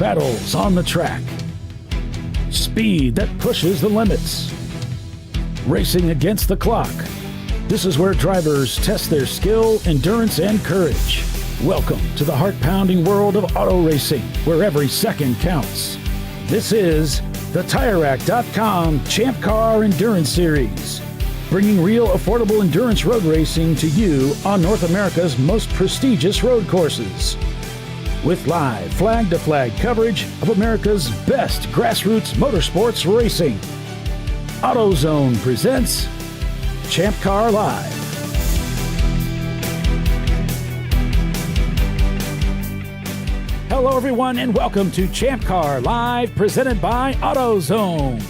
battles on the track. Speed that pushes the limits. Racing against the clock. This is where drivers test their skill, endurance, and courage. Welcome to the heart-pounding world of auto racing, where every second counts. This is the TireRack.com Champ Car Endurance Series, bringing real, affordable endurance road racing to you on North America's most prestigious road courses. With live flag-to-flag coverage of America's best grassroots motorsports racing. AutoZone presents ChampCar.Live. Hello, everyone, and welcome to ChampCar.Live, presented by AutoZone.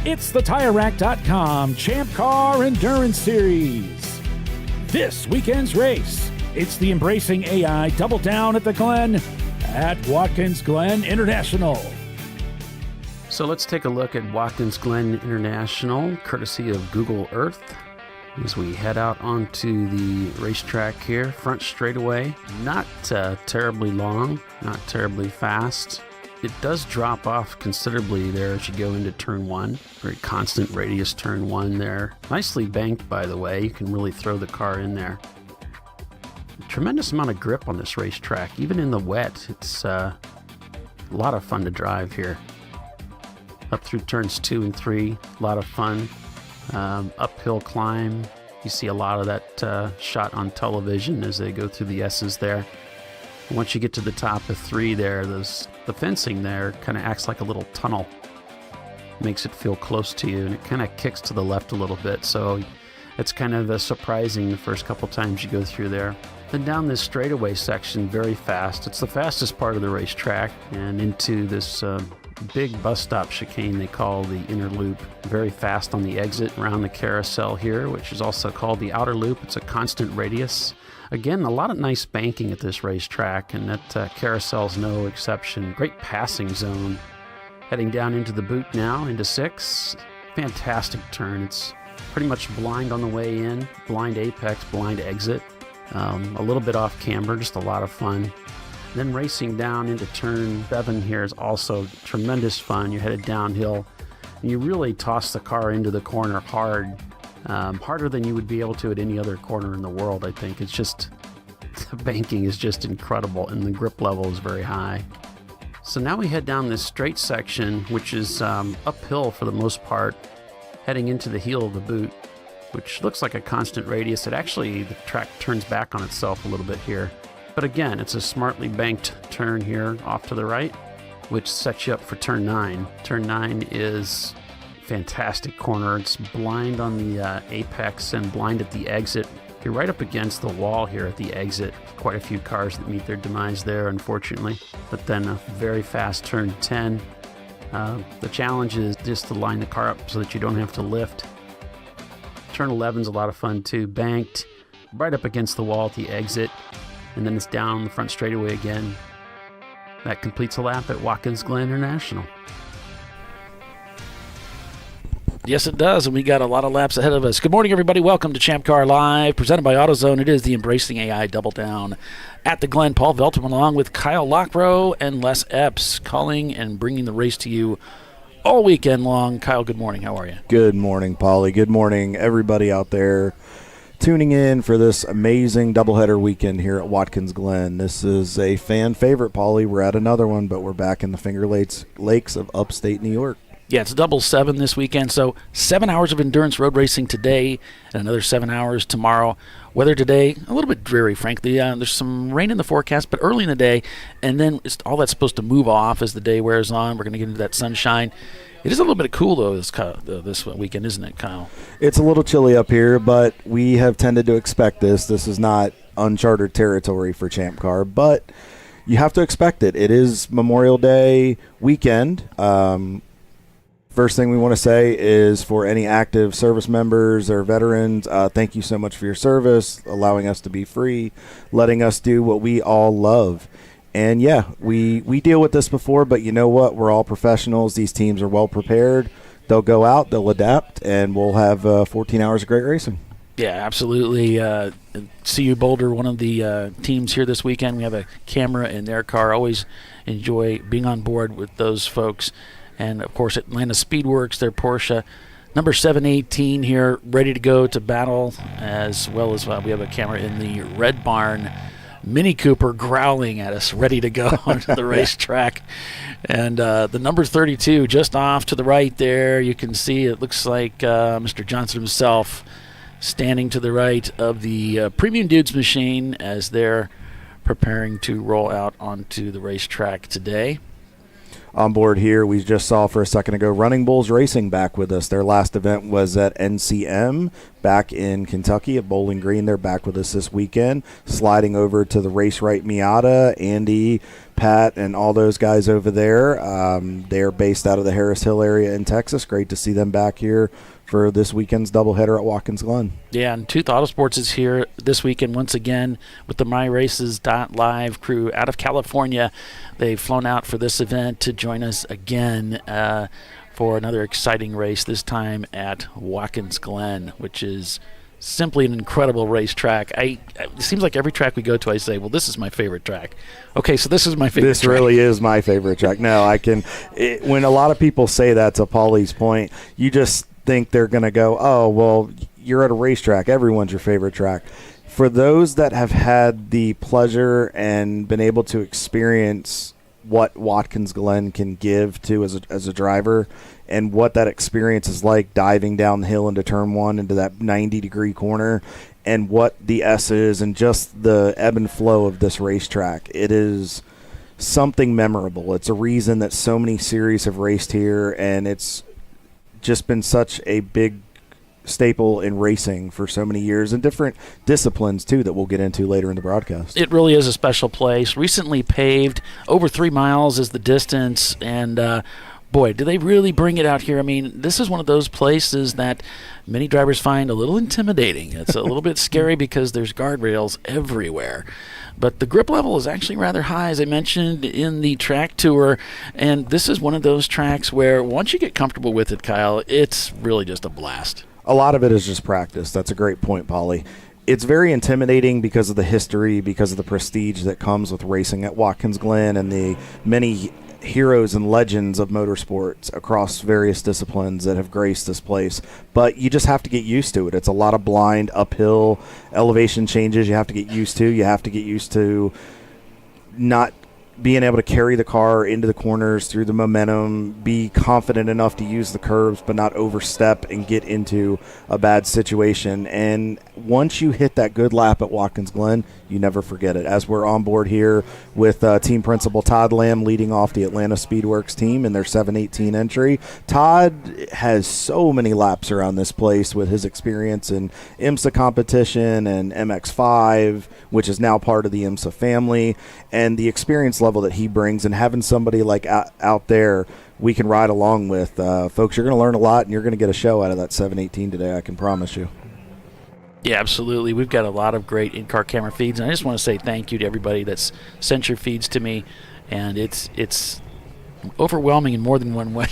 It's the TireRack.com Champ Car Endurance Series. This weekend's race, it's the Embracing.AI Double Down at the Glen at Watkins Glen International. So let's take a look at Watkins Glen International, courtesy of Google Earth, as we head out onto the racetrack here. Front straightaway, not terribly long, not terribly fast. It does drop off considerably there as you go into turn one. Very constant radius turn one there. Nicely banked, by the way. You can really throw the car in there. A tremendous amount of grip on this racetrack, even in the wet. It's a lot of fun to drive here. Up through turns 2 and 3, a lot of fun. Uphill climb. You see a lot of that shot on television as they go through the S's there. Once you get to the top of 3 there, the fencing there kind of acts like a little tunnel. Makes it feel close to you, and it kind of kicks to the left a little bit, so it's kind of surprising the first couple times you go through there. Then down this straightaway section, very fast. It's the fastest part of the racetrack, and into this big bus stop chicane they call the inner loop. Very fast on the exit around the carousel here, which is also called the outer loop. It's a constant radius. Again, a lot of nice banking at this racetrack, and that carousel's no exception. Great passing zone. Heading down into the boot now, into 6. Fantastic turn. It's pretty much blind on the way in, blind apex, blind exit. A little bit off camber, just a lot of fun. Then racing down into turn 7 here is also tremendous fun. You're headed downhill, and you really toss the car into the corner hard. Harder than you would be able to at any other corner in the world, I think. It's just, the banking is just incredible, and the grip level is very high. So now we head down this straight section, which is uphill for the most part, heading into the heel of the boot, which looks like a constant radius. It actually, the track turns back on itself a little bit here. But again, it's a smartly banked turn here off to the right, which sets you up for turn 9. Turn 9 is a fantastic corner. It's blind on the apex and blind at the exit. You're right up against the wall here at the exit. Quite a few cars that meet their demise there, unfortunately. But then a very fast turn 10. The challenge is just to line the car up so that you don't have to lift. Turn 11 is a lot of fun too. Banked, right up against the wall at the exit. And then it's down the front straightaway again. That completes a lap at Watkins Glen International. Yes, it does, and we got a lot of laps ahead of us. Good morning, everybody. Welcome to Champ Car Live, presented by AutoZone. It is the Embracing.AI Double Down at the Glen. Paul Veltman along with Kyle Lockrow and Les Epps calling and bringing the race to you all weekend long. Kyle, good morning. How are you? Good morning, Paulie. Good morning, everybody out there tuning in for this amazing doubleheader weekend here at Watkins Glen. This is a fan favorite, Paulie. We're at another one, but we're back in the Finger Lakes of upstate New York. Yeah, it's double 7 this weekend, so 7 hours of endurance road racing today and another 7 hours tomorrow. Weather today, a little bit dreary, frankly. There's some rain in the forecast, but early in the day, and then all that's supposed to move off as the day wears on. We're going to get into that sunshine. It is a little bit cool, though, this weekend, isn't it, Kyle? It's a little chilly up here, but we have tended to expect this. This is not uncharted territory for Champ Car, but you have to expect it. It is Memorial Day weekend. First thing we want to say is for any active service members or veterans, thank you so much for your service, allowing us to be free, letting us do what we all love. And yeah, we deal with this before, but you know what? We're all professionals. These teams are well prepared. They'll go out, they'll adapt, and we'll have 14 hours of great racing. Yeah, absolutely. CU Boulder, one of the teams here this weekend. We have a camera in their car. Always enjoy being on board with those folks. And, of course, Atlanta Speedworks, their Porsche number 718 here, ready to go to battle, as well as we have a camera in the Red Barn Mini Cooper growling at us, ready to go onto the racetrack. And the number 32 just off to the right there, you can see it looks like Mr. Johnson himself standing to the right of the Premium Dudes machine as they're preparing to roll out onto the racetrack today. On board here, we just saw for a second ago Running Bulls Racing back with us. Their last event was at NCM back in Kentucky at Bowling Green. They're back with us this weekend, sliding over to the Race Right Miata, Andy, Pat, and all those guys over there. They're based out of the Harris Hill area in Texas. Great to see them back here for this weekend's doubleheader at Watkins Glen. Yeah, and Tooth Autosports is here this weekend once again with the MyRaces.Live crew out of California. They've flown out for this event to join us again for another exciting race, this time at Watkins Glen, which is simply an incredible racetrack. It seems like every track we go to, I say, well, this is my favorite track. Okay, so this is my favorite track. This really is my favorite track. No, when a lot of people say that, to Paulie's point, you just think they're going to go, oh, well, you're at a racetrack. Everyone's your favorite track. For those that have had the pleasure and been able to experience what Watkins Glen can give to as a driver and what that experience is like diving down the hill into turn one into that 90-degree corner and what the S is and just the ebb and flow of this racetrack, it is something memorable. It's a reason that so many series have raced here, and it's just been such a big staple in racing for so many years and different disciplines too that we'll get into later in the broadcast. It really is a special place. Recently paved, over 3 miles is the distance, and boy, do they really bring it out here. I mean, this is one of those places that many drivers find a little intimidating. It's a little bit scary because there's guardrails everywhere. But the grip level is actually rather high, as I mentioned in the track tour. And this is one of those tracks where once you get comfortable with it, Kyle, it's really just a blast. A lot of it is just practice. That's a great point, Paulie. It's very intimidating because of the history, because of the prestige that comes with racing at Watkins Glen and the many heroes and legends of motorsports across various disciplines that have graced this place. But you just have to get used to it. It's a lot of blind, uphill elevation changes you have to get used to. You have to get used to not being able to carry the car into the corners through the momentum, be confident enough to use the curves but not overstep and get into a bad situation. And once you hit that good lap at Watkins Glen, you never forget it. As we're on board here with team principal Todd Lamb leading off the Atlanta Speedworks team in their 718 entry. Todd has so many laps around this place with his experience in IMSA competition and MX5, which is now part of the IMSA family, and the experience level that he brings, and having somebody like out there we can ride along with. Folks, you're going to learn a lot, and you're going to get a show out of that 718 today, I can promise you. Yeah, absolutely. We've got a lot of great in-car camera feeds, and I just want to say thank you to everybody that's sent your feeds to me, and it's overwhelming in more than one way.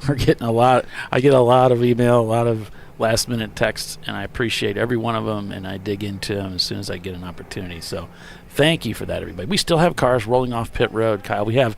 We're getting a lot. I get a lot of email, a lot of last-minute texts, and I appreciate every one of them, and I dig into them as soon as I get an opportunity. So thank you for that, everybody. We still have cars rolling off pit road, Kyle. We have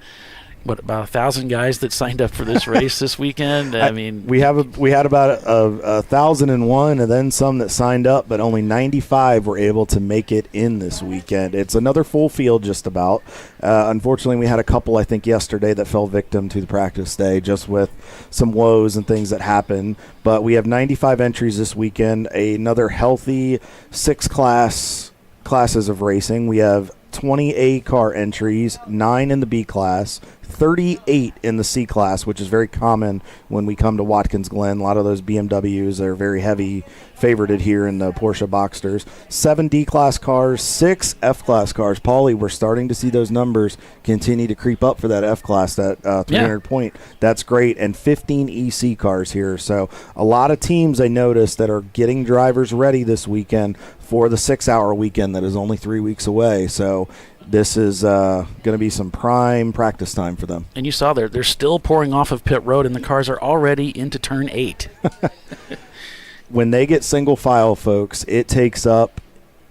about 1,000 guys that signed up for this race this weekend? I mean, we had about 1,001, and then some that signed up, but only 95 were able to make it in this weekend. It's another full field, just about. Unfortunately, we had a couple, I think, yesterday that fell victim to the practice day, just with some woes and things that happened. But we have 95 entries this weekend. Another healthy 6 classes of racing. We have 20 A car entries, 9 in the B class, 38 in the C class, which is very common when we come to Watkins Glen. A lot of those BMWs are very heavy favorited here in the Porsche Boxsters. 7 D class cars, 6 F class cars. Paulie, we're starting to see those numbers continue to creep up for that F class, that 300 point. That's great. And 15 EC cars here. So a lot of teams I noticed that are getting drivers ready this weekend for the 6-hour weekend that is only 3 weeks away. So this is going to be some prime practice time for them. And you saw they're still pouring off of pit road, and the cars are already into turn 8. when they get single file, folks, it takes up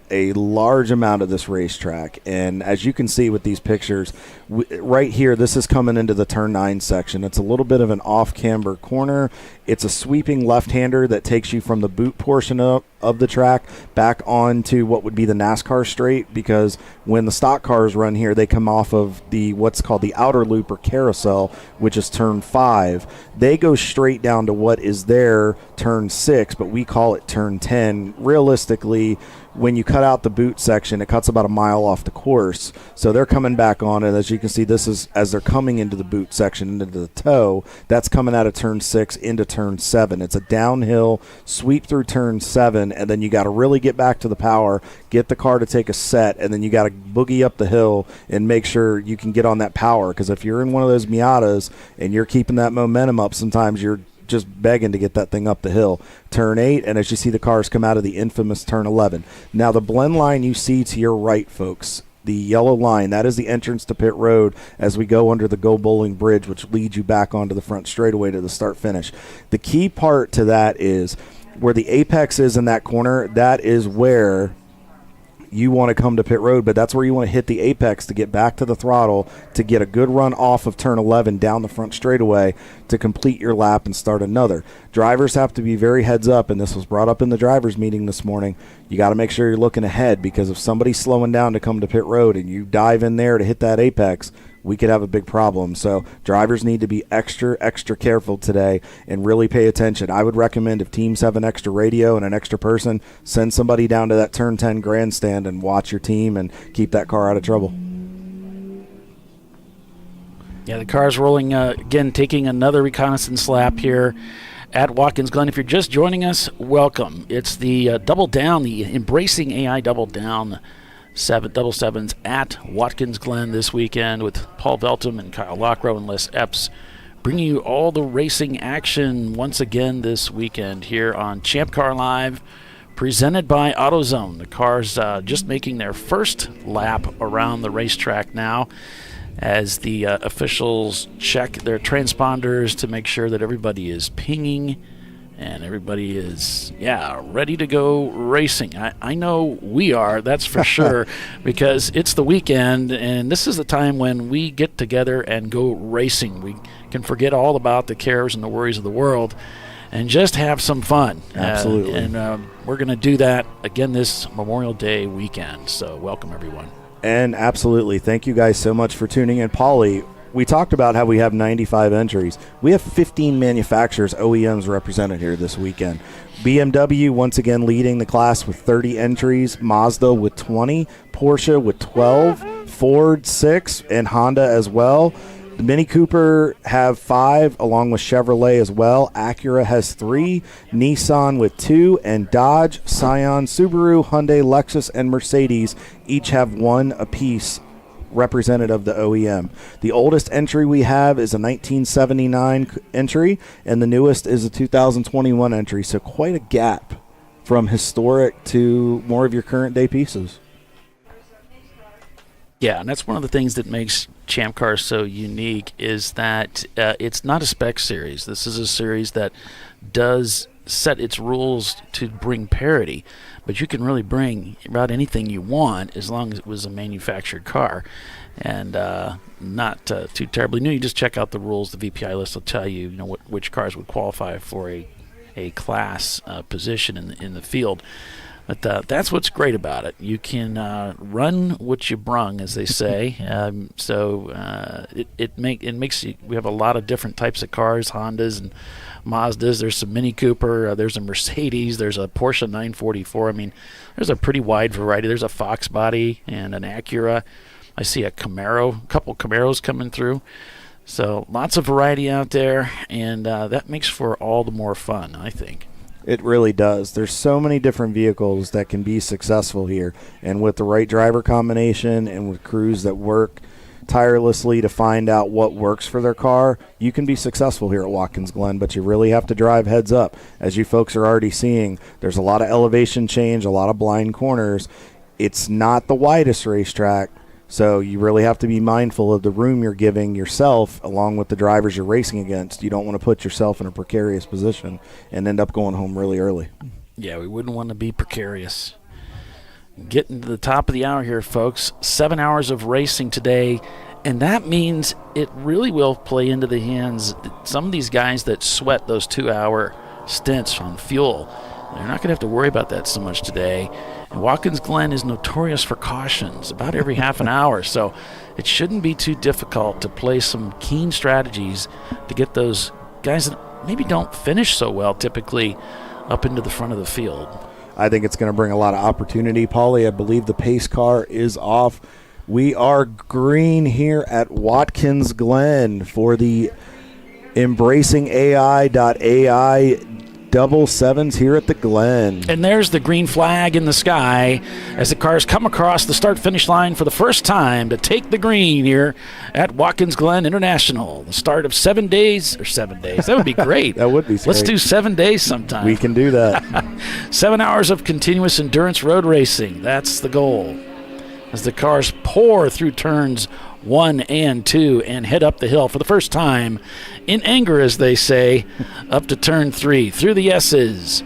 a large amount of this racetrack. And as you can see with these pictures, right here, this is coming into the turn 9 section. It's a little bit of an off-camber corner. It's a sweeping left-hander that takes you from the boot portion of the track back onto what would be the NASCAR straight, because when the stock cars run here, they come off of the what's called the outer loop or carousel, which is turn 5. They go straight down to what is there turn 6, but we call it turn 10. Realistically, when you cut out the boot section, it cuts about a mile off the course. So they're coming back on it. As you can see, this is as they're coming into the boot section, into the toe, that's coming out of turn 6 into turn 7. It's a downhill sweep through turn 7, and then you got to really get back to the power, get the car to take a set, and then you got to boogie up the hill and make sure you can get on that power. Because if you're in one of those Miatas and you're keeping that momentum up, sometimes you're just begging to get that thing up the hill. Turn 8, and as you see the cars come out of the infamous turn 11. Now the blend line you see to your right, folks, the yellow line, that is the entrance to pit road as we go under the Go Bowling Bridge, which leads you back onto the front straightaway to the start finish. The key part to that is where the apex is in that corner. That is where you want to come to pit road, but that's where you want to hit the apex to get back to the throttle to get a good run off of turn 11 down the front straightaway to complete your lap and start another. Drivers have to be very heads up, and this was brought up in the drivers meeting this morning. You got to make sure you're looking ahead, because if somebody's slowing down to come to pit road and you dive in there to hit that apex, we could have a big problem. So drivers need to be extra careful today and really pay attention. I would recommend, if teams have an extra radio and an extra person, send somebody down to that turn 10 grandstand and watch your team and keep that car out of trouble. Yeah, the car's rolling again, taking another reconnaissance lap here at Watkins Glen. If you're just joining us, welcome. It's the double down, the Embracing.AI double down double sevens at Watkins Glen this weekend with Paul Veltum and Kyle Lockrow and Les Epps, bringing you all the racing action once again this weekend here on ChampCar.Live, presented by AutoZone. The cars just making their first lap around the racetrack now, as the officials check their transponders to make sure that everybody is pinging and everybody is, ready to go racing. I know we are, that's for sure, because it's the weekend, and this is the time when we get together and go racing. We can forget all about the cares and the worries of the world and just have some fun. Absolutely. And we're going to do that again this Memorial Day weekend. So welcome, everyone. And absolutely, thank you guys so much for tuning in. Paulie, we talked about how we have 95 entries. We have 15 manufacturers, OEMs, represented here this weekend. BMW once again leading the class with 30 entries, Mazda with 20, Porsche with 12, Ford 6, and Honda as well. The Mini Cooper have 5, along with Chevrolet as well. Acura has 3, Nissan with 2, and Dodge, Scion, Subaru, Hyundai, Lexus, and Mercedes each have 1 apiece representative of the OEM. The oldest entry we have is a 1979 entry, and the newest is a 2021 entry, so quite a gap from historic to more of your current day pieces. Yeah, and that's one of the things that makes Champ Car so unique, is that it's not a spec series. This is a series that does set its rules to bring parity, but you can really bring about anything you want as long as it was a manufactured car and not too terribly new. You just check out the rules. The VPI list will tell you, which cars would qualify for a class position in the field. But that's what's great about it. You can run what you brung, as they say. It makes you. We have a lot of different types of cars, Hondas and Mazdas. There's some Mini Cooper. There's a Mercedes. There's a Porsche 944. I mean, there's a pretty wide variety. There's a Fox body and an Acura. I see a Camaro, a couple Camaros coming through. So lots of variety out there, and that makes for all the more fun, I think. It really does. There's so many different vehicles that can be successful here, and with the right driver combination and with crews that work tirelessly to find out what works for their car, you can be successful here at Watkins Glen, but you really have to drive heads up. As you folks are already seeing, there's a lot of elevation change, a lot of blind corners. It's not the widest racetrack, So you really have to be mindful of the room you're giving yourself along with the drivers you're racing against. You don't want to put yourself in a precarious position and end up going home really early. Yeah, we wouldn't want to be precarious. Getting to the top of the hour here, folks. 7 hours of racing today, and that means it really will play into the hands. Some of these guys that sweat those 2-hour stints on fuel, they're not going to have to worry about that so much today. And Watkins Glen is notorious for cautions about every half an hour, so it shouldn't be too difficult to play some keen strategies to get those guys that maybe don't finish so well typically up into the front of the field. I think it's going to bring a lot of opportunity. Paulie, I believe the pace car is off. We are green here at Watkins Glen for the Embracing.AI double sevens here at the Glen. And there's the green flag in the sky as the cars come across the start-finish line for the first time to take the green here at Watkins Glen International. The start of 7 days. That would be great. That would be great. Let's do 7 days sometime. We can do that. 7 hours of continuous endurance road racing. That's the goal. As the cars pour through turns 1 and 2 and head up the hill for the first time in anger, as they say, up to turn 3 through the S's.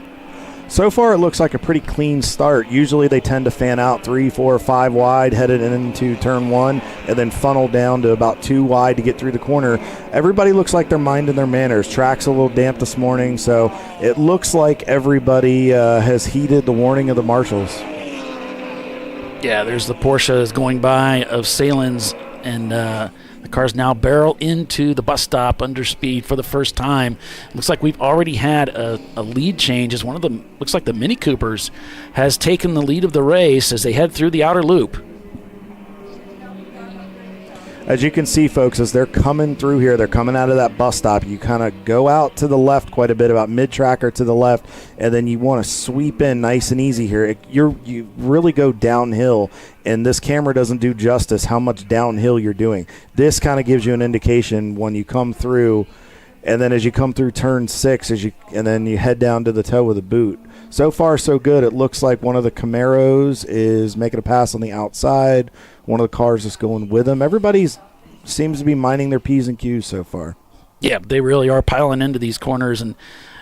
So far, it looks like a pretty clean start. Usually they tend to fan out 3, 4, 5 wide, headed into turn 1, and then funnel down to about 2 wide to get through the corner. Everybody looks like they're minding their manners. Track's a little damp this morning, so it looks like everybody has heeded the warning of the marshals. Yeah, there's the Porsche that's going by of Salen's, and the cars now barrel into the bus stop under speed for the first time. Looks like we've already had a lead change as one of the, looks like the Mini Coopers has taken the lead of the race as they head through the outer loop. As you can see, folks, as they're coming through here, they're coming out of that bus stop. You kind of go out to the left quite a bit, about mid-track or to the left, and then you want to sweep in nice and easy here. You really go downhill, and this camera doesn't do justice how much downhill you're doing. This kind of gives you an indication when you come through, and then as you come through turn 6, and then you head down to the toe of the boot. So far, so good. It looks like one of the Camaros is making a pass on the outside. One of the cars is going with them. Everybody seems to be minding their P's and Q's so far. Yeah, they really are piling into these corners, and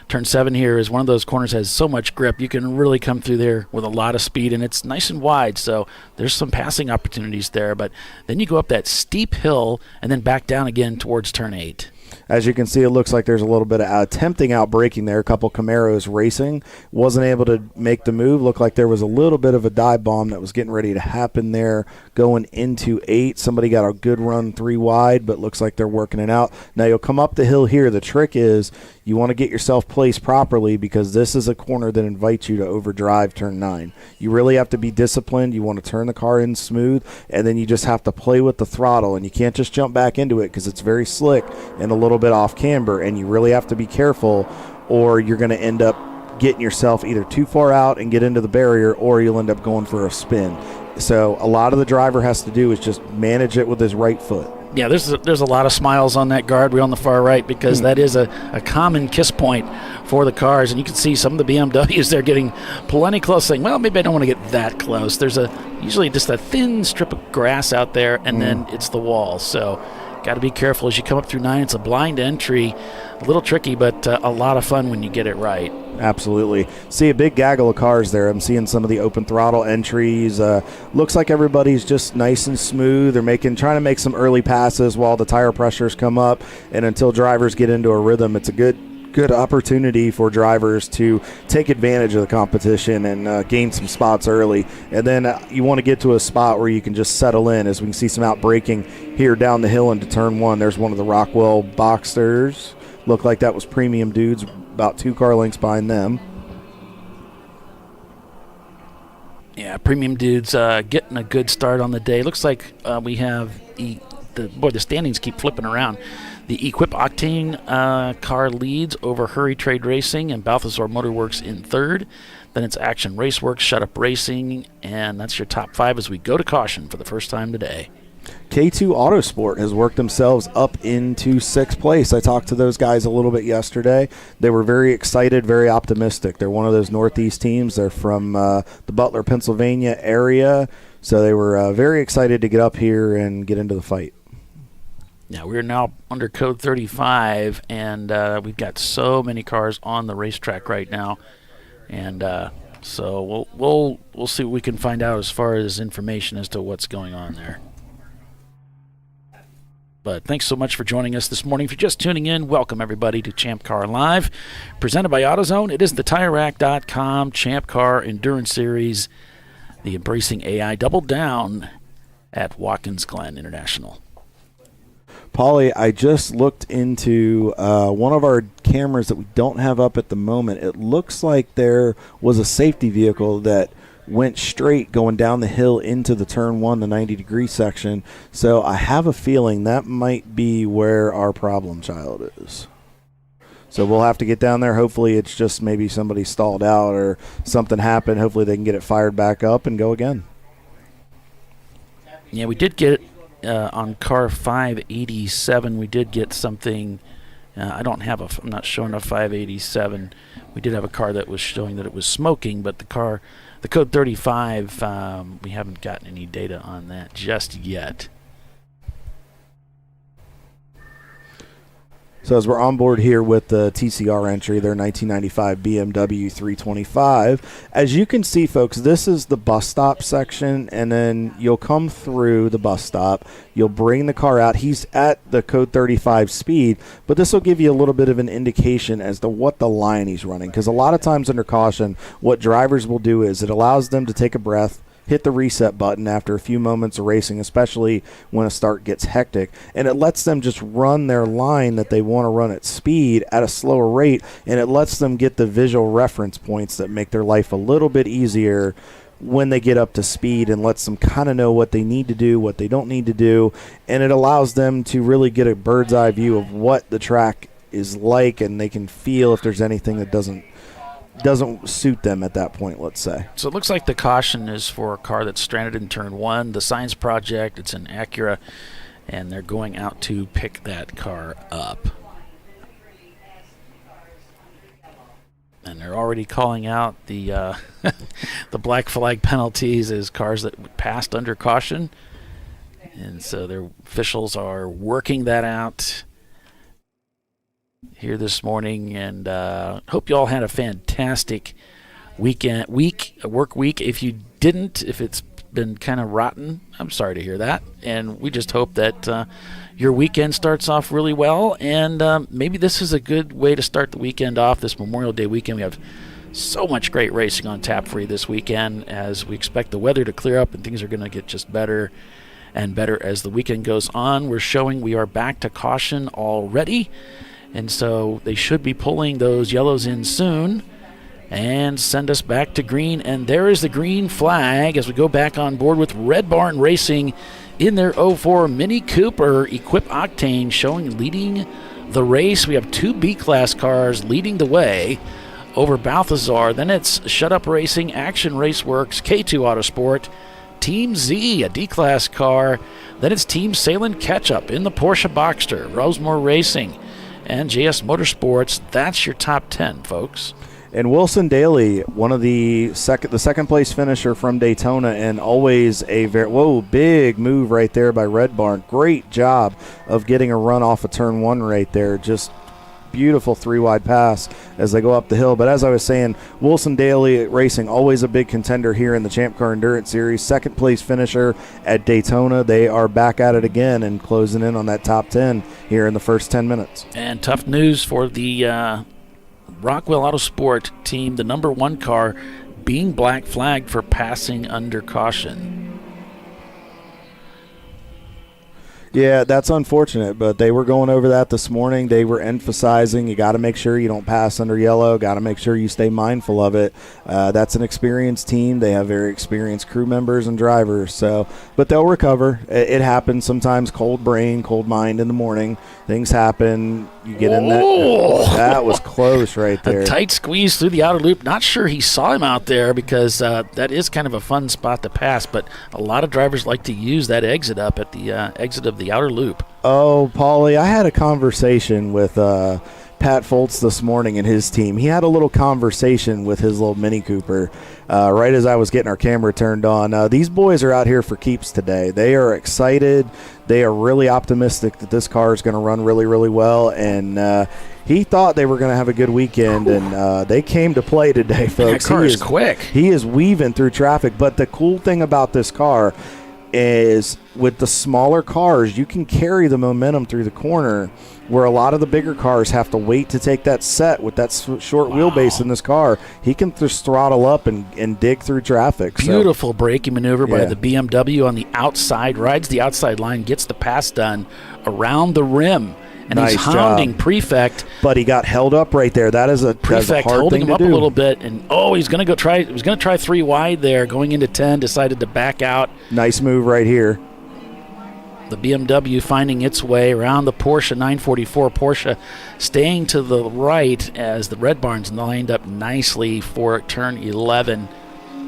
turn 7 here is one of those corners has so much grip. You can really come through there with a lot of speed, and it's nice and wide, so there's some passing opportunities there. But then you go up that steep hill and then back down again towards turn 8. As you can see, it looks like there's a little bit of attempting out braking there. A couple Camaros racing. Wasn't able to make the move. Looked like there was a little bit of a dive bomb that was getting ready to happen there going into 8. Somebody got a good run 3 wide, but looks like they're working it out. Now you'll come up the hill here. The trick is you want to get yourself placed properly because this is a corner that invites you to overdrive turn 9. You really have to be disciplined. You want to turn the car in smooth, and then you just have to play with the throttle, and you can't just jump back into it because it's very slick and a little bit off camber, and you really have to be careful or you're going to end up getting yourself either too far out and get into the barrier, or you'll end up going for a spin. So a lot of the driver has to do is just manage it with his right foot. Yeah, there's a lot of smiles on that guardrail on the far right because that is a common kiss point for the cars. And you can see some of the BMWs, they're getting plenty close, saying, well, maybe I don't want to get that close. There's usually just a thin strip of grass out there, and then it's the wall. So got to be careful as you come up through 9. It's a blind entry, a little tricky, but a lot of fun when you get it right. Absolutely. See a big gaggle of cars there. I'm seeing some of the open throttle entries. Looks like everybody's just nice and smooth. They're trying to make some early passes while the tire pressures come up, and until drivers get into a rhythm, it's a good opportunity for drivers to take advantage of the competition and gain some spots early. And then you want to get to a spot where you can just settle in, as we can see some out braking here down the hill into turn 1. There's one of the Rockwell Boxsters. Looked like that was Premium Dudes, about 2 car lengths behind them. Yeah, Premium Dudes getting a good start on the day. Looks like we have the standings keep flipping around. The Equip Octane car leads over Hurry Trade Racing and Balthazar Motorworks in 3rd. Then it's Action Raceworks, Shut Up Racing, and that's your top 5 as we go to caution for the first time today. K2 Autosport has worked themselves up into 6th place. I talked to those guys a little bit yesterday. They were very excited, very optimistic. They're one of those Northeast teams. They're from the Butler, Pennsylvania area. So they were very excited to get up here and get into the fight. Now, we're now under code 35, and we've got so many cars on the racetrack right now. And so we'll see what we can find out as far as information as to what's going on there. But thanks so much for joining us this morning. If you're just tuning in, welcome everybody to Champ Car Live, presented by AutoZone. It is the TireRack.com Champ Car Endurance Series, the Embracing.AI Double Down at Watkins Glen International. Paulie, I just looked into one of our cameras that we don't have up at the moment. It looks like there was a safety vehicle that went straight going down the hill into the turn 1, the 90-degree section. So I have a feeling that might be where our problem child is. So we'll have to get down there. Hopefully it's just maybe somebody stalled out or something happened. Hopefully they can get it fired back up and go again. Yeah, we did get on car 587, we did get something. I'm not showing a 587. We did have a car that was showing that it was smoking, but the code 35, we haven't gotten any data on that just yet. So as we're on board here with the TCR entry, their 1995 BMW 325, as you can see, folks, this is the bus stop section, and then you'll come through the bus stop. You'll bring the car out. He's at the code 35 speed, but this will give you a little bit of an indication as to what the line he's running, because a lot of times under caution, what drivers will do is it allows them to take a breath, hit the reset button after a few moments of racing, especially when a start gets hectic, and it lets them just run their line that they want to run at speed at a slower rate, and it lets them get the visual reference points that make their life a little bit easier when they get up to speed, and lets them kind of know what they need to do, what they don't need to do, and it allows them to really get a bird's eye view of what the track is like, and they can feel if there's anything that doesn't suit them at that point, let's say. So it looks like the caution is for a car that's stranded in turn 1. The Science Project, it's an Acura, and they're going out to pick that car up. And they're already calling out the the black flag penalties as cars that passed under caution. And so their officials are working that out here this morning, and hope you all had a fantastic work week. If you didn't, if it's been kind of rotten, I'm sorry to hear that, and we just hope that your weekend starts off really well, and maybe this is a good way to start the weekend off, this Memorial Day weekend. We have so much great racing on tap for you this weekend, as we expect the weather to clear up and things are going to get just better and better as the weekend goes on. We're showing we are back to caution already, and so they should be pulling those yellows in soon and send us back to green. And there is the green flag as we go back on board with Red Barn Racing in their 04 Mini Cooper Equip Octane, leading the race. We have two B-Class cars leading the way over Balthazar. Then it's Shut Up Racing, Action Raceworks, K2 Autosport, Team Z, a D-Class car. Then it's Team Salem Ketchup in the Porsche Boxster, Rosemore Racing, and JS Motorsports. That's your top 10, folks. And Wilson Daly, one of the second place finisher from Daytona, and always a big move right there by Red Barn. Great job of getting a run off of turn 1 right there. Just beautiful 3-wide pass as they go up the hill. But as I was saying, Wilson Daly Racing, always a big contender here in the Champ Car Endurance Series. Second place finisher at Daytona. They are back at it again and closing in on that top 10 here in the first 10 minutes. And tough news for the Rockwell Autosport team, the number 1 car being black flagged for passing under caution. Yeah, that's unfortunate, but they were going over that this morning. They were emphasizing you got to make sure you don't pass under yellow, got to make sure you stay mindful of it. That's an experienced team. They have very experienced crew members and drivers, but they'll recover. It happens sometimes, cold brain, cold mind in the morning. Things happen. You get in that. That was close right there. A tight squeeze through the outer loop. Not sure he saw him out there because that is kind of a fun spot to pass, but a lot of drivers like to use that exit up at the exit of the outer loop. Oh, Paulie, I had a conversation with Pat Foltz this morning and his team. He had a little conversation with his little Mini Cooper right as I was getting our camera turned on. These boys are out here for keeps today. They are excited. They are really optimistic that this car is going to run really, really well. And he thought they were going to have a good weekend, and they came to play today, folks. That car is quick. He is weaving through traffic. But the cool thing about this car is with the smaller cars, you can carry the momentum through the corner, where a lot of the bigger cars have to wait to take that set with that short wheelbase in this car. He can just throttle up and dig through traffic. Beautiful braking maneuver by the BMW on the outside, rides the outside line, gets the pass done around the rim. And nice he's hounding job. Prefect. But he got held up right there. That is a Prefect hard holding thing him to up do. a little bit, and he's going to go try. He was going to try 3 wide there, going into 10. Decided to back out. Nice move right here. The BMW finding its way around the Porsche 944. Porsche staying to the right as the Red Barn's lined up nicely for turn 11.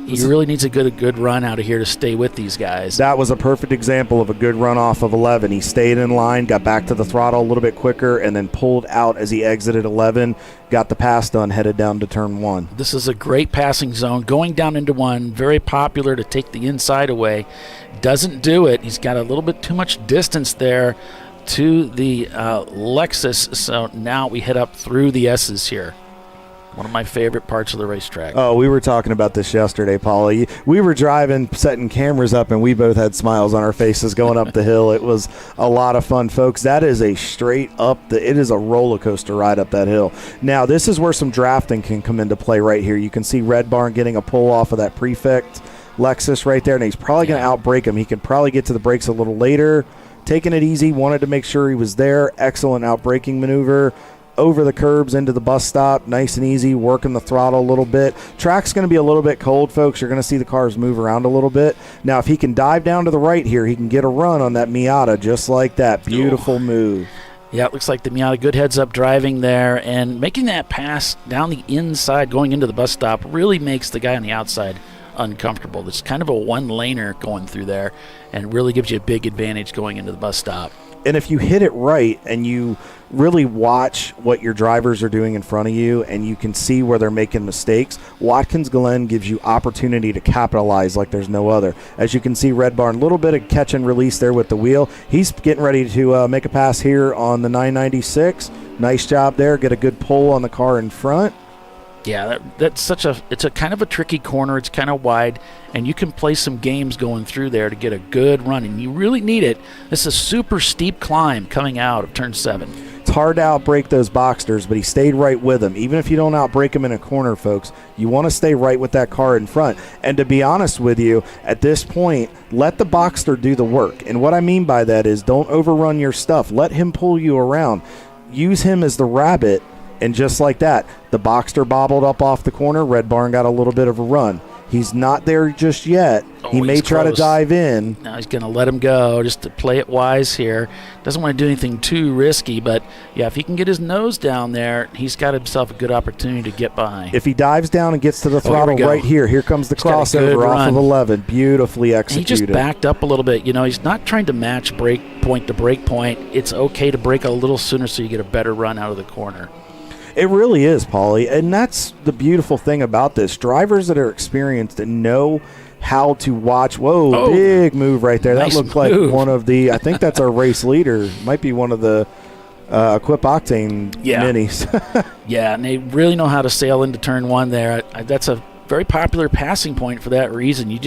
He really needs a good run out of here to stay with these guys. That was a perfect example of a good run off of 11. He stayed in line, got back to the throttle a little bit quicker, and then pulled out as he exited 11, got the pass done, headed down to turn 1. This is a great passing zone. Going down into 1, very popular to take the inside away. Doesn't do it. He's got a little bit too much distance there to the Lexus. So now we head up through the S's here. One of my favorite parts of the racetrack. Oh, we were talking about this yesterday, Paulie. We were driving, setting cameras up, and we both had smiles on our faces going up the hill. It was a lot of fun, folks. That is a straight up, it is a roller coaster ride up that hill. Now, this is where some drafting can come into play right here. You can see Red Barn getting a pull off of that Prefect Lexus right there, and he's probably going to outbrake him. He can probably get to the brakes a little later. Taking it easy, wanted to make sure he was there. Excellent outbraking maneuver. Over the curbs into the bus stop, nice and easy, working the throttle a little bit. Track's going to be a little bit cold, folks. You're going to see the cars move around a little bit. Now, if he can dive down to the right here, he can get a run on that Miata just like that. Beautiful move. Yeah, it looks like the Miata, good heads-up driving there, and making that pass down the inside going into the bus stop really makes the guy on the outside uncomfortable. It's kind of a one-laner going through there, and really gives you a big advantage going into the bus stop. And if you hit it right and you really watch what your drivers are doing in front of you and you can see where they're making mistakes, Watkins Glen gives you opportunity to capitalize like there's no other. As you can see, Red Barn, a little bit of catch and release there with the wheel. He's getting ready to make a pass here on the 996. Nice job there. Get a good pull on the car in front. Yeah, it's a kind of a tricky corner. It's kind of wide, and you can play some games going through there to get a good run, and you really need it. This is a super steep climb coming out of turn 7. It's hard to outbrake those Boxsters, but he stayed right with them. Even if you don't outbrake them in a corner, folks, you want to stay right with that car in front. And to be honest with you, at this point, let the Boxster do the work. And what I mean by that is don't overrun your stuff. Let him pull you around. Use him as the rabbit. And just like that, the Boxster bobbled up off the corner. Red Barn got a little bit of a run. He's not there just yet. He may try to dive in. Now he's going to let him go just to play it wise here. Doesn't want to do anything too risky, but yeah, if he can get his nose down there, he's got himself a good opportunity to get by. If he dives down and gets to the throttle right here comes the crossover off of 11. Beautifully executed. He just backed up a little bit. You know, he's not trying to match break point to break point. It's okay to break a little sooner so you get a better run out of the corner. It really is, Paulie, and that's the beautiful thing about this. Drivers that are experienced and know how to watch. Whoa, big move right there. Nice that looked like one of the, I think that's our race leader. Might be one of the Equip Octane minis. Yeah, and they really know how to sail into turn 1 there. That's a very popular passing point for that reason. You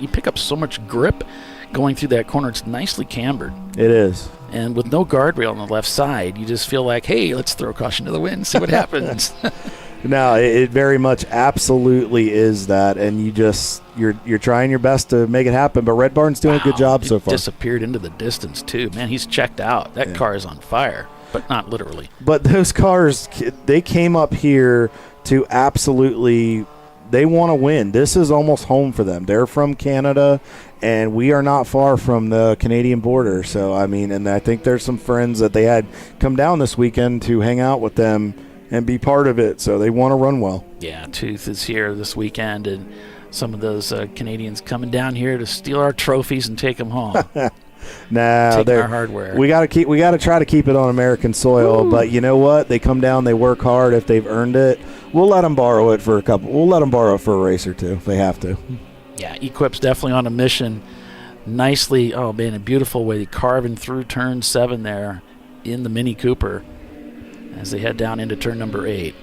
pick up so much grip going through that corner. It's nicely cambered. It is. And with no guardrail on the left side, you just feel like, hey, let's throw caution to the wind, see what happens. No, it very much absolutely is that, and you're trying your best to make it happen. But Red Barn's doing a good job so far. Disappeared into the distance too. Man, he's checked out. That car is on fire, but not literally. But those cars, they came up here to absolutely. They want to win. This is almost home for them. They're from Canada, and we are not far from the Canadian border. So, I mean, and I think there's some friends that they had come down this weekend to hang out with them and be part of it. So they want to run well. Yeah, Tooth is here this weekend, and some of those Canadians coming down here to steal our trophies and take them home. Now taking our hardware. We got to try to keep it on American soil. Ooh. But you know what? They come down, they work hard. If they've earned it, we'll let them borrow it for a couple. We'll let them borrow it for a race or two if they have to. Yeah, Equip's definitely on a mission. Nicely, oh man, a beautiful way carving through turn 7 there in the Mini Cooper as they head down into turn number 8.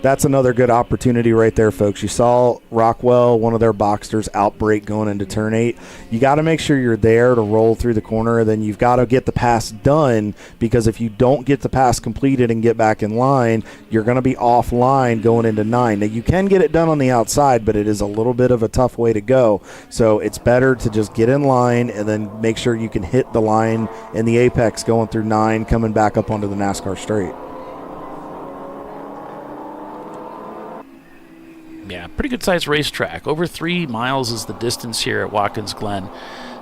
That's another good opportunity right there, folks. You saw Rockwell, one of their Boxsters, outbreak going into turn 8. You got to make sure you're there to roll through the corner. Then you've got to get the pass done, because if you don't get the pass completed and get back in line, you're going to be offline going into 9. Now, you can get it done on the outside, but it is a little bit of a tough way to go. So it's better to just get in line and then make sure you can hit the line in the apex going through 9, coming back up onto the NASCAR straight. Yeah, pretty good sized racetrack. Over 3 miles is the distance here at Watkins Glen.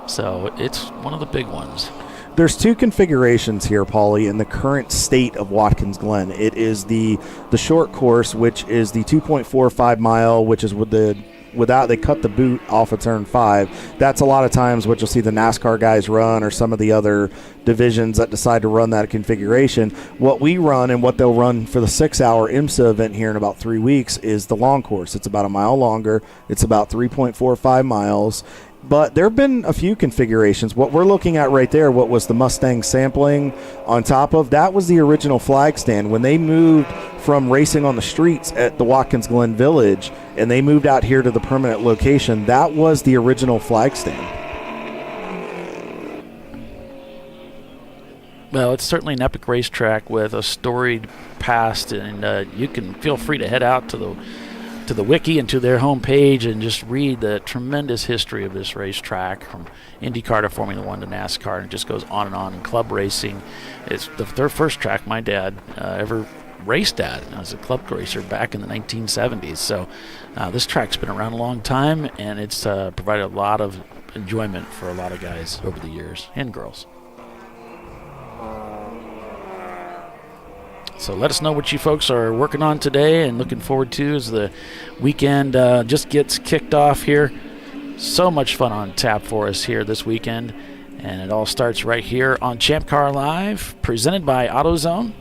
So it's one of the big ones. There's 2 configurations here, Paulie, in the current state of Watkins Glen. It is the short course, which is the 2.45 mile, which is without they cut the boot off of turn 5. That's a lot of times what you'll see the NASCAR guys run, or some of the other divisions that decide to run that configuration. What we run and what they'll run for the 6-hour IMSA event here in about 3 weeks is the long course. It's about a mile longer. It's about 3.45 miles. But there have been a few configurations. What we're looking at right there, what was the Mustang sampling on top of, that was the original flag stand. When they moved from racing on the streets at the Watkins Glen Village and they moved out here to the permanent location, that was the original flag stand. Well, it's certainly an epic racetrack with a storied past, and you can feel free to head out to the wiki and to their homepage and just read the tremendous history of this racetrack, from IndyCar to Formula One to NASCAR, and it just goes on and on. And club racing, it's their first track my dad ever raced at as a club racer back in the 1970s. So this track's been around a long time, and it's provided a lot of enjoyment for a lot of guys over the years, and girls. So let us know what you folks are working on today and looking forward to as the weekend just gets kicked off here. So much fun on tap for us here this weekend. And it all starts right here on ChampCar.Live, presented by AutoZone,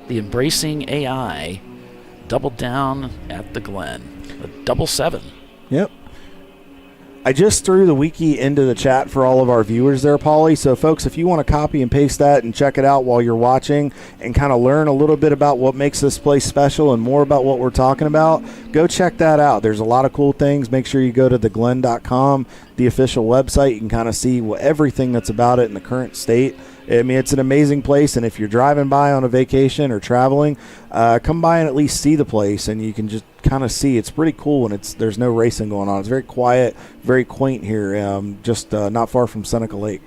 the Embracing.AI, double down at the Glen, a 777. Yep. I just threw the wiki into the chat for all of our viewers there, Paulie. So, folks, if you want to copy and paste that and check it out while you're watching and kind of learn a little bit about what makes this place special and more about what we're talking about, go check that out. There's a lot of cool things. Make sure you go to theglen.com, the official website. You can kind of see everything that's about it in the current state. I mean, it's an amazing place, and if you're driving by on a vacation or traveling, come by and at least see the place, and you can just kind of see. It's pretty cool, and there's no racing going on. It's very quiet, very quaint here, just not far from Seneca Lake.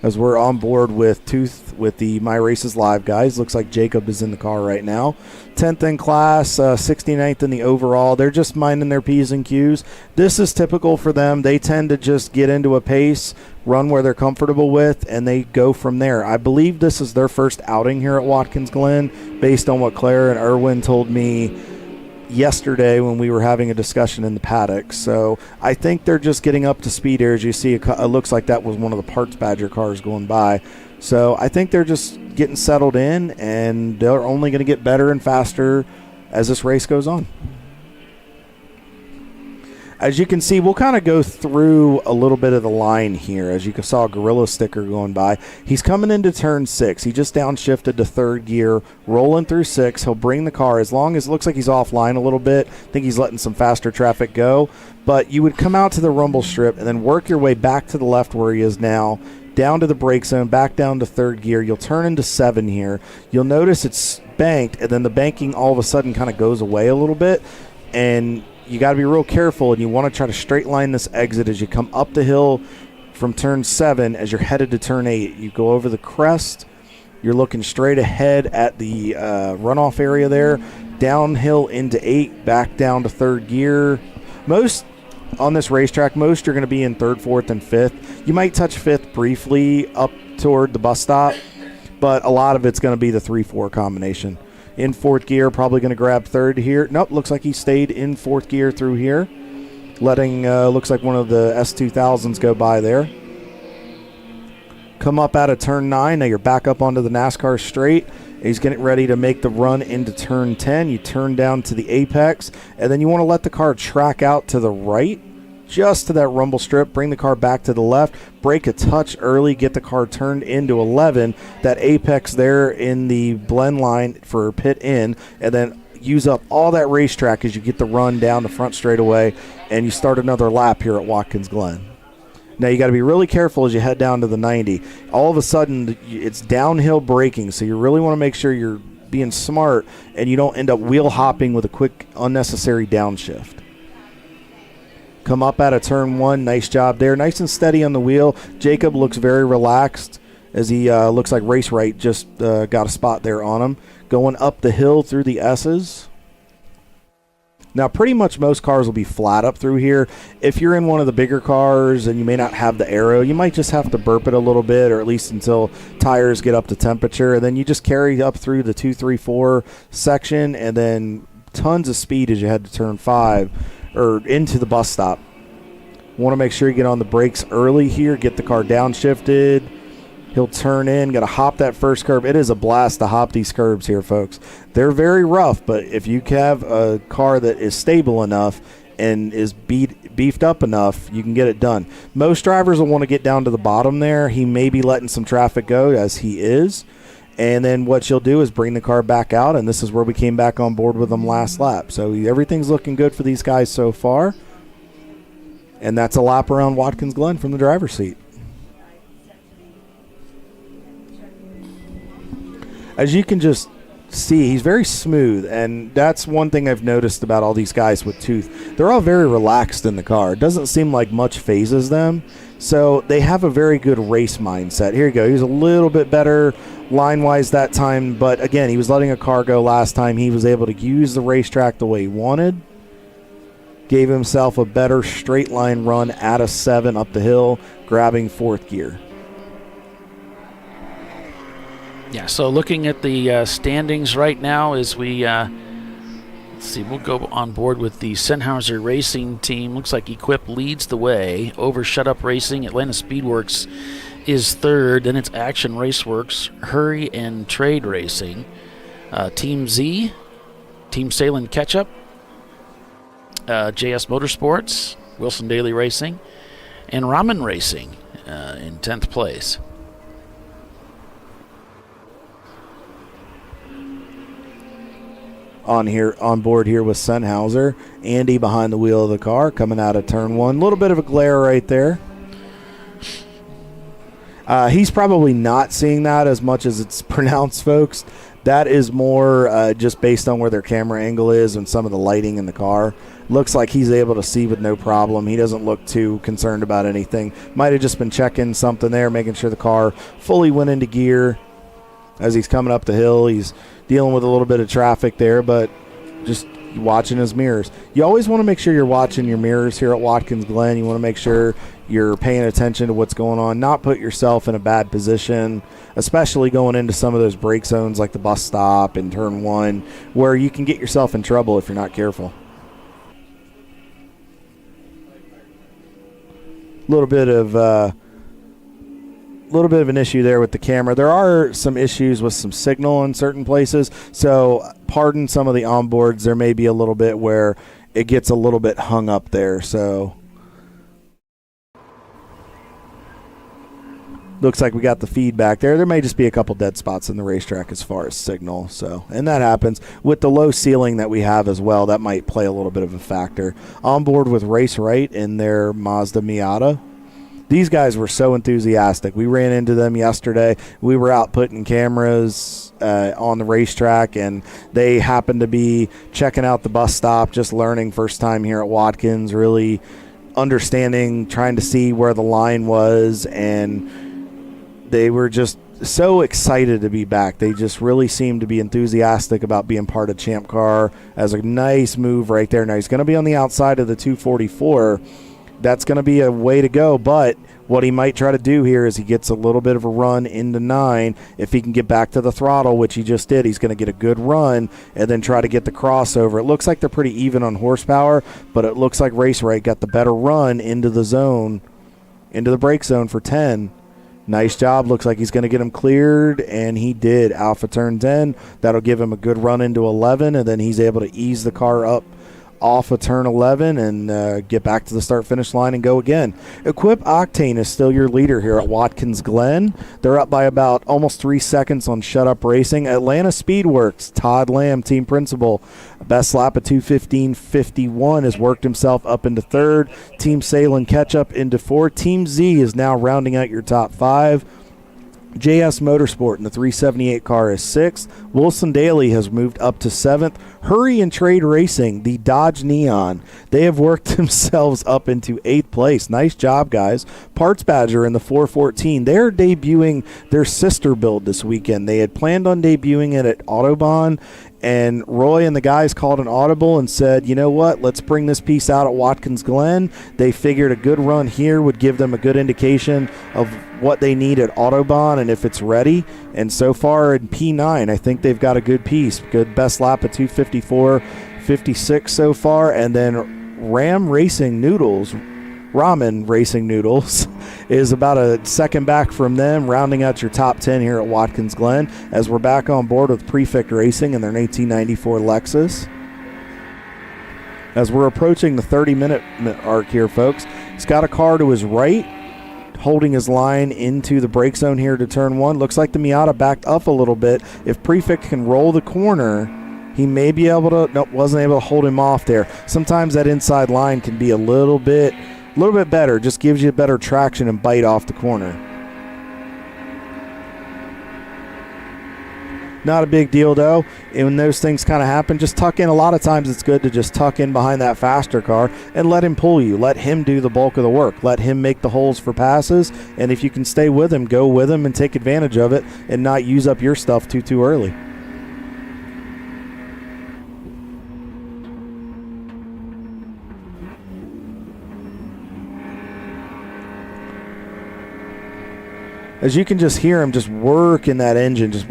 As we're on board with the My Races Live guys. Looks like Jacob is in the car right now. 10th in class, 69th in the overall. They're just minding their P's and Q's. This is typical for them. They tend to just get into a pace, run where they're comfortable with, and they go from there. I believe this is their first outing here at Watkins Glen, based on what Claire and Erwin told me yesterday when we were having a discussion in the paddock. So I think they're just getting up to speed here. As you see, it looks like that was one of the Parts Badger cars going by. So I think they're just getting settled in, and they're only going to get better and faster as this race goes on. As you can see, we'll kind of go through a little bit of the line here. As you saw a Gorilla sticker going by. He's coming into turn 6. He just downshifted to 3rd gear, rolling through 6. He'll bring the car, as long as it looks like he's offline a little bit. I think he's letting some faster traffic go. But you would come out to the rumble strip and then work your way back to the left where he is now, down to the brake zone, back down to 3rd gear. You'll turn into 7 here. You'll notice it's banked, and then the banking all of a sudden kind of goes away a little bit. And you got to be real careful, and you want to try to straight line this exit as you come up the hill from turn 7 as you're headed to turn 8. You go over the crest. You're looking straight ahead at the runoff area there, downhill into 8, back down to 3rd gear. Most on this racetrack, you're going to be in 3rd, 4th, and 5th. You might touch 5th briefly up toward the bus stop, but a lot of it's going to be the 3-4 combination. In 4th gear, probably going to grab 3rd here. Nope, looks like he stayed in 4th gear through here. letting, looks like one of the S2000s go by there. Come up out of turn 9. Now you're back up onto the NASCAR straight. He's getting ready to make the run into turn 10. You turn down to the apex, and then you want to let the car track out to the right, just to that rumble strip. Bring the car back to the left. Brake a touch early. Get the car turned into 11. That apex there in the blend line for pit in, and then use up all that racetrack as you get the run down the front straightaway, and you start another lap here at Watkins Glen. Now, you got to be really careful as you head down to the 90. All of a sudden, it's downhill braking, so you really want to make sure you're being smart and you don't end up wheel hopping with a quick, unnecessary downshift. Come up out of turn 1. Nice job there. Nice and steady on the wheel. Jacob looks very relaxed as he looks like Race Right just got a spot there on him. Going up the hill through the S's. Now, pretty much most cars will be flat up through here. If you're in one of the bigger cars and you may not have the aero, you might just have to burp it a little bit, or at least until tires get up to temperature. And then you just carry up through the 2, 3, 4 section, and then tons of speed as you head to turn 5 or into the bus stop. Want to make sure you get on the brakes early here, get the car downshifted. He'll turn in, got to hop that first curb. It is a blast to hop these curbs here, folks. They're very rough, but if you have a car that is stable enough and is beefed up enough, you can get it done. Most drivers will want to get down to the bottom there. He may be letting some traffic go, as he is. And then what you'll do is bring the car back out, and this is where we came back on board with them last lap. So everything's looking good for these guys so far. And that's a lap around Watkins Glen from the driver's seat. As you can just see, he's very smooth, and that's one thing I've noticed about all these guys with tooth. They're all very relaxed in the car. It doesn't seem like much phases them, so they have a very good race mindset. Here you go. He was a little bit better line-wise that time, but again, he was letting a car go last time. He was able to use the racetrack the way he wanted. Gave himself a better straight line run at a 7 up the hill, grabbing 4th gear. Yeah, so looking at the standings right now as we, let's see, we'll go on board with the Sennhauser Racing team. Looks like Equip leads the way over Shut Up Racing. Atlanta Speedworks is 3rd. Then it's Action Raceworks, Hurry, and Trade Racing. Team Z, Team Salem Ketchup, JS Motorsports, Wilson Daily Racing, and Ramen Racing in 10th place. On board here with Sennhauser. Andy behind the wheel of the car coming out of turn 1. A little bit of a glare right there. He's probably not seeing that as much as it's pronounced, folks. That is more just based on where their camera angle is and some of the lighting in the car. Looks like he's able to see with no problem. He doesn't look too concerned about anything. Might have just been checking something there, making sure the car fully went into gear. As he's coming up the hill, he's dealing with a little bit of traffic there, but just watching his mirrors. You always want to make sure you're watching your mirrors here at Watkins Glen. You want to make sure you're paying attention to what's going on, not put yourself in a bad position, especially going into some of those brake zones like the bus stop and turn 1, where you can get yourself in trouble if you're not careful. A little bit of an issue there with the camera. There are some issues with some signal in certain places, so pardon some of the onboards. There may be a little bit where it gets a little bit hung up there. So looks like we got the feedback there. There may just be a couple dead spots in the racetrack as far as signal. So, and that happens with the low ceiling that we have as well. That might play a little bit of a factor. On board with Race Right in their Mazda Miata. These guys were so enthusiastic. We ran into them yesterday. We were out putting cameras on the racetrack, and they happened to be checking out the bus stop, just learning first time here at Watkins, really understanding, trying to see where the line was, and they were just so excited to be back. They just really seemed to be enthusiastic about being part of Champ Car. As a nice move right there. Now he's going to be on the outside of the 244. that's going to be a way to go. But what he might try to do here is he gets a little bit of a run into 9. If he can get back to the throttle, which he just did, he's going to get a good run and then try to get the crossover. It looks like they're pretty even on horsepower, but it looks like Race Right got the better run into the zone, into the brake zone for 10. Nice job. Looks like he's going to get him cleared, and he did. Alpha turn 10. That'll give him a good run into 11, and then he's able to ease the car up off of turn 11 and get back to the start-finish line and go again. Equip Octane is still your leader here at Watkins Glen. They're up by about almost 3 seconds on Shut Up Racing. Atlanta Speedworks, Todd Lamb, team principal, best lap of 2:15.51, has worked himself up into 3rd. Team Salem Ketchup into 4th. Team Z is now rounding out your top 5. JS Motorsport in the 378 car is 6th. Wilson Daly has moved up to 7th. Hurry and Trade Racing, the Dodge Neon, they have worked themselves up into 8th place. Nice job, guys. Parts Badger in the 414. They're debuting their sister build this weekend. They had planned on debuting it at Autobahn, and Roy and the guys called an audible and said, you know what, let's bring this piece out at Watkins Glen. They figured a good run here would give them a good indication of what they need at Autobahn and if it's ready. And so far in P9, I think they've got a good piece. Good best lap at 2:54.56 so far. And then Ramen Racing Noodles is about a second back from them, rounding out your top 10 here at Watkins Glen, as we're back on board with Prefect Racing and their 1994 Lexus. As we're approaching the 30-minute arc here, folks, he's got a car to his right, holding his line into the brake zone here to turn 1. Looks like the Miata backed up a little bit. If Prefect can roll the corner, he may be able to. Nope, wasn't able to hold him off there. Sometimes that inside line can be a little bit better. Just gives you better traction and bite off the corner. Not a big deal, though. And when those things kind of happen, just tuck in. A lot of times it's good to just tuck in behind that faster car and let him pull you. Let him do the bulk of the work. Let him make the holes for passes. And if you can stay with him, go with him and take advantage of it and not use up your stuff too early. As you can just hear him just working that engine, just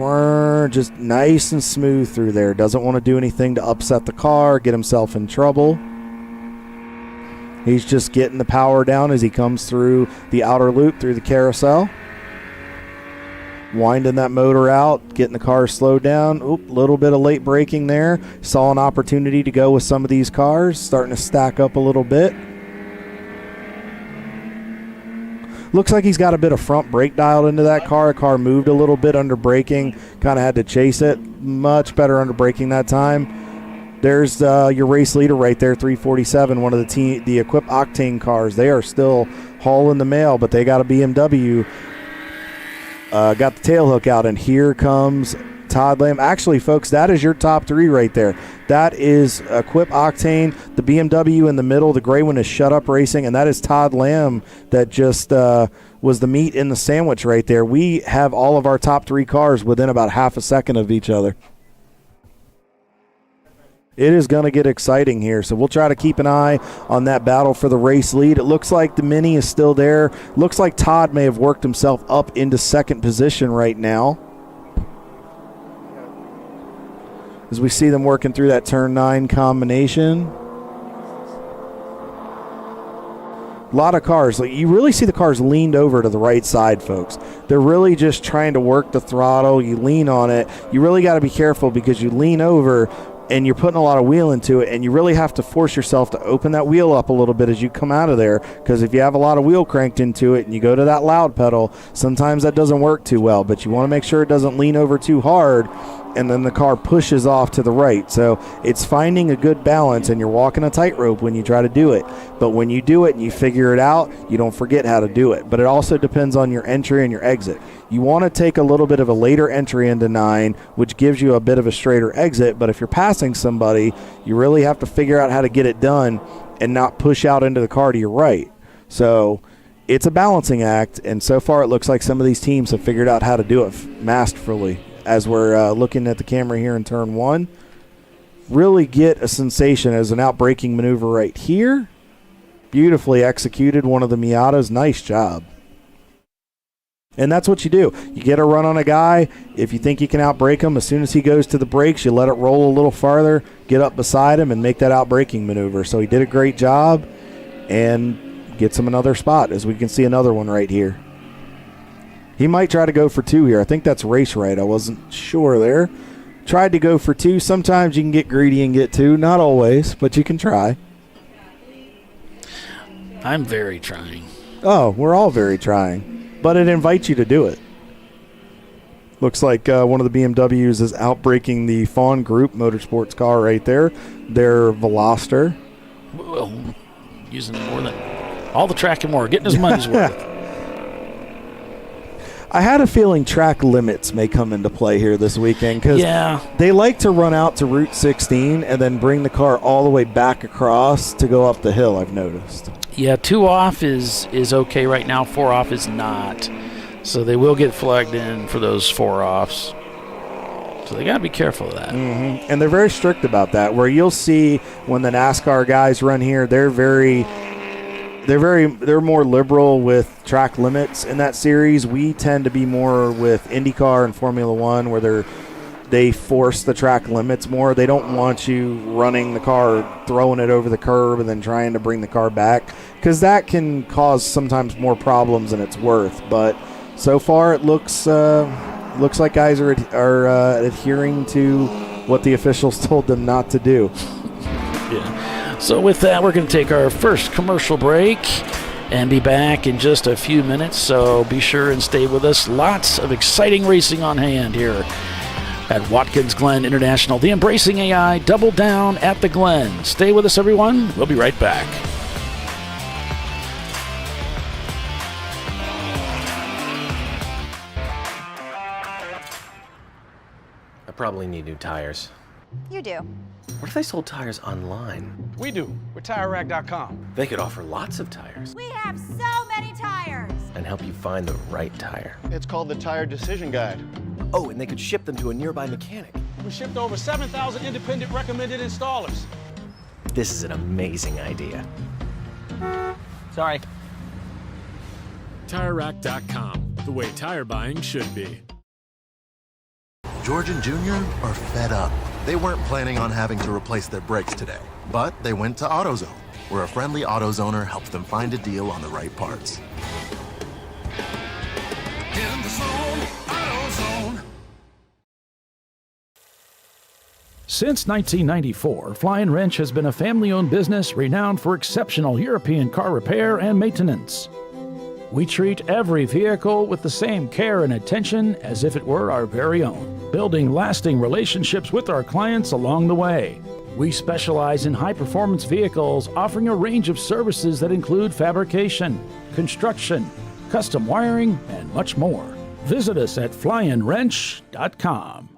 nice and smooth through there. Doesn't want to do anything to upset the car, get himself in trouble. He's just getting the power down as he comes through the outer loop, through the carousel. Winding that motor out, getting the car slowed down. Oop, little bit of late braking there. Saw an opportunity to go with some of these cars, starting to stack up a little bit. Looks like he's got a bit of front brake dialed into that car. The car moved a little bit under braking. Kind of had to chase it. Much better under braking that time. There's your race leader right there, 347, one of the Equip Octane cars. They are still hauling the mail, but they got a BMW. Got the tail hook out, and here comes Todd Lamb. Actually, folks, that is your top 3 right there. That is Equip Octane, the BMW in the middle. The gray one is Shut Up Racing, and that is Todd Lamb that just was the meat in the sandwich right there. We have all of our top 3 cars within about half a second of each other. It is going to get exciting here, so we'll try to keep an eye on that battle for the race lead. It looks like the Mini is still there. Looks like Todd may have worked himself up into second position right now, as we see them working through that turn 9 combination. A lot of cars. Like, you really see the cars leaned over to the right side, folks. They're really just trying to work the throttle. You lean on it. You really got to be careful because you lean over and you're putting a lot of wheel into it, and you really have to force yourself to open that wheel up a little bit as you come out of there, because if you have a lot of wheel cranked into it and you go to that loud pedal, sometimes that doesn't work too well. But you want to make sure it doesn't lean over too hard and then the car pushes off to the right. So it's finding a good balance, and you're walking a tightrope when you try to do it. But when you do it and you figure it out, you don't forget how to do it. But it also depends on your entry and your exit. You want to take a little bit of a later entry into 9, which gives you a bit of a straighter exit. But if you're passing somebody, you really have to figure out how to get it done and not push out into the car to your right. So it's a balancing act, and so far it looks like some of these teams have figured out how to do it masterfully. As we're looking at the camera here in turn 1, really get a sensation as an out-braking maneuver right here. Beautifully executed, one of the Miatas. Nice job. And that's what you do. You get a run on a guy. If you think you can outbrake him, as soon as he goes to the brakes, you let it roll a little farther, get up beside him, and make that outbraking maneuver. So he did a great job and gets him another spot, as we can see another one right here. He might try to go for 2 here. I think that's race right. I wasn't sure there. Tried to go for 2. Sometimes you can get greedy and get 2. Not always, but you can try. I'm very trying. Oh, we're all very trying. But it invites you to do it. Looks like one of the BMWs is outbraking the Fawn Group Motorsports car right there. Their Veloster. Well, using more than all the track and more, getting his money's worth. I had a feeling track limits may come into play here this weekend because they like to run out to Route 16 and then bring the car all the way back across to go up the hill, I've noticed. Yeah, 2 off is okay right now. 4 off is not. So they will get flagged in for those 4 offs. So they got to be careful of that. Mm-hmm. And they're very strict about that, where you'll see when the NASCAR guys run here, they're more liberal with track limits in that series. We tend to be more with IndyCar and Formula One, where they force the track limits more. They don't want you running the car, throwing it over the curb, and then trying to bring the car back, because that can cause sometimes more problems than it's worth. But so far, it looks like guys are adhering to what the officials told them not to do. Yeah. So with that, we're going to take our first commercial break and be back in just a few minutes. So be sure and stay with us. Lots of exciting racing on hand here at Watkins Glen International. The Embracing.AI Double Down at the Glen. Stay with us, everyone. We'll be right back. I probably need new tires. You do. What if they sold tires online? We do. We're TireRack.com. They could offer lots of tires We have so many tires. and help you find the right tire. It's called the Tire Decision Guide. Oh, and they could ship them to a nearby mechanic. We shipped over 7,000 independent recommended installers. This is an amazing idea. Sorry. TireRack.com, the way tire buying should be. George and Junior are fed up. They weren't planning on having to replace their brakes today, but they went to AutoZone, where a friendly AutoZoner helps them find a deal on the right parts. In the zone, AutoZone. Since 1994, Flying Wrench has been a family-owned business renowned for exceptional European car repair and maintenance. We treat every vehicle with the same care and attention as if it were our very own, building lasting relationships with our clients along the way. We specialize in high-performance vehicles, offering a range of services that include fabrication, construction, custom wiring, and much more. Visit us at flyandwrench.com.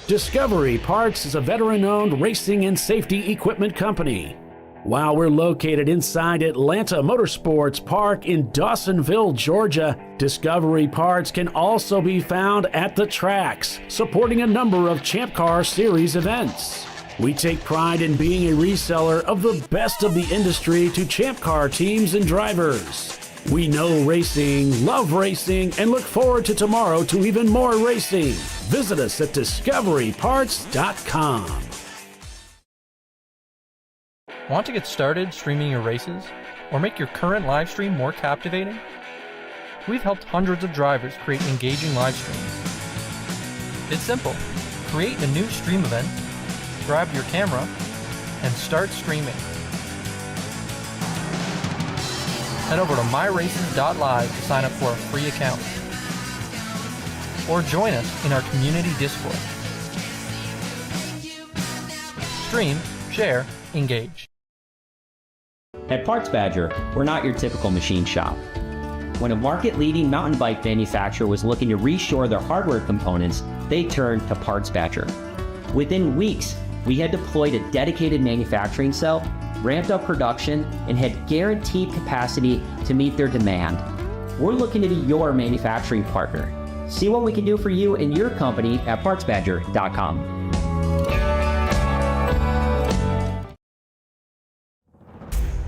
Discovery Parts is a veteran-owned racing and safety equipment company. While we're located inside Atlanta Motorsports Park in Dawsonville, Georgia, Discovery Parts can also be found at the tracks, supporting a number of Champ Car Series events. We take pride in being a reseller of the best of the industry to Champ Car teams and drivers. We know racing, love racing, and look forward to tomorrow to even more racing. Visit us at discoveryparts.com. Want to get started streaming your races or make your current live stream more captivating? We've helped hundreds of drivers create engaging live streams. It's simple. Create a new stream event, grab your camera, and start streaming. Head over to myraces.live to sign up for a free account. Or join us in our community Discord. Stream, share, engage. At Parts Badger, we're not your typical machine shop. When a market-leading mountain bike manufacturer was looking to reshore their hardware components, they turned to Parts Badger. Within weeks, we had deployed a dedicated manufacturing cell, ramped up production, and had guaranteed capacity to meet their demand. We're looking to be your manufacturing partner. See what we can do for you and your company at PartsBadger.com.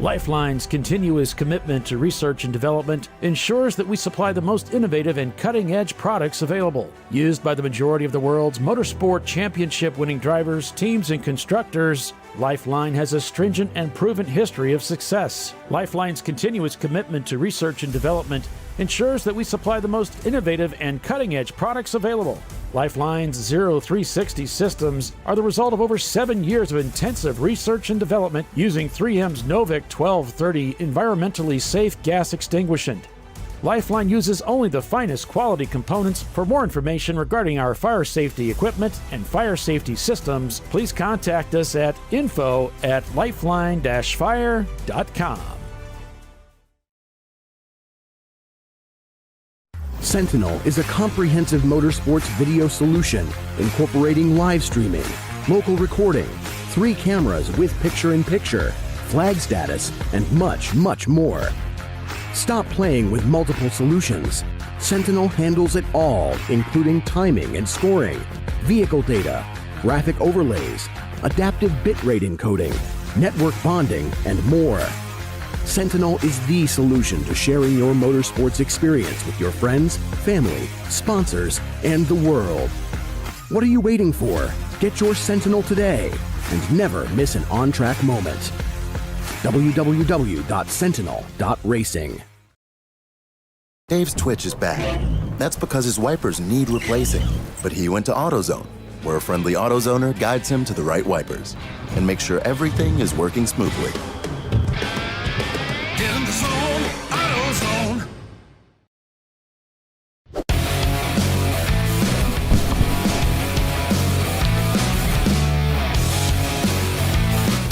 Lifeline's continuous commitment to research and development ensures that we supply the most innovative and cutting-edge products available. Used by the majority of the world's motorsport championship-winning drivers, teams, and constructors, Lifeline has a stringent and proven history of success. Lifeline's continuous commitment to research and development ensures that we supply the most innovative and cutting-edge products available. Lifeline's 0360 systems are the result of over 7 years of intensive research and development using 3M's Novik 1230 environmentally safe gas extinguishant. Lifeline uses only the finest quality components. For more information regarding our fire safety equipment and fire safety systems, please contact us at info@lifeline-fire.com. Sentinel is a comprehensive motorsports video solution incorporating live streaming, local recording, 3 cameras with picture-in-picture, flag status, and much, much more. Stop playing with multiple solutions. Sentinel handles it all, including timing and scoring, vehicle data, graphic overlays, adaptive bitrate encoding, network bonding, and more. Sentinel is the solution to sharing your motorsports experience with your friends, family, sponsors, and the world. What are you waiting for? Get your Sentinel today and never miss an on-track moment. www.sentinel.racing. Dave's twitch is bad. That's because his wipers need replacing. But he went to AutoZone, where a friendly AutoZoner guides him to the right wipers and makes sure everything is working smoothly. In the zone, AutoZone.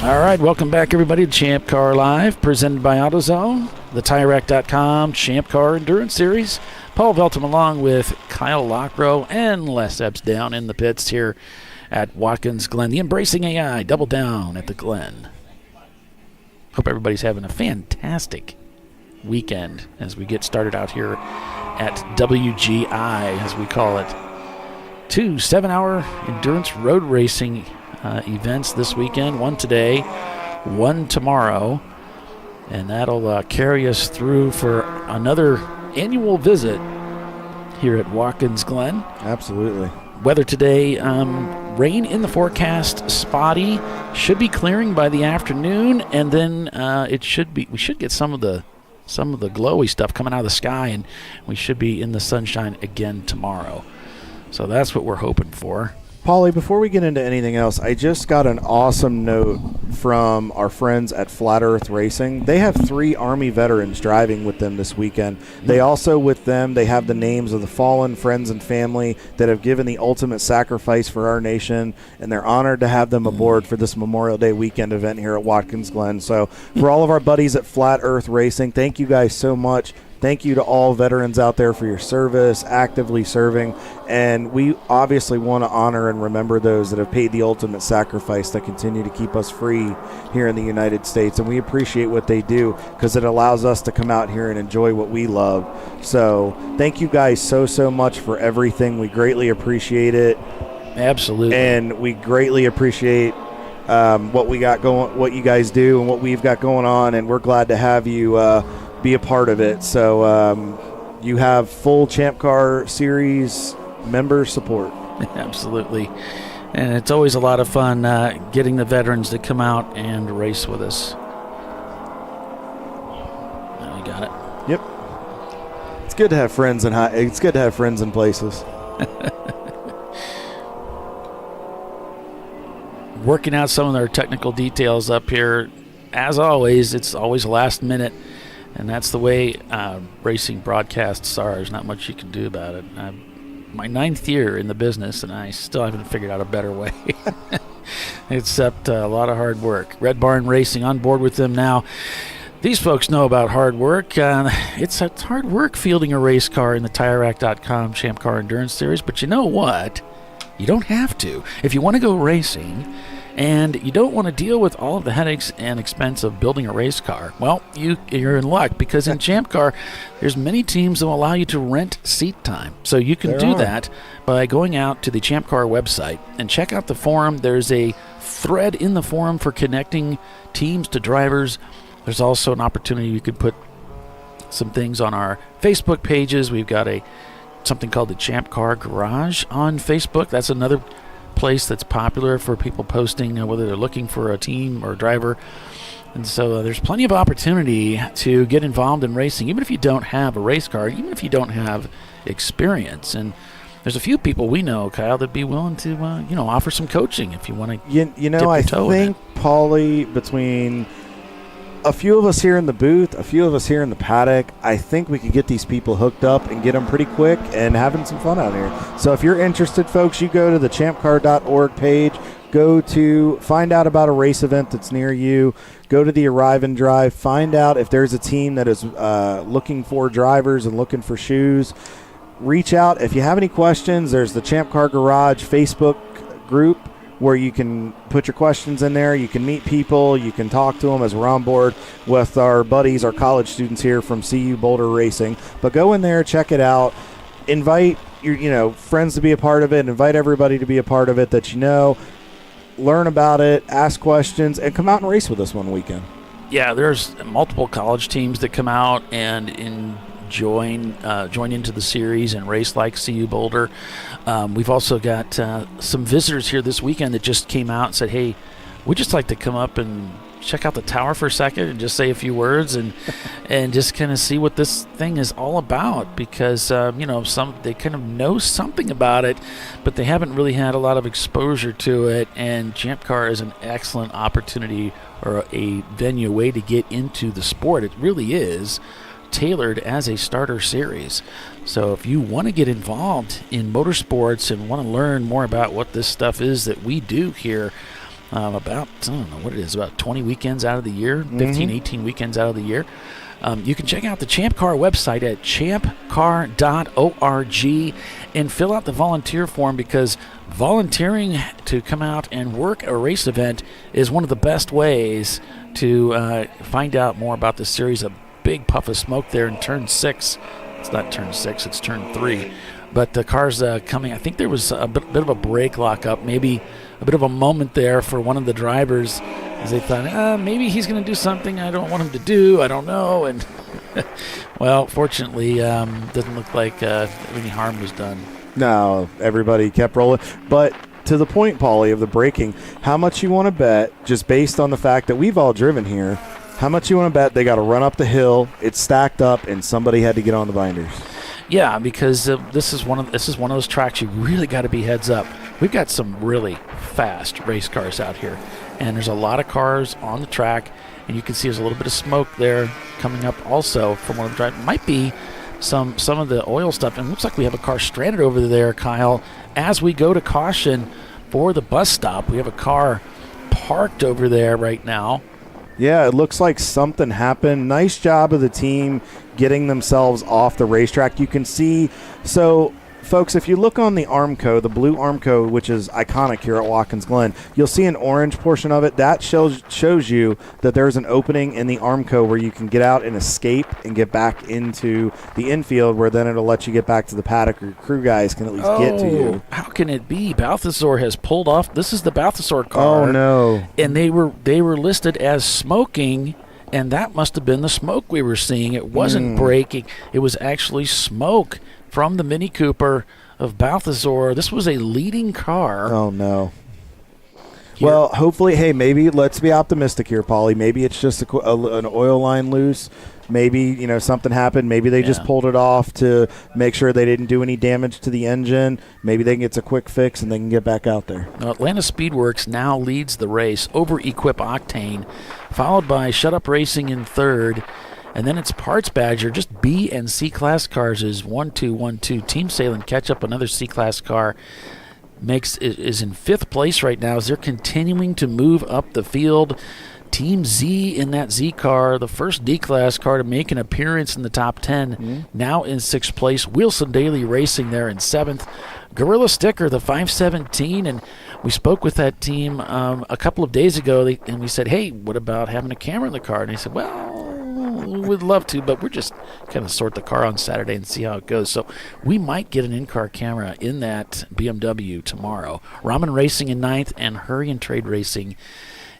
All right, welcome back, everybody, to Champ Car Live, presented by AutoZone, the TireRack.com Champ Car Endurance Series. Paul Veltum along with Kyle Lockrow and Les Epps down in the pits here at Watkins Glen. The Embracing.AI double down at the Glen. Hope everybody's having a fantastic weekend as we get started out here at WGI, as we call it. 2 7-hour endurance road racing events this weekend, one today, one tomorrow, and that'll carry us through for another annual visit here at Watkins Glen. Absolutely. Weather today, rain in the forecast, spotty, should be clearing by the afternoon, and then we should get some of the glowy stuff coming out of the sky, and we should be in the sunshine again tomorrow. So that's what we're hoping for. Paulie, before we get into anything else, I just got an awesome note from our friends at Flat Earth Racing. They have 3 Army veterans driving with them this weekend. They also, with them, they have the names of the fallen friends and family that have given the ultimate sacrifice for our nation, and they're honored to have them aboard for this Memorial Day weekend event here at Watkins Glen. So for all of our buddies at Flat Earth Racing, thank you guys so much. Thank you to all veterans out there for your service, actively serving, and we obviously want to honor and remember those that have paid the ultimate sacrifice to continue to keep us free here in the United States, and we appreciate what they do because it allows us to come out here and enjoy what we love. So thank you guys so much for everything. We greatly appreciate it. Absolutely. And we greatly appreciate what we got going, what you guys do, and what we've got going on, and we're glad to have you be a part of it. So you have full Champ Car Series member support. Absolutely. And it's always a lot of fun getting the veterans to come out and race with us. Now you got it. Yep. It's good to have friends in it's good to have friends in places. Working out some of their technical details up here. As always, it's always last minute. And that's the way racing broadcasts are. There's not much you can do about it. My 9th year in the business, and I still haven't figured out a better way. Except a lot of hard work. Red Barn Racing on board with them now. These folks know about hard work. It's hard work fielding a race car in the TireRack.com Champ Car Endurance Series, but you know what? You don't have to. If you want to go racing, and you don't want to deal with all of the headaches and expense of building a race car, well, you're in luck, because in Champ Car, there's many teams that will allow you to rent seat time. So you can do that by going out to the Champ Car website and check out the forum. There's a thread in the forum for connecting teams to drivers, There's also an opportunity you could put some things on our Facebook pages. We've got something called the Champ Car Garage on Facebook. That's another place that's popular for people posting whether they're looking for a team or a driver. And so there's plenty of opportunity to get involved in racing, even if you don't have a race car, even if you don't have experience. And there's a few people we know, Kyle, that'd be willing to, offer some coaching if you want to. I think, Paulie, between a few of us here in the booth, a few of us here in the paddock, I think we could get these people hooked up and get them pretty quick and having some fun out here. So if you're interested, folks, you go to the ChampCar.org page. Go to find out about a race event that's near you. Go to the Arrive and Drive. Find out if there's a team that is looking for drivers and looking for shoes. Reach out. If you have any questions, there's the Champ Car Garage Facebook group where you can put your questions in there. You can meet people. You can talk to them as we're on board with our buddies, our college students here from CU Boulder Racing. But go in there, check it out. Invite your friends to be a part of it. Invite everybody to be a part of it that you know. Learn about it, ask questions, and come out and race with us one weekend. Yeah, there's multiple college teams that come out and join into the series and race like CU Boulder. We've also got some visitors here this weekend that just came out and said, hey, we'd just like to come up and check out the tower for a second and just say a few words and just kind of see what this thing is all about, because they kind of know something about it, but they haven't really had a lot of exposure to it. And Champ Car is an excellent opportunity or a venue, way to get into the sport. It really is tailored as a starter series. So if you want to get involved in motorsports and want to learn more about what this stuff is that we do here, about 20 weekends out of the year, 15, 18 weekends out of the year. You can check out the Champ Car website at ChampCar.org and fill out the volunteer form, because volunteering to come out and work a race event is one of the best ways to find out more about the series. A big puff of smoke there in turn 6. It's not turn 6, it's turn 3. But the car's coming. I think there was a bit of a brake lockup, maybe a bit of a moment there for one of the drivers, as they thought, maybe he's going to do something I don't want him to do. I don't know. And well, fortunately, doesn't look like any harm was done. No, everybody kept rolling. But to the point, Paulie, of the braking, how much you want to bet, just based on the fact that we've all driven here, how much you want to bet they got to run up the hill, it's stacked up, and somebody had to get on the binders? Yeah, because this is one of those tracks you really got to be heads up. We've got some really fast race cars out here, and there's a lot of cars on the track, and you can see there's a little bit of smoke there coming up also from one of the drivers. Might be some of the oil stuff, and it looks like we have a car stranded over there, Kyle. As we go to caution for the bus stop, we have a car parked over there right now. Yeah, it looks like something happened. Nice job of the team getting themselves off the racetrack. You can see, so folks, if you look on the Armco, the blue Armco, which is iconic here at Watkins Glen, you'll see an orange portion of it. That shows you that there's an opening in the Armco where you can get out and escape and get back into the infield, where then it'll let you get back to the paddock, or your crew guys can at least get to you. How can it be? Balthazar has pulled off. This is the Balthazar car. Oh, no. And they were listed as smoking, and that must have been the smoke we were seeing. It wasn't braking. It was actually smoke from the Mini Cooper of Balthazar. This was a leading car. Oh, no. Here. Well, hopefully, hey, maybe let's be optimistic here, Paulie. Maybe it's just an oil line loose. Maybe, something happened. Maybe they just pulled it off to make sure they didn't do any damage to the engine. Maybe they can get a quick fix and they can get back out there. Now, Atlanta Speedworks now leads the race over Equip Octane, followed by Shut Up Racing in third. And then it's Parts Badger. Just B and C class cars is 1-2-1-2. Team Salem catch up another C class car. Is in fifth place right now as they're continuing to move up the field. Team Z in that Z car, the first D class car to make an appearance in the top 10, now in sixth place. Wilson Daly Racing there in seventh. Gorilla Sticker, the 517, and we spoke with that team a couple of days ago, and we said, hey, what about having a camera in the car? And he said, well, we'd love to, but we're just kind of sort the car on Saturday and see how it goes. So we might get an in-car camera in that BMW tomorrow. Ramen Racing in ninth and Hurry and Trade Racing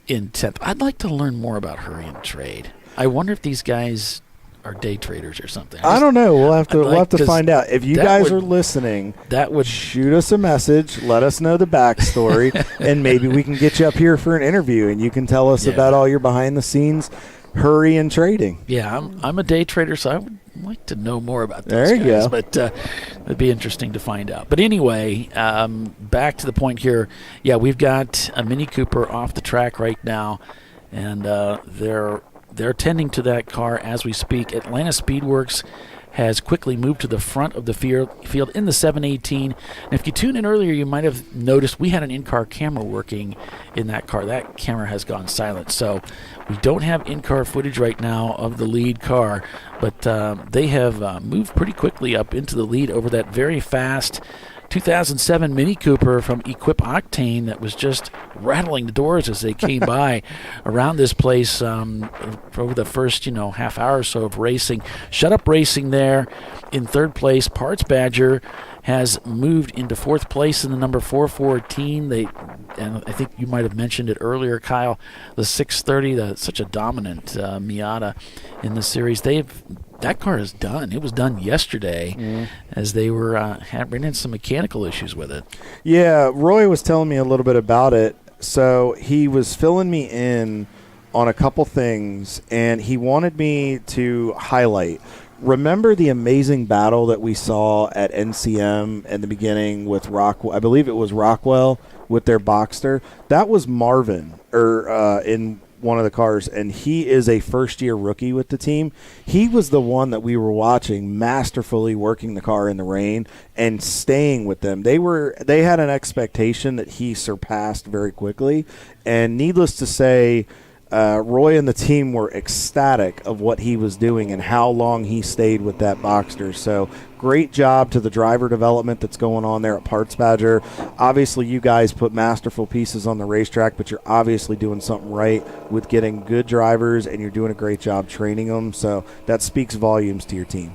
in 10th. I'd like to learn more about Hurry and Trade. I wonder if these guys are day traders or something. I don't know. We'll have to 'cause find out. If you that guys would- are listening, that would shoot us a message. Let us know the backstory, and maybe we can get you up here for an interview, and you can tell us Yeah. about all your behind the scenes hurry and trading. Yeah, I'm a day trader, so I would like to know more about There those you guys. go. But it'd be interesting to find out. But anyway, back to the point here. Yeah, we've got a Mini Cooper off the track right now, and they're tending to that car as we speak. Atlanta Speedworks has quickly moved to the front of the field in the 718. And if you tuned in earlier, you might have noticed we had an in-car camera working in that car. That camera has gone silent. So we don't have in-car footage right now of the lead car, but they have moved pretty quickly up into the lead over that very fast 2007 Mini Cooper from Equip Octane that was just rattling the doors as they came by around this place over the first, half hour or so of racing. Shut Up Racing there in third place. Parts Badger has moved into fourth place in the number 414. And I think you might have mentioned it earlier, Kyle, the 630, such a dominant Miata in the series. That car is done. It was done yesterday as they were ran into some mechanical issues with it. Yeah, Roy was telling me a little bit about it. So he was filling me in on a couple things, and he wanted me to highlight. Remember the amazing battle that we saw at NCM in the beginning with Rockwell? I believe it was Rockwell with their Boxster. That was Marvin in one of the cars, and he is a first-year rookie with the team. He was the one that we were watching masterfully working the car in the rain and staying with them. They had an expectation that he surpassed very quickly, and needless to say, Roy and the team were ecstatic of what he was doing and how long he stayed with that Boxster. So great job to the driver development that's going on there at Parts Badger. Obviously, you guys put masterful pieces on the racetrack, but you're obviously doing something right with getting good drivers, and you're doing a great job training them. So that speaks volumes to your team.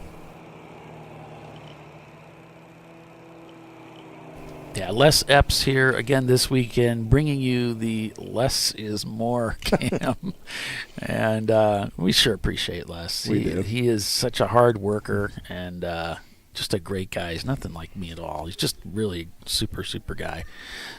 Yeah, Les Epps here again this weekend, bringing you the less is more cam. And we sure appreciate Les. He is such a hard worker and just a great guy. He's nothing like me at all. He's just really super, super guy.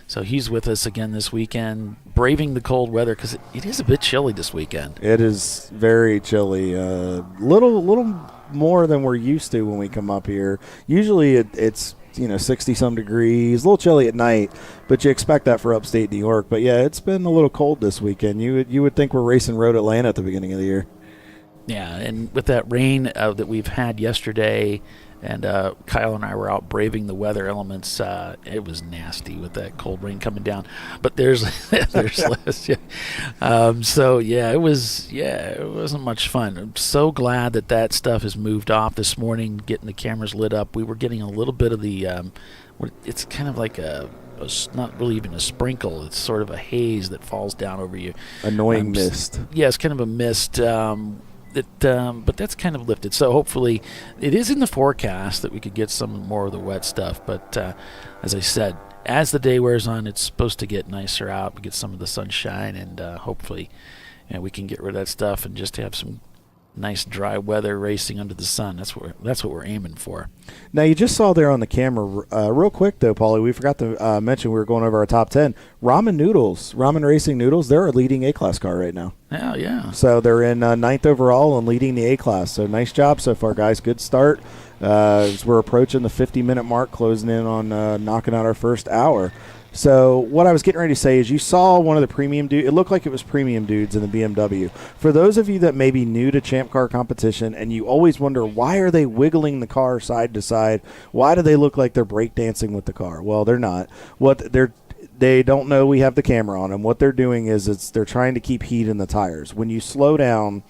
So he's with us again this weekend, braving the cold weather because it is a bit chilly this weekend. It is very chilly. Little more than we're used to when we come up here. Usually it's 60-some degrees, a little chilly at night, but you expect that for upstate New York. But, yeah, it's been a little cold this weekend. You would think we're racing Road Atlanta at the beginning of the year. Yeah, and with that rain that we've had yesterday, and Kyle and I were out braving the weather elements. It was nasty with that cold rain coming down. But there's less. Yeah. It wasn't much fun. I'm so glad that stuff has moved off this morning, getting the cameras lit up. We were getting a little bit of the it's kind of like not really even a sprinkle. It's sort of a haze that falls down over you. Annoying mist. Yeah, it's kind of a mist. But that's kind of lifted. So hopefully it is in the forecast that we could get some more of the wet stuff. But as I said, as the day wears on, it's supposed to get nicer out. We get some of the sunshine, and hopefully we can get rid of that stuff and just have some nice dry weather racing under the sun. That's what we're aiming for. Now, you just saw there on the camera, real quick though, Paulie, we forgot to mention we were going over our top 10. Ramen Racing Noodles, they're a leading A-Class car right now. Oh, yeah. So they're in 9th overall and leading the A-Class. So nice job so far, guys. Good start. As we're approaching the 50-minute mark, closing in on knocking out our first hour. So what I was getting ready to say is you saw one of the premium dudes. It looked like it was premium dudes in the BMW. For those of you that may be new to Champ Car competition and you always wonder, why are they wiggling the car side to side? Why do they look like they're breakdancing with the car? Well, they're not. They don't know we have the camera on them. What they're doing is they're trying to keep heat in the tires. When you slow down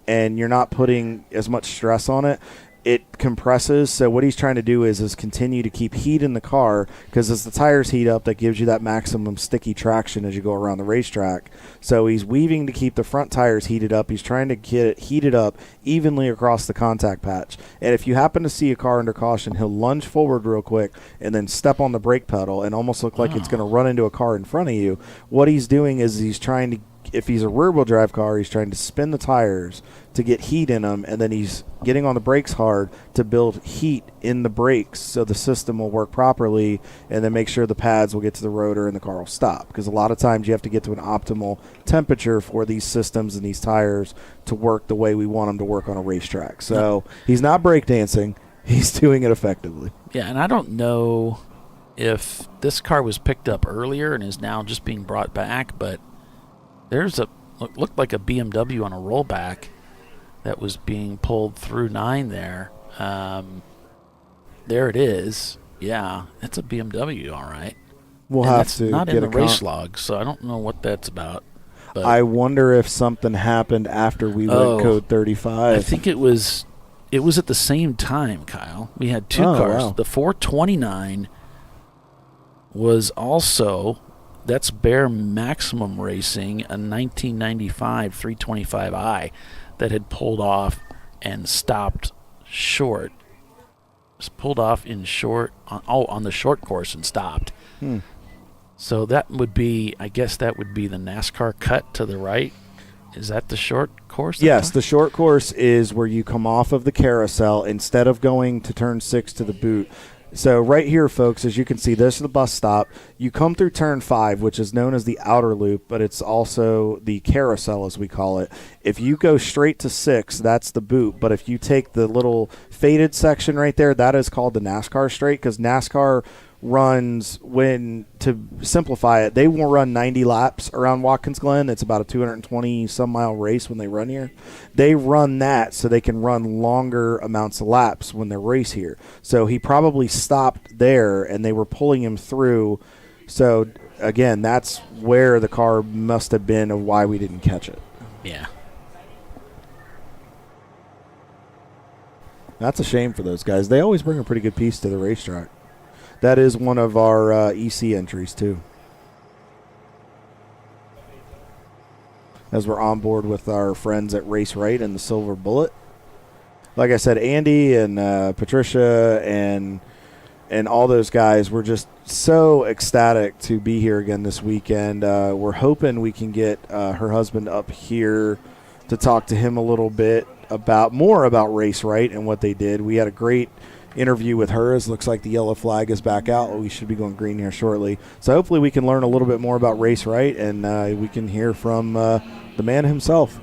and you're not putting as much stress on it, it compresses. So what he's trying to do is continue to keep heat in the car, because as the tires heat up, that gives you that maximum sticky traction as you go around the racetrack. So he's weaving to keep the front tires heated up. He's trying to get it heated up evenly across the contact patch. And if you happen to see a car under caution, he'll lunge forward real quick and then step on the brake pedal and almost look like it's going to run into a car in front of you. What he's doing is he's trying to if he's a rear-wheel drive car, he's trying to spin the tires to get heat in them, and then he's getting on the brakes hard to build heat in the brakes so the system will work properly, and then make sure the pads will get to the rotor and the car will stop. Because a lot of times you have to get to an optimal temperature for these systems and these tires to work the way we want them to work on a racetrack. So he's not breakdancing. He's doing it effectively. Yeah, and I don't know if this car was picked up earlier and is now just being brought back, but there's looked like a BMW on a rollback that was being pulled through 9 there. There it is. Yeah, it's a BMW, all right. We'll and have that's to not get in the a race log, so I don't know what that's about. But I wonder if something happened after we went code 35. I think it was at the same time, Kyle. We had 2 cars. Wow. The 429 was also, that's Bear Maximum Racing, a 1995 325i that had pulled off and stopped short. Just pulled off in short, on the short course and stopped. So that would be, I guess that would be the NASCAR cut to the right. Is that the short course? Yes, the short course is where you come off of the carousel instead of going to turn 6 to the boot. So right here, folks, as you can see, this is the bus stop. You come through turn 5, which is known as the outer loop, but it's also the carousel, as we call it. If you go straight to 6, that's the boot. But if you take the little faded section right there, that is called the NASCAR straight, because NASCAR runs, when to simplify it, they will run 90 laps around Watkins Glen. It's about a 220 some mile race when they run here. They run that so they can run longer amounts of laps when they race here. So he probably stopped there and they were pulling him through. So again, that's where the car must have been of why we didn't catch it. Yeah. That's a shame for those guys. They always bring a pretty good piece to the racetrack. That is one of our EC entries, too. As we're on board with our friends at Race Right and the Silver Bullet. Like I said, Andy and Patricia and all those guys were just so ecstatic to be here again this weekend. We're hoping we can get her husband up here to talk to him a little bit more about Race Right and what they did. We had a great interview with her. It looks like the yellow flag is back out. We should be going green here shortly. So hopefully we can learn a little bit more about Race Right, and we can hear from the man himself.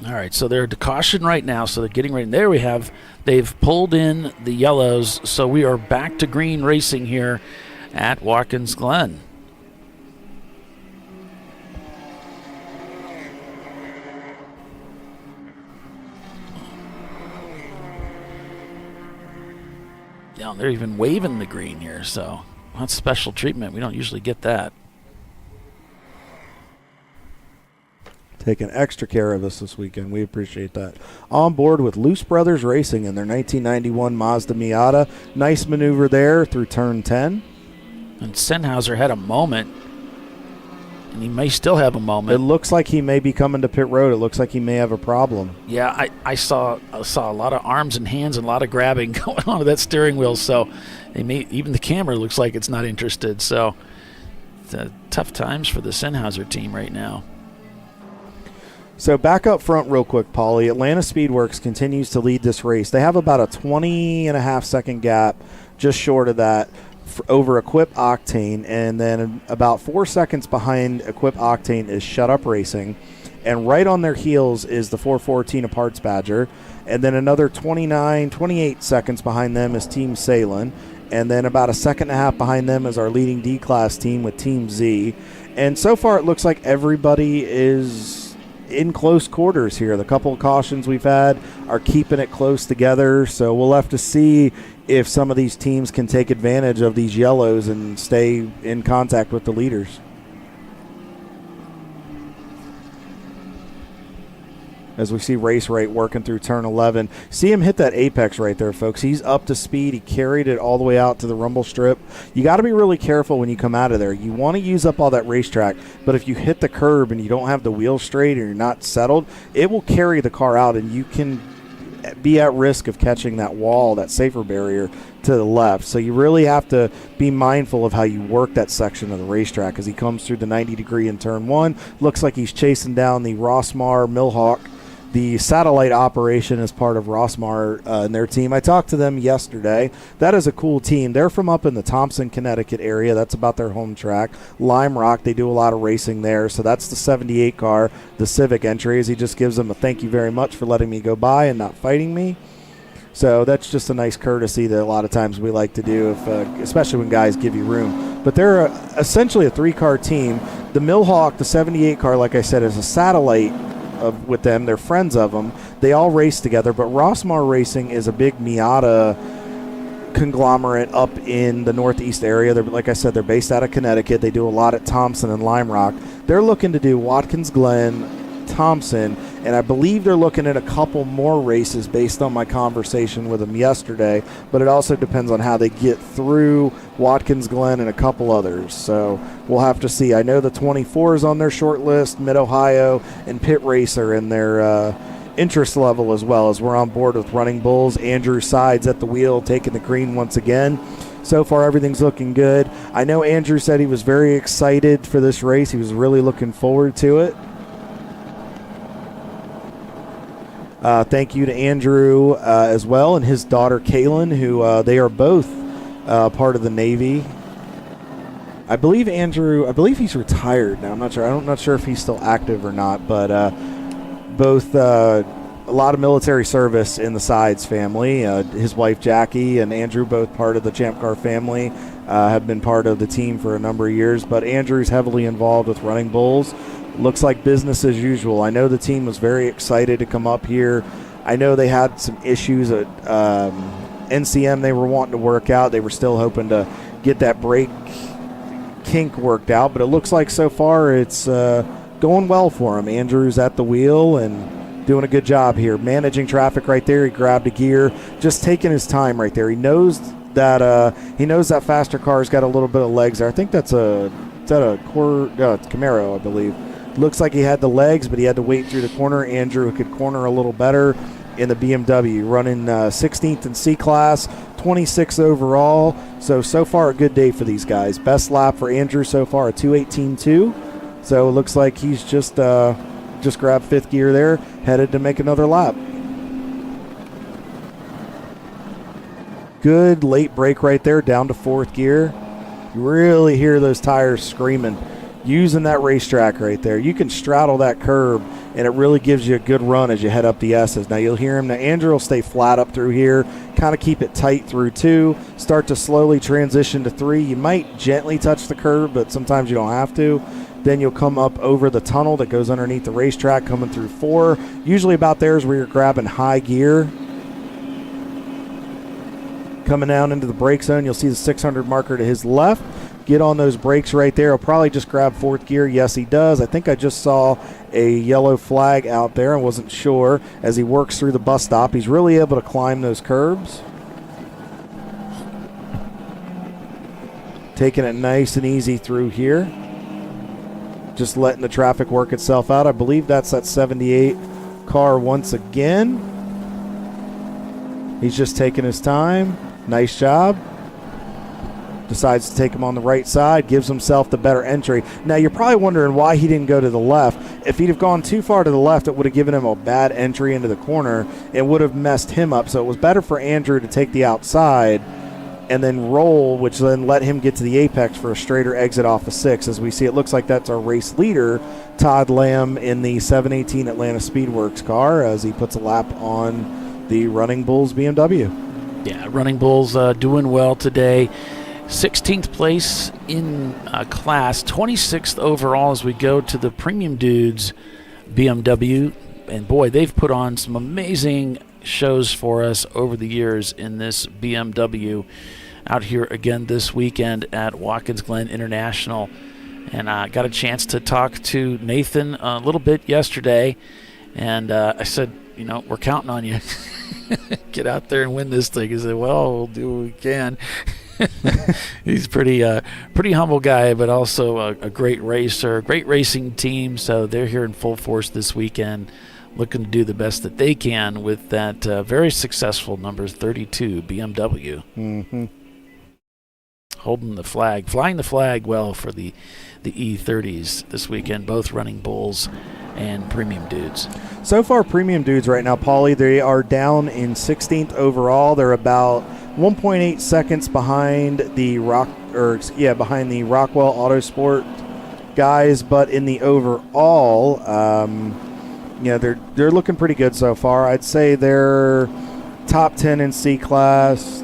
All right, so they're to caution right now, so they're getting ready. There we have, they've pulled in the yellows, so we are back to green racing here at Watkins Glen. Yeah, they're even waving the green here, so that's special treatment. We don't usually get that. Taking extra care of us this weekend. We appreciate that. On board with Luce Brothers Racing in their 1991 Mazda Miata. Nice maneuver there through turn 10. And Sennhauser had a moment, and he may still have a moment. It looks like he may be coming to pit road. It looks like he may have a problem. Yeah, I saw a lot of arms and hands and a lot of grabbing going on with that steering wheel. So even the camera looks like it's not interested. So it's tough times for the Sennhauser team right now. So back up front real quick, Paulie. Atlanta Speedworks continues to lead this race. They have about a 20.5-second gap, just short of that, over Equip Octane. And then about 4 seconds behind Equip Octane is Shut Up Racing. And right on their heels is the 414 Parts Badger. And then another 28 seconds behind them is Team Salem. And then about a second and a half behind them is our leading D-Class team with Team Z. And so far it looks like everybody is in close quarters here. The couple of cautions we've had are keeping it close together, so we'll have to see if some of these teams can take advantage of these yellows and stay in contact with the leaders. As we see Race Right working through turn 11. See him hit that apex right there, folks. He's up to speed. He carried it all the way out to the rumble strip. You got to be really careful when you come out of there. You want to use up all that racetrack, but if you hit the curb and you don't have the wheel straight or you're not settled, it will carry the car out, and you can be at risk of catching that wall, that safer barrier to the left. So you really have to be mindful of how you work that section of the racetrack as he comes through the 90-degree in turn 1. Looks like he's chasing down the Rossmar Millhawk. The satellite operation is part of Rossmar and their team. I talked to them yesterday. That is a cool team. They're from up in the Thompson, Connecticut area. That's about their home track. Lime Rock, they do a lot of racing there. So that's the 78 car, the Civic entry, as he just gives them a thank you very much for letting me go by and not fighting me. So that's just a nice courtesy that a lot of times we like to do, if, especially when guys give you room. But they're essentially a 3-car team. The Millhawk, the 78 car, like I said, is a satellite with them. They're friends of them. They all race together, but Rossmar Racing is a big Miata conglomerate up in the Northeast area. They're, like I said, they're based out of Connecticut. They do a lot at Thompson and Lime Rock. They're looking to do Watkins Glen, Thompson, and I believe they're looking at a couple more races based on my conversation with them yesterday, but it also depends on how they get through Watkins Glen and a couple others. So we'll have to see. I know the 24 is on their short list, Mid-Ohio and Pit Racer in their interest level, as well as we're on board with Running Bulls. Andrew Sides at the wheel, taking the green once again. So far, everything's looking good. I know Andrew said he was very excited for this race. He was really looking forward to it. Thank you to Andrew as well, and his daughter Kaylin, who they are both part of the Navy. I believe he's retired now. I'm not sure. I'm not sure if he's still active or not, but both a lot of military service in the Sides family. His wife Jackie and Andrew, both part of the Champ Car family, have been part of the team for a number of years. But Andrew's heavily involved with Running Bulls. Looks like business as usual. I know the team was very excited to come up here. I know they had some issues at NCM they were wanting to work out. They were still hoping to get that brake kink worked out, but it looks like so far it's going well for him. Andrew's at the wheel and doing a good job here. Managing traffic right there. He grabbed a gear, just taking his time right there. He knows that faster car's got a little bit of legs there. I think it's Camaro, I believe. Looks like he had the legs, but he had to wait through the corner. Andrew could corner a little better in the BMW, running 16th in C-Class, 26th overall. So far a good day for these guys. Best lap for Andrew so far, a 2:18.2. So it looks like he's just grabbed fifth gear there, headed to make another lap. Good late break right there, down to fourth gear. You really hear those tires screaming. Using that racetrack right there. You can straddle that curb, and it really gives you a good run as you head up the S's. Now you'll hear him. Now Andrew will stay flat up through here, kind of keep it tight through 2, start to slowly transition to 3. You might gently touch the curb, but sometimes you don't have to. Then you'll come up over the tunnel that goes underneath the racetrack, coming through 4. Usually about there is where you're grabbing high gear. Coming down into the brake zone, you'll see the 600 marker to his left. Get on those brakes right there. He'll probably just grab fourth gear. Yes, he does. I think I just saw a yellow flag out there. I wasn't sure. As he works through the bus stop, he's really able to climb those curbs. Taking it nice and easy through here. Just letting the traffic work itself out. I believe that's that 78 car once again. He's just taking his time. Nice job. Decides to take him on the right side, gives himself the better entry. Now, you're probably wondering why he didn't go to the left. If he'd have gone too far to the left, it would have given him a bad entry into the corner. It would have messed him up. So it was better for Andrew to take the outside and then roll, which then let him get to the apex for a straighter exit off of 6. As we see, it looks like that's our race leader, Todd Lamb, in the 718 Atlanta Speedworks car, as he puts a lap on the Running Bulls BMW. Yeah, Running Bulls doing well today. 16th place in class, 26th overall as we go to the Premium Dudes BMW. And boy, they've put on some amazing shows for us over the years in this BMW. Out here again this weekend at Watkins Glen International. And I got a chance to talk to Nathan a little bit yesterday. And I said, we're counting on you. Get out there and win this thing. He said, well, we'll do what we can. He's pretty humble guy, but also a great racer, great racing team. So they're here in full force this weekend. looking to do the best that they can with that very successful number 32 BMW. Mm-hmm. Holding the flag, flying the flag well for the E30s this weekend, both running bulls and premium dudes. So far, premium dudes right now, Paulie, they are down in 16th overall. They're about 1.8 seconds behind the behind the Rockwell Autosport guys, but in the overall, they're looking pretty good so far. I'd say they're top 10 in C class.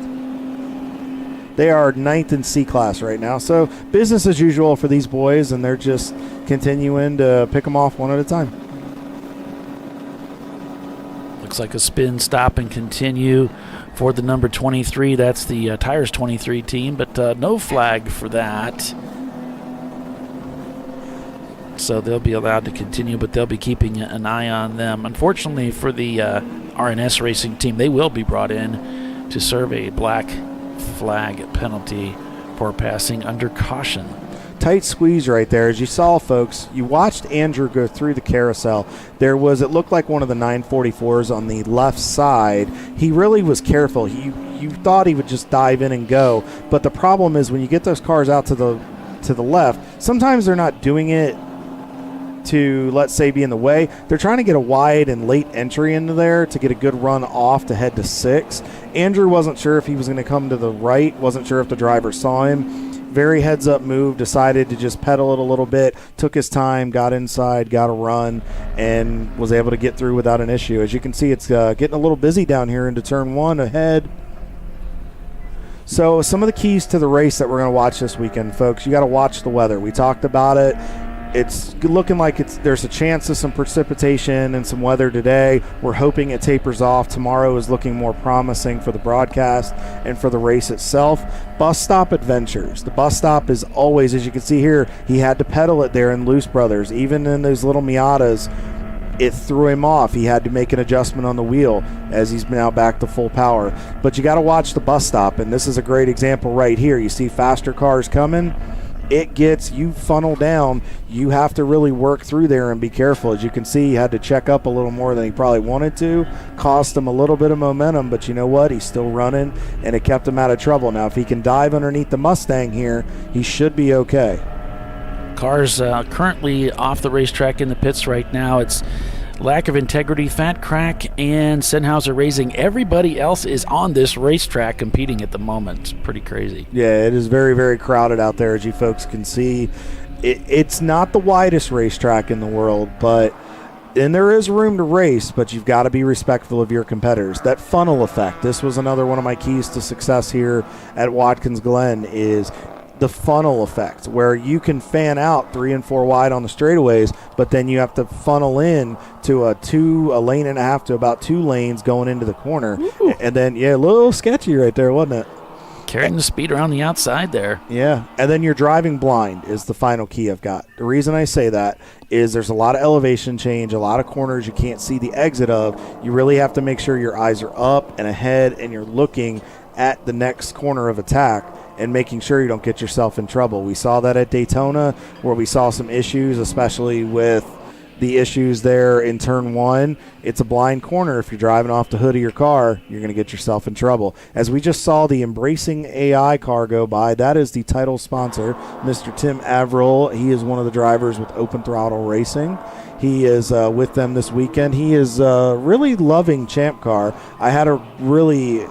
They are 9th in C class right now. So business as usual for these boys, and they're just continuing to pick them off one at a time. Looks like a spin, stop, and continue for the number 23. That's the Tires 23 team, but no flag for that. So they'll be allowed to continue, but they'll be keeping an eye on them. Unfortunately for the RNS Racing team, they will be brought in to serve a black flag penalty for passing under caution. Tight squeeze right there. As you saw, folks, you watched Andrew go through the carousel. It looked like one of the 944s on the left side. He really was careful. You thought he would just dive in and go, but the problem is when you get those cars out to the left, sometimes they're not doing it to, let's say, be in the way. They're trying to get a wide and late entry into there to get a good run off to head to 6. Andrew wasn't sure if he was going to come to the right, wasn't sure if the driver saw him. Very heads-up move, decided to just pedal it a little bit, took his time, got inside, got a run, and was able to get through without an issue. As you can see, it's getting a little busy down here into turn 1 ahead. So some of the keys to the race that we're going to watch this weekend, folks, you got to watch the weather. We talked about it. It's looking like there's a chance of some precipitation and some weather today. We're hoping it tapers off. Tomorrow is looking more promising for the broadcast and for the race itself. Bus stop adventures. The bus stop is always, as you can see here, he had to pedal it there in Loose Brothers. Even in those little Miatas, it threw him off. He had to make an adjustment on the wheel as he's now back to full power. But you got to watch the bus stop, and this is a great example right here. You see faster cars coming. It gets you funnel down. You have to really work through there and be careful. As you can see, he had to check up a little more than he probably wanted to. Cost him a little bit of momentum, but you know what? He's still running, and it kept him out of trouble. Now, if he can dive underneath the Mustang here, he should be okay. Cars currently off the racetrack in the pits right now. It's lack of integrity, Fat Crack, and Sennhauser Racing. Everybody else is on this racetrack competing at the moment. It's pretty crazy. Yeah, it is very, very crowded out there, as you folks can see. It's not the widest racetrack in the world, and there is room to race, but you've got to be respectful of your competitors. That funnel effect, this was another one of my keys to success here at Watkins Glen, is the funnel effect, where you can fan out 3 and 4 wide on the straightaways, but then you have to funnel in to a lane and a half to about 2 lanes going into the corner. Ooh. And then, a little sketchy right there, wasn't it? Carrying the speed around the outside there. Yeah, and then you're driving blind is the final key I've got. The reason I say that is there's a lot of elevation change, a lot of corners you can't see the exit of. You really have to make sure your eyes are up and ahead and you're looking at the next corner of attack and making sure you don't get yourself in trouble. We saw that at Daytona, where we saw some issues, especially with the issues there in turn 1. It's a blind corner. If you're driving off the hood of your car, you're going to get yourself in trouble. As we just saw the Embracing.AI car go by, that is the title sponsor, Mr. Tim Averill. He is one of the drivers with Open Throttle Racing. He is with them this weekend. He is really loving Champ Car. I had a really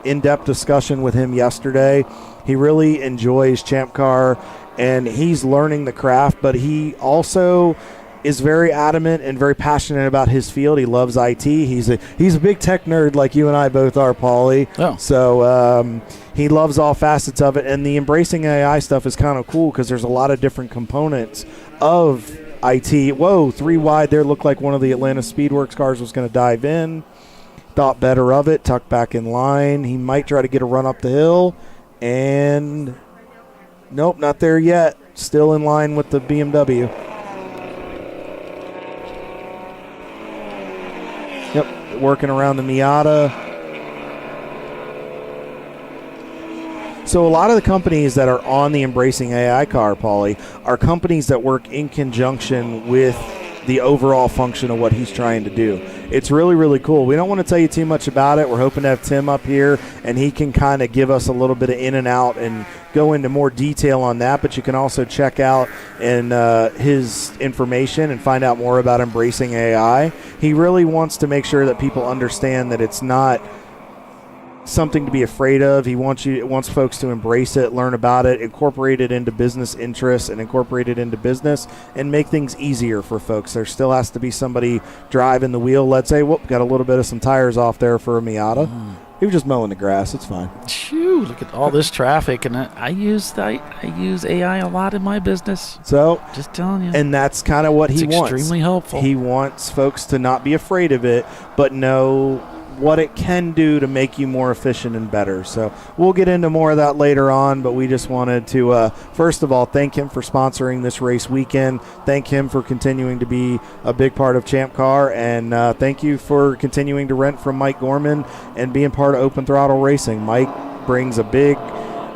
in-depth discussion with him yesterday. He really enjoys Champ Car, and he's learning the craft, but he also is very adamant and very passionate about his field. He loves IT. He's a big tech nerd like you and I both are, Paulie. Oh. So he loves all facets of it, and the Embracing.AI stuff is kind of cool because there's a lot of different components of IT. Whoa, 3 wide there. Looked like one of the Atlanta Speedworks cars was going to dive in. Thought better of it, tucked back in line. He might try to get a run up the hill, and nope, not there yet. Still in line with the BMW. Yep, working around the Miata. So a lot of the companies that are on the Embracing AI car, Paulie, are companies that work in conjunction with the overall function of what he's trying to do. It's really, really cool. We don't want to tell you too much about it. We're hoping to have Tim up here, and he can kind of give us a little bit of in and out and go into more detail on that. But you can also check out his information and find out more about Embracing.AI. He really wants to make sure that people understand that it's not something to be afraid of. He wants folks to embrace it, learn about it, incorporate it into business interests, and incorporate it into business and make things easier for folks. There still has to be somebody driving the wheel. Let's say, whoop, got a little bit of some tires off there for a Miata. He was just mowing the grass. It's fine. Phew, look at all this traffic, and I use AI a lot in my business. So just telling you, and that's kind of what he wants. Extremely helpful. He wants folks to not be afraid of it, but know what it can do to make you more efficient and better. So we'll get into more of that later on, but we just wanted to, first of all, thank him for sponsoring this race weekend. Thank him for continuing to be a big part of Champ Car, and thank you for continuing to rent from Mike Gorman and being part of Open Throttle Racing. Mike brings a big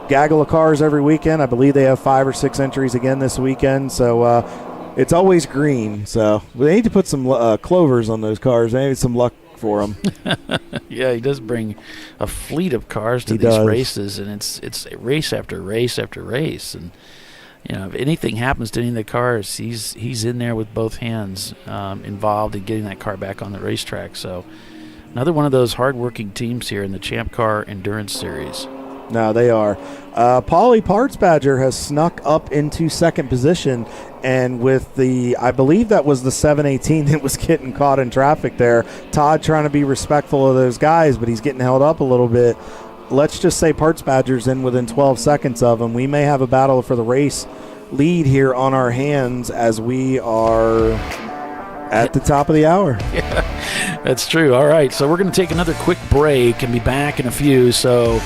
gaggle of cars every weekend. I believe they have 5 or 6 entries again this weekend, so it's always green. So they need to put some clovers on those cars. Maybe some luck for him. Yeah, he does bring a fleet of cars to these races, and it's race after race after race. And if anything happens to any of the cars, he's in there with both hands, involved in getting that car back on the racetrack. So another one of those hardworking teams here in the Champ Car Endurance Series. No, they are. Paulie Parts Badger has snuck up into second position, and with I believe that was the 718 that was getting caught in traffic there. Todd trying to be respectful of those guys, but he's getting held up a little bit. Let's just say Parts Badger's in within 12 seconds of him. We may have a battle for the race lead here on our hands as we are at the top of the hour. Yeah, that's true. All right, so we're going to take another quick break and be back in a few, so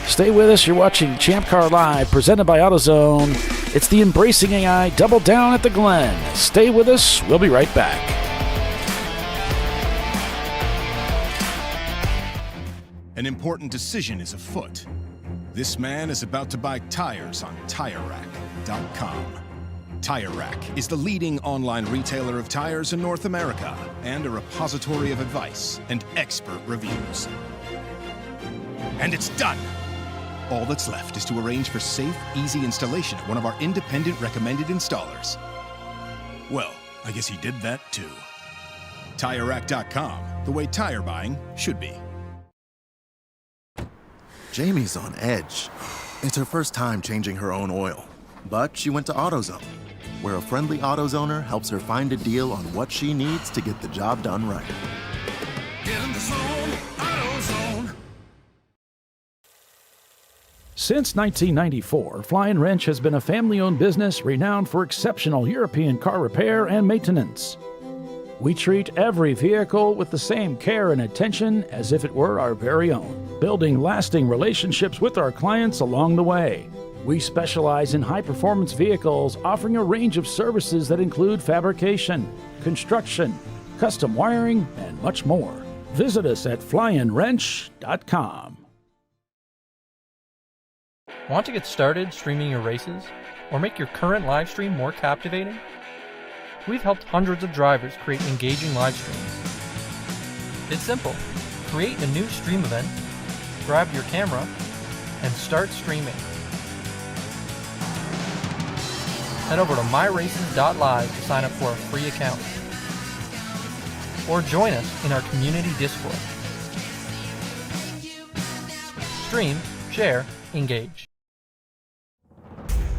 stay with us. You're watching ChampCar.Live, presented by AutoZone. It's the Embracing.AI Double Down at the Glen. Stay with us. We'll be right back. An important decision is afoot. This man is about to buy tires on TireRack.com. Tire Rack is the leading online retailer of tires in North America and a repository of advice and expert reviews. And it's done! All that's left is to arrange for safe, easy installation at one of our independent recommended installers. Well, I guess he did that too. TireRack.com, the way tire buying should be. Jamie's on edge. It's her first time changing her own oil, but she went to AutoZone, where a friendly AutoZoner helps her find a deal on what she needs to get the job done right. Get in the zone, AutoZone. Since 1994, Flying Wrench has been a family-owned business renowned for exceptional European car repair and maintenance. We treat every vehicle with the same care and attention as if it were our very own, building lasting relationships with our clients along the way. We specialize in high-performance vehicles, offering a range of services that include fabrication, construction, custom wiring, and much more. Visit us at flyinwrench.com. Want to get started streaming your races or make your current live stream more captivating? We've helped hundreds of drivers create engaging live streams. It's simple. Create a new stream event, grab your camera, and start streaming. Head over to myraces.live to sign up for a free account. Or join us in our community Discord. Stream, share, engage.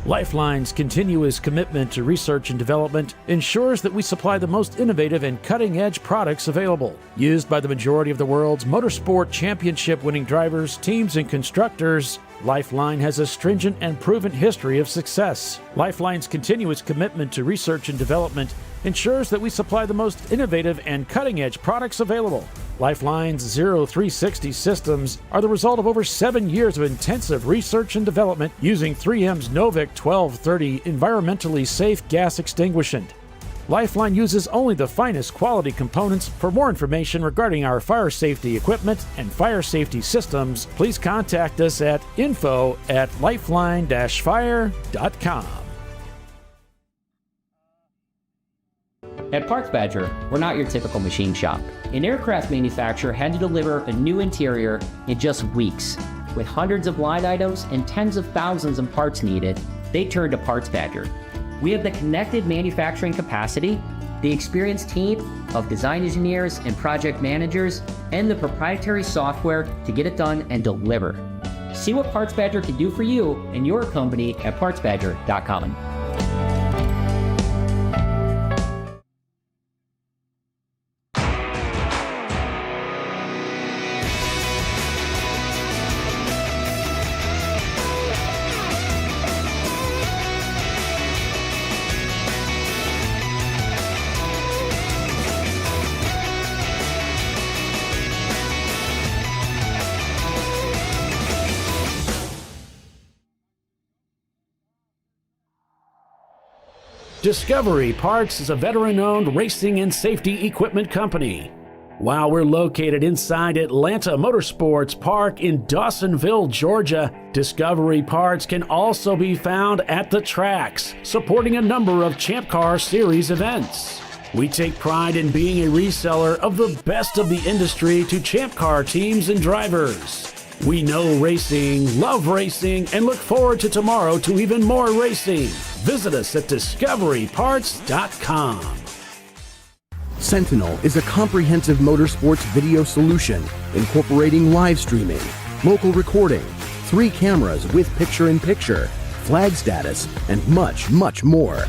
Lifeline's continuous commitment to research and development ensures that we supply the most innovative and cutting-edge products available. Used by the majority of the world's motorsport championship-winning drivers, teams, and constructors, Lifeline has a stringent and proven history of success. Lifeline's continuous commitment to research and development ensures that we supply the most innovative and cutting-edge products available. Lifeline's 0360 systems are the result of over 7 years of intensive research and development using 3M's Novik 1230 environmentally safe gas extinguishant. Lifeline uses only the finest quality components. For more information regarding our fire safety equipment and fire safety systems, please contact us at info@lifeline-fire.com. At Parts Badger, we're not your typical machine shop. An aircraft manufacturer had to deliver a new interior in just weeks. With hundreds of line items and tens of thousands of parts needed, they turned to Parts Badger. We have the connected manufacturing capacity, the experienced team of design engineers and project managers, and the proprietary software to get it done and deliver. See what Parts Badger can do for you and your company at partsbadger.com. Discovery Parts is a veteran-owned racing and safety equipment company. While we're located inside Atlanta Motorsports Park in Dawsonville, Georgia, Discovery Parts can also be found at the tracks, supporting a number of Champ Car Series events. We take pride in being a reseller of the best of the industry to Champ Car teams and drivers. We know racing, love racing, and look forward to tomorrow to even more racing. Visit us at discoveryparts.com. Sentinel is a comprehensive motorsports video solution incorporating live streaming, local recording, 3 cameras with picture-in-picture, flag status, and much, much more.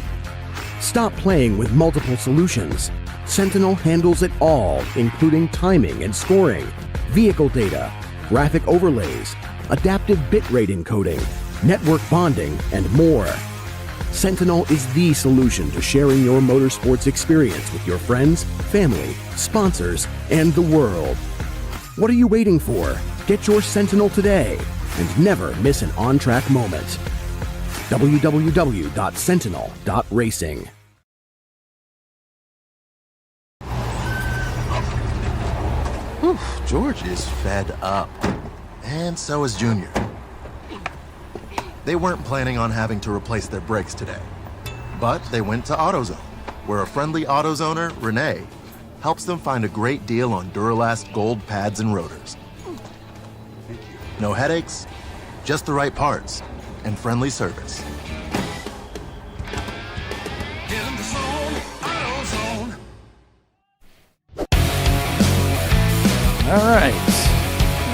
Stop playing with multiple solutions. Sentinel handles it all, including timing and scoring, vehicle data, graphic overlays, adaptive bitrate encoding, network bonding, and more. Sentinel is the solution to sharing your motorsports experience with your friends, family, sponsors, and the world. What are you waiting for? Get your Sentinel today and never miss an on-track moment. www.sentinel.racing. Whew, George is fed up. And so is Junior. They weren't planning on having to replace their brakes today. But they went to AutoZone, where a friendly AutoZoner, Renee, helps them find a great deal on Duralast gold pads and rotors. No headaches, just the right parts, and friendly service. Get in the zone, AutoZone. All right,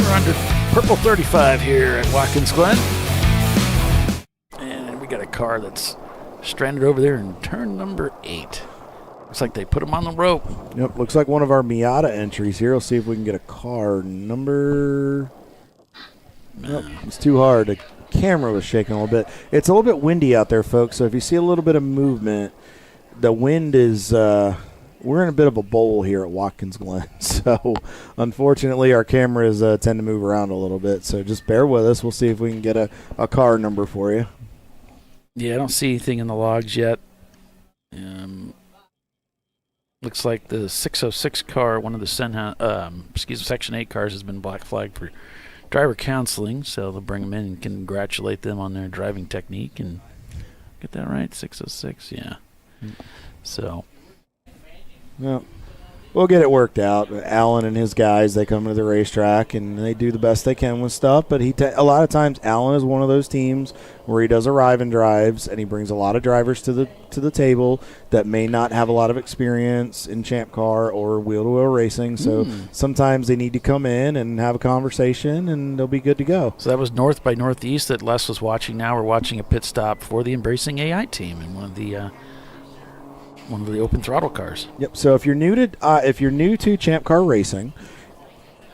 we're under purple 35 here at Watkins Glen. And we got a car that's stranded over there in turn number 8. Looks like they put him on the rope. Yep, looks like one of our Miata entries here. We'll see if we can get a car number. Nope, it's too hard. The camera was shaking a little bit. It's a little bit windy out there, folks, so if you see a little bit of movement, the wind is, we're in a bit of a bowl here at Watkins Glen. So, unfortunately, our cameras tend to move around a little bit. So, just bear with us. We'll see if we can get a car number for you. Yeah, I don't see anything in the logs yet. Looks like the 606 car, one of the Section 8 cars, has been black flagged for driver counseling. So, they'll bring them in and congratulate them on their driving technique. And get that right? 606, yeah. So... Well, we'll get it worked out. Alan and his guys, they come to the racetrack and they do the best they can with stuff. But a lot of times, Alan is one of those teams where he does arrive and drives, and he brings a lot of drivers to the table that may not have a lot of experience in Champ Car or wheel-to-wheel racing. So sometimes they need to come in and have a conversation, and they'll be good to go. So that was North by Northeast that Les was watching. Now we're watching a pit stop for the Embracing.AI team and one of the open throttle cars. Yep. So if you're new to Champ Car Racing,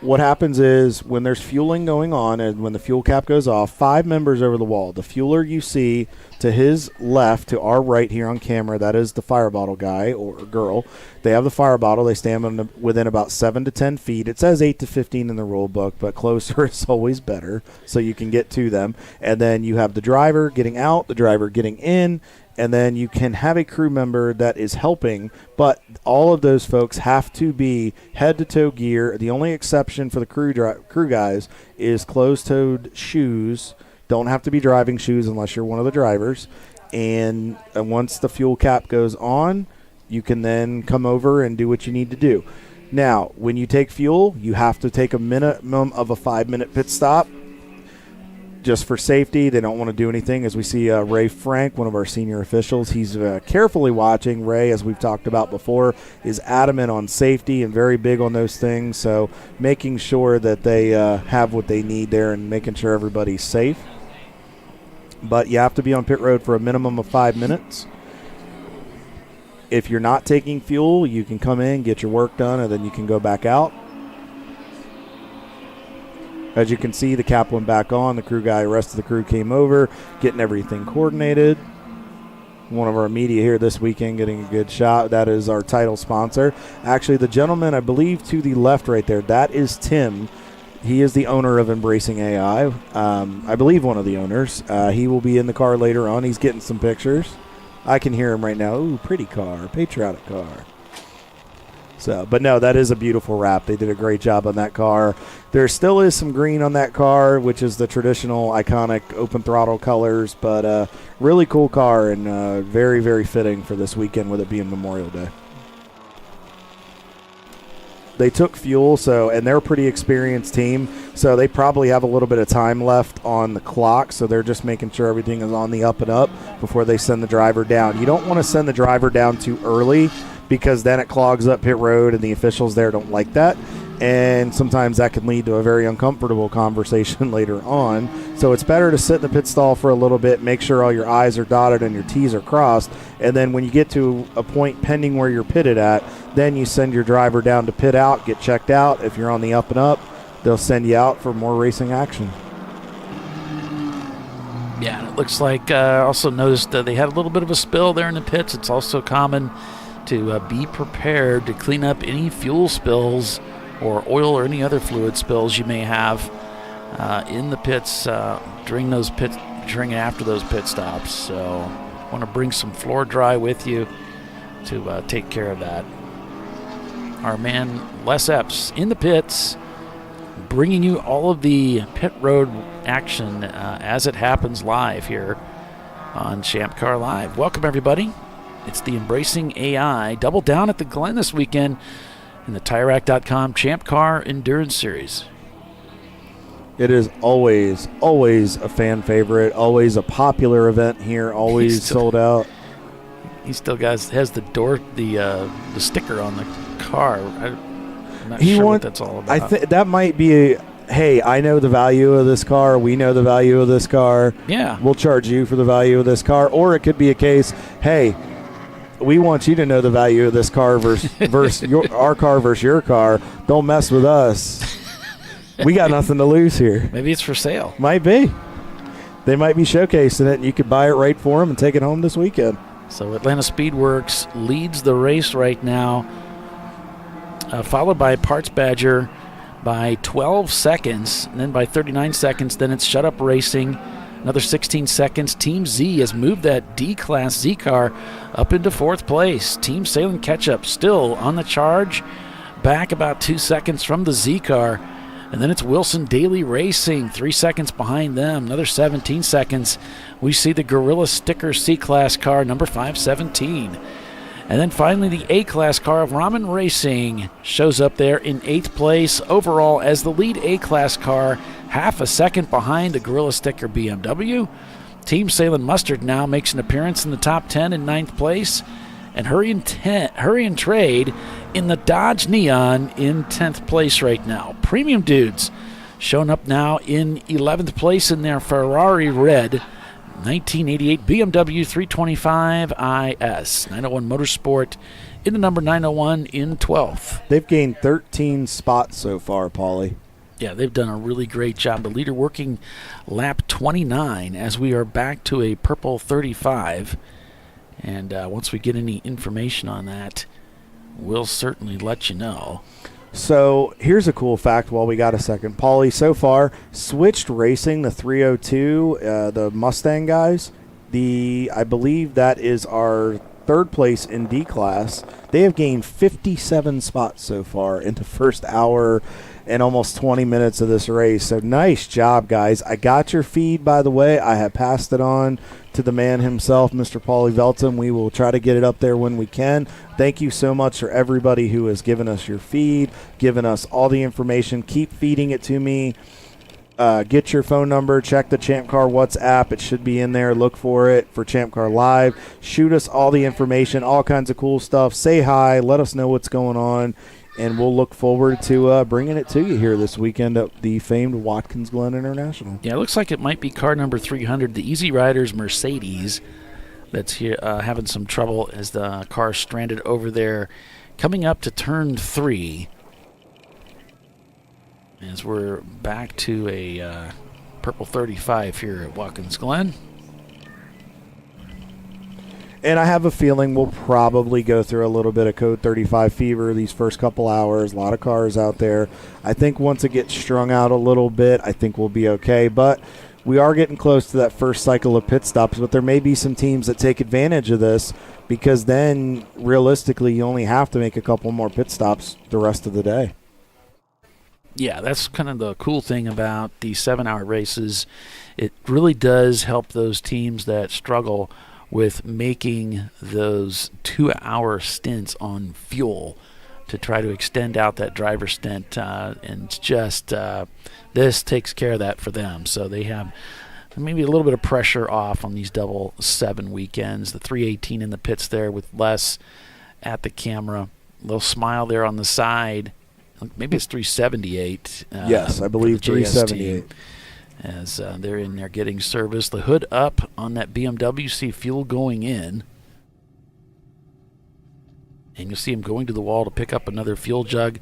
what happens is when there's fueling going on and when the fuel cap goes off, 5 members over the wall. The fueler you see to his left, to our right here on camera, that is the fire bottle guy or girl. They have the fire bottle. They stand within about 7 to 10 feet. It says 8 to 15 in the rule book, but closer is always better so you can get to them. And then you have the driver getting out, the driver getting in, and then you can have a crew member that is helping, but all of those folks have to be head-to-toe gear. The only exception for the crew guys is closed-toed shoes. Don't have to be driving shoes unless you're one of the drivers. And once the fuel cap goes on, You can then come over and do what you need to do. Now, when you take fuel, you have to take a minimum of a 5-minute pit stop just for safety. They don't want to do anything. As we see Ray Frank, one of our senior officials, he's carefully watching. Ray, as we've talked about before, is adamant on safety and very big on those things. So making sure that they have what they need there and making sure everybody's safe. But you have to be on pit road for a minimum of 5 minutes. If you're not taking fuel, you can come in, get your work done, and then you can go back out. As you can see, the cap went back on. The rest of the crew came over, getting everything coordinated. One of our media here this weekend getting a good shot. That is our title sponsor. Actually, the gentleman, I believe, to the left right there, that is Tim. He is the owner of Embracing.AI. I believe one of the owners. He will be in the car later on. He's getting some pictures. I can hear him right now. Ooh, pretty car, patriotic car. So, but no, that is a beautiful wrap. They did a great job on that car. There still is some green on that car, which is the traditional iconic open throttle colors, but really cool car and very, very fitting for this weekend with it being Memorial Day. They took fuel, and they're a pretty experienced team, so they probably have a little bit of time left on the clock, so they're just making sure everything is on the up and up before they send the driver down. You don't want to send the driver down too early because then it clogs up pit road, and the officials there don't like that, and sometimes that can lead to a very uncomfortable conversation later on. So it's better to sit in the pit stall for a little bit, make sure all your I's are dotted and your T's are crossed, and then when you get to a point pending where you're pitted at, then you send your driver down to pit out, get checked out. If you're on the up and up, they'll send you out for more racing action. Yeah, and it looks like also noticed they had a little bit of a spill there in the pits. It's also common to be prepared to clean up any fuel spills or oil or any other fluid spills you may have in the pits during and after those pit stops. So want to bring some floor dry with you to take care of that. Our man Les Epps in the pits, bringing you all of the pit road action as it happens live here on ChampCar.Live. Welcome, everybody. It's the Embracing.AI double down at the Glen this weekend in the TireRack.com Champ Car Endurance Series. It is always a fan favorite, always a popular event here, always sold out. He still has the sticker on the car. I'm not sure what that's all about. That might be hey, I know the value of this car. We know the value of this car. Yeah. We'll charge you for the value of this car. Or it could be a case, hey, we want you to know the value of this car versus our car versus your car. Don't mess with us. We got nothing to lose here. Maybe it's for sale. Might be. They might be showcasing it, and you could buy it right for them and take it home this weekend. So Atlanta Speedworks leads the race right now, followed by Parts Badger by 12 seconds, and then by 39 seconds, then it's Shut Up Racing. Another 16 seconds. Team Z has moved that D-Class Z car up into fourth place. Team Salem Ketchup still on the charge, back about 2 seconds from the Z car. And then it's Wilson Daily Racing, 3 seconds behind them. Another 17 seconds. We see the Gorilla Sticker C-Class car, number 517. And then finally the A-Class car of Ramen Racing shows up there in 8th place overall as the lead A-Class car, half a second behind the Gorilla Sticker BMW. Team Salem Mustard now makes an appearance in the top 10 in 9th place. And Hurry and Trade in the Dodge Neon in 10th place right now. Premium Dudes showing up now in 11th place in their Ferrari Red 1988 BMW 325 IS. 901 Motorsport in the number 901 in 12th. They've gained 13 spots so far, Paulie. Yeah, they've done a really great job. The leader working lap 29 as we are back to a purple 35. And once we get any information on that, we'll certainly let you know. So here's a cool fact while we got a second. Paulie, so far, Switched Racing, the 302, the Mustang guys, I believe that is our third place in D-Class. They have gained 57 spots so far in the first hour and almost 20 minutes of this race. So nice job, guys. I got your feed, by the way. I have passed it on to the man himself, Mr. Paulie Velton. We will try to get it up there when we can. Thank you so much for everybody who has given us your feed, given us all the information. Keep feeding it to me. Get your phone number. Check the Champ Car WhatsApp. It should be in there. Look for it for ChampCar.Live. Shoot us all the information, all kinds of cool stuff. Say hi. Let us know what's going on. And we'll look forward to bringing it to you here this weekend at the famed Watkins Glen International. Yeah, it looks like it might be car number 300, the Easy Riders Mercedes, that's here having some trouble as the car stranded over there, coming up to turn 3. As we're back to a purple 35 here at Watkins Glen. And I have a feeling we'll probably go through a little bit of Code 35 fever these first couple hours. A lot of cars out there. I think once it gets strung out a little bit, I think we'll be okay. But we are getting close to that first cycle of pit stops. But there may be some teams that take advantage of this, because then realistically you only have to make a couple more pit stops the rest of the day. Yeah, that's kind of the cool thing about these 7-hour races. It really does help those teams that struggle with making those 2-hour stints on fuel to try to extend out that driver stint, and just this takes care of that for them. So they have maybe a little bit of pressure off on these 7 weekends. The 318 in the pits there with Les at the camera. A little smile there on the side. Maybe it's 378. Yes, I believe 378. As they're in there getting service. The hood up on that BMW. See fuel going in. And you'll see him going to the wall to pick up another fuel jug.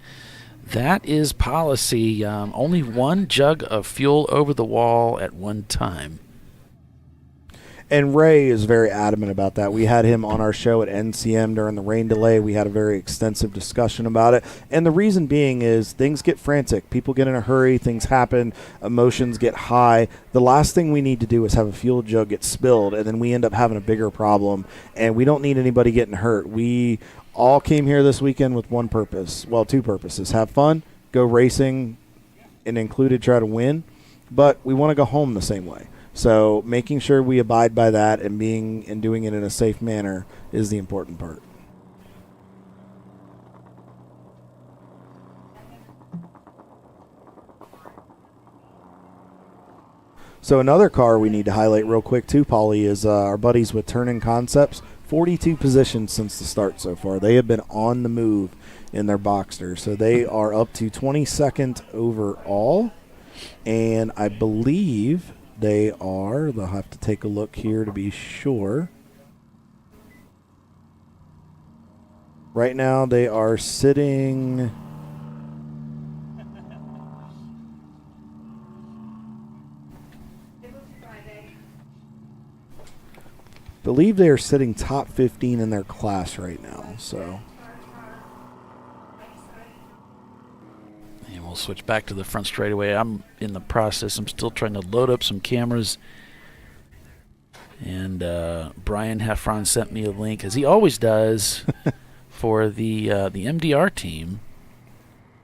That is policy. Only one jug of fuel over the wall at one time. And Ray is very adamant about that. We had him on our show at NCM during the rain delay. We had a very extensive discussion about it. And the reason being is things get frantic. People get in a hurry. Things happen. Emotions get high. The last thing we need to do is have a fuel jug get spilled, and then we end up having a bigger problem. And we don't need anybody getting hurt. We all came here this weekend with one purpose. Well, two purposes. Have fun, go racing, and included try to win. But we want to go home the same way. So making sure we abide by that and doing it in a safe manner is the important part. So another car we need to highlight real quick too, Paulie, is our buddies with Turn-In Concepts. 42 positions since the start so far. They have been on the move in their Boxster. So they are up to 22nd overall. And I believe they'll have to take a look here to be sure. Right now they are sitting... believe they are sitting top 15 in their class right now. So... we'll switch back to the front straightaway. I'm in the process. I'm still trying to load up some cameras. And Brian Heffron sent me a link, as he always does, for the MDR team.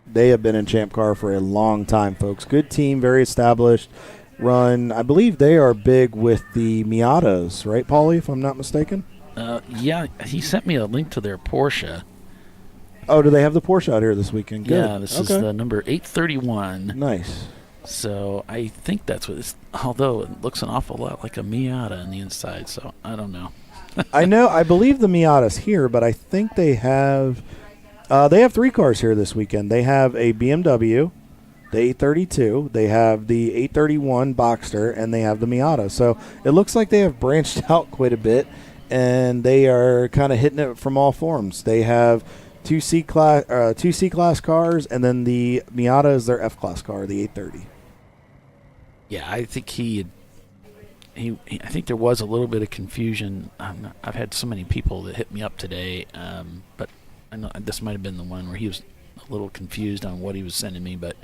They have been in Champ Car for a long time, folks. Good team, very established. Run, I believe they are big with the Miatas, right, Paulie, if I'm not mistaken? Yeah, he sent me a link to their Porsche. Oh, do they have the Porsche out here this weekend? Good. Yeah, this is the number 831. Nice. So I think that's what it's, although it looks an awful lot like a Miata on the inside, so I don't know. I believe the Miata's here, but I think they have 3 cars here this weekend. They have a BMW, the 832, they have the 831 Boxster, and they have the Miata. So it looks like they have branched out quite a bit, and they are kind of hitting it from all forms. They have two C class cars, and then the Miata is their F class car, the 830. Yeah, I think I think there was a little bit of confusion. I've had so many people that hit me up today, but I know this might have been the one where he was a little confused on what he was sending me. But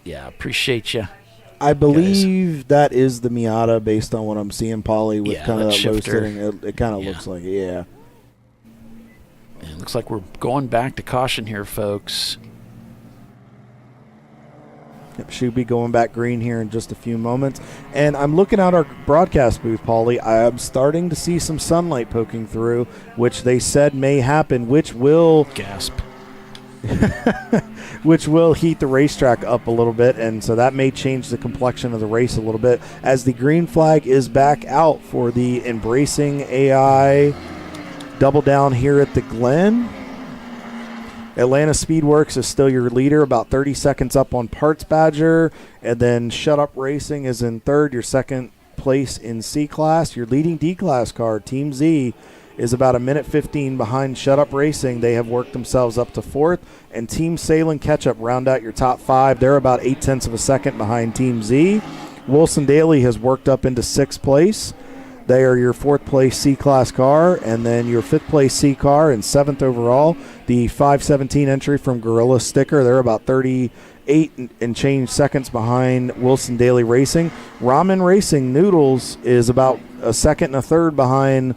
yeah, appreciate you. I believe that is the Miata based on what I'm seeing, Paulie, with kind of that low setting. It kind of looks like it, yeah. It looks like we're going back to caution here, folks. Should be going back green here in just a few moments. And I'm looking at our broadcast booth, Paulie. I'm starting to see some sunlight poking through, which they said may happen, which will gasp. Which will heat the racetrack up a little bit, and so that may change the complexion of the race a little bit as the green flag is back out for the Embracing.AI double down here at the Glen. Atlanta Speedworks is still your leader, about 30 seconds up on Parts Badger, and then Shut Up Racing is in third, your second place in C class. Your leading D class car, Team Z, is about 1:15 behind Shut Up Racing. They have worked themselves up to fourth, and Team Sail and Ketchup round out your top five. They're about 0.8 of a second behind Team Z. Wilson Daly has worked up into sixth place. They are your fourth place C-Class car, and then your fifth place C car and seventh overall. The 5:17 entry from Gorilla Sticker, they're about 38 and change seconds behind Wilson Daly Racing. Ramen Racing Noodles is about a second and a third behind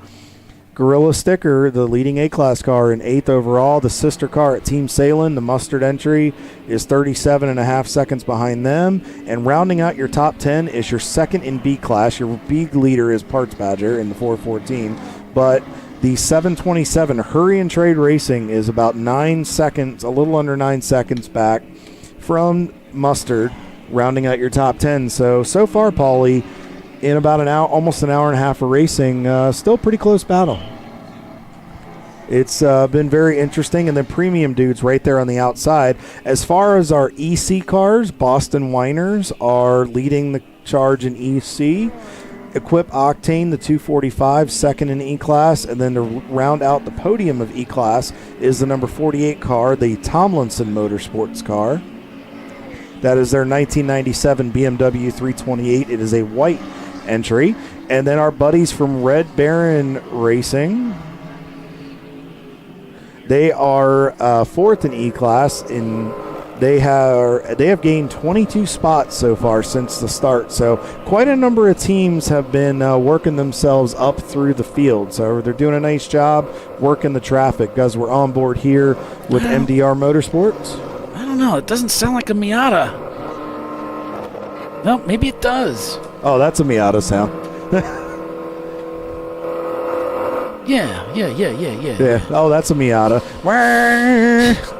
Gorilla Sticker, the leading A-Class car, in eighth overall. The sister car at Team Salin, the Mustard entry, is 37.5 seconds behind them. And rounding out your top 10 is your second in B-Class. Your B leader is Parts Badger in the 414. But the 727 Hurry and Trade Racing is about 9 seconds, a little under 9 seconds back from Mustard, rounding out your top 10. So far, Paulie, in about an hour, almost an hour and a half of racing, still pretty close battle. It's been very interesting, and then premium dudes right there on the outside. As far as our EC cars, Boston Winers are leading the charge in EC. Equip Octane, the 245, second in E-Class, and then to round out the podium of E-Class is the number 48 car, the Tomlinson Motorsports car. That is their 1997 BMW 328. It is a white entry. And then our buddies from Red Baron Racing, they are fourth in E-Class. They have gained 22 spots so far since the start. So quite a number of teams have been working themselves up through the field. So they're doing a nice job working the traffic. Guys, we're on board here with MDR Motorsports. I don't know. It doesn't sound like a Miata. No, maybe it does. Oh, that's a Miata sound. Yeah. Oh, that's a Miata.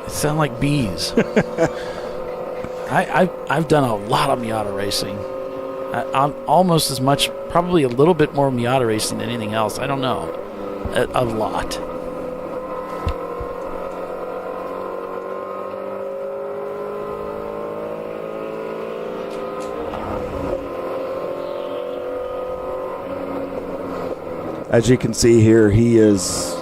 Sound like bees. I've done a lot of Miata racing. I'm almost as much, probably a little bit more Miata racing than anything else. I don't know. A lot. As you can see here, he is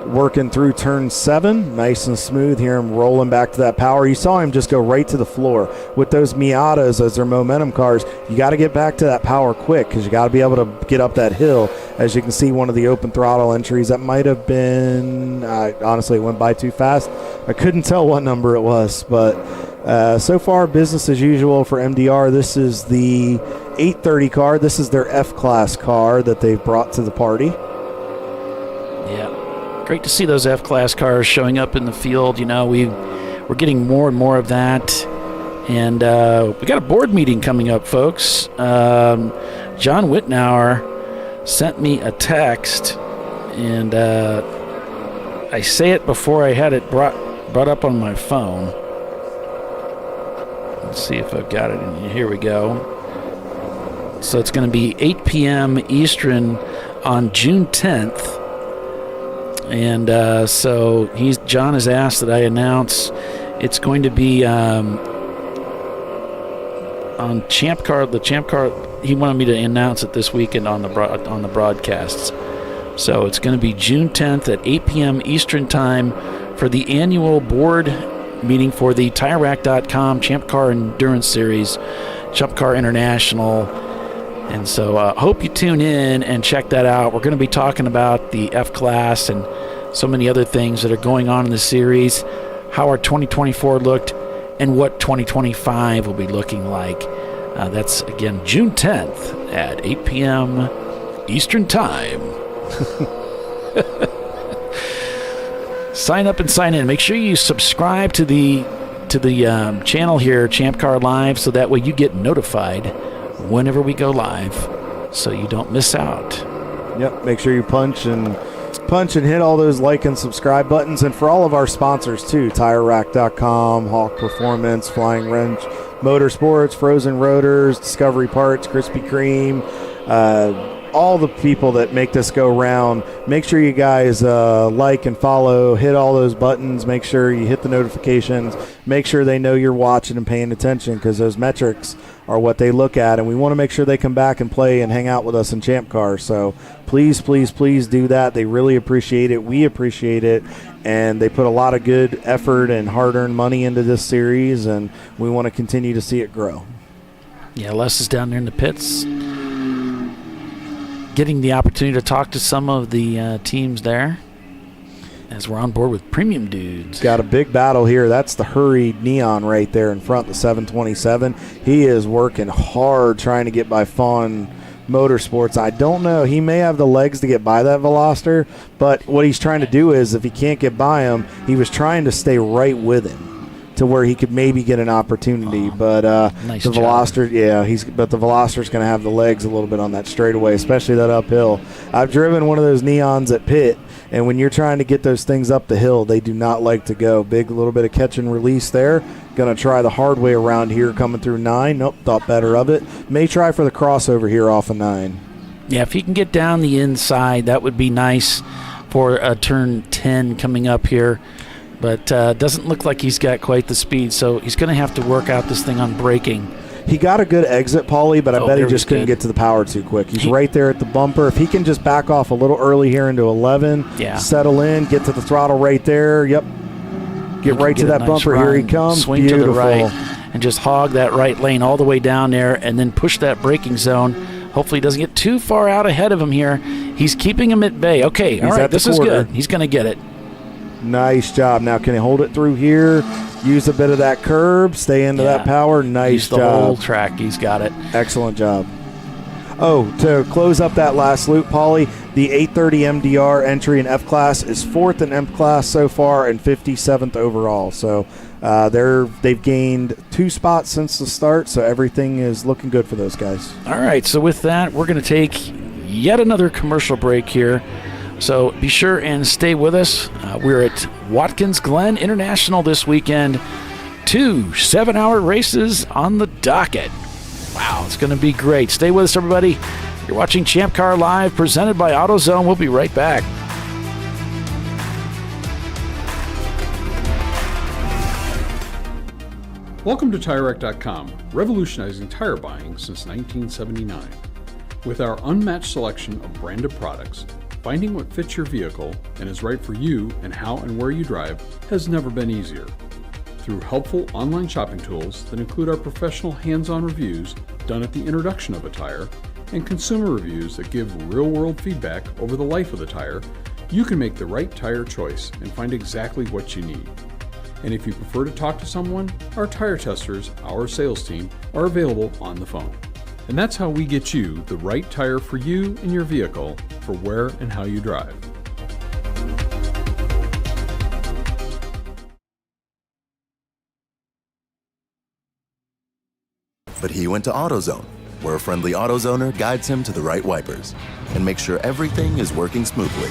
working through turn 7, nice and smooth here, and rolling back to that power. You saw him just go right to the floor. With those Miatas as their momentum cars, you got to get back to that power quick because you got to be able to get up that hill. As you can see, one of the open throttle entries, that might have been, honestly, it went by too fast. I couldn't tell what number it was, but so far, business as usual for MDR. This is the 830 car. This is their F-Class car that they've brought to the party. Yeah. Great to see those F-Class cars showing up in the field. You know, we're getting more and more of that. And we got a board meeting coming up, folks. John Wittnauer sent me a text, and I say it before I had it brought up on my phone. Let's see if I've got it. Here we go. So it's going to be 8 p.m. Eastern on June 10th. And so John has asked that I announce it's going to be on ChampCar. The ChampCar, he wanted me to announce it this weekend on the broadcasts. So it's going to be June 10th at 8 p.m. Eastern time for the annual board meeting for the TireRack.com Champ Car Endurance Series, Champ Car International. And so hope you tune in and check that out. We're going to be talking about the F-Class and so many other things that are going on in the series, how our 2024 looked, and what 2025 will be looking like. That's, again, June 10th at 8 p.m. Eastern Time. Sign up and sign in. Make sure you subscribe to the to the channel here, ChampCar.Live, so that way you get notified whenever we go live, so you don't miss out. Yep, make sure you punch and hit all those like and subscribe buttons. And for all of our sponsors too, TireRack.com, Hawk Performance, Flying Wrench Motorsports, Frozen Rotors, Discovery Parts, Krispy Kreme, all the people that make this go round. Make sure you guys like and follow, hit all those buttons, make sure you hit the notifications, make sure they know you're watching and paying attention, because those metrics are what they look at, and we want to make sure they come back and play and hang out with us in Champ Car. So please, please, please do that. They really appreciate it. We appreciate it, and they put a lot of good effort and hard-earned money into this series, and we want to continue to see it grow. Yeah, Les is down there in the pits, getting the opportunity to talk to some of the teams there as we're on board with Premium Dudes. Got a big battle here. That's the hurried Neon right there in front, the 727. He is working hard trying to get by Fawn Motorsports. I don't know. He may have the legs to get by that Veloster, but what he's trying to do is, if he can't get by him, he was trying to stay right with him to where he could maybe get an opportunity. But nice the Veloster, but the Veloster's going to have the legs a little bit on that straightaway, especially that uphill. I've driven one of those Neons at Pitt, and when you're trying to get those things up the hill, they do not like to go. Big little bit of catch and release there. Going to try the hard way around here coming through 9. Nope, thought better of it. May try for the crossover here off of 9. Yeah, if he can get down the inside, that would be nice for turn 10 coming up here. But doesn't look like he's got quite the speed, so he's going to have to work out this thing on braking. He got a good exit, Paulie, but I bet he just couldn't get to the power too quick. He's right there at the bumper. If he can just back off a little early here into 11, settle in, get to the throttle right there. Yep. Get right to that nice bumper. Run, here he comes. Swing Beautiful. to the right and just hog that right lane all the way down there and then push that braking zone. Hopefully he doesn't get too far out ahead of him here. He's keeping him at bay. Okay, all right, this is good. He's going to get it. Nice job. Now can he hold it through here? Use a bit of that curb. Stay into that power. Nice job. The whole track. He's got it. Excellent job. Oh, to close up that last loop, Paulie, the 830 MDR entry in F-Class is 4th in M-Class so far and 57th overall. So they've gained 2 spots since the start, so everything is looking good for those guys. All right, so with that, we're going to take yet another commercial break here. So be sure and stay with us. We're at Watkins Glen International this weekend. 2 7-hour races on the docket. Wow, it's going to be great. Stay with us, everybody. You're watching Champ Car Live, presented by AutoZone. We'll be right back. Welcome to TireRack.com, revolutionizing tire buying since 1979. With our unmatched selection of branded products, finding what fits your vehicle and is right for you and how and where you drive has never been easier. Through helpful online shopping tools that include our professional hands-on reviews done at the introduction of a tire and consumer reviews that give real-world feedback over the life of the tire, you can make the right tire choice and find exactly what you need. And if you prefer to talk to someone, our tire testers, our sales team, are available on the phone. And that's how we get you the right tire for you and your vehicle for where and how you drive. But he went to AutoZone, where a friendly AutoZoner guides him to the right wipers and makes sure everything is working smoothly.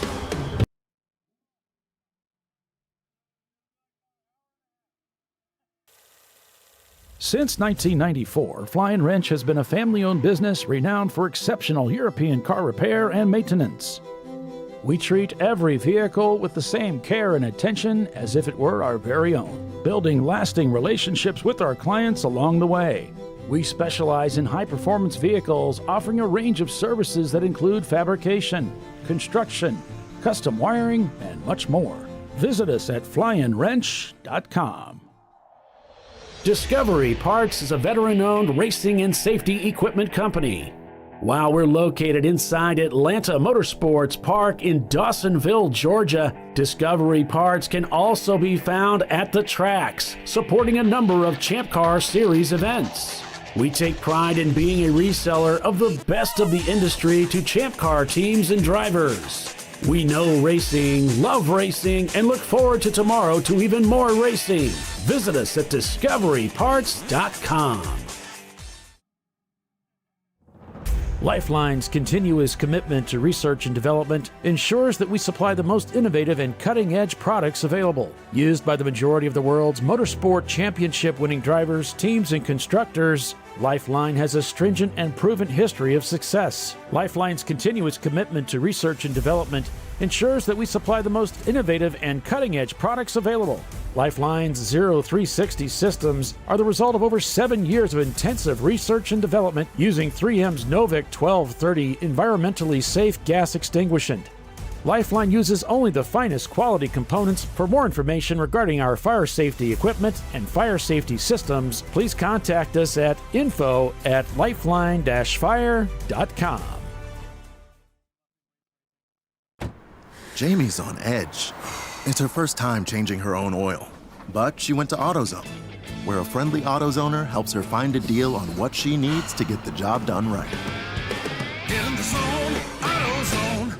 Since 1994, Flying Wrench has been a family-owned business renowned for exceptional European car repair and maintenance. We treat every vehicle with the same care and attention as if it were our very own, building lasting relationships with our clients along the way. We specialize in high-performance vehicles, offering a range of services that include fabrication, construction, custom wiring, and much more. Visit us at flyinwrench.com. Discovery Parts is a veteran-owned racing and safety equipment company. While we're located inside Atlanta Motorsports Park in Dawsonville, Georgia, Discovery Parts can also be found at the tracks, supporting a number of Champ Car Series events. We take pride in being a reseller of the best of the industry to Champ Car teams and drivers. We know racing, love racing, and look forward to tomorrow to even more racing. Visit us at discoveryparts.com. Lifeline's continuous commitment to research and development ensures that we supply the most innovative and cutting-edge products available. Used by the majority of the world's motorsport championship-winning drivers, teams, and constructors, Lifeline has a stringent and proven history of success. Lifeline's continuous commitment to research and development ensures that we supply the most innovative and cutting-edge products available. Lifeline's 0360 systems are the result of over 7 years of intensive research and development using 3M's Novik 1230 environmentally safe gas extinguishant. Lifeline uses only the finest quality components. For more information regarding our fire safety equipment and fire safety systems, please contact us at info@lifeline-fire.com. Jamie's on edge. It's her first time changing her own oil, but she went to AutoZone, where a friendly AutoZoner helps her find a deal on what she needs to get the job done right. In the zone, AutoZone.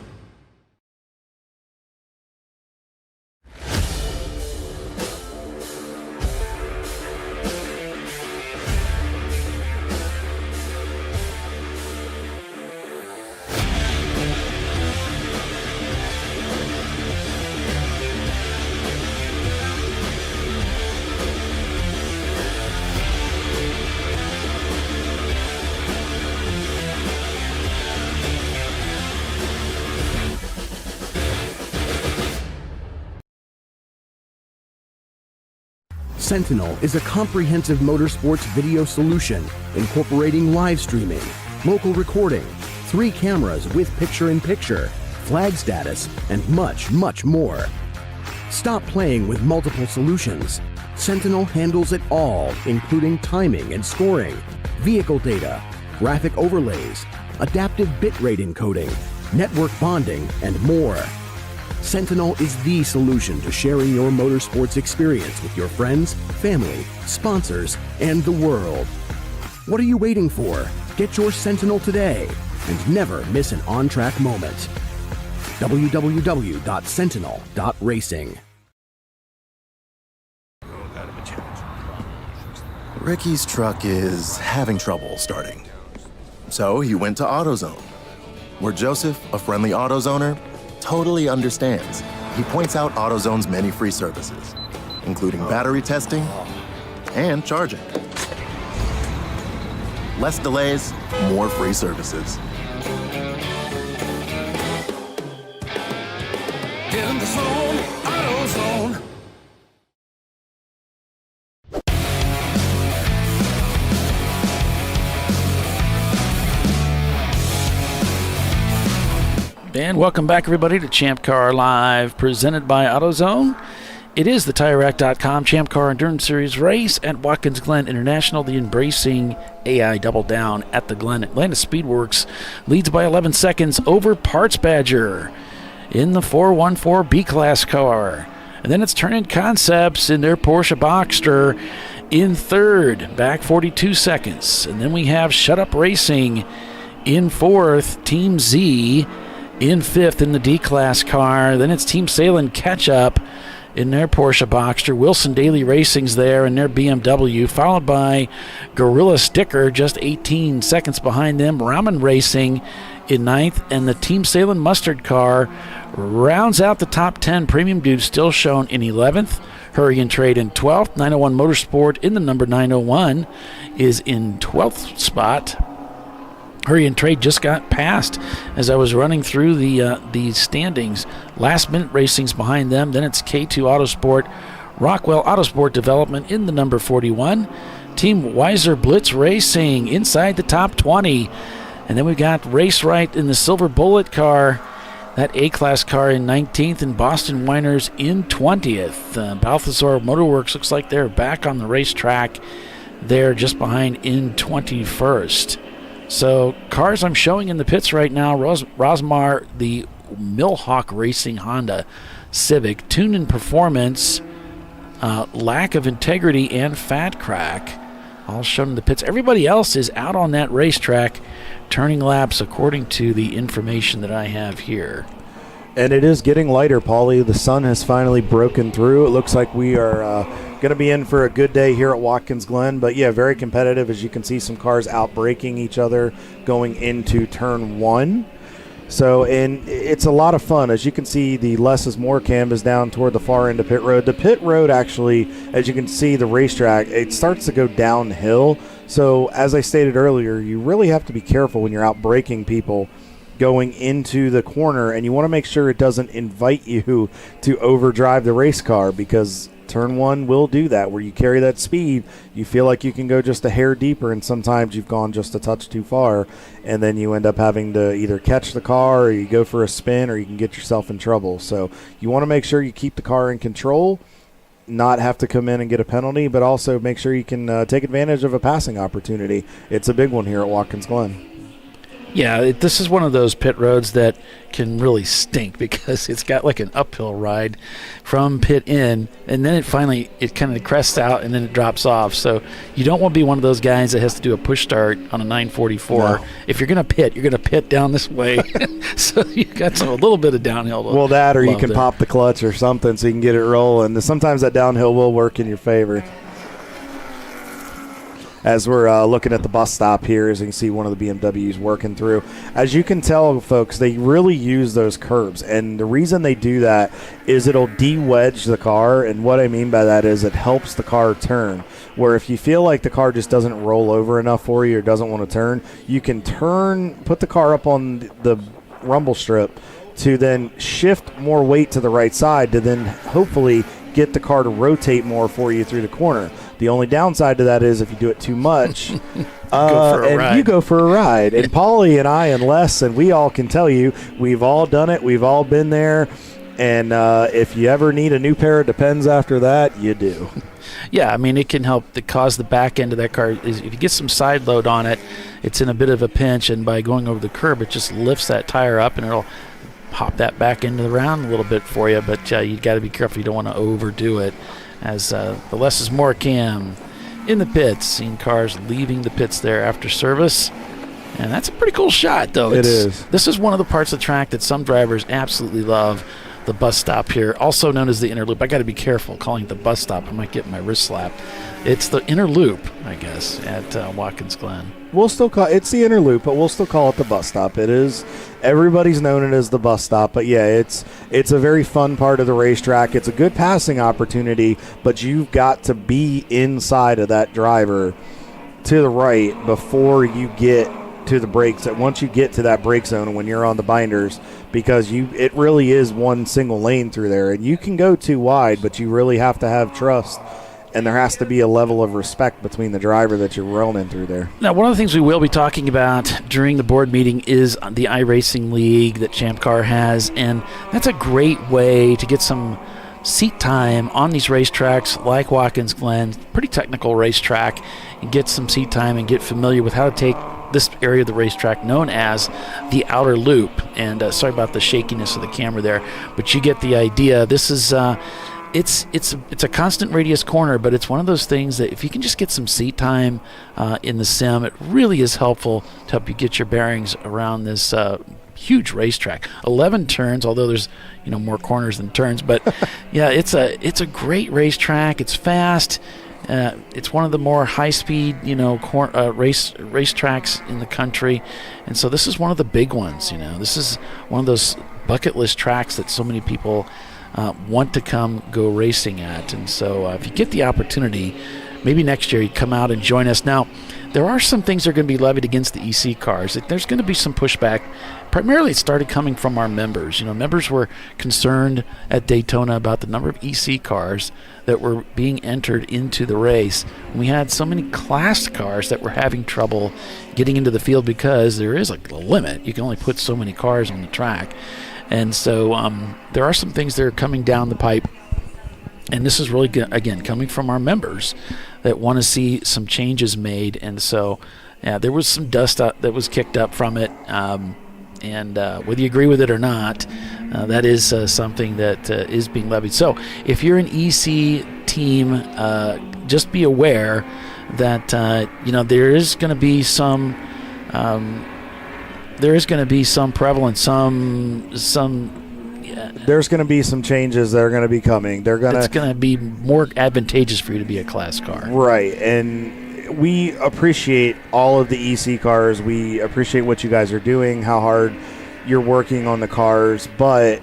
Sentinel is a comprehensive motorsports video solution incorporating live streaming, local recording, 3 cameras with picture-in-picture, flag status, and much, much more. Stop playing with multiple solutions. Sentinel handles it all, including timing and scoring, vehicle data, graphic overlays, adaptive bitrate encoding, network bonding, and more. Sentinel is the solution to sharing your motorsports experience with your friends, family, sponsors, and the world. What are you waiting for? Get your Sentinel today and never miss an on-track moment. www.sentinel.racing. Ricky's truck is having trouble starting. So he went to AutoZone, where Joseph, a friendly AutoZoner, totally understands. He points out AutoZone's many free services, including battery testing and charging. Less delays, more free services. In the zone, AutoZone. And welcome back, everybody, to ChampCar.Live, presented by AutoZone. It is the TireRack.com Champ Car Endurance Series race at Watkins Glen International, the Embracing.AI Double Down at the Glen. Atlanta Speedworks leads by 11 seconds over Parts Badger in the 414 B-Class car. And then it's Turn-In Concepts in their Porsche Boxster in third, back 42 seconds. And then we have Shut Up Racing in fourth, Team Z in fifth in the D-Class car. Then it's Team Salem Catch-Up in their Porsche Boxster. Wilson Daily Racing's there in their BMW, followed by Gorilla Sticker just 18 seconds behind them. Ramen Racing in ninth, and the Team Salem Mustard car rounds out the top 10. Premium Dude still shown in 11th. Hurry and Trade in 12th. 901 Motorsport in the number 901 is in 12th spot. Hurry and Trade just got passed as I was running through the standings. Last Minute Racing's behind them. Then it's K2 Autosport, Rockwell Autosport Development in the number 41. Team Weiser Blitz Racing inside the top 20. And then we got Race Right in the Silver Bullet car, that A-Class car in 19th, and Boston Winers in 20th. Balthazar Motorworks looks like they're back on the racetrack. They're just behind in 21st. So cars I'm showing in the pits right now: Rosmar, the Millhawk Racing Honda Civic, tuned in performance, lack of integrity, and fat crack, all shown in the pits. Everybody else is out on that racetrack turning laps according to the information that I have here. And it is getting lighter, Paulie. The sun has finally broken through. It looks like we are going to be in for a good day here at Watkins Glen. But, yeah, very competitive. As you can see, some cars out-braking each other going into turn 1. So, and it's a lot of fun. As you can see, the less is more cam is down toward the far end of pit road. The pit road actually, as you can see, the racetrack, it starts to go downhill. So, as I stated earlier, you really have to be careful when you're out braking people going into the corner, and you want to make sure it doesn't invite you to overdrive the race car, because turn 1 will do that, where you carry that speed, you feel like you can go just a hair deeper, and sometimes you've gone just a touch too far, and then you end up having to either catch the car, or you go for a spin, or you can get yourself in trouble. So you want to make sure you keep the car in control, not have to come in and get a penalty, but also make sure you can take advantage of a passing opportunity. It's a big one here at Watkins Glen. Yeah, this is one of those pit roads that can really stink, because it's got like an uphill ride from pit in, and then it kind of crests out, and then it drops off. So you don't want to be one of those guys that has to do a push start on a 944. No. If you're going to pit, you're going to pit down this way. So you got a little bit of downhill. Well, that, or you can pop the clutch or something so you can get it rolling. Sometimes that downhill will work in your favor. As we're looking at the bus stop here, as you can see one of the BMWs working through. As you can tell, folks, they really use those curbs. And the reason they do that is it'll de-wedge the car. And what I mean by that is it helps the car turn. Where if you feel like the car just doesn't roll over enough for you or doesn't want to turn, you can put the car up on the rumble strip to then shift more weight to the right side to then hopefully get the car to rotate more for you through the corner. The only downside to that is if you do it too much, you go for a ride. And Paulie and I and Les and we all can tell you, we've all done it. We've all been there. And if you ever need a new pair of Depends after that, you do. Yeah, I mean, it can help to cause the back end of that car. If you get some side load on it, it's in a bit of a pinch. And by going over the curb, it just lifts that tire up, and it'll pop that back into the round a little bit for you. But you got to be careful. You don't want to overdo it. As the less is more cam in the pits, seeing cars leaving the pits there after service. And that's a pretty cool shot, though. It is. This is one of the parts of the track that some drivers absolutely love, the bus stop here, also known as the inner loop. I got to be careful calling it the bus stop. I might get my wrist slapped. It's the inner loop, I guess, at Watkins Glen. We'll still call it's the inner loop, but we'll still call it the bus stop. It is. Everybody's known it as the bus stop, but yeah, it's a very fun part of the racetrack. It's a good passing opportunity, but you've got to be inside of that driver to the right before you get to the brakes. Once you get to that brake zone when you're on the binders, because it really is one single lane through there, and you can go too wide, but you really have to have trust. And there has to be a level of respect between the driver that you're rolling through there. Now, one of the things we will be talking about during the board meeting is the iRacing League that ChampCar has, and that's a great way to get some seat time on these racetracks like Watkins Glen, pretty technical racetrack, and get some seat time and get familiar with how to take this area of the racetrack known as the outer loop. And sorry about the shakiness of the camera there, but you get the idea. This is it's a constant radius corner, but it's one of those things that if you can just get some seat time in the sim, it really is helpful to help you get your bearings around this huge racetrack. 11 turns, although there's more corners than turns, but yeah, it's a great racetrack. It's fast. It's one of the more high-speed, racetracks in the country, and so this is one of the big ones. This is one of those bucket list tracks that so many people want to go racing at. And so if you get the opportunity, maybe next year you come out and join us. Now, there are some things that are going to be levied against the EC cars. There's going to be some pushback. Primarily, it started coming from our members. Members were concerned at Daytona about the number of EC cars that were being entered into the race. We had so many class cars that were having trouble getting into the field because there is a limit. You can only put so many cars on the track. And so there are some things that are coming down the pipe, and this is really, again, coming from our members that want to see some changes made. And so there was some dust that was kicked up from it, and whether you agree with it or not, that is something that is being levied. So if you're an EC team, just be aware that there is going to be some prevalence, some there's going to be some changes that are going to be coming. It's going to be more advantageous for you to be a class car. Right, and we appreciate all of the EC cars. We appreciate what you guys are doing, how hard you're working on the cars, but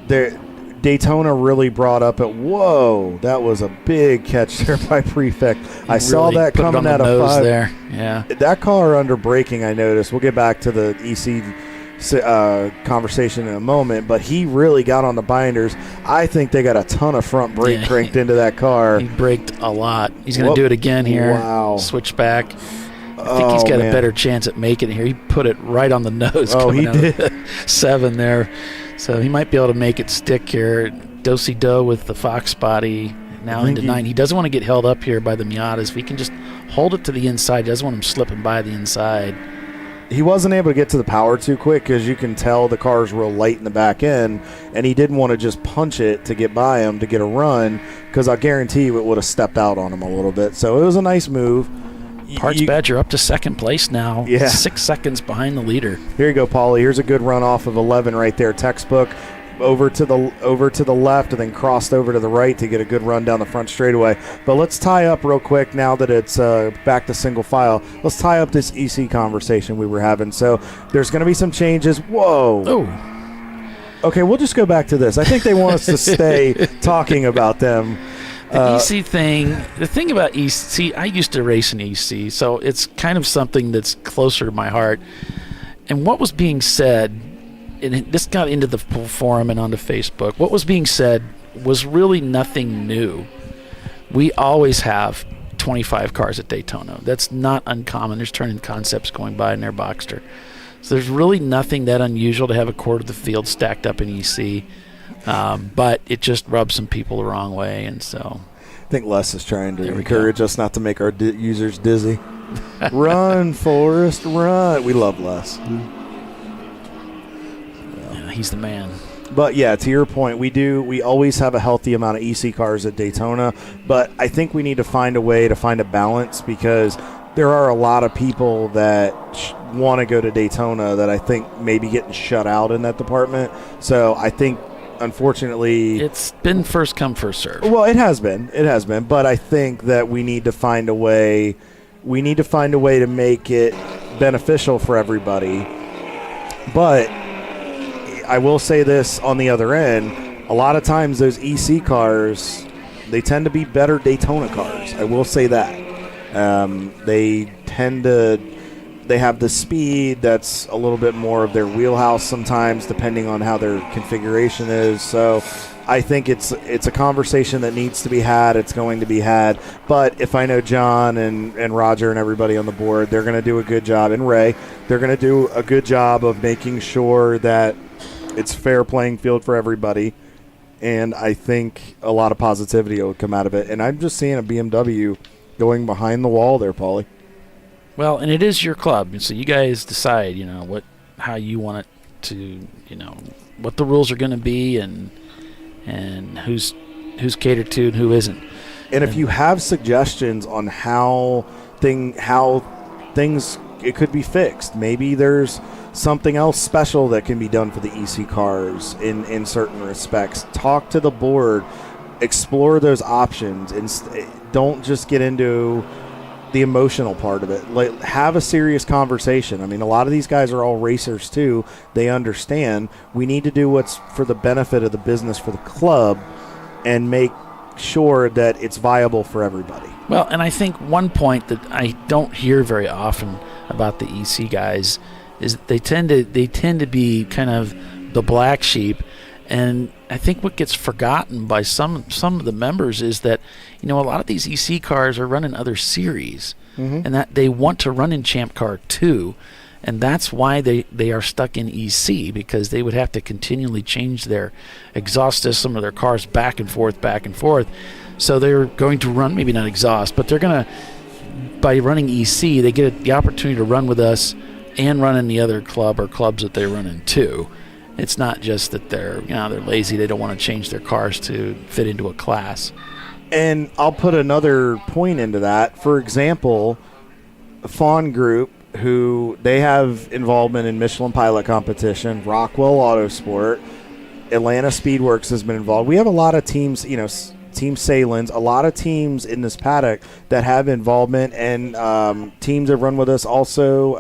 Daytona really brought up whoa, that was a big catch there by Prefect. I saw that coming out of 5. There. Yeah. That car under braking, I noticed. We'll get back to the EC conversation in a moment, but he really got on the binders. I think they got a ton of front brake cranked into that car. He braked a lot. He's going to do it again here. Wow. Switch back. I think he's got a better chance at making it here. He put it right on the nose. Oh, he did. 7 there. So he might be able to make it stick here. Do-si-do with the Fox body now into 9. He doesn't want to get held up here by the Miatas. If he can just hold it to the inside, he doesn't want him slipping by the inside. He wasn't able to get to the power too quick because you can tell the car's real light in the back end, and he didn't want to just punch it to get by him to get a run because I guarantee you it would have stepped out on him a little bit. So it was a nice move. Parts Badger up to second place now. Yeah. 6 seconds behind the leader. Here you go, Paulie. Here's a good run off of 11 right there. Textbook over to the left and then crossed over to the right to get a good run down the front straightaway. But let's tie up real quick now that it's back to single file. Let's tie up this EC conversation we were having. So there's going to be some changes. Whoa. Oh. Okay, we'll just go back to this. I think they want us to stay talking about them. The EC thing, the thing about EC, I used to race in EC, so it's kind of something that's closer to my heart. And what was being said, and this got into the forum and onto Facebook, what was being said was really nothing new. We always have 25 cars at Daytona. That's not uncommon. There's turning concepts going by in their Boxster. So there's really nothing that unusual to have a quarter of the field stacked up in EC. But it just rubs some people the wrong way, and so I think Les is trying to encourage us not to make our users dizzy. Run, Forrest, run. We love Les. Yeah, he's the man. But yeah, to your point, we always have a healthy amount of EC cars at Daytona, but I think we need to find a way to find a balance because there are a lot of people that want to go to Daytona that I think may be getting shut out in that department. So I think, unfortunately, it's been first come, first serve. Well, it has been, but I think that we need to find a way. We need to find a way to make it beneficial for everybody. But I will say this on the other end: a lot of times those EC cars, they tend to be better Daytona cars. I will say that they have the speed that's a little bit more of their wheelhouse sometimes, depending on how their configuration is. So I think it's a conversation that needs to be had. It's going to be had. But if I know John and Roger and everybody on the board, they're going to do a good job. And Ray, they're going to do a good job of making sure that it's fair playing field for everybody. And I think a lot of positivity will come out of it. And I'm just seeing a BMW going behind the wall there, Paulie. Well, and it is your club, so you guys decide, how you want it to, what the rules are going to be, and who's catered to and who isn't. And if you have suggestions on how things it could be fixed, maybe there's something else special that can be done for the EC cars in certain respects. Talk to the board, explore those options, and don't just get into the emotional part of it. Like, have a serious conversation. I mean, a lot of these guys are all racers too. They understand we need to do what's for the benefit of the business for the club and make sure that it's viable for everybody. Well, and I think one point that I don't hear very often about the EC guys is that they tend to be kind of the black sheep. And I think what gets forgotten by some of the members is that, a lot of these EC cars are running other series, and that they want to run in Champ Car too, and that's why they are stuck in EC, because they would have to continually change their exhaust system of their cars back and forth. So they're going to run, maybe not exhaust, but they're going to, by running EC, they get the opportunity to run with us and run in the other club or clubs that they run in too. It's not just that they're lazy. They don't want to change their cars to fit into a class. And I'll put another point into that. For example, Fawn Group, who they have involvement in Michelin Pilot competition, Rockwell Autosport, Atlanta Speedworks has been involved. We have a lot of teams, Team Salins, a lot of teams in this paddock that have involvement, and teams that run with us also.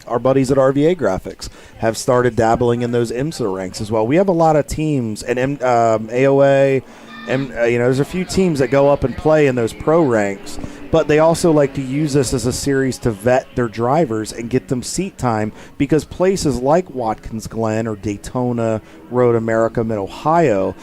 Our buddies at RVA Graphics have started dabbling in those IMSA ranks as well. We have a lot of teams, and AOA, and there's a few teams that go up and play in those pro ranks, but they also like to use this as a series to vet their drivers and get them seat time, because places like Watkins Glen or Daytona, Road America, Mid-Ohio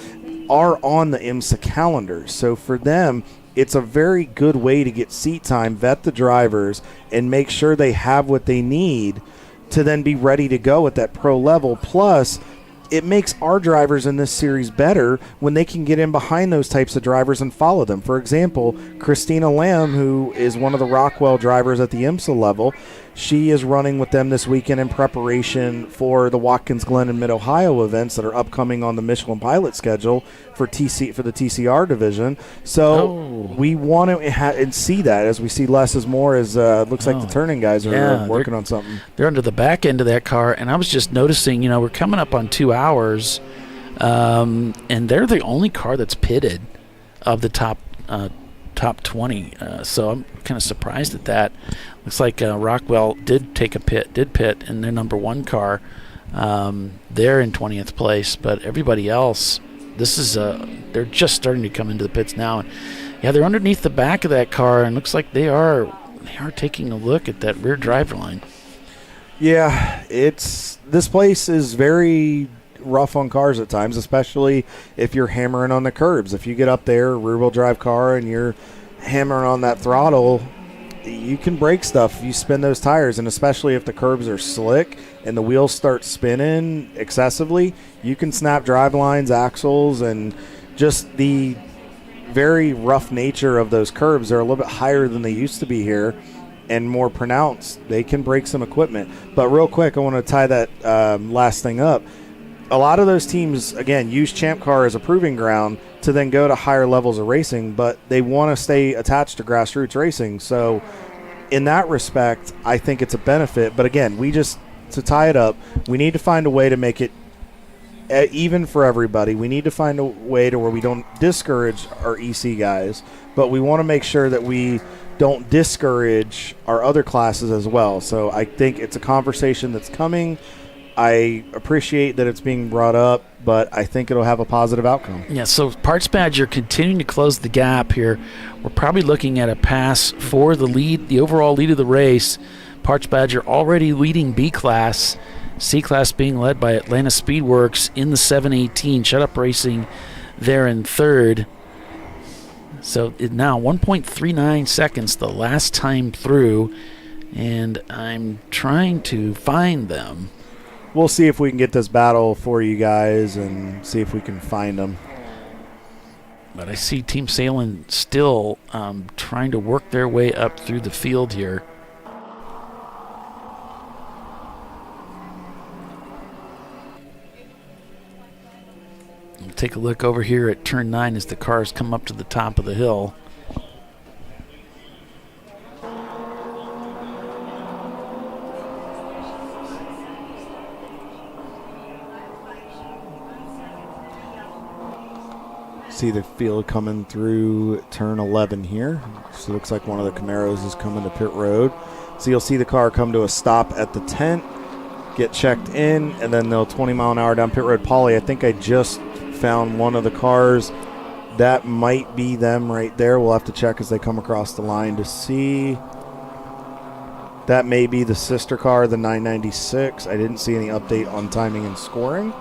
are on the IMSA calendar. So for them, it's a very good way to get seat time, vet the drivers, and make sure they have what they need to then be ready to go at that pro level. Plus, it makes our drivers in this series better when they can get in behind those types of drivers and follow them. For example, Christina Lamb, who is one of the Rockwell drivers at the IMSA level, she is running with them this weekend in preparation for the Watkins Glen and Mid-Ohio events that are upcoming on the Michelin Pilot schedule for the TCR division. So we want to and see that as we see less is more, as looks like the turning guys are working on something. They're under the back end of that car, and I was just noticing, we're coming up on 2 hours, and they're the only car that's pitted of the top 20. So I'm kind of surprised at that. Looks like Rockwell did pit in their number 1 car. They're in 20th place, but everybody else, this is they're just starting to come into the pits now. And they're underneath the back of that car, and looks like they are taking a look at that rear driver line. Yeah, this place is very rough on cars at times, especially if you're hammering on the curbs. If you get up there, rear-wheel drive car, and you're hammering on that throttle, you can break stuff if you spin those tires, and especially if the curbs are slick and the wheels start spinning excessively, you can snap drive lines, axles, and just the very rough nature of those curbs are a little bit higher than they used to be here and more pronounced. They can break some equipment. But real quick, I want to tie that last thing up. A lot of those teams, again, use Champ Car as a proving ground to then go to higher levels of racing, but they want to stay attached to grassroots racing. So in that respect, I think it's a benefit. But again, to tie it up, we need to find a way to make it even for everybody. We need to find a way to where we don't discourage our EC guys, but we want to make sure that we don't discourage our other classes as well. So I think it's a conversation that's coming. I appreciate that it's being brought up, but I think it'll have a positive outcome. Yeah, so Parts Badger continuing to close the gap here. We're probably looking at a pass for the overall lead of the race. Parts Badger already leading B class, C class being led by Atlanta Speedworks in the 718. Shut Up Racing there in third. So now 1.39 seconds the last time through, and I'm trying to find them. We'll see if we can get this battle for you guys and see if we can find them. But I see Team Salem still trying to work their way up through the field here. We'll take a look over here at turn 9 as the cars come up to the top of the hill. See the field coming through turn 11 here. So it looks like one of the Camaros is coming to pit road. So you'll see the car come to a stop at the tent, get checked in, and then they'll 20 mile an hour down pit road. Paulie, I think I just found one of the cars. That might be them right there. We'll have to check as they come across the line to see. That may be the sister car, the 996. I didn't see any update on timing and scoring.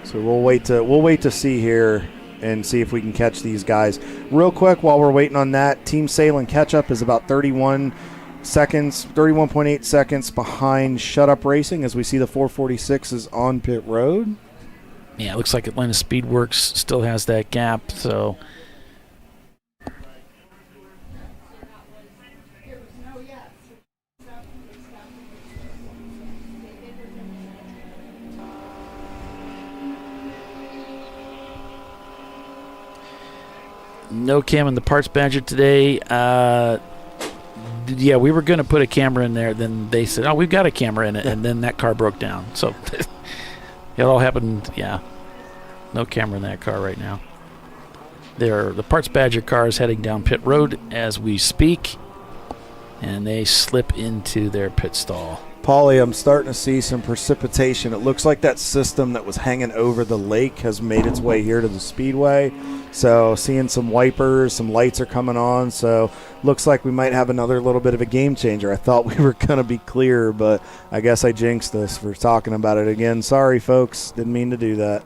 So we'll wait to see here and see if we can catch these guys. Real quick, while we're waiting on that, Team Salem catch-up is about 31.8 seconds behind Shut Up Racing as we see the 446 is on pit road. Yeah, it looks like Atlanta Speedworks still has that gap, so... No cam in the Parts Badger today. Yeah, we were going to put a camera in there. Then they said, we've got a camera in it. And then that car broke down. So it all happened, yeah. No camera in that car right now. The Parts Badger car is heading down pit road as we speak. And they slip into their pit stall. Paulie, I'm starting to see some precipitation. It looks like that system that was hanging over the lake has made its way here to the speedway. So seeing some wipers, some lights are coming on. So looks like we might have another little bit of a game changer. I thought we were going to be clear, but I guess I jinxed us for talking about it again. Sorry, folks. Didn't mean to do that.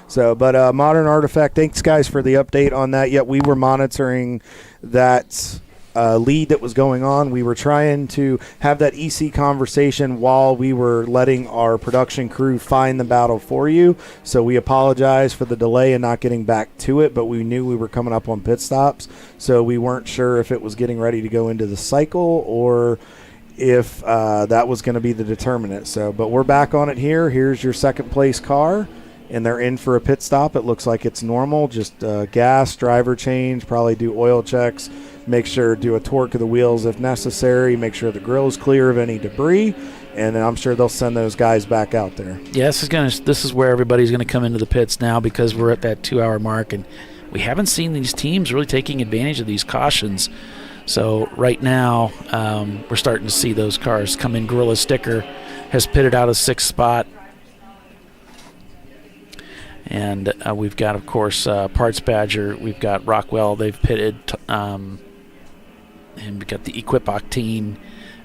So, but Modern Artifact, thanks, guys, for the update on that. Yet we were monitoring that lead that was going on. We were trying to have that EC conversation while we were letting our production crew find the battle for you. So we apologize for the delay and not getting back to it, but we knew we were coming up on pit stops. So we weren't sure if it was getting ready to go into the cycle or if that was going to be the determinant. So, but we're back on it here. Here's your second place car. And they're in for a pit stop. It looks like it's normal, just gas, driver change, probably do oil checks, make sure do a torque of the wheels if necessary, make sure the grill is clear of any debris, and then I'm sure they'll send those guys back out there. Yeah, this is where everybody's going to come into the pits now because we're at that 2-hour mark, and we haven't seen these teams really taking advantage of these cautions. So right now we're starting to see those cars come in. Gorilla Sticker has pitted out a 6th spot. And we've got, of course, Parts Badger. We've got Rockwell. They've pitted. And we've got the Equip Octane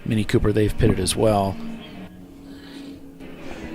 Mini Cooper. They've pitted as well.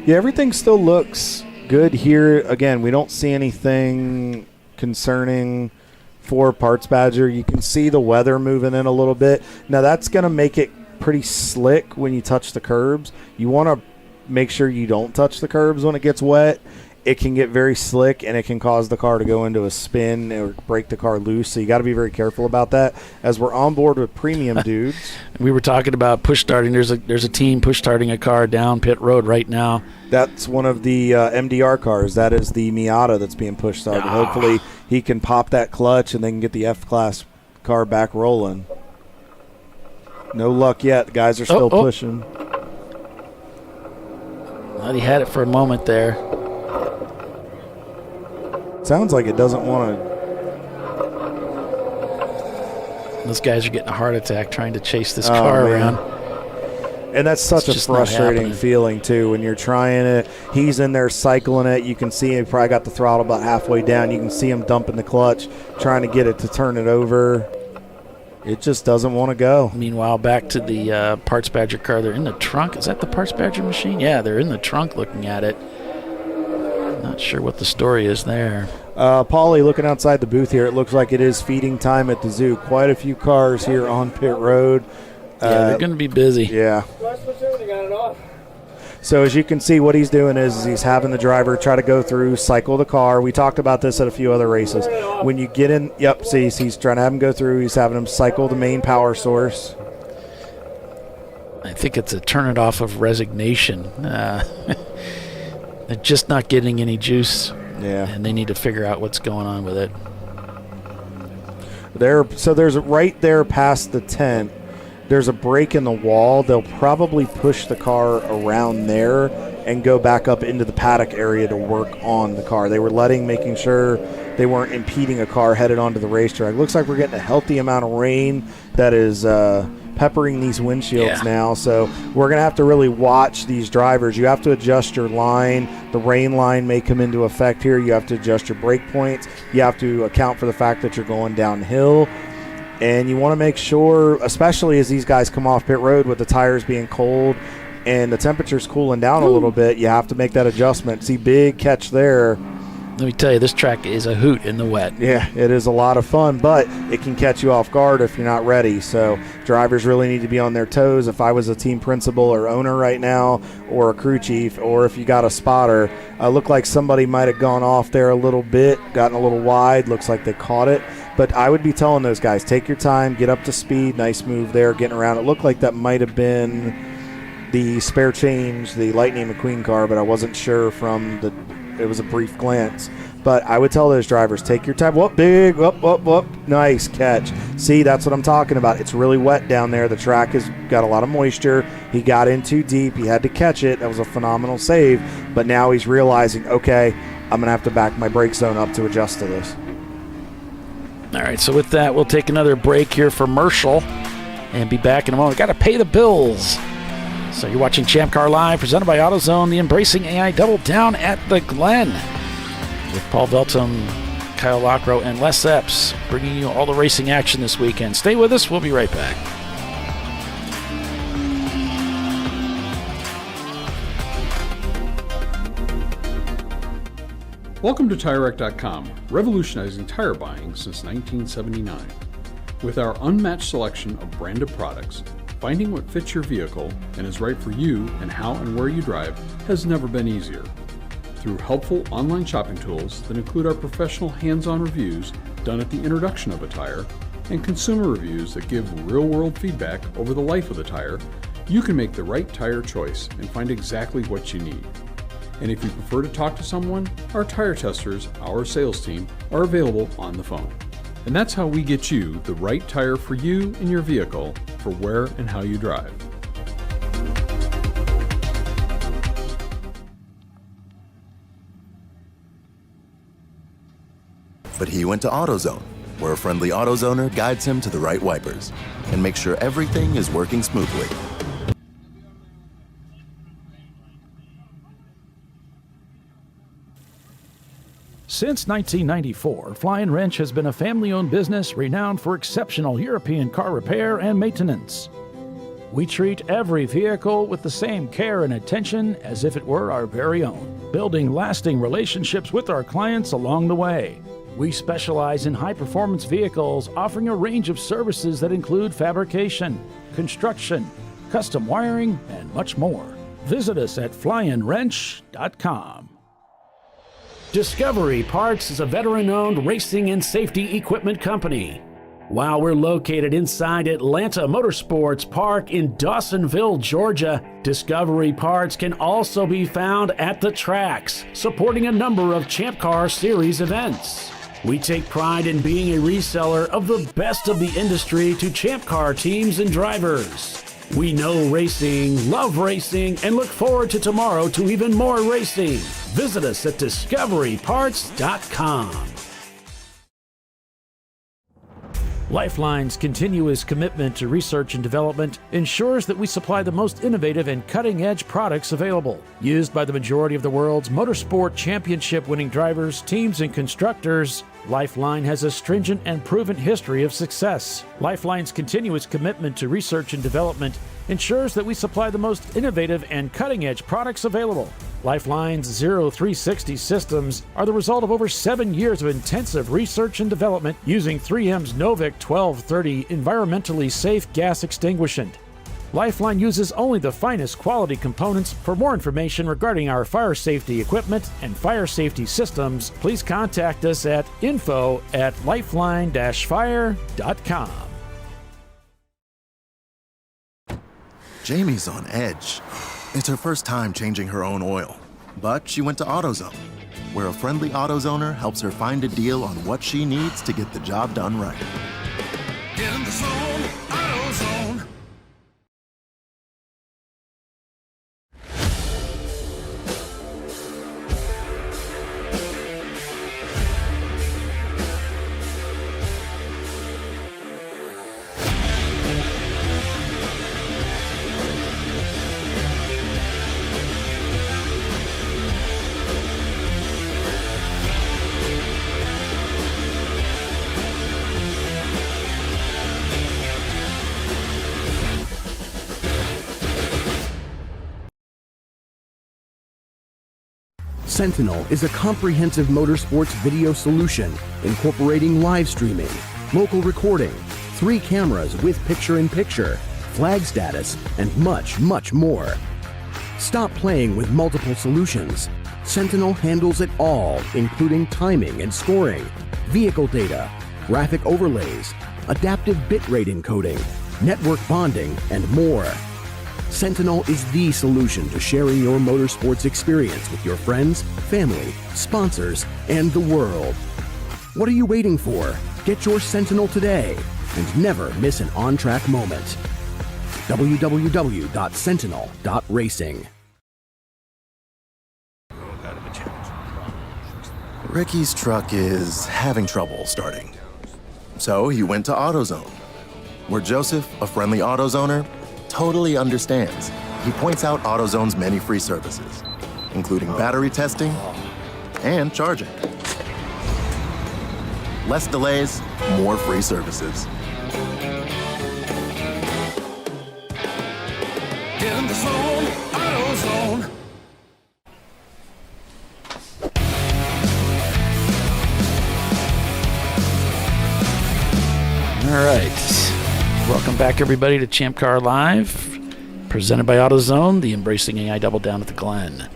Yeah, everything still looks good here. Again, we don't see anything concerning for Parts Badger. You can see the weather moving in a little bit. Now, that's going to make it pretty slick when you touch the curbs. You want to make sure you don't touch the curbs when it gets wet. It can get very slick, and it can cause the car to go into a spin or break the car loose. So you got to be very careful about that. As we're on board with premium dudes, we were talking about push starting. There's a team push starting a car down pit road right now. That's one of the MDR cars. That is the Miata that's being push started. Hopefully he can pop that clutch and they can get the F-Class car back rolling. No luck yet. The guys are still pushing. Well, he had it for a moment there. Sounds like it doesn't want to. Those guys are getting a heart attack trying to chase this car around. And that's such a frustrating feeling, too, when you're trying it. He's in there cycling it. You can see he probably got the throttle about halfway down. You can see him dumping the clutch, trying to get it to turn it over. It just doesn't want to go. Meanwhile, back to the Parts Badger car. They're in the trunk. Is that the Parts Badger machine? Yeah, they're in the trunk looking at it. Not sure what the story is there. Paulie, looking outside the booth here, it looks like it is feeding time at the zoo. Quite a few cars here on pit road. Yeah, they're going to be busy. Yeah. So as you can see, what he's doing is he's having the driver try to go through, cycle the car. We talked about this at a few other races. When you get in, he's trying to have him go through. He's having him cycle the main power source. I think it's a turn it off of resignation. They're just not getting any juice. Yeah. And they need to figure out what's going on with it. So there's right there past the tent, there's a break in the wall. They'll probably push the car around there and go back up into the paddock area to work on the car. They were making sure they weren't impeding a car headed onto the racetrack. Looks like we're getting a healthy amount of rain that is peppering these windshields now. So we're going to have to really watch these drivers. You have to adjust your line. The rain line may come into effect here. You have to adjust your brake points. You have to account for the fact that you're going downhill. And you want to make sure, especially as these guys come off pit road with the tires being cold and the temperature's cooling down a little bit, you have to make that adjustment. See, big catch there. Let me tell you, this track is a hoot in the wet. Yeah, it is a lot of fun, but it can catch you off guard if you're not ready. So drivers really need to be on their toes. If I was a team principal or owner right now, or a crew chief, or if you got a spotter, looked like somebody might have gone off there a little bit, gotten a little wide. Looks like they caught it. But I would be telling those guys, take your time, get up to speed. Nice move there, getting around. It looked like that might have been the spare change, the Lightning McQueen car, but I wasn't sure from the It was a brief glance. But I would tell those drivers, take your time. Whoop, big, whoop, whoop, whoop. Nice catch. See, that's what I'm talking about. It's really wet down there. The track has got a lot of moisture. He got in too deep. He had to catch it. That was a phenomenal save. But now he's realizing, okay, I'm going to have to back my brake zone up to adjust to this. All right, so with that, we'll take another break here for Marshall and be back in a moment. Got to pay the bills. So you're watching Champ Car Live, presented by AutoZone, the Embracing.AI Double Down at the Glen, with Paul Veltum, Kyle Lockrow, and Les Epps, bringing you all the racing action this weekend. Stay with us. We'll be right back. Welcome to TireRack.com, revolutionizing tire buying since 1979. With our unmatched selection of branded products, finding what fits your vehicle and is right for you and how and where you drive has never been easier. Through helpful online shopping tools that include our professional hands-on reviews done at the introduction of a tire and consumer reviews that give real-world feedback over the life of the tire, you can make the right tire choice and find exactly what you need. And if you prefer to talk to someone, our tire testers, our sales team, are available on the phone. And that's how we get you the right tire for you and your vehicle for where and how you drive. But he went to AutoZone, where a friendly AutoZoner guides him to the right wipers and makes sure everything is working smoothly. Since 1994, Flying Wrench has been a family-owned business renowned for exceptional European car repair and maintenance. We treat every vehicle with the same care and attention as if it were our very own, building lasting relationships with our clients along the way. We specialize in high-performance vehicles, offering a range of services that include fabrication, construction, custom wiring, and much more. Visit us at flyinwrench.com. Discovery Parts is a veteran-owned racing and safety equipment company. While we're located inside Atlanta Motorsports Park in Dawsonville, Georgia, Discovery Parts can also be found at the tracks, supporting a number of Champ Car Series events. We take pride in being a reseller of the best of the industry to Champ Car teams and drivers. We know racing, love racing, and look forward to tomorrow to even more racing. Visit us at discoveryparts.com. Lifeline's continuous commitment to research and development ensures that we supply the most innovative and cutting-edge products available, used by the majority of the world's motorsport championship-winning drivers, teams, and constructors. Lifeline has a stringent and proven history of success. Lifeline's continuous commitment to research and development ensures that we supply the most innovative and cutting-edge products available. Lifeline's 0360 systems are the result of over 7 years of intensive research and development using 3M's Novik 1230 environmentally safe gas extinguishant. Lifeline uses only the finest quality components. For more information regarding our fire safety equipment and fire safety systems, please contact us at info@lifeline-fire.com. Jamie's on edge. It's her first time changing her own oil, but she went to AutoZone, where a friendly AutoZoner helps her find a deal on what she needs to get the job done right. In the zone, AutoZone. Sentinel is a comprehensive motorsports video solution incorporating live streaming, local recording, 3 cameras with picture-in-picture, flag status, and much, much more. Stop playing with multiple solutions. Sentinel handles it all, including timing and scoring, vehicle data, graphic overlays, adaptive bitrate encoding, network bonding, and more. Sentinel is the solution to sharing your motorsports experience with your friends, family, sponsors, and the world. What are you waiting for? Get your Sentinel today and never miss an on-track moment. www.sentinel.racing. Ricky's truck is having trouble starting. So he went to AutoZone, where Joseph, a friendly AutoZoner, totally understands. He points out AutoZone's many free services, including battery testing and charging. Less delays, more free services. In the zone, AutoZone. All right. Welcome back, everybody, to ChampCar.Live, presented by AutoZone, the Embracing.AI Double Down at the Glen.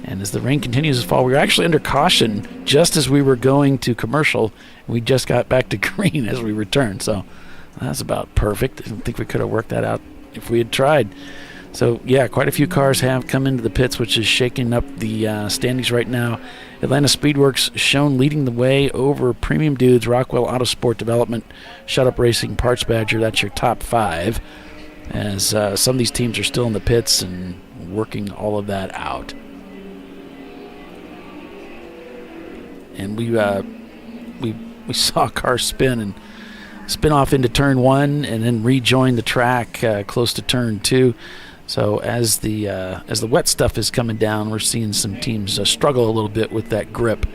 And as the rain continues to fall, we were actually under caution just as we were going to commercial. We just got back to green as we returned, so that's about perfect. I don't think we could have worked that out if we had tried. So, yeah, quite a few cars have come into the pits, which is shaking up the standings right now. Atlanta Speedworks shown leading the way over Premium Dudes, Rockwell Autosport Development, Shut Up Racing, Parts Badger. That's your top five, as some of these teams are still in the pits and working all of that out. And we saw a car spin off into turn one and then rejoin the track close to turn two. So as the wet stuff is coming down, we're seeing some teams struggle a little bit with that grip.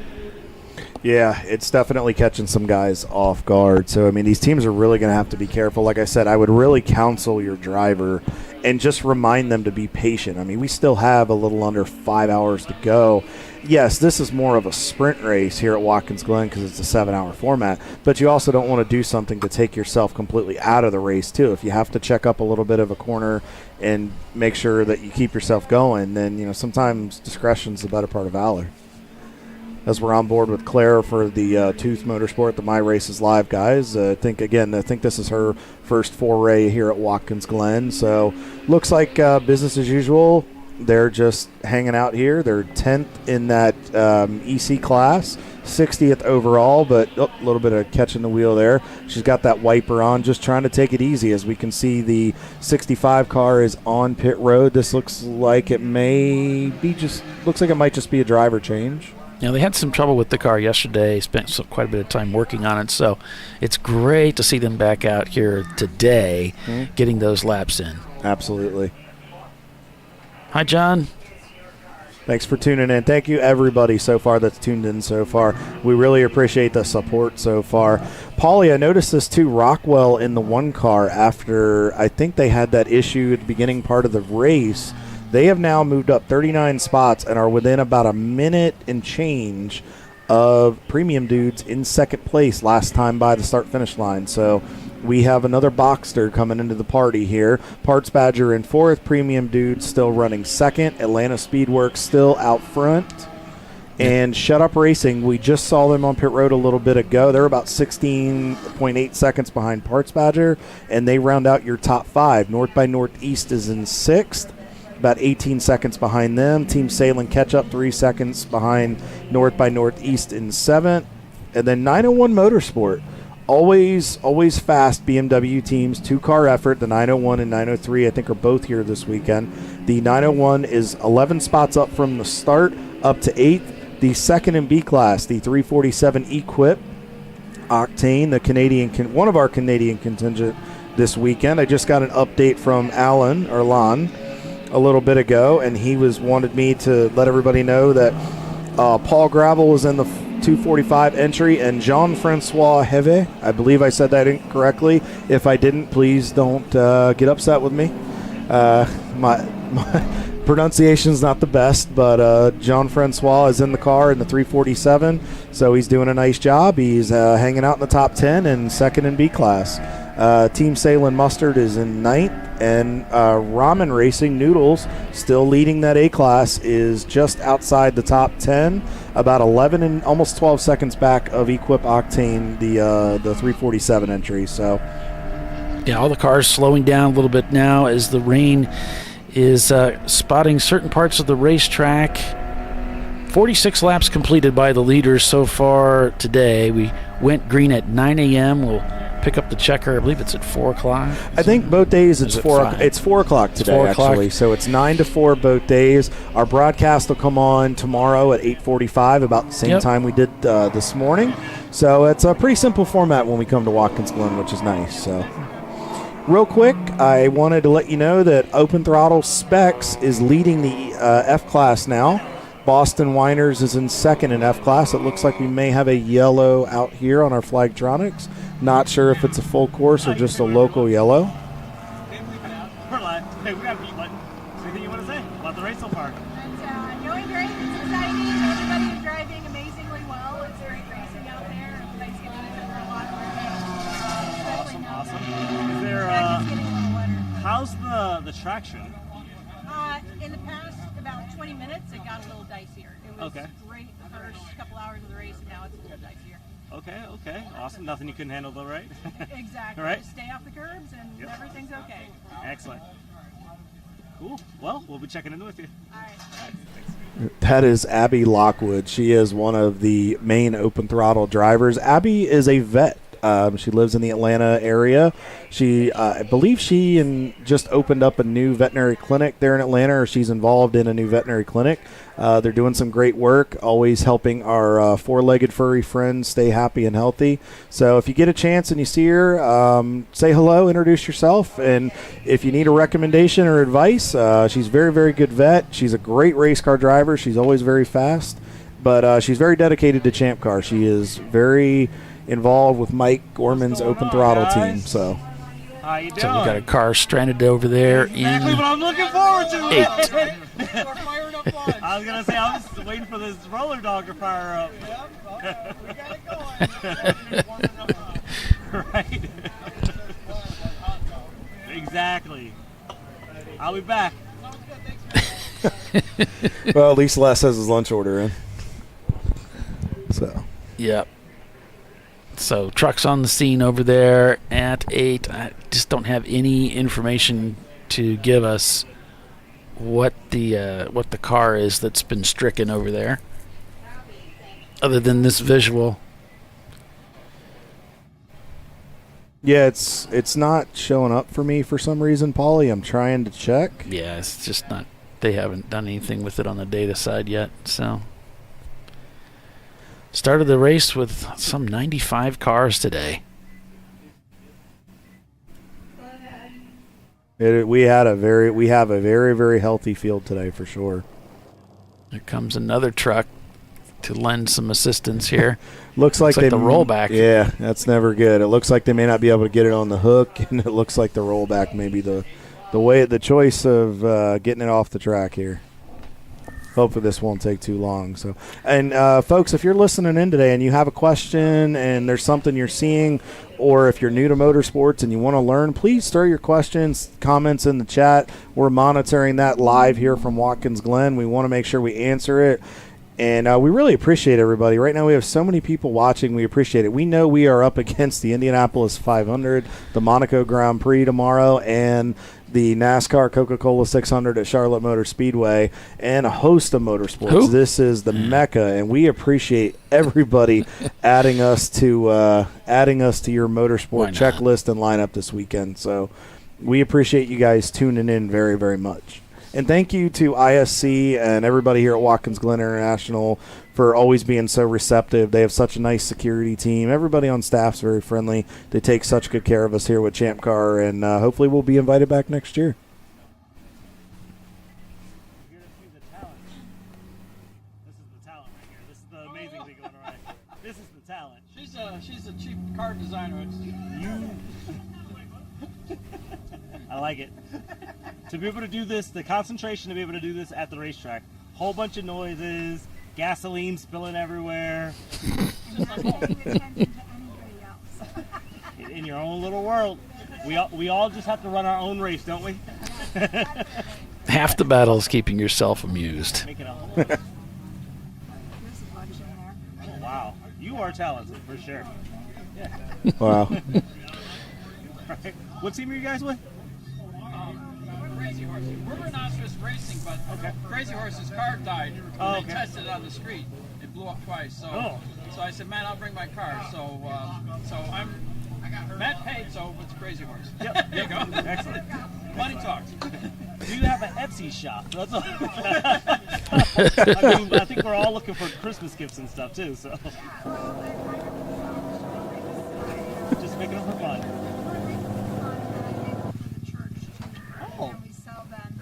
Yeah, it's definitely catching some guys off guard. So, I mean, these teams are really going to have to be careful. Like I said, I would really counsel your driver and just remind them to be patient. I mean, we still have a little under 5 hours to go. Yes, this is more of a sprint race here at Watkins Glen because it's a 7-hour format, but you also don't want to do something to take yourself completely out of the race, too. If you have to check up a little bit of a corner and make sure that you keep yourself going, then, you know, sometimes discretion's the better part of valor. As we're on board with Claire for the Tooth Motorsport, the My Races Live guys. I think this is her first foray here at Watkins Glen. So looks like business as usual. They're just hanging out here. They're 10th in that EC class, 60th overall, but a little bit of catching the wheel there. She's got that wiper on, just trying to take it easy. As we can see, the 65 car is on pit road. This looks like it might just be a driver change. You know, they had some trouble with the car yesterday, spent quite a bit of time working on it, so it's great to see them back out here today getting those laps in. Absolutely. Hi, John. Thanks for tuning in. Thank you, everybody, so far that's tuned in so far. We really appreciate the support so far. Paulie, I noticed this too, Rockwell in the one car after I think they had that issue at the beginning part of the race. They have now moved up 39 spots and are within about a minute and change of Premium Dudes in second place last time by the start-finish line. So we have another Boxster coming into the party here. Parts Badger in fourth, Premium Dudes still running second, Atlanta Speedworks still out front. And Shut Up Racing, we just saw them on pit road a little bit ago. They're about 16.8 seconds behind Parts Badger, and they round out your top five. North by Northeast is in sixth, about 18 seconds behind them. Team Salem catch up 3 seconds behind North by Northeast in seventh. And then 901 Motorsport, always fast BMW teams, two-car effort. The 901 and 903, I think, are both here this weekend. The 901 is 11 spots up from the start, up to 8th. The second in B class, the 347 Equip Octane, the Canadian, one of our Canadian contingent this weekend. I just got an update from Alan a little bit ago, and he wanted me to let everybody know that Paul Gravel was in the 245 entry, and Jean-Francois Heve, I believe I said that incorrectly. If I didn't, please don't get upset with me. My pronunciation's not the best, but Jean-Francois is in the car in the 347, so he's doing a nice job. He's hanging out in the top 10 and second in B class. Team Salem Mustard is in 9th, and Ramen Racing Noodles, still leading that A class, is just outside the top 10, about 11 and almost 12 seconds back of Equip Octane, the 347 entry. So Yeah, all the cars slowing down a little bit now as the rain is spotting certain parts of the racetrack. 46 laps completed by the leaders so far today. We went green at 9 a.m. We'll pick up the checker. I believe it's at 4 o'clock. I think both days it's 4. It's 4 o'clock today, 4 o'clock. actually. So it's 9 to 4 both days. Our broadcast will come on tomorrow at 8:45, about the same time we did this morning. So it's a pretty simple format when we come to Watkins Glen, which is nice. So, real quick, I wanted to let you know that Open Throttle Specs is leading the F class now. Boston Winers is in second in F class. It looks like we may have a yellow out here on our Flagtronics. Not sure if it's a full course or just a local yellow. We're live. Hey, we got what? Anything you want to say about the race so far? It's going great. It's exciting. Everybody is driving amazingly well. It's great racing out there. Everybody's getting each other a lot more. Awesome. Is there how's the traction? In the past about 20 minutes, it got a little dicier. It was great the first couple hours of the race, and now it's a little dicier. Okay. Awesome. Nothing you couldn't handle though, right? Exactly. All right. Just stay off the curbs and everything's okay. Excellent. Cool. Well, we'll be checking in with you. All right. Thanks. That is Abby Lockwood. She is one of the main Open Throttle drivers. Abby is a vet. She lives in the Atlanta area. I believe she just opened up a new veterinary clinic there in Atlanta, or she's involved in a new veterinary clinic. They're doing some great work, always helping our four-legged furry friends stay happy and healthy. So if you get a chance and you see her, say hello, introduce yourself, and if you need a recommendation or advice, she's a very, very good vet. She's a great race car driver. She's always very fast, but she's very dedicated to Champ Car. She is very involved with Mike Gorman's Open Throttle team. So how you doing? So we got a car stranded over there exactly in what I'm looking forward to. 8. I was gonna say I was waiting for this roller dog to fire up. Yep, we got it going. Right. Exactly. I'll be back. well, at least Les has his lunch order in. So Yep. So trucks on the scene over there at 8. I just don't have any information to give us what the car is that's been stricken over there, other than this visual. yeah, it's not showing up for me for some reason, Paulie. I'm trying to check. Yeah, it's just not. They haven't done anything with it on the data side yet. So started the race with some 95 cars today. We have a very, very healthy field today for sure. Here comes another truck to lend some assistance here. looks like the rollback. Yeah, that's never good. It looks like they may not be able to get it on the hook, and it looks like the rollback may be the choice of getting it off the track here. Hopefully this won't take too long. So, and folks, if you're listening in today and you have a question and there's something you're seeing, or if you're new to motorsports and you want to learn, please throw your questions, comments in the chat. We're monitoring that live here from Watkins Glen. We want to make sure we answer it. And we really appreciate everybody. Right now we have so many people watching. We appreciate it. We know we are up against the Indianapolis 500, the Monaco Grand Prix tomorrow, and the NASCAR Coca-Cola 600 at Charlotte Motor Speedway, and a host of motorsports. Who? This is the Mecca, and we appreciate everybody adding us to your motorsport checklist and lineup this weekend. So we appreciate you guys tuning in very, very much. And thank you to ISC and everybody here at Watkins Glen International for always being so receptive. They have such a nice security team. Everybody on staff's very friendly. They take such good care of us here with Champ Car, and hopefully we'll be invited back next year. This is the talent right here. This is the amazing thing going on. This is the talent. She's a cheap car designer. I like it. To be able to do this, the concentration to be able to do this at the racetrack. Whole bunch of noises, gasoline spilling everywhere. In your own little world. We all just have to run our own race, don't we? Half the battle is keeping yourself amused. Make it a whole. Oh, wow. You are talented, for sure. Yeah. Wow. Right. What team are you guys with? Crazy Horse. We're Rhinoceros Racing, but Crazy Horse's car died when they tested it on the street. It blew up twice. So, so I said, man, I'll bring my car. So, I'm Matt paid, so it's Crazy Horse. Yep. There you go. Excellent. Money talks. Do you have an Etsy shop? That's all. I think we're all looking for Christmas gifts and stuff too. So, just making it for fun. Oh. We sell them.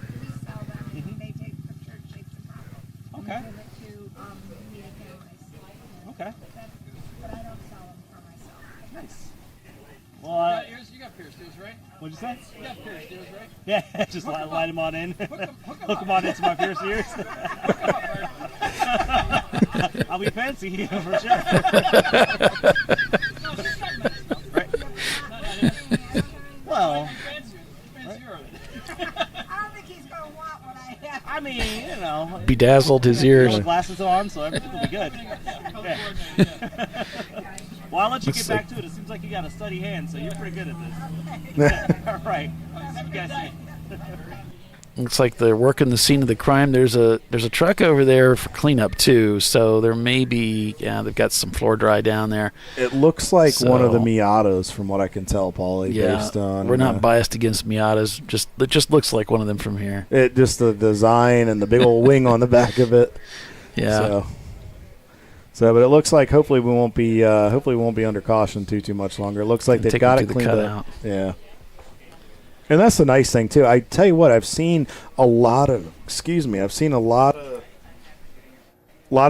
Mm-hmm. They take the church, takes the profit. Okay. And give it to media families. Okay. But I don't sell them for myself. Nice. Well, you got pierced ears, right? What'd you say? You got pierced ears, right? Yeah, just light them on in. Hook them on into my pierced ears. I'll be fancy for sure. Right. Well, I don't think he's going to want what I have. I mean, you know. Bedazzled his ears. Glasses on, so everything will be good. Yeah. Well, I'll let you get back to it. It seems like you got a steady hand, so you're pretty good at this. All right. You guys see. Looks like they're working the scene of the crime. There's a truck over there for cleanup too, so there may be they've got some floor dry down there. It looks like one of the Miatas, from what I can tell, Paulie. Yeah, based on, we're not biased against Miatas. It just looks like one of them from here. It just the design and the big old wing on the back of it. Yeah. So, but it looks like hopefully we won't be under caution too much longer. It looks like they've got it cleaned up. Yeah. And that's the nice thing too. I tell you what, I've seen a lot of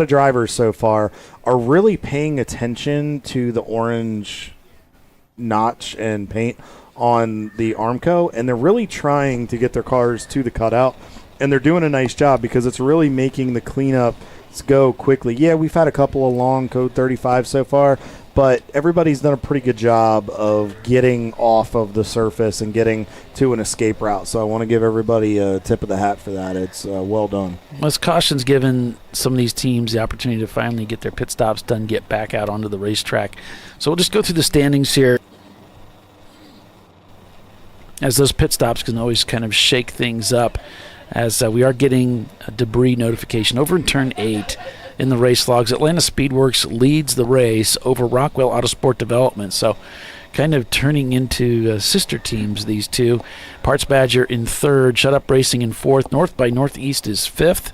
drivers so far are really paying attention to the orange notch and paint on the Armco, and they're really trying to get their cars to the cutout, and they're doing a nice job because it's really making the cleanup go quickly. Yeah, we've had a couple of long Code 35 so far, but everybody's done a pretty good job of getting off of the surface and getting to an escape route. So I want to give everybody a tip of the hat for that. It's well done. As caution's given some of these teams the opportunity to finally get their pit stops done, get back out onto the racetrack. So we'll just go through the standings here, as those pit stops can always kind of shake things up, as we are getting a debris notification over in turn 8 in the race logs. Atlanta Speedworks leads the race over Rockwell Autosport Development, so kind of turning into sister teams, these two. Parts Badger in 3rd, Shut Up Racing in 4th, North by Northeast is 5th,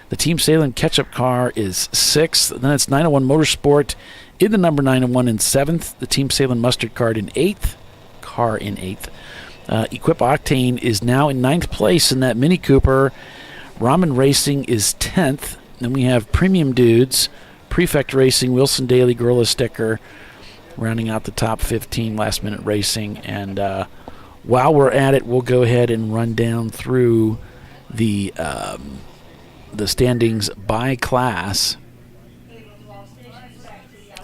the Team Salem Ketchup Car is 6th, then it's 901 Motorsport in the number 901 in 7th, the Team Salem Mustard Card in 8th, Equip Octane is now in 9th place in that Mini Cooper. Ramen Racing is 10th. Then we have Premium Dudes, Prefect Racing, Wilson Daily, Gorilla Sticker, rounding out the top 15 Last Minute Racing. And while we're at it, we'll go ahead and run down through the standings by class.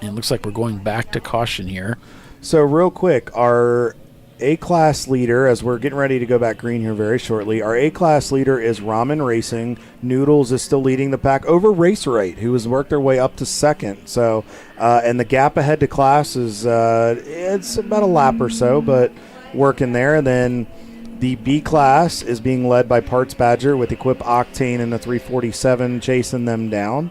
And it looks like we're going back to caution here. So real quick, our A-Class leader, as we're getting ready to go back green here very shortly, our A-Class leader is Ramen Racing. Noodles is still leading the pack over Race Right, who has worked their way up to 2nd. So, and the gap ahead to class is it's about a lap or so, but working there. And then the B-Class is being led by Parts Badger with Equip Octane in the 347 chasing them down.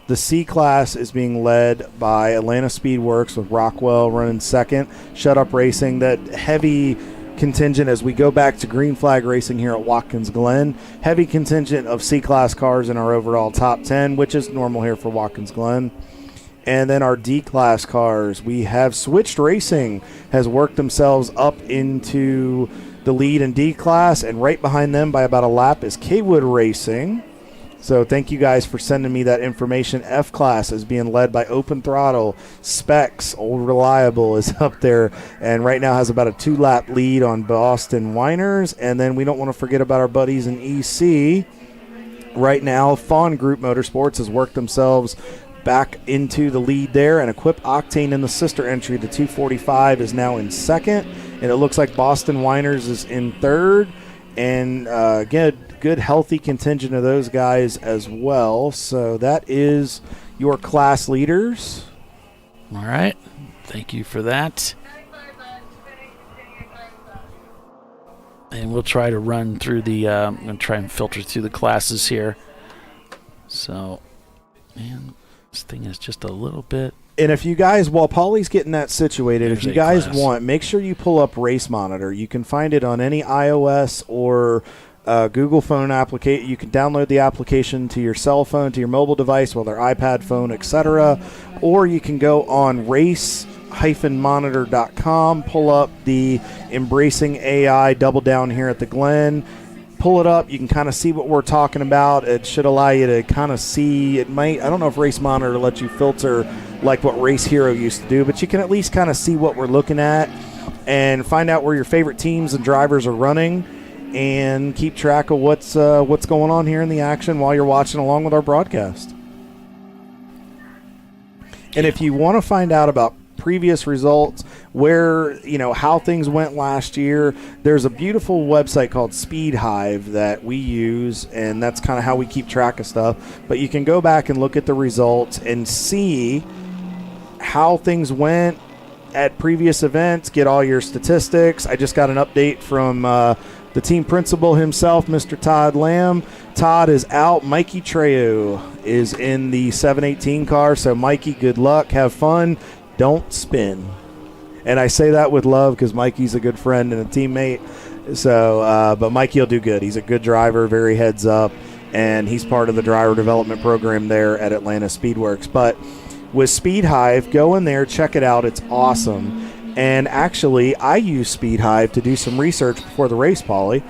The C-Class is being led by Atlanta Speedworks with Rockwell running 2nd. Shut Up Racing, that heavy contingent as we go back to green flag racing here at Watkins Glen. Heavy contingent of C-Class cars in our overall top 10, which is normal here for Watkins Glen. And then our D-Class cars, we have Switched Racing has worked themselves up into the lead in D-Class, and right behind them by about a lap is Kwood Racing. So thank you guys for sending me that information. F-Class is being led by Open Throttle. Specs, Old Reliable, is up there and right now has about a 2-lap lead on Boston Winers. And then we don't want to forget about our buddies in EC. Right now, Fawn Group Motorsports has worked themselves back into the lead there, and Equip Octane in the sister entry, the 245, is now in 2nd. And it looks like Boston Winers is in 3rd. And again, good healthy contingent of those guys as well. So that is your class leaders. All right. Thank you for that. and we'll try to run through the. I'm going to try and filter through the classes here. So, man, this thing is just a little bit. And if you guys, while Paulie's getting that situated, if you guys want, make sure you pull up Race Monitor. You can find it on any iOS or Google phone application. You can download the application to your cell phone, to your mobile device, whether iPad, phone, etc. Or you can go on race-monitor.com, pull up the Embracing.AI double down here at the Glen. Pull it up. You can kind of see what we're talking about. It should allow you to kind of see. It might. I don't know if Race Monitor lets you filter like what Race Hero used to do, but you can at least kind of see what we're looking at and find out where your favorite teams and drivers are running, and keep track of what's going on here in the action while you're watching along with our broadcast. And if you want to find out about previous results, where, how things went last year, there's a beautiful website called Speed Hive that we use, and that's kind of how we keep track of stuff. But you can go back and look at the results and see how things went at previous events, get all your statistics. I just got an update from the team principal himself, Mr. Todd Lamb. Todd is out. Mikey Trejo is in the 718 car. So, Mikey, good luck. Have fun. Don't spin. And I say that with love because Mikey's a good friend and a teammate. So, but Mikey will do good. He's a good driver, very heads up, and he's part of the driver development program there at Atlanta Speedworks. But with Speed Hive, go in there, check it out. It's awesome. And actually, I use Speed Hive to do some research before the race, Paulie.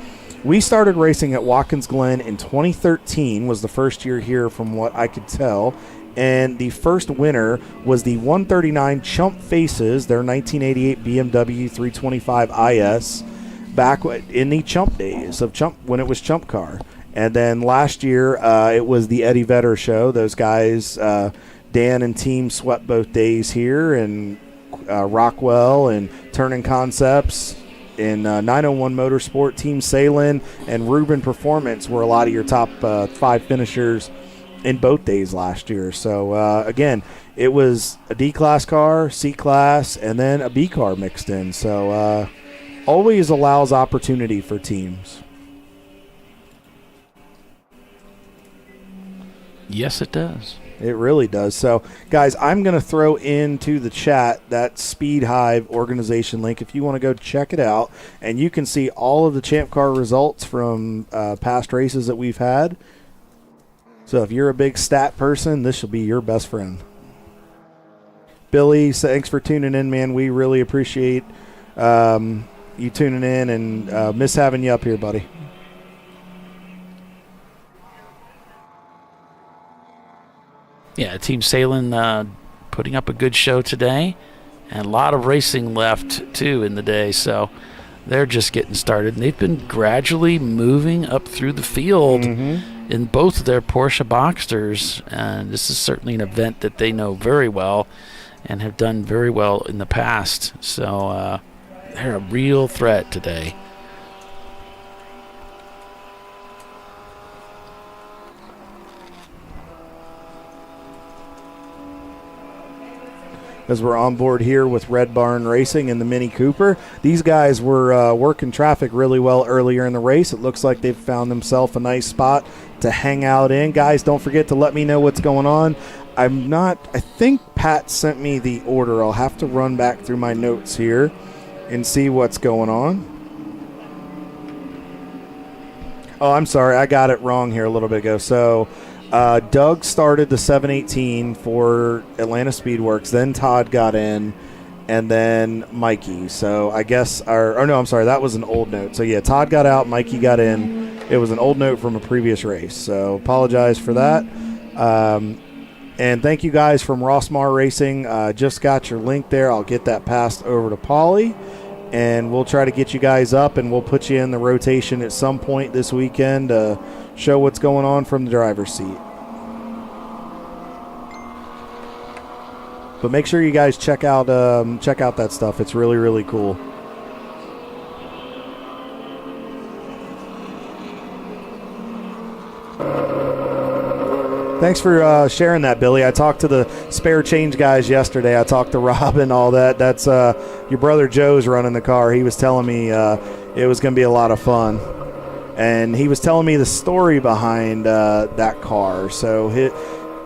We started racing at Watkins Glen in 2013, was the first year here from what I could tell. And the first winner was the 139 Chump Faces, their 1988 BMW 325 IS, back in the Chump days of Chump, when it was Chump Car. And then last year, it was the Eddie Vedder show. Those guys, Dan and team, swept both days here, and Rockwell and Turning Concepts in 901 Motorsport, Team Salin, and Ruben Performance were a lot of your top 5 finishers in both days last year. So, again, it was a D-Class car, C-Class, and then a B car mixed in. So, always allows opportunity for teams. Yes, it does. It really does. So, guys, I'm going to throw into the chat that Speed Hive organization link if you want to go check it out. And you can see all of the Champ Car results from past races that we've had. So if you're a big stat person, this will be your best friend. Billy, thanks for tuning in, man. We really appreciate you tuning in, and miss having you up here, buddy. Yeah, Team Salin putting up a good show today, and a lot of racing left, too, in the day. So they're just getting started, and they've been gradually moving up through the field in both of their Porsche Boxsters, and this is certainly an event that they know very well and have done very well in the past. So they're a real threat today. As we're on board here with Red Barn Racing and the Mini Cooper. These guys were working traffic really well earlier in the race. It looks like they've found themselves a nice spot to hang out in. Guys, don't forget to let me know what's going on. I think Pat sent me the order. I'll have to run back through my notes here and see what's going on. Oh, I'm sorry. I got it wrong here a little bit ago. So Doug started the 718 for Atlanta Speedworks. Then Todd got in, and then Mikey. So I guess that was an old note. So yeah, Todd got out, Mikey got in. It was an old note from a previous race. So apologize for that. And thank you guys from Rossmar Racing. Just got your link there. I'll get that passed over to Paulie, and we'll try to get you guys up, and we'll put you in the rotation at some point this weekend to show what's going on from the driver's seat. But make sure you guys check out that stuff. It's really, really cool. Thanks for sharing that, Billy. I talked to the spare change guys yesterday. I talked to Rob and all that. That's your brother Joe's running the car. He was telling me it was going to be a lot of fun. And he was telling me the story behind that car. So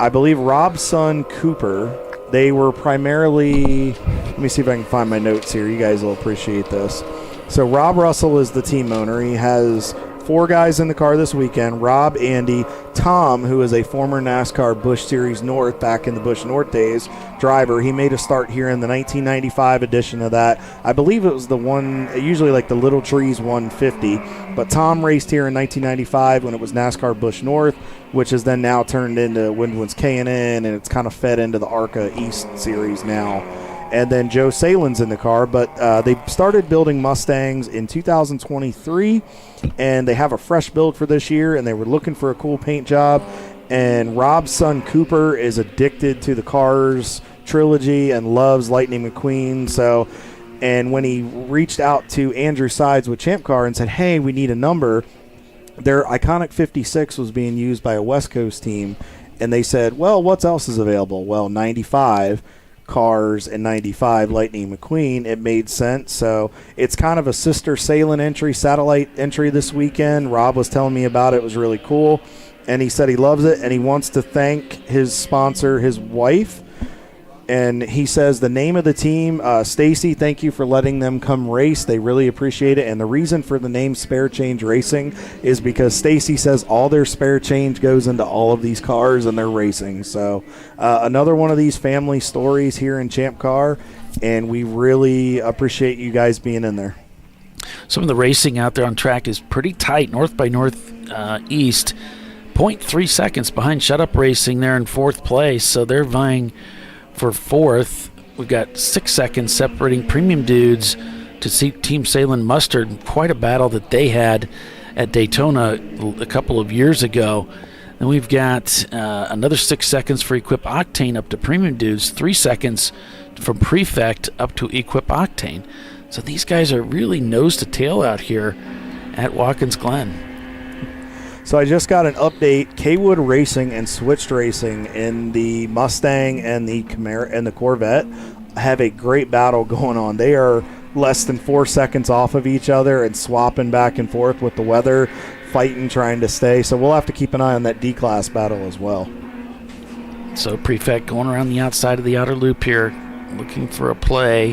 I believe Rob's son, Cooper, they were primarily, let me see if I can find my notes here. You guys will appreciate this. So Rob Russell is the team owner. He has 4 guys in the car this weekend: Rob, Andy, Tom, who is a former NASCAR Busch Series North, back in the Busch North days, driver. He made a start here in the 1995 edition of that. I believe it was the one, usually like the Little Trees 150, but Tom raced here in 1995 when it was NASCAR Busch North, which is then now turned into Windward's K&N, and it's kind of fed into the ARCA East Series now. And then Joe Salen's in the car, but they started building Mustangs in 2023, and they have a fresh build for this year, and they were looking for a cool paint job. And Rob's son, Cooper, is addicted to the Cars trilogy and loves Lightning McQueen. And when he reached out to Andrew Sides with Champ Car and said, hey, we need a number, their iconic 56 was being used by a West Coast team, and they said, well, what else is available? Well, 95 Cars and 95 Lightning McQueen. It made sense. So it's kind of a sister Salen entry, satellite entry this weekend. Rob was telling me about it. It was really cool, and he said he loves it, and he wants to thank his sponsor, his wife. And he says the name of the team, Stacy, thank you for letting them come race. They really appreciate it. And the reason for the name Spare Change Racing is because Stacy says all their spare change goes into all of these cars and they're racing. So another one of these family stories here in Champ Car, and we really appreciate you guys being in there. Some of the racing out there on track is pretty tight, north by northeast. 0.3 seconds behind Shut Up Racing there in 4th place, so they're vying for 4th. We've got 6 seconds separating Premium Dudes to see Team Salem Mustard. Quite a battle that they had at Daytona a couple of years ago. Then we've got another 6 seconds for Equip Octane up to Premium Dudes, 3 seconds from Prefect up to Equip Octane. So these guys are really nose to tail out here at Watkins Glen. So I just got an update. Kaywood Racing and Switched Racing in the Mustang and the Camaro and the Corvette have a great battle going on. They are less than 4 seconds off of each other and swapping back and forth with the weather, fighting, trying to stay. So we'll have to keep an eye on that D-Class battle as well. So Prefect going around the outside of the outer loop here, looking for a play.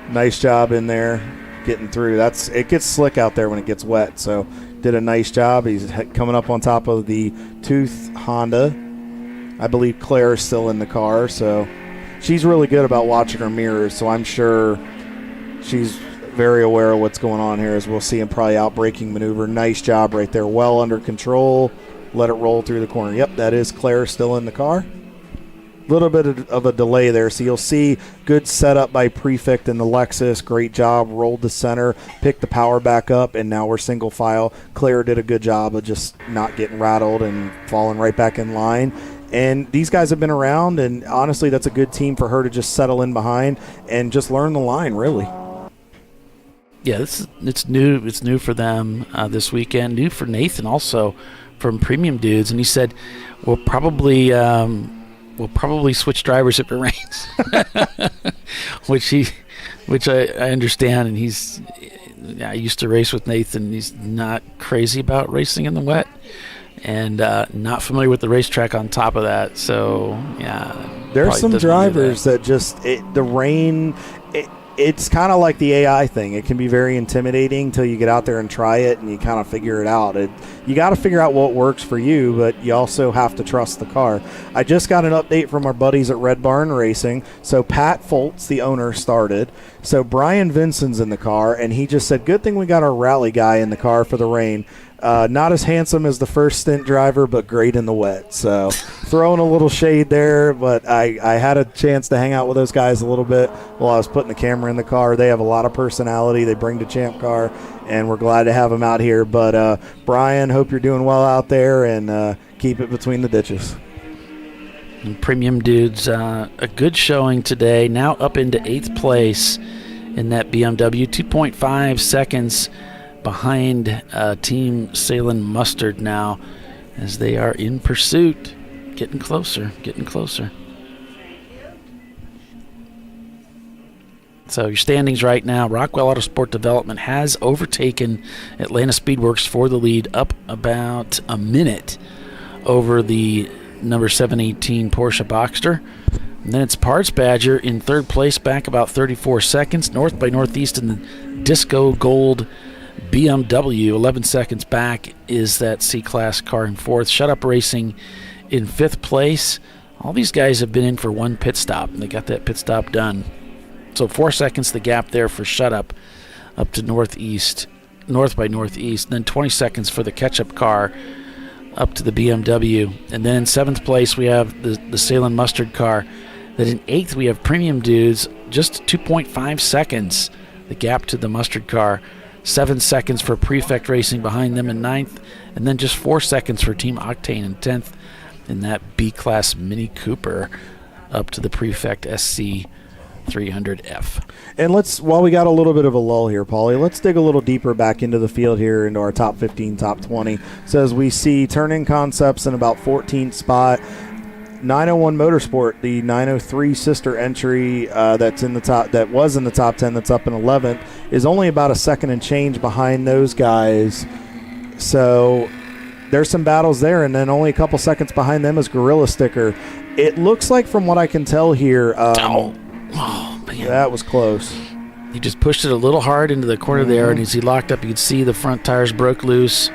Nice job in there, getting through. It gets slick out there when it gets wet, so did a nice job. He's coming up on top of the Tooth Honda. I believe Claire is still in the car, so she's really good about watching her mirrors, so I'm sure she's very aware of what's going on here, as we'll see him probably out-braking maneuver. Nice job right there, well under control. Let it roll through the corner. Yep, that is Claire still in the car. Little bit of a delay there, so you'll see good setup by Prefect in the Lexus. Great job, rolled the center, picked the power back up, and now we're single file. Claire did a good job of just not getting rattled and falling right back in line. And these guys have been around, and honestly, that's a good team for her to just settle in behind and just learn the line, really. Yeah, it's new. It's new for them this weekend. New for Nathan also from Premium Dudes, and he said we'll probably switch drivers if it rains, which I understand. And I used to race with Nathan. He's not crazy about racing in the wet, and not familiar with the racetrack on top of that. So yeah, there's some drivers that just the rain. It's kind of like the AI thing. It can be very intimidating until you get out there and try it and you kind of figure it out. You got to figure out what works for you, but you also have to trust the car. I just got an update from our buddies at Red Barn Racing. So Pat Foltz, the owner, started. So Brian Vinson's in the car, and he just said, good thing we got our rally guy in the car for the rain. Not as handsome as the first stint driver, but great in the wet. So throwing a little shade there, but I had a chance to hang out with those guys a little bit while I was putting the camera in the car. They have a lot of personality they bring to Champ Car, and we're glad to have them out here. But Brian, hope you're doing well out there, and keep it between the ditches. And Premium Dudes, a good showing today, now up into 8th place in that BMW, 2.5 seconds behind Team Salem Mustard now, as they are in pursuit, getting closer. So your standings right now, Rockwell Autosport Development has overtaken Atlanta Speedworks for the lead, up about a minute over the number 718 Porsche Boxster. And then it's Parts Badger in third place, back about 34 seconds. North by Northeast in the Disco Gold BMW, 11 seconds back is that C-Class car in fourth. Shut Up Racing in fifth place. All these guys have been in for one pit stop, and they got that pit stop done. So 4 seconds the gap there for Shut Up to North by Northeast. And then 20 seconds for the catch-up car up to the BMW. And then in seventh place we have the Salem Mustard car. Then in eighth we have Premium Dudes, just 2.5 seconds the gap to the Mustard car. 7 seconds for Prefect Racing behind them in ninth. And then just 4 seconds for Team Octane in 10th in that B-Class Mini Cooper up to the Prefect SC 300F. And while we got a little bit of a lull here, Paulie, let's dig a little deeper back into the field here, into our top 15, top 20. So as we see Turn-In Concepts in about 14th spot, 901 Motorsport, the 903 sister entry that was in the top 10, that's up in 11th, is only about a second and change behind those guys. So there's some battles there, and then only a couple seconds behind them is Gorilla Sticker. It looks like, from what I can tell here, Oh, man. That was close. He just pushed it a little hard into the corner there, and as he locked up, you could see the front tires broke loose.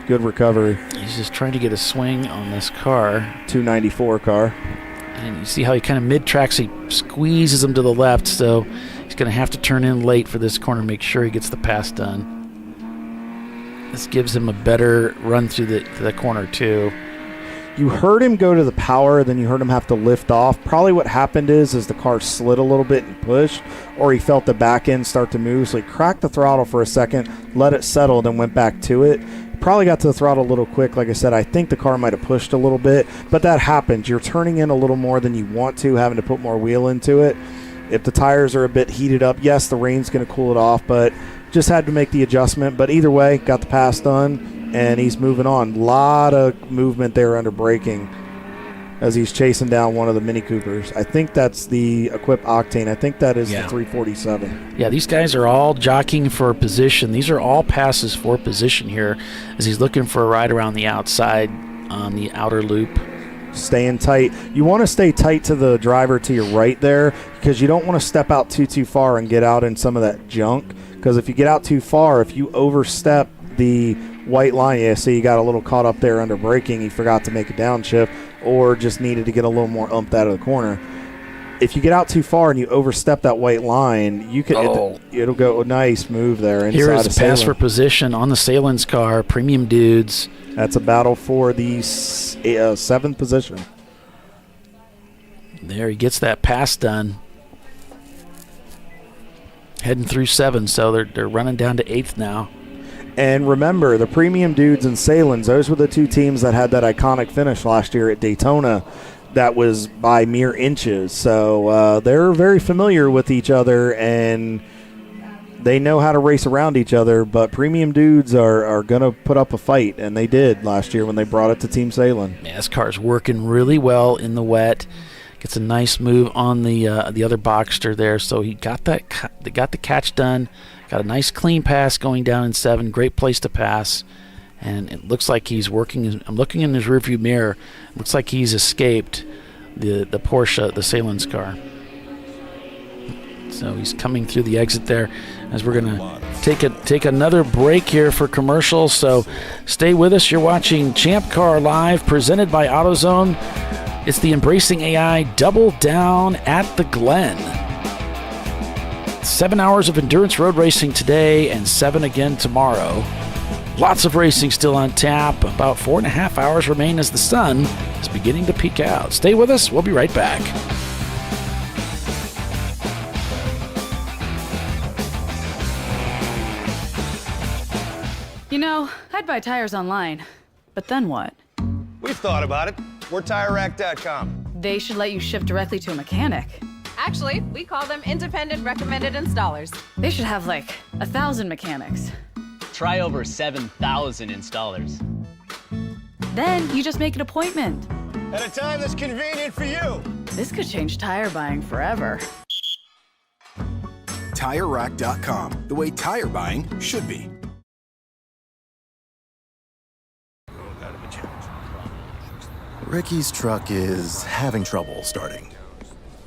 Good recovery. He's just trying to get a swing on this car. 294 car. And you see how he kind of mid-tracks, he squeezes him to the left, so he's going to have to turn in late for this corner, make sure he gets the pass done. This gives him a better run through the corner, too. You heard him go to the power, then you heard him have to lift off. Probably what happened is the car slid a little bit and pushed, or he felt the back end start to move, so he cracked the throttle for a second, let it settle, then went back to it. Probably got to the throttle a little quick. Like I said, I think the car might have pushed a little bit, but that happens. You're turning in a little more than you want to, having to put more wheel into it. If the tires are a bit heated up, yes, the rain's going to cool it off, but just had to make the adjustment. But either way, got the pass done. And he's moving on. A lot of movement there under braking as he's chasing down one of the Mini Coopers. I think that's the Equip Octane. I think that is the 347. Yeah, these guys are all jockeying for position. These are all passes for position here as he's looking for a ride around the outside on the outer loop. Staying tight. You want to stay tight to the driver to your right there, because you don't want to step out too far and get out in some of that junk. Because if you get out too far, if you overstep the white line, so you got a little caught up there under braking, he forgot to make a downshift, or just needed to get a little more umped out of the corner. If you get out too far and you overstep that white line, you can it'll go a nice move there. Here is a pass for position on the Salen's car, Premium Dudes. That's a battle for the 7th position. There, he gets that pass done. Heading through 7, so they're running down to 8th now. And remember, the Premium Dudes and Salins, those were the two teams that had that iconic finish last year at Daytona that was by mere inches. So they're very familiar with each other, and they know how to race around each other. But Premium Dudes are going to put up a fight, and they did last year when they brought it to Team Salin. Yeah, this car's working really well in the wet. Gets a nice move on the other Boxster there, so he got the catch done. Got a nice clean pass going down in 7. Great place to pass. And it looks like he's working. I'm looking in his rearview mirror. It looks like he's escaped the Porsche, the Salen's car. So he's coming through the exit there as we're going to take another break here for commercials. So stay with us. You're watching Champ Car Live presented by AutoZone. It's the Embracing.AI Double Down at the Glen. 7 hours of endurance road racing today and 7 again tomorrow. Lots of racing still on tap. About 4.5 hours remain as the sun is beginning to peak out. Stay with us. We'll be right back. You know, I'd buy tires online, but then what? We've thought about it. We're TireRack.com. They should let you ship directly to a mechanic. Actually, we call them independent recommended installers. They should have like 1,000 mechanics. Try over 7,000 installers. Then you just make an appointment. At a time that's convenient for you. This could change tire buying forever. TireRack.com, the way tire buying should be. Ricky's truck is having trouble starting.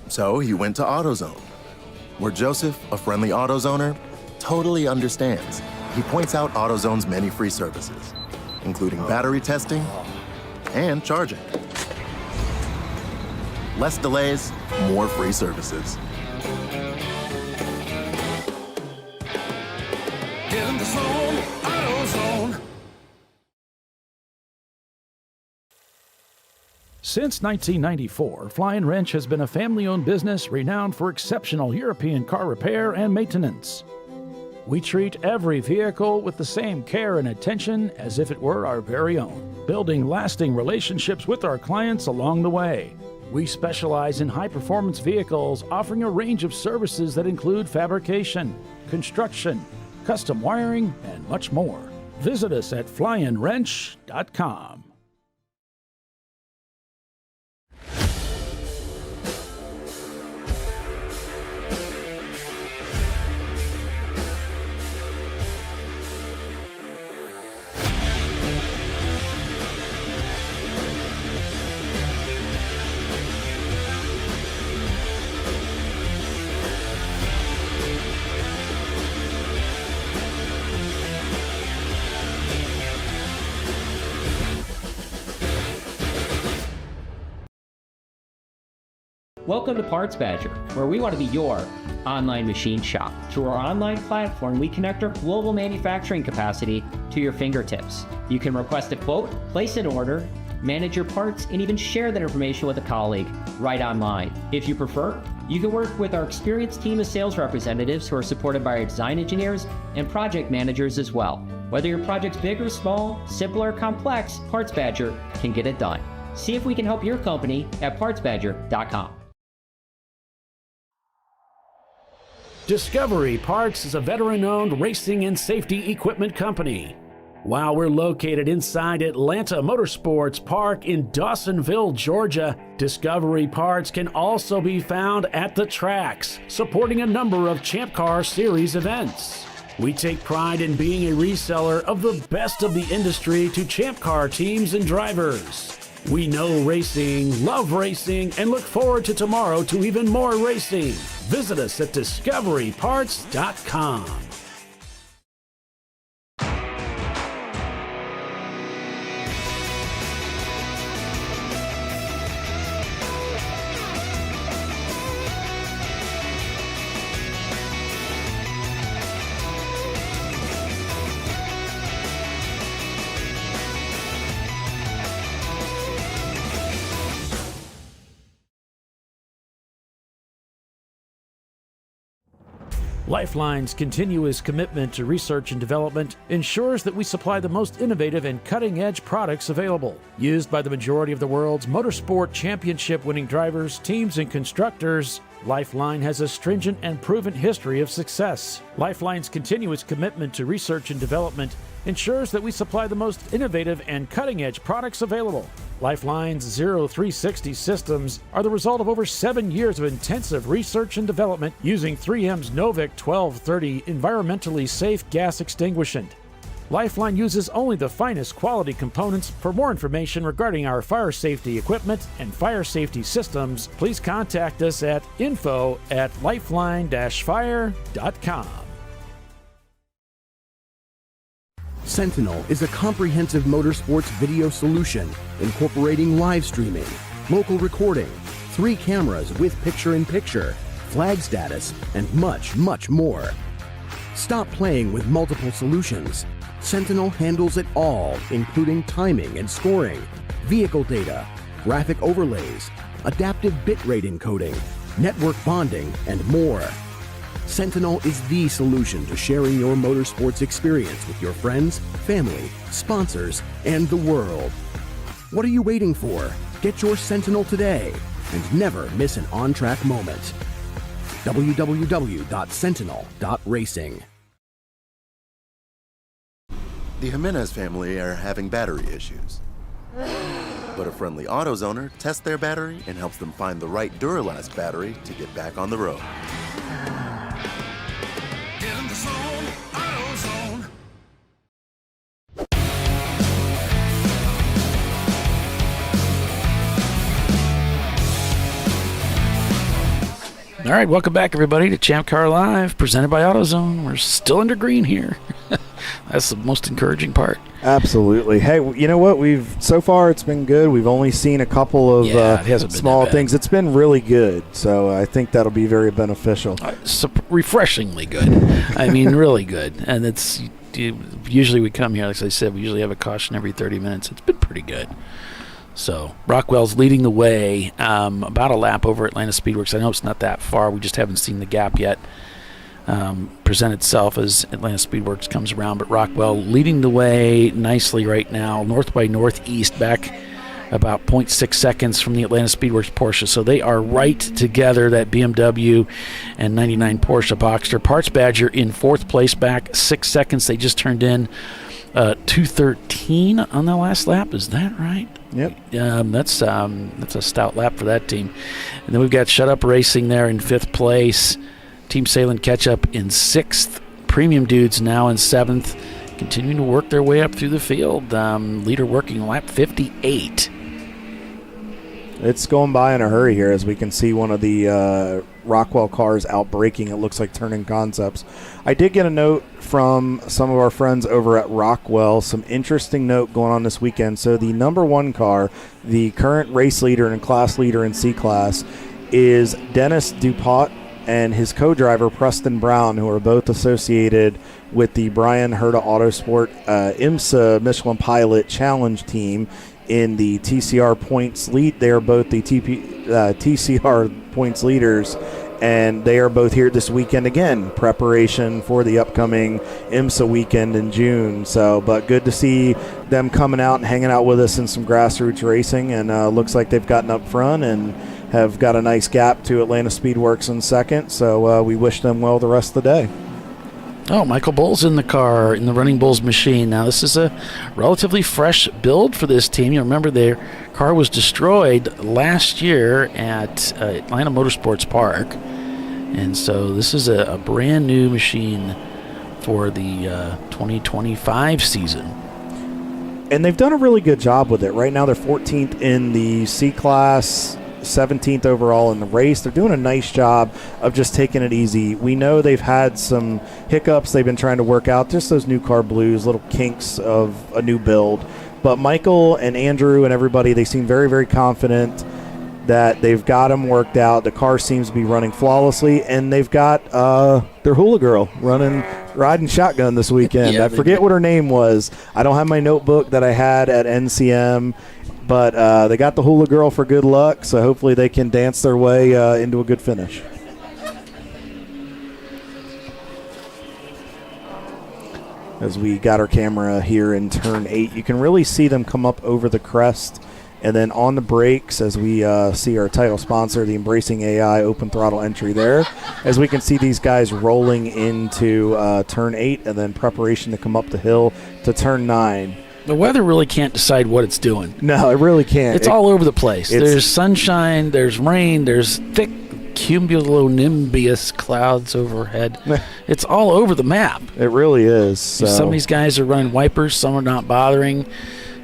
So he went to AutoZone, where Joseph, a friendly AutoZoner, totally understands. He points out AutoZone's many free services, including battery testing and charging. Less delays, more free services. In the zone, AutoZone. Since 1994, Fly & Wrench has been a family-owned business renowned for exceptional European car repair and maintenance. We treat every vehicle with the same care and attention as if it were our very own, building lasting relationships with our clients along the way. We specialize in high-performance vehicles, offering a range of services that include fabrication, construction, custom wiring, and much more. Visit us at flyandwrench.com. Welcome to Parts Badger, where we want to be your online machine shop. Through our online platform, we connect our global manufacturing capacity to your fingertips. You can request a quote, place an order, manage your parts, and even share that information with a colleague right online. If you prefer, you can work with our experienced team of sales representatives who are supported by our design engineers and project managers as well. Whether your project's big or small, simple or complex, Parts Badger can get it done. See if we can help your company at PartsBadger.com. Discovery Parts is a veteran-owned racing and safety equipment company. While we're located inside Atlanta Motorsports Park in Dawsonville, Georgia, Discovery Parts can also be found at the tracks, supporting a number of Champ Car Series events. We take pride in being a reseller of the best of the industry to Champ Car teams and drivers. We know racing, love racing, and look forward to tomorrow to even more racing. Visit us at discoveryparts.com. Lifeline's continuous commitment to research and development ensures that we supply the most innovative and cutting-edge products available, used by the majority of the world's motorsport championship-winning drivers, teams, and constructors. Lifeline has a stringent and proven history of success. Lifeline's continuous commitment to research and development ensures that we supply the most innovative and cutting-edge products available. Lifeline's 0360 systems are the result of over 7 years of intensive research and development using 3M's Novik 1230 environmentally safe gas extinguishant. Lifeline uses only the finest quality components. For more information regarding our fire safety equipment and fire safety systems, please contact us at info@lifeline-fire.com. Sentinel is a comprehensive motorsports video solution incorporating live streaming, local recording, 3 cameras with picture-in-picture, flag status, and much, much more. Stop playing with multiple solutions. Sentinel handles it all, including timing and scoring, vehicle data, graphic overlays, adaptive bitrate encoding, network bonding, and more. Sentinel is the solution to sharing your motorsports experience with your friends, family, sponsors, and the world. What are you waiting for? Get your Sentinel today and never miss an on-track moment. www.sentinel.racing. The Jimenez family are having battery issues. But a friendly AutoZoner tests their battery and helps them find the right Duralast battery to get back on the road. All right, welcome back, everybody, to ChampCar.Live, presented by AutoZone. We're still under green here. That's the most encouraging part. Absolutely. Hey, you know what? So far it's been good. We've only seen a couple of small things. It's been really good, so I think that'll be very beneficial. Refreshingly good. I mean, really good. And it's usually we come here, like I said, we usually have a caution every 30 minutes. It's been pretty good. So Rockwell's leading the way, about a lap over Atlanta Speedworks. I know it's not that far. We just haven't seen the gap yet present itself as Atlanta Speedworks comes around. But Rockwell leading the way nicely right now, north by northeast, back about 0.6 seconds from the Atlanta Speedworks Porsche. So they are right together, that BMW and 99 Porsche Boxster. Parts Badger in fourth place, back 6 seconds. They just turned in 2:13 on the last lap. Is that right? Yep. That's a stout lap for that team. And then we've got Shut Up Racing there in fifth place. Team Salem Ketchup in sixth. Premium Dudes now in seventh, continuing to work their way up through the field. Leader working lap 58. It's going by in a hurry here, as we can see one of the Rockwell cars out braking. It looks like Turning Concepts. I did get a note from some of our friends over at Rockwell, some interesting note going on this weekend. So the number one car, the current race leader and class leader in C-Class, is Dennis DuPont and his co-driver Preston Brown, who are both associated with the Brian Herta Autosport IMSA Michelin Pilot Challenge team in the TCR points lead. They are both the TCR points leaders, and they are both here this weekend again, preparation for the upcoming IMSA weekend in June. So, but good to see them coming out and hanging out with us in some grassroots racing, and looks like they've gotten up front and have got a nice gap to Atlanta Speedworks in second. So we wish them well the rest of the day. Oh, Michael Bull's in the car, in the Running Bulls machine. Now, this is a relatively fresh build for this team. You remember their car was destroyed last year at Atlanta Motorsports Park. And so this is a brand new machine for the 2025 season. And they've done a really good job with it. Right now they're 14th in the C-Class, 17th overall in the race. They're doing a nice job of just taking it easy. We know they've had some hiccups they've been trying to work out, just those new car blues, little kinks of a new build. But Michael and Andrew and everybody, they seem very, very confident that they've got them worked out. The car seems to be running flawlessly, and they've got their hula girl riding shotgun this weekend. Yeah, I forget what her name was. I don't have my notebook that I had at NCM, but they got the hula girl for good luck, so hopefully they can dance their way into a good finish. As we got our camera here in turn 8, you can really see them come up over the crest, and then on the brakes, as we see our title sponsor, the Embracing.AI open throttle entry there, as we can see these guys rolling into turn 8, and then preparation to come up the hill to turn 9. The weather really can't decide what it's doing. No, it really can't. It's all over the place. There's sunshine, there's rain, there's thick cumulonimbus clouds overhead. It's all over the map. It really is. So. Some of these guys are running wipers, some are not bothering.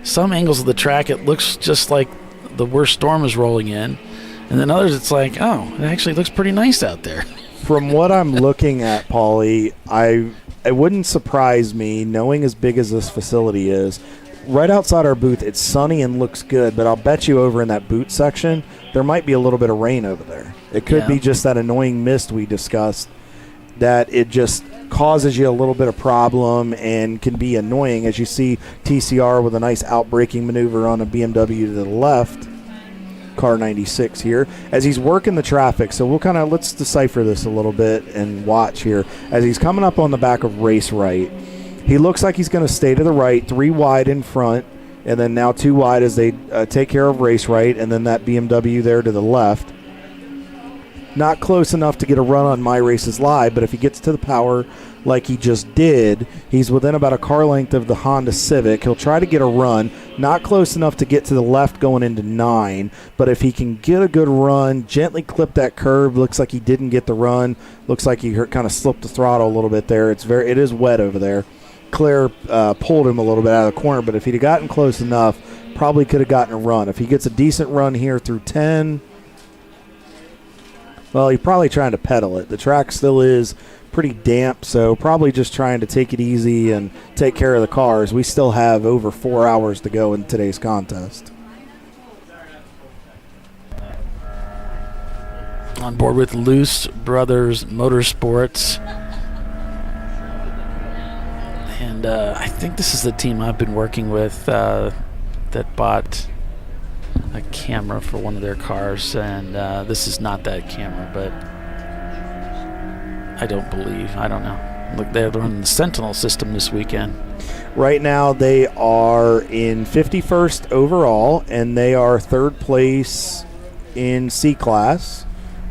Some angles of the track, it looks just like the worst storm is rolling in. And then others, it's like, oh, it actually looks pretty nice out there. From what I'm looking at, Paulie, it wouldn't surprise me, knowing as big as this facility is, right outside our booth, it's sunny and looks good, but I'll bet you over in that boot section, there might be a little bit of rain over there. It could be just that annoying mist we discussed, that it just causes you a little bit of problem and can be annoying, as you see TCR with a nice outbraking maneuver on a BMW to the left. Car 96 here as he's working the traffic. So let's decipher this a little bit and watch here as he's coming up on the back of race right. He looks like he's going to stay to the right, 3 wide in front, and then now 2 wide as they take care of race right, and then that BMW there to the left. Not close enough to get a run on My Races Live, but if he gets to the power like he just did, he's within about a car length of the Honda Civic. He'll try to get a run. Not close enough to get to the left going into 9, but if he can get a good run, gently clip that curve. Looks like he didn't get the run. Looks like he kind of slipped the throttle a little bit there. It is wet over there. Claire pulled him a little bit out of the corner, but if he'd have gotten close enough, probably could have gotten a run. If he gets a decent run here through 10, Well, he's probably trying to pedal it. The track still is pretty damp, so probably just trying to take it easy and take care of the cars. We still have over 4 hours to go in today's contest. On board with Luce Brothers Motorsports. And I think this is the team I've been working with that bought a camera for one of their cars, and this is not that camera, but I don't know. Look, they're running the Sentinel system this weekend. Right now they are in 51st overall, and they are third place in C class.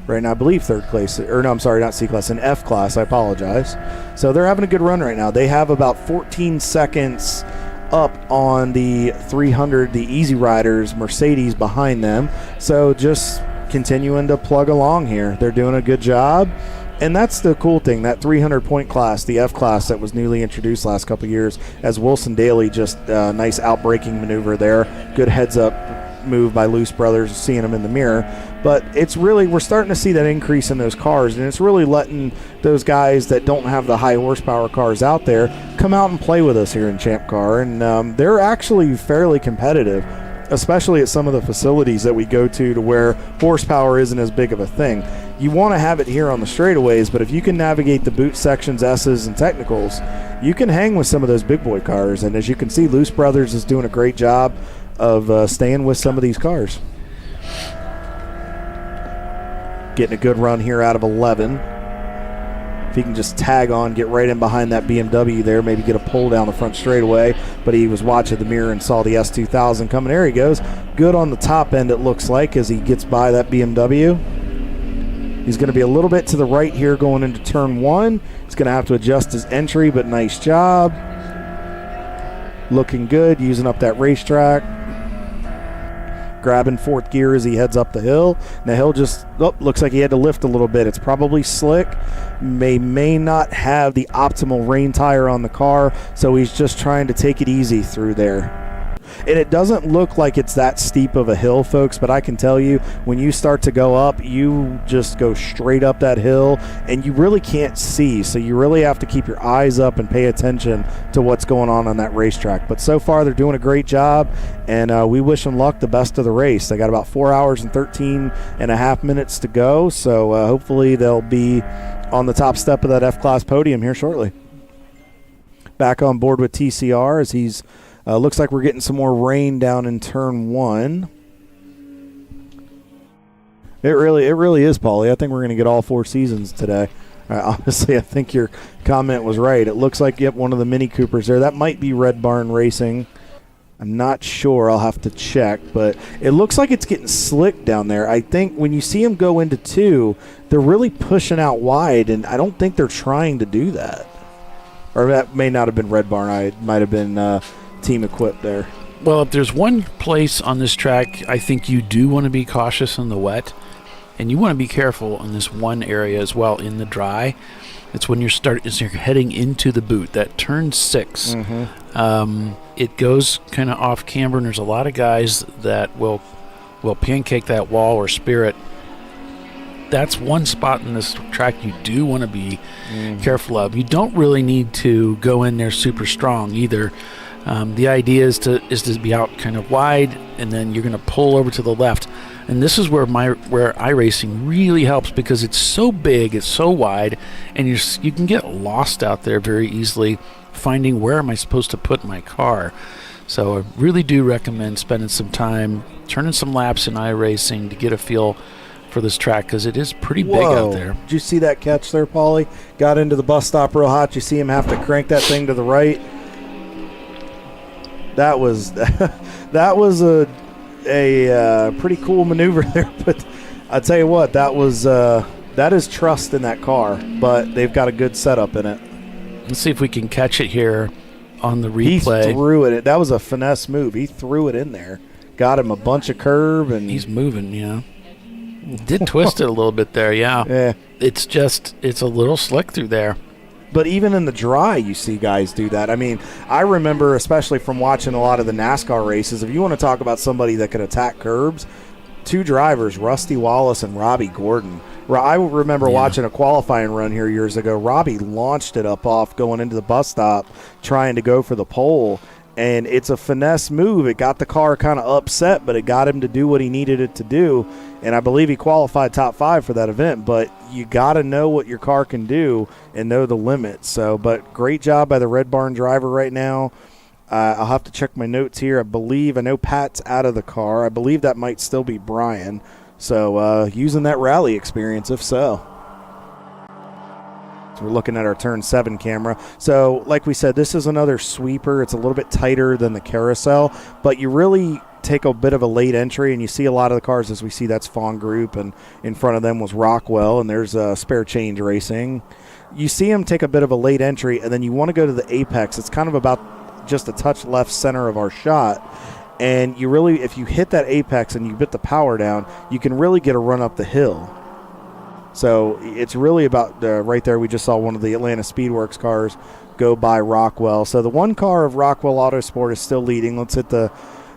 Right now, I believe third place, or no, I'm sorry, not C class, in F class, I apologize. So they're having a good run right now. They have about 14 seconds up on the 300, the Easy Riders Mercedes behind them. So just continuing to plug along here. They're doing a good job. And that's the cool thing, that 300-point class, the F class that was newly introduced last couple of years, as Wilson Daly just nice outbraking maneuver there. Good heads-up move by Luce Brothers, seeing them in the mirror. But it's really, we're starting to see that increase in those cars, and it's really letting those guys that don't have the high horsepower cars out there come out and play with us here in Champ Car. And they're actually fairly competitive, especially at some of the facilities that we go to where horsepower isn't as big of a thing. You want to have it here on the straightaways, but if you can navigate the boot sections, S's, and technicals, you can hang with some of those big boy cars. And as you can see, Luce Brothers is doing a great job of staying with some of these cars. Getting a good run here out of 11. If he can just tag on, get right in behind that BMW there, maybe get a pull down the front straightaway, but he was watching the mirror and saw the S2000 coming. There he goes. Good on the top end, it looks like, as he gets by that BMW. He's going to be a little bit to the right here going into turn one. He's going to have to adjust his entry, but nice job. Looking good, using up that racetrack. Grabbing fourth gear as he heads up the hill. Now he'll just, looks like he had to lift a little bit. It's probably slick. May not have the optimal rain tire on the car, so he's just trying to take it easy through there. And it doesn't look like it's that steep of a hill, folks, but I can tell you, when you start to go up, you just go straight up that hill, and you really can't see, so you really have to keep your eyes up and pay attention to what's going on that racetrack. But so far, they're doing a great job, and we wish them luck, the best of the race. They got about 4 hours and 13 and a half minutes to go, so hopefully they'll be on the top step of that F-Class podium here shortly. Back on board with TCR as he's looks like we're getting some more rain down in turn one. It really is, Paulie. I think we're going to get all 4 seasons today. Honestly, I think your comment was right. It looks like, yep, one of the Mini Coopers there. That might be Red Barn Racing. I'm not sure. I'll have to check. But it looks like it's getting slick down there. I think when you see them go into 2, they're really pushing out wide, and I don't think they're trying to do that. Or that may not have been Red Barn. It might have been Team Equipped there. Well, if there's one place on this track, I think you do want to be cautious in the wet, and you want to be careful in this one area as well in the dry. It's when you're heading into the boot, that turn 6. Mm-hmm. It goes kind of off camber, and there's a lot of guys that will pancake that wall or spear it. That's one spot in this track you do want to be careful of. You don't really need to go in there super strong either. The idea is to be out kind of wide, and then you're going to pull over to the left. And this is where iRacing really helps, because it's so big, it's so wide, and you can get lost out there very easily finding where am I supposed to put my car. So I really do recommend spending some time turning some laps in iRacing to get a feel for this track, because it is pretty big out there. Did you see that catch there, Paulie? Got into the bus stop real hot. You see him have to crank that thing to the right. That was a pretty cool maneuver there, but I tell you what, that is trust in that car, but they've got a good setup in it. Let's see if we can catch it here on the replay. He threw it. That was a finesse move. He threw it in there, got him a bunch of curve, and he's moving. Did twist it a little bit there. Yeah. It's a little slick through there. But even in the dry, you see guys do that. I mean, I remember, especially from watching a lot of the NASCAR races, if you want to talk about somebody that could attack curbs, 2 drivers, Rusty Wallace and Robbie Gordon. I remember watching a qualifying run here years ago. Robbie launched it up off going into the bus stop trying to go for the pole, and it's a finesse move. It got the car kind of upset, but it got him to do what he needed it to do, and I believe he qualified top 5 for that event. But you got to know what your car can do and know the limits. So, but great job by the Red Barn driver right now. I'll have to check my notes here. I know Pat's out of the car. I believe that might still be Brian. So using that rally experience, if so. So we're looking at our turn 7 camera. So like we said, this is another sweeper. It's a little bit tighter than the carousel, but you really take a bit of a late entry, and you see a lot of the cars as we see. That's Fawn Group, and in front of them was Rockwell, and there's Spare Change Racing. You see them take a bit of a late entry, and then you want to go to the apex. It's kind of about just a touch left center of our shot, and you really, if you hit that apex and you bit the power down, you can really get a run up the hill. So it's really about right there. We just saw one of the Atlanta Speedworks cars go by Rockwell. So the one car of Rockwell Autosport is still leading. Let's hit the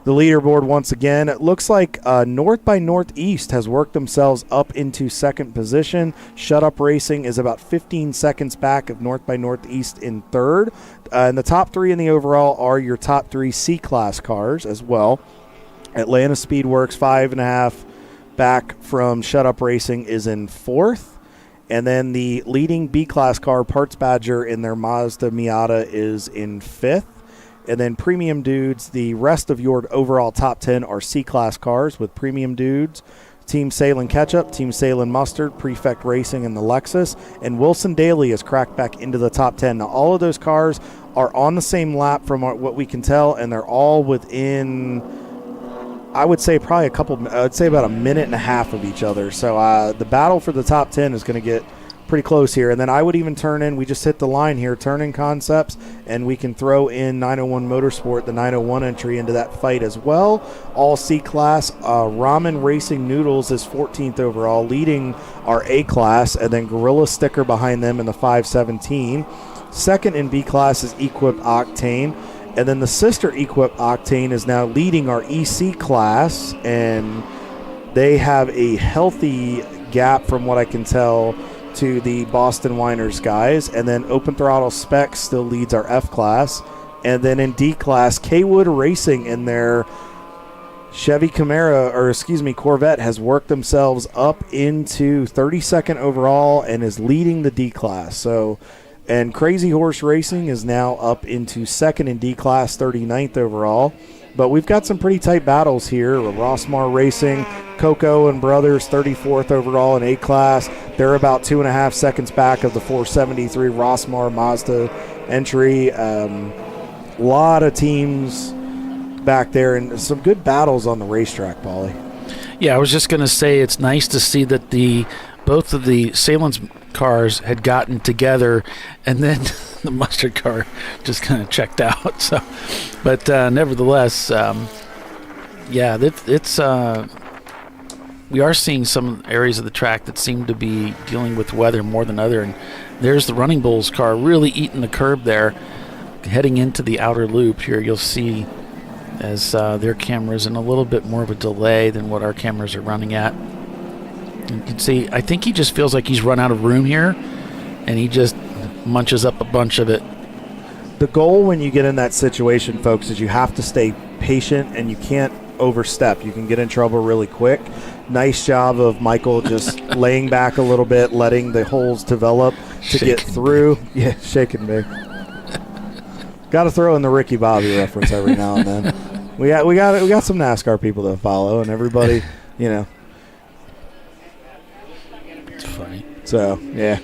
leaderboard once again. It looks like North by Northeast has worked themselves up into second position. Shut Up Racing is about 15 seconds back of North by Northeast in third. And the top 3 in the overall are your top 3 C-Class cars as well. Atlanta Speedworks, 5.5 back from Shut Up Racing, is in fourth. And then the leading B-Class car, Parts Badger, in their Mazda Miata, is in fifth. And then Premium Dudes, the rest of your overall top 10 are C-Class cars with Premium Dudes, Team Salem Ketchup, Team Salem Mustard, Prefect Racing, and the Lexus. And Wilson Daly has cracked back into the top 10. Now, all of those cars are on the same lap from what we can tell, and they're all within, I would say, probably about a minute and a half of each other. So the battle for the top 10 is going to get pretty close here. And then I would even turn in, we just hit the line here, turn in Concepts, and we can throw in 901 Motorsport, the 901 entry, into that fight as well. All C-Class. Ramen Racing Noodles is 14th overall, leading our A-Class, and then Gorilla Sticker behind them in the 517. Second in B-Class is Equip Octane, and then the sister Equip Octane is now leading our EC class, and they have a healthy gap from what I can tell to the Boston Winers guys. And then Open Throttle Specs still leads our F class. And then in D class, K-Wood Racing in their Corvette has worked themselves up into 32nd overall and is leading the D class. So, and Crazy Horse Racing is now up into second in D class, 39th overall. But we've got some pretty tight battles here. Rossmar Racing, Coco and Brothers, 34th overall in A-Class. They're about 2.5 seconds back of the 473 Rossmar Mazda entry. A lot of teams back there, and some good battles on the racetrack, Paulie. Yeah, I was just going to say it's nice to see that both of the Salem's cars had gotten together, and then the Mustard car just kind of checked out. So, but nevertheless, we are seeing some areas of the track that seem to be dealing with weather more than other. And there's the Running Bulls car really eating the curb there, heading into the outer loop. Here you'll see as their camera's in a little bit more of a delay than what our cameras are running at. You can see, I think he just feels like he's run out of room here, and he just munches up a bunch of it. The goal when you get in that situation, folks, is you have to stay patient, and you can't overstep. You can get in trouble really quick. Nice job of Michael just laying back a little bit, letting the holes develop to get through. Yeah, shaking big. Got to throw in the Ricky Bobby reference every now and then. We got some NASCAR people to follow, and everybody, you know. It's funny. So, yeah.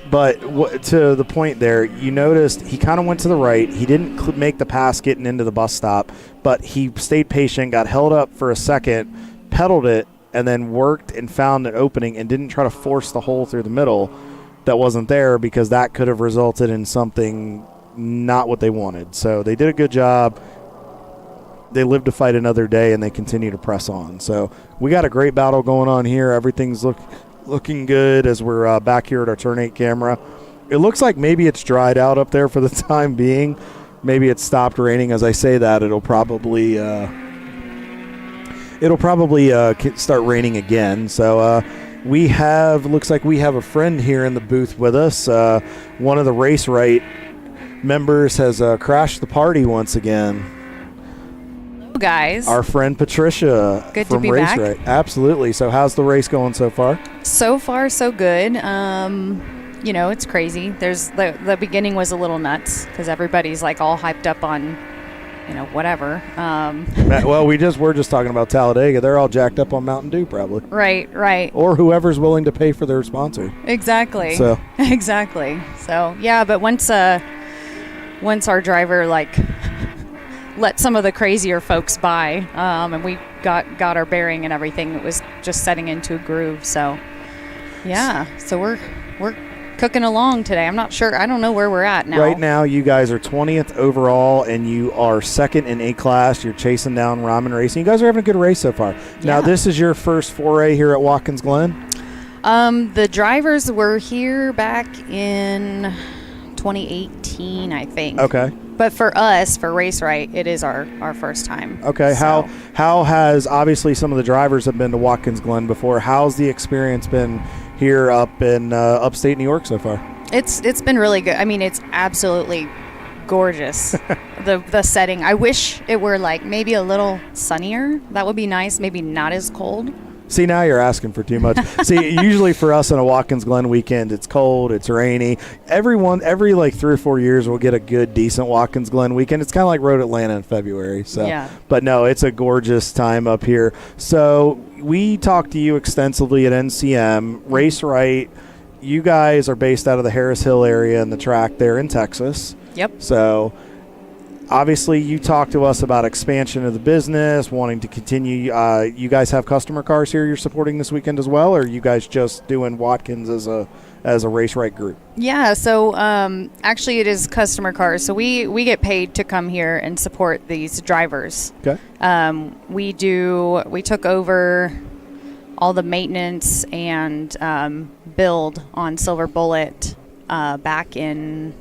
But to the point there, you noticed he kind of went to the right. He didn't make the pass getting into the bus stop, but he stayed patient, got held up for a second, pedaled it, and then worked and found an opening and didn't try to force the hole through the middle that wasn't there, because that could have resulted in something not what they wanted. So they did a good job. They lived to fight another day, and they continue to press on. So we got a great battle going on here. Everything's looking good as we're back here at our Turn 8 camera. It looks like maybe it's dried out up there for the time being. Maybe it's stopped raining. As I say that, it'll probably it'll probably start raining again. So looks like we have a friend here in the booth with us. One of the Race Right members has crashed the party once again. Hello, guys. Our friend Patricia Good from to be Race back. Right. Absolutely. So how's the race going so far? So far, so good. It's crazy. There's the beginning was a little nuts because everybody's like all hyped up on, whatever. Well, we're just talking about Talladega. They're all jacked up on Mountain Dew, probably. Right. Or whoever's willing to pay for their sponsor. Exactly. So exactly. So yeah, but once our driver let some of the crazier folks by, and we got our bearing and everything, it was just setting into a groove. So yeah, so we're cooking along today. I'm not sure. I don't know where we're at now. Right now, you guys are 20th overall, and you are second in A class. You're chasing down Ramen Racing. You guys are having a good race so far. Yeah. Now, this is your first foray here at Watkins Glen? The drivers were here back in 2018, I think. Okay. But for us, for Race Right, it is our first time. Okay. So. How has, obviously, some of the drivers have been to Watkins Glen before. How's the experience been here up in upstate New York so far? It's been really good. I mean, it's absolutely gorgeous. the setting. I wish it were maybe a little sunnier. That would be nice. Maybe not as cold. See, now you're asking for too much. See, usually for us on a Watkins Glen weekend, it's cold, it's rainy. Every 3 or 4 years, we'll get a good, decent Watkins Glen weekend. It's kind of like Road Atlanta in February. So, yeah. But no, it's a gorgeous time up here. So we talked to you extensively at NCM. Race Right, you guys are based out of the Harris Hill area and the track there in Texas. Yep. So obviously, you talked to us about expansion of the business, wanting to continue. You guys have customer cars here you're supporting this weekend as well, or are you guys just doing Watkins as a Race Right group? Yeah, so actually it is customer cars. So we get paid to come here and support these drivers. Okay. We took over all the maintenance and build on Silver Bullet back in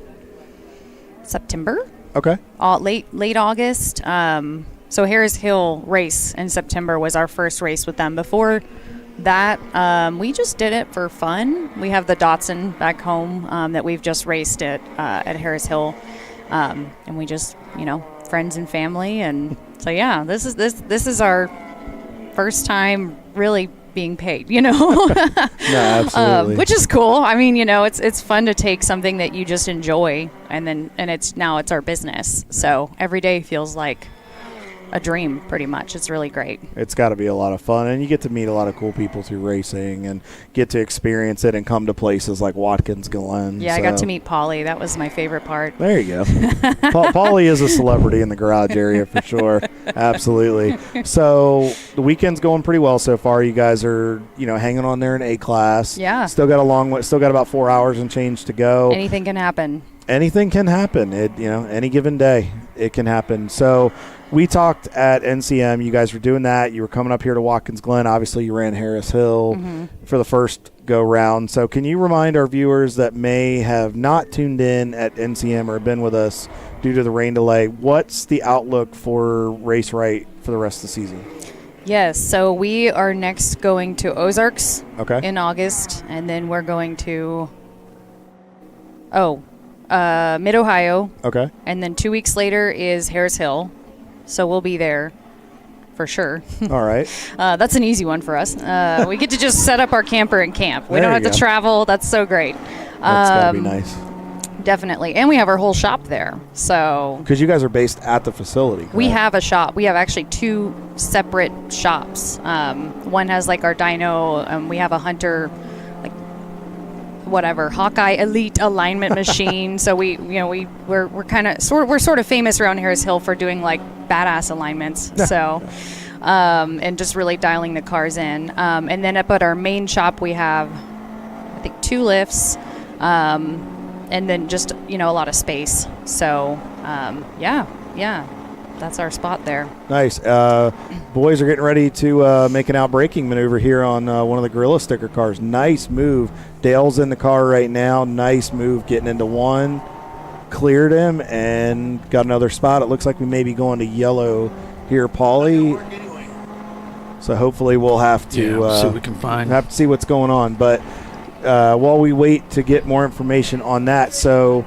September. Okay. Late August. So Harris Hill race in September was our first race with them. Before that, we just did it for fun. We have the Datsun back home that we've just raced at Harris Hill, and we just friends and family, and so yeah, this is our first time really being paid, No, absolutely. which is cool. I mean, it's fun to take something that you just enjoy and it's our business. So every day feels like a dream, pretty much. It's really great. It's got to be a lot of fun, and you get to meet a lot of cool people through racing and get to experience it and come to places like Watkins Glen. Yeah, I got to meet Polly. That was my favorite part. There you go. Polly is a celebrity in the garage area for sure. Absolutely. So the weekend's going pretty well so far. You guys are, hanging on there in A class. Yeah. Still got a long way. Still got about 4 hours and change to go. Anything can happen. Anything can happen. Any given day, it can happen. So we talked at NCM. You guys were doing that. You were coming up here to Watkins Glen. Obviously, you ran Harris Hill for the first go-round. So can you remind our viewers that may have not tuned in at NCM or been with us due to the rain delay, what's the outlook for Race Right for the rest of the season? Yes, so we are next going to Ozarks in August, and then we're going to Mid-Ohio. Okay. And then 2 weeks later is Harris Hill. So we'll be there for sure. All right. That's an easy one for us. We get to just set up our camper and camp. We don't have to travel. That's so great. That's got to be nice. Definitely. And we have our whole shop there. So because you guys are based at the facility, correct? We have a shop. We have actually 2 separate shops. One has our dyno, and we have a Hunter Hawkeye Elite alignment machine. So we're kind of sort of famous around Harris Hill for doing badass alignments. So and just really dialing the cars in. And then up at our main shop we have I think 2 lifts, and then just a lot of space. So yeah. That's our spot there. Nice. Boys are getting ready to make an out-braking maneuver here on one of the Gorilla sticker cars. Nice move. Dale's in the car right now. Nice move getting into one. Cleared him and got another spot. It looks like we may be going to yellow here, Paulie. So hopefully we'll have to see what we can find. Have to see what's going on. But while we wait to get more information on that, so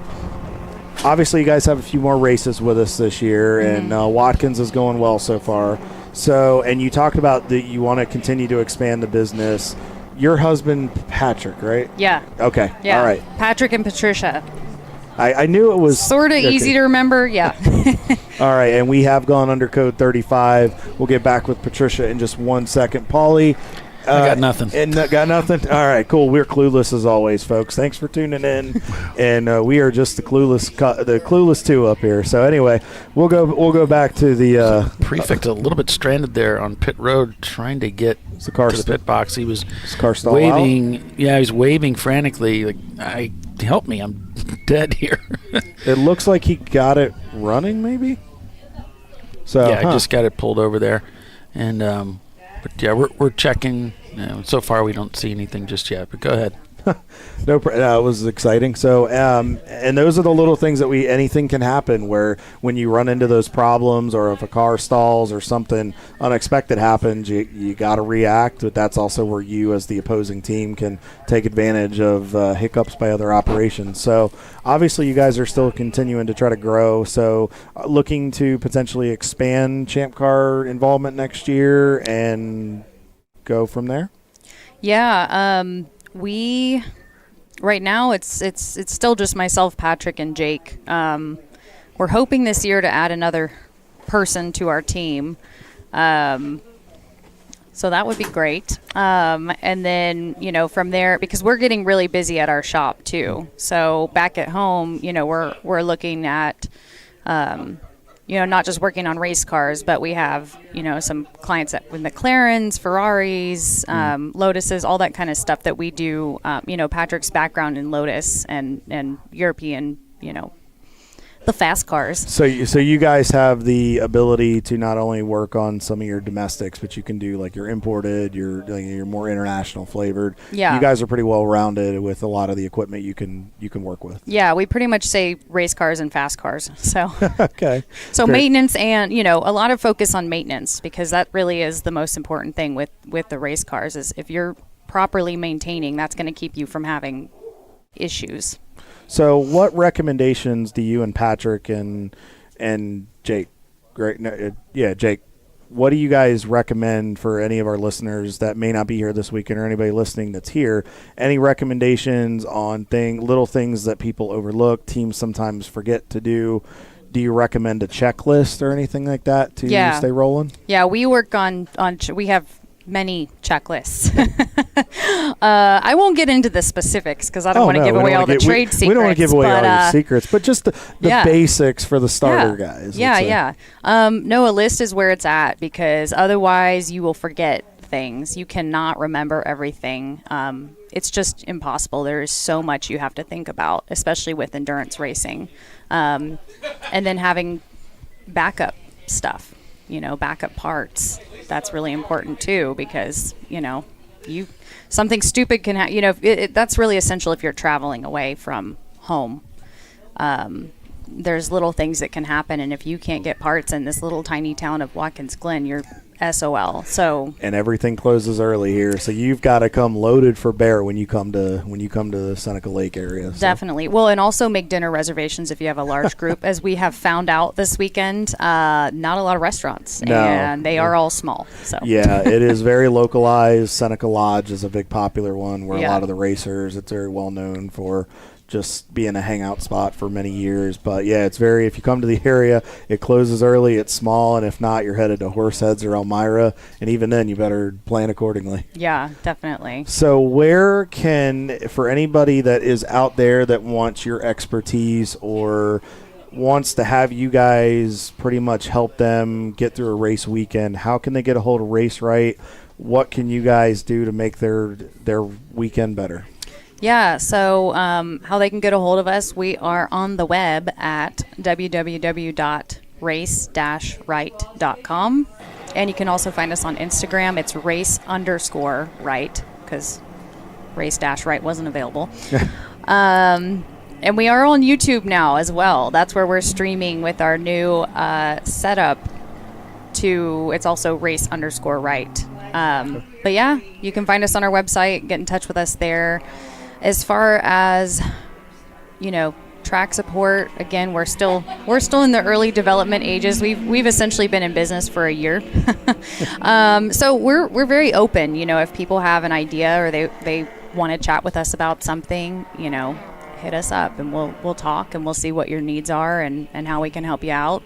obviously you guys have a few more races with us this year, and Watkins is going well so far. So, and you talked about that you want to continue to expand the business. Your husband, Patrick, right? Yeah. Okay. Yeah. All right. Patrick and Patricia. I knew it was sort of easy to remember. Yeah. All right, and we have gone under code 35. We'll get back with Patricia in just 1 second. Paulie. I got nothing. And got nothing? All right, cool. We're clueless as always, folks. Thanks for tuning in. And we are just the clueless two up here. So anyway, we'll go back to the Prefect a little bit stranded there on pit road trying to get to the pit box. He was waving. Out? Yeah, he was waving frantically. Like, help me, I'm dead here. It looks like he got it running, maybe. So yeah, I just got it pulled over there, and but yeah, we're checking. So far, we don't see anything just yet. But go ahead. It was exciting. So, and those are the little things that anything can happen where when you run into those problems, or if a car stalls or something unexpected happens, you got to react. But that's also where you, as the opposing team, can take advantage of hiccups by other operations. So, obviously, you guys are still continuing to try to grow. So, looking to potentially expand Champ Car involvement next year and go from there. Yeah. We right now it's still just myself, Patrick, and Jake. We're hoping this year to add another person to our team. So that would be great. And then, from there, because we're getting really busy at our shop too. So back at home, we're looking at not just working on race cars, but we have, some clients with McLarens, Ferraris, Lotuses, all that kind of stuff that we do. Patrick's background in Lotus and European, the fast cars. So you guys have the ability to not only work on some of your domestics, but you can do like your imported, your more international flavored. Yeah. You guys are pretty well rounded with a lot of the equipment you can work with. Yeah, we pretty much say race cars and fast cars. So okay. So great. Maintenance and a lot of focus on maintenance, because that really is the most important thing with the race cars. Is if you're properly maintaining, that's going to keep you from having issues. So what recommendations do you and Patrick and Jake, Jake, what do you guys recommend for any of our listeners that may not be here this weekend, or anybody listening that's here? Any recommendations on little things that people overlook, teams sometimes forget to do? Do you recommend a checklist or anything like that to stay rolling? Yeah, we work on we have many checklists. I won't get into the specifics because I don't want to give away all the trade secrets. We don't want to give away all your secrets, but just the basics for the starter guys. Yeah. No, a list is where it's at, because otherwise you will forget things. You cannot remember everything. It's just impossible. There is so much you have to think about, especially with endurance racing. And then having backup stuff. Backup parts. That's really important too, because something stupid can happen. That's really essential if you're traveling away from home. There's little things that can happen, and if you can't get parts in this little tiny town of Watkins Glen, you're SOL. So, and everything closes early here, so you've got to come loaded for bear when you come to the Seneca Lake area. So. Definitely. Well, and also make dinner reservations if you have a large group. As we have found out this weekend, not a lot of restaurants, and they are all small. So yeah, it is very localized. Seneca Lodge is a big popular one where a lot of the racers, it's very well known for just being a hangout spot for many years. But yeah, if you come to the area, it closes early, it's small, and if not, you're headed to Horseheads or Elmira, and even then you better plan accordingly. Yeah, definitely. So for anybody that is out there that wants your expertise or wants to have you guys pretty much help them get through a race weekend, how can they get a hold of Race Right? What can you guys do to make their weekend better? Yeah, so how they can get a hold of us, we are on the web at www.race-right.com. And you can also find us on Instagram. It's race_right, because race-right wasn't available. And we are on YouTube now as well. That's where we're streaming with our new setup. It's also race_right. But yeah, you can find us on our website, get in touch with us there. As far as, track support, again, we're still in the early development ages. We've essentially been in business for a year. So we're very open, if people have an idea or they want to chat with us about something, hit us up and we'll talk and we'll see what your needs are and how we can help you out.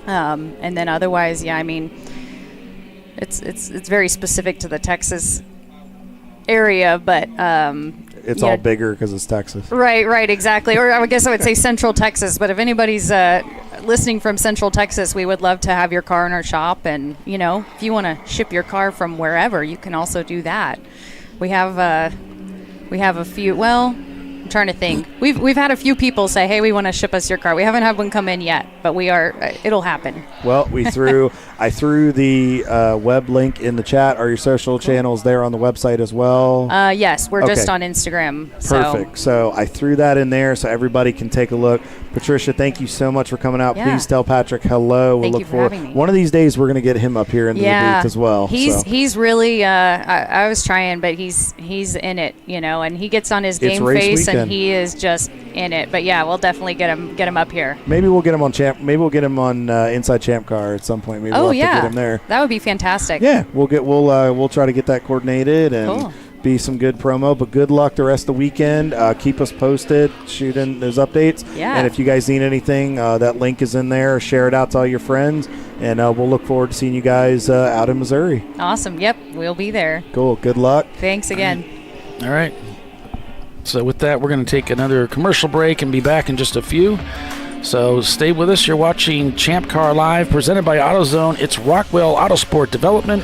And then otherwise, it's very specific to the Texas area, but it's all bigger because it's Texas. Right, exactly. Or I guess I would say Central Texas. But if anybody's listening from Central Texas, we would love to have your car in our shop. And if you want to ship your car from wherever, you can also do that. We have a few. Well, I'm trying to think. We've had a few people say, "Hey, we want to ship us your car." We haven't had one come in yet, but we are. It'll happen. Well, I threw the web link in the chat. Are your social channels there on the website as well? Yes, we're just on Instagram. Perfect. So I threw that in there so everybody can take a look. Patricia, thank you so much for coming out. Yeah. Please tell Patrick hello. We'll look forward. One of these days we're going to get him up here into the booth as well. He's really. I was trying, but he's in it, and he gets on his game face weekend. and he is just in it. But yeah, we'll definitely get him up here. Maybe we'll get him on Inside Champ Car at some point. Maybe we'll have to get him there. That would be fantastic. Yeah, we'll try to get that coordinated and be some good promo. But good luck the rest of the weekend. Keep us posted. Shoot in those updates. Yeah. And if you guys need anything, that link is in there. Share it out to all your friends, and we'll look forward to seeing you guys out in Missouri. Awesome. Yep, we'll be there. Cool. Good luck. Thanks again. All right. So with that, we're going to take another commercial break and be back in just a few. So stay with us. You're watching ChampCar.Live, presented by AutoZone. It's Rockwell Autosport Development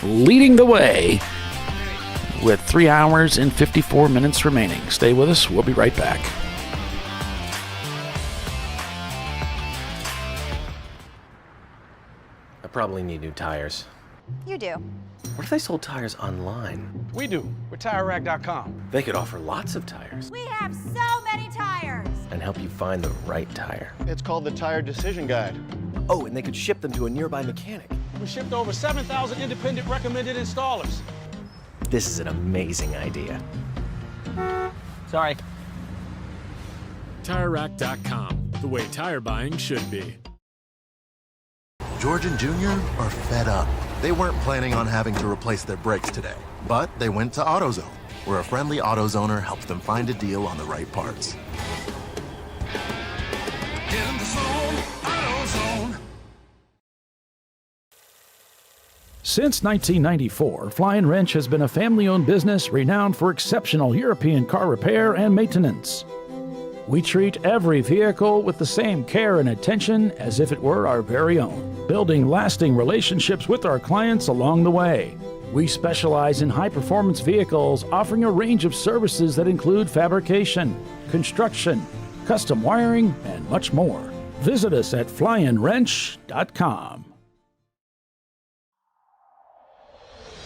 leading the way with 3 hours and 54 minutes remaining. Stay with us. We'll be right back. I probably need new tires. You do. What if they sold tires online? We do. We're TireRack.com. They could offer lots of tires We have so many tires. and help you find the right tire. It's called the Tire Decision Guide. Oh, and they could ship them to a nearby mechanic. We shipped over 7,000 independent recommended installers. This is an amazing idea. Sorry. TireRack.com, the way tire buying should be. George and Junior are fed up. They weren't planning on having to replace their brakes today, but they went to AutoZone, where a friendly AutoZoner helps them find a deal on the right parts. In the zone, AutoZone. Since 1994, Flying Wrench has been a family-owned business renowned for exceptional European car repair and maintenance. We treat every vehicle with the same care and attention as if it were our very own, building lasting relationships with our clients along the way. We specialize in high-performance vehicles, offering a range of services that include fabrication, construction, custom wiring, and much more. Visit us at flyinwrench.com.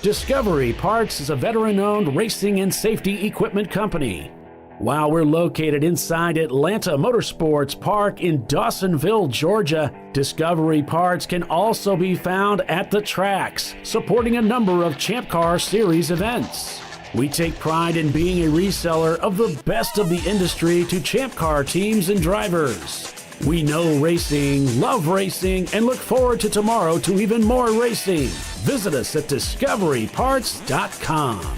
Discovery Parts is a veteran-owned racing and safety equipment company. While we're located inside Atlanta Motorsports Park in Dawsonville, Georgia, Discovery Parts can also be found at the tracks, supporting a number of Champ Car Series events. We take pride in being a reseller of the best of the industry to Champ Car teams and drivers. We know racing, love racing, and look forward to tomorrow to even more racing. Visit us at discoveryparts.com.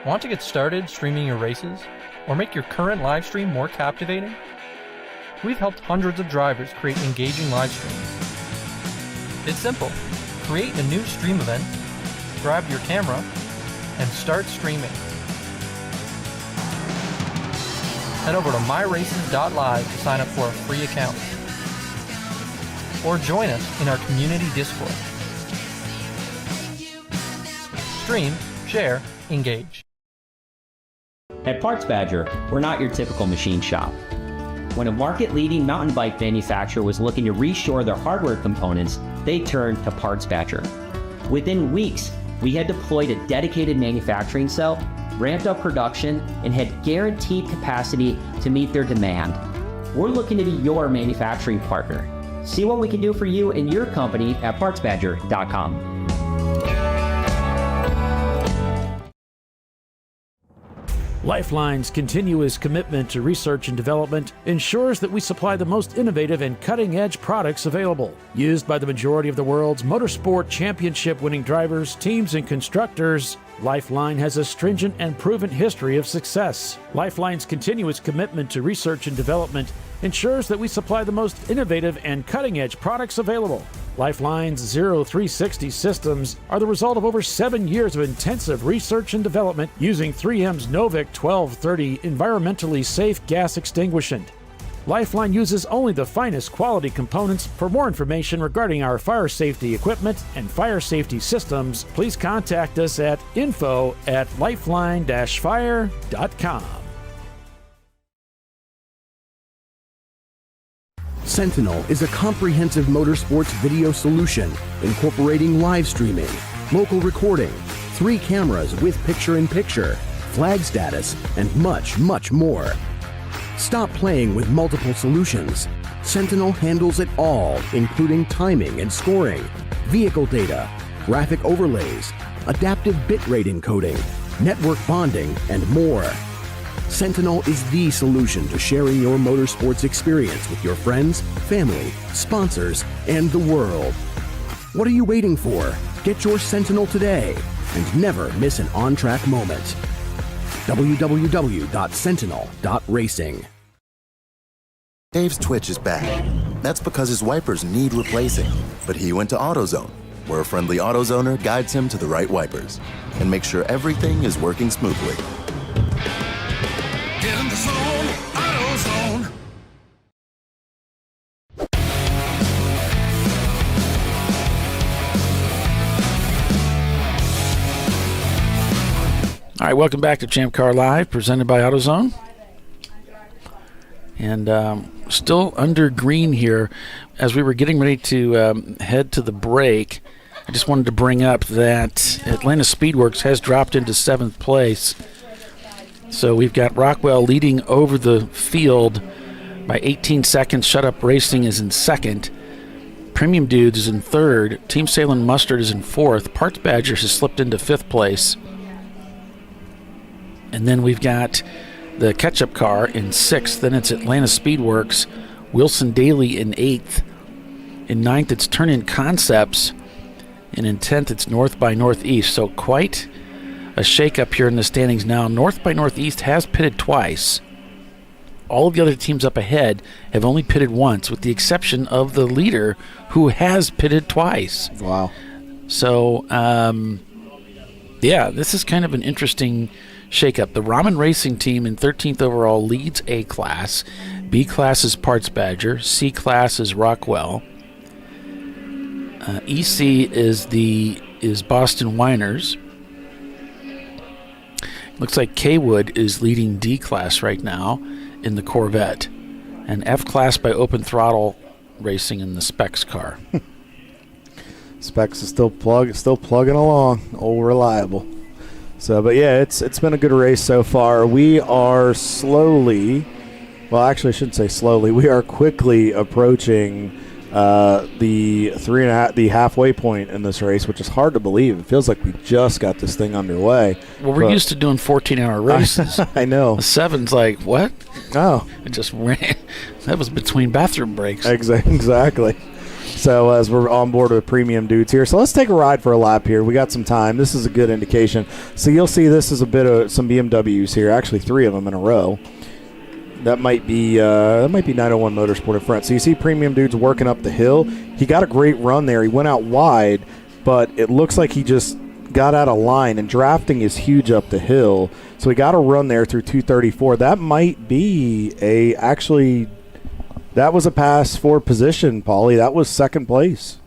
Want to get started streaming your races or make your current live stream more captivating? We've helped hundreds of drivers create engaging live streams. It's simple. Create a new stream event, grab your camera, and start streaming. Head over to myraces.live to sign up for a free account. Or join us in our community Discord. Stream, share, engage. At Parts Badger, we're not your typical machine shop. When a market-leading mountain bike manufacturer was looking to reshore their hardware components, they turned to Parts Badger. Within weeks, we had deployed a dedicated manufacturing cell, ramped up production, and had guaranteed capacity to meet their demand. We're looking to be your manufacturing partner. See what we can do for you and your company at PartsBadger.com. Lifeline's continuous commitment to research and development ensures that we supply the most innovative and cutting-edge products available. Used by the majority of the world's motorsport championship-winning drivers, teams, and constructors, Lifeline has a stringent and proven history of success. Lifeline's continuous commitment to research and development ensures that we supply the most innovative and cutting-edge products available. Lifeline's 0360 systems are the result of over 7 years of intensive research and development using 3M's Novik 1230 environmentally safe gas extinguishant. Lifeline uses only the finest quality components. For more information regarding our fire safety equipment and fire safety systems, please contact us at info@lifeline-fire.com. Sentinel is a comprehensive motorsports video solution incorporating live streaming, local recording, 3 cameras with picture-in-picture, flag status, and much, much more. Stop playing with multiple solutions. Sentinel handles it all, including timing and scoring, vehicle data, graphic overlays, adaptive bitrate encoding, network bonding, and more. Sentinel is the solution to sharing your motorsports experience with your friends, family, sponsors, and the world. What are you waiting for? Get your Sentinel today and never miss an on-track moment. www.sentinel.racing. Dave's twitch is bad. That's because his wipers need replacing. But he went to AutoZone, where a friendly AutoZoner guides him to the right wipers and makes sure everything is working smoothly. Get in the zone, AutoZone. All right, welcome back to ChampCar.Live, presented by AutoZone. And still under green here. As we were getting ready to head to the break, I just wanted to bring up that Atlanta Speedworks has dropped into 7th place. So we've got Rockwell leading over the field by 18 seconds. Shut Up Racing is in 2nd. Premium Dudes is in 3rd. Team Salem Mustard is in 4th. Parts Badger has slipped into 5th place. And then we've got the Ketchup Car in 6th. Then it's Atlanta Speedworks. Wilson Daly in 8th. In 9th, it's Turn In Concepts. And in 10th, it's North by Northeast. So quite a shake-up here in the standings now. North by Northeast has pitted twice. All of the other teams up ahead have only pitted once, with the exception of the leader, who has pitted twice. Wow. So, yeah, this is kind of an interesting shake-up. The Ramen Racing team in 13th overall leads A class. B class is Parts Badger. C class is Rockwell. EC is Boston Winers. Looks like Kwood is leading D class right now in the Corvette, and F class by Open Throttle Racing in the Specs car. Specs is still plugging along, old reliable. So, but yeah, it's been a good race so far. We are slowly, well, actually, I shouldn't say slowly. We are quickly approaching the halfway point in this race, which is hard to believe. It feels like we just got this thing underway. Well, we're used to doing 14-hour races. I know. The 7's like, what? Oh. It just ran. That was between bathroom breaks. Exactly. So as we're on board with Premium Dudes here, so let's take a ride for a lap here. We got some time. This is a good indication. So you'll see this is a bit of some BMWs here, actually 3 of them in a row. That might be 901 Motorsport in front. So you see Premium Dudes working up the hill. He got a great run there. He went out wide, but it looks like he just got out of line, and drafting is huge up the hill. So he got a run there through 234. That might be that was a pass for position, Paulie. That was 2nd place.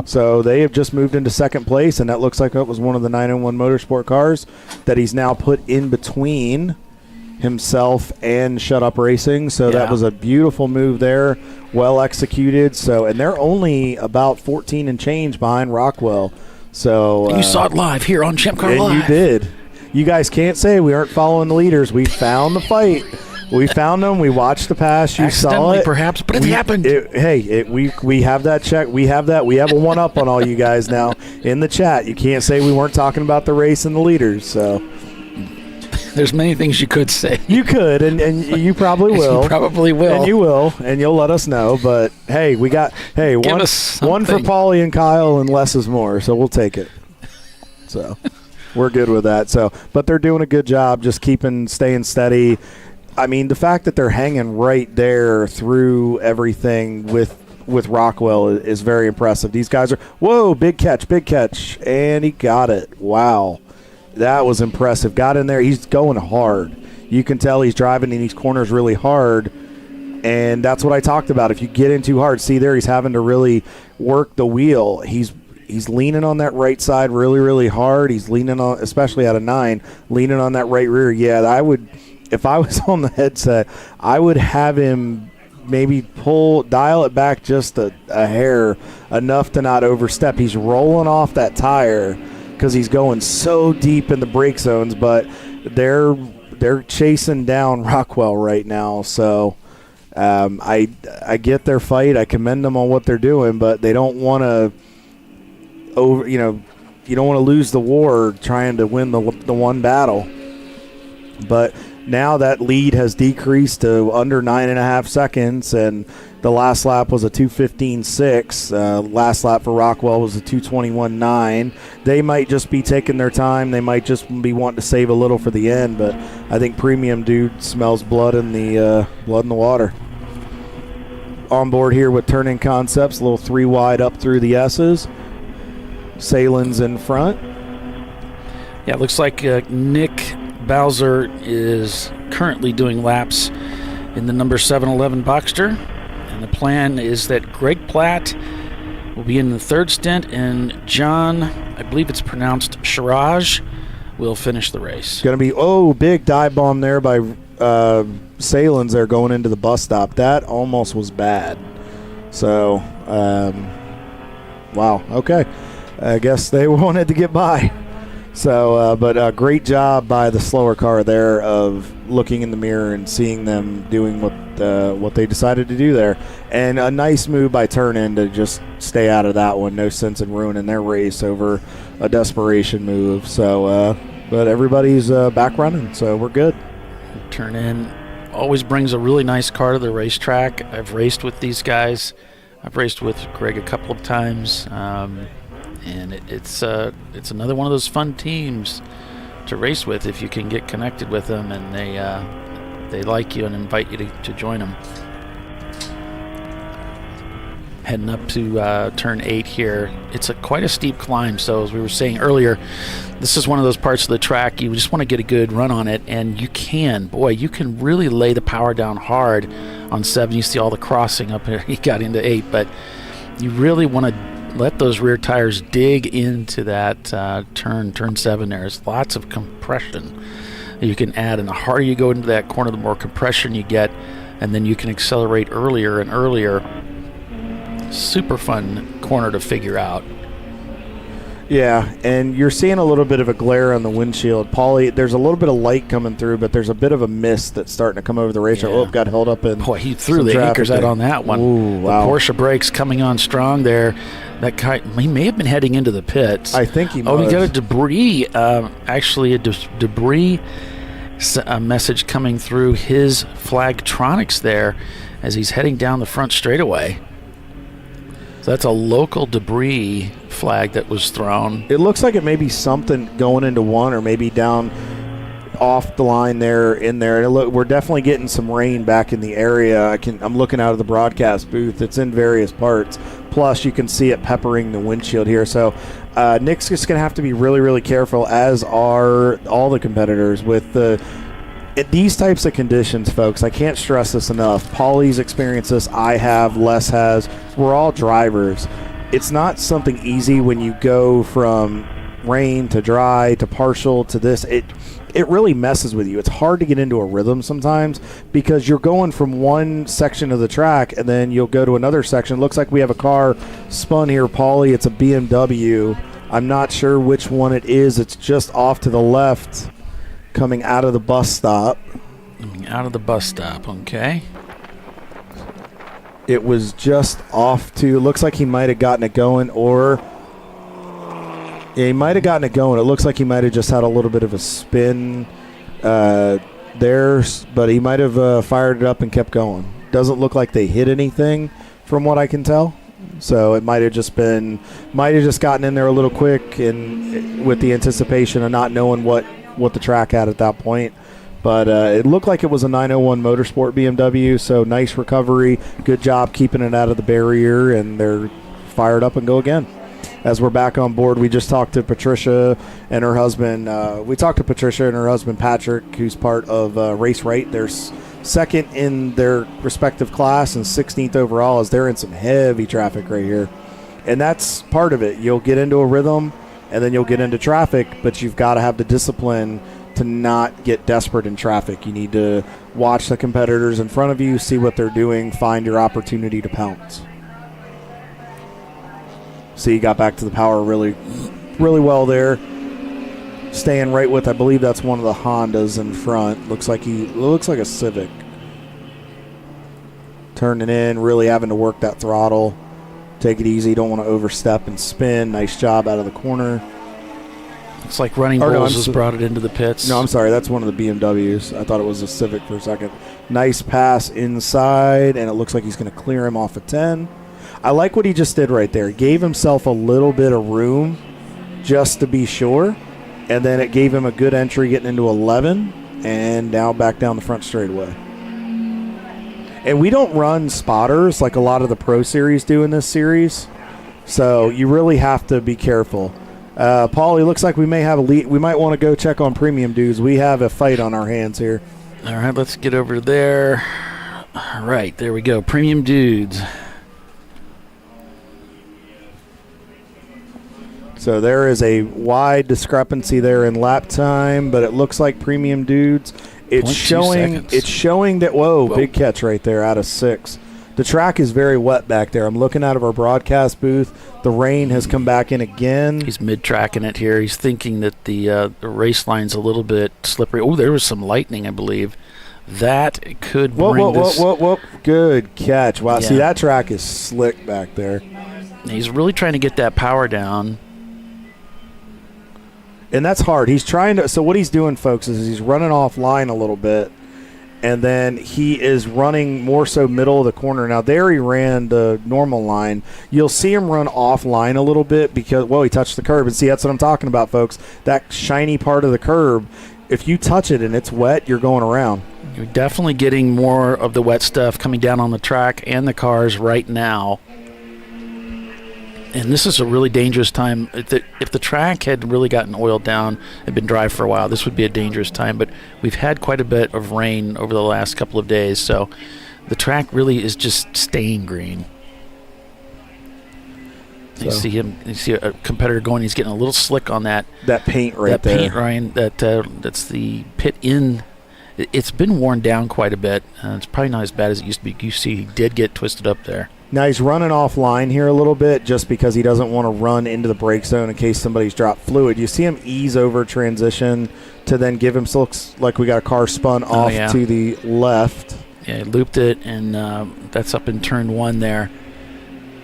So they have just moved into 2nd place, and that looks like that was one of the 901 Motorsport cars that he's now put in between himself and Shut Up Racing. So that was a beautiful move there, well executed. So, and they're only about 14 and change behind Rockwell. So you saw it live here on ChampCar.Live. And you did. You guys can't say we aren't following the leaders. We found the fight. We found them. We watched the pass. You saw it, perhaps, but it happened. We have that check. We have that. We have a one-up on all you guys now in the chat. You can't say we weren't talking about the race and the leaders. So there's many things you could say. You could, and you probably will. You probably will. And you will, and you'll let us know. But, hey, we got one for Paulie and Kyle, and less is more, so we'll take it. So we're good with that. So, but they're doing a good job just staying steady. I mean, the fact that they're hanging right there through everything with Rockwell is very impressive. These guys are, whoa, big catch, and he got it. Wow. That was impressive. Got in there. He's going hard. You can tell he's driving in these corners really hard, and that's what I talked about. If you get in too hard, see there, he's having to really work the wheel. He's leaning on that right side really, really hard. He's leaning on, especially out of 9, leaning on that right rear. Yeah, I would, if I was on the headset, I would have him maybe dial it back just a hair, enough to not overstep. He's rolling off that tire because he's going so deep in the brake zones, but they're chasing down Rockwell right now. So I get their fight. I commend them on what they're doing, but they don't want to you don't want to lose the war trying to win the one battle. But now that lead has decreased to under 9.5 seconds, and the last lap was a 2:15.6. Last lap for Rockwell was a 2:21.9. They might just be taking their time. They might just be wanting to save a little for the end, but I think Premium Dude smells blood in the water. On board here with Turning Concepts, a little 3 wide up through the S's. Salen's in front. Yeah, it looks like Nick Bowser is currently doing laps in the number 711 Boxster, and the plan is that Greg Platt will be in the 3rd stint, and John, I believe it's pronounced Sharaj, will finish the race. Going to be, big dive bomb there by Salen's there going into the bus stop. That almost was bad. So, wow, okay. I guess they wanted to get by. So, but great job by the slower car there of looking in the mirror and seeing them doing what they decided to do there. And a nice move by Turn-In to just stay out of that one. No sense in ruining their race over a desperation move. So, but everybody's back running, so we're good. Turn-In always brings a really nice car to the racetrack. I've raced with these guys. I've raced with Greg a couple of times. And it's another one of those fun teams to race with if you can get connected with them and they like you and invite you to join them. Heading up to turn 8 here. It's quite a steep climb, so as we were saying earlier, this is one of those parts of the track you just want to get a good run on it, and you can really lay the power down hard on 7. You see all the crossing up here. He got into 8, but you really want to let those rear tires dig into that turn 7 there. There's lots of compression you can add, and the harder you go into that corner, the more compression you get, and then you can accelerate earlier and earlier. Super fun corner to figure out. Yeah, and you're seeing a little bit of a glare on the windshield. Paulie, there's a little bit of light coming through, but there's a bit of a mist that's starting to come over the racetrack. Yeah. Got held up in. Boy, he threw the anchors out on that one. Ooh, wow. The Porsche brakes coming on strong there. That guy, he may have been heading into the pits. I think he was. Oh, he got a debris, debris message coming through his Flagtronics there as he's heading down the front straightaway. So that's a local debris flag that was thrown. It looks like it may be something going into 1 or maybe down off the line there in there. And look, we're definitely getting some rain back in the area. I'm looking out of the broadcast booth. It's in various parts. Plus, you can see it peppering the windshield here. So Nick's just going to have to be really, really careful, as are all the competitors with these types of conditions, folks. I can't stress this enough. Paulie's experienced this. I have. Les has. We're all drivers. It's not something easy when you go from rain to dry to partial to this. It really messes with you. It's hard to get into a rhythm sometimes because you're going from one section of the track and then you'll go to another section. Looks like we have a car spun here, Paulie. It's a BMW. I'm not sure which one it is. It's just off to the left coming out of the bus stop. Out of the bus stop, okay. It was just off to, looks like he might have gotten it going, or he might have gotten it going. It looks like he might have just had a little bit of a spin there, but he might have fired it up and kept going. Doesn't look like they hit anything from what I can tell. So it might have just gotten in there a little quick and with the anticipation of not knowing what the track had at that point. But it looked like it was a 901 Motorsport BMW, so nice recovery. Good job keeping it out of the barrier, and they're fired up and go again. As we're back on board, we just talked to Patricia and her husband. Patrick, who's part of Race Right. They're second in their respective class and 16th overall, as they're in some heavy traffic right here. And that's part of it. You'll get into a rhythm, and then you'll get into traffic, but you've got to have the discipline to not get desperate in traffic. You need to watch the competitors in front of you, see what they're doing, find your opportunity to pounce. So you got back to the power really, really well there. Staying right with, I believe that's one of the Hondas in front. Looks like a Civic. Turning in, really having to work that throttle. Take it easy, don't want to overstep and spin. Nice job out of the corner. Looks like Running Bulls has brought it into the pits. No, I'm sorry. That's one of the BMWs. I thought it was a Civic for a second. Nice pass inside, and it looks like he's going to clear him off a 10. I like what he just did right there. He gave himself a little bit of room just to be sure, and then it gave him a good entry getting into 11, and now back down the front straightaway. And we don't run spotters like a lot of the Pro Series do in this series, so you really have to be careful. Paulie, looks like we may have a lead. We might want to go check on Premium Dudes. We have a fight on our hands here. All right, let's get over there. All right, there we go. Premium Dudes. So there is a wide discrepancy there in lap time, but it looks like Premium Dudes. It's showing that, whoa, big catch right there out of 6. The track is very wet back there. I'm looking out of our broadcast booth. The rain has come back in again. He's mid-tracking it here. He's thinking that the race line's a little bit slippery. Oh, there was some lightning, I believe. That could bring this. Whoa. Good catch. Wow, yeah. See, that track is slick back there. He's really trying to get that power down. And that's hard. He's trying to. So what he's doing, folks, is he's running offline a little bit, and then he is running more so middle of the corner. Now, there he ran the normal line. You'll see him run offline a little bit because, well, he touched the curb. And see, that's what I'm talking about, folks. That shiny part of the curb, if you touch it and it's wet, you're going around. You're definitely getting more of the wet stuff coming down on the track and the cars right now. And this is a really dangerous time. If the track had really gotten oiled down and been dry for a while, this would be a dangerous time. But we've had quite a bit of rain over the last couple of days, so the track really is just staying green. So. You see a competitor going. He's getting a little slick on that paint right there. That paint, Ryan. That's the pit in. It's been worn down quite a bit. It's probably not as bad as it used to be. You see, he did get twisted up there. Now he's running offline here a little bit just because he doesn't want to run into the brake zone in case somebody's dropped fluid. You see him ease over transition to then give him, looks like we got a car spun off to the left. Yeah, he looped it, and that's up in turn 1 there.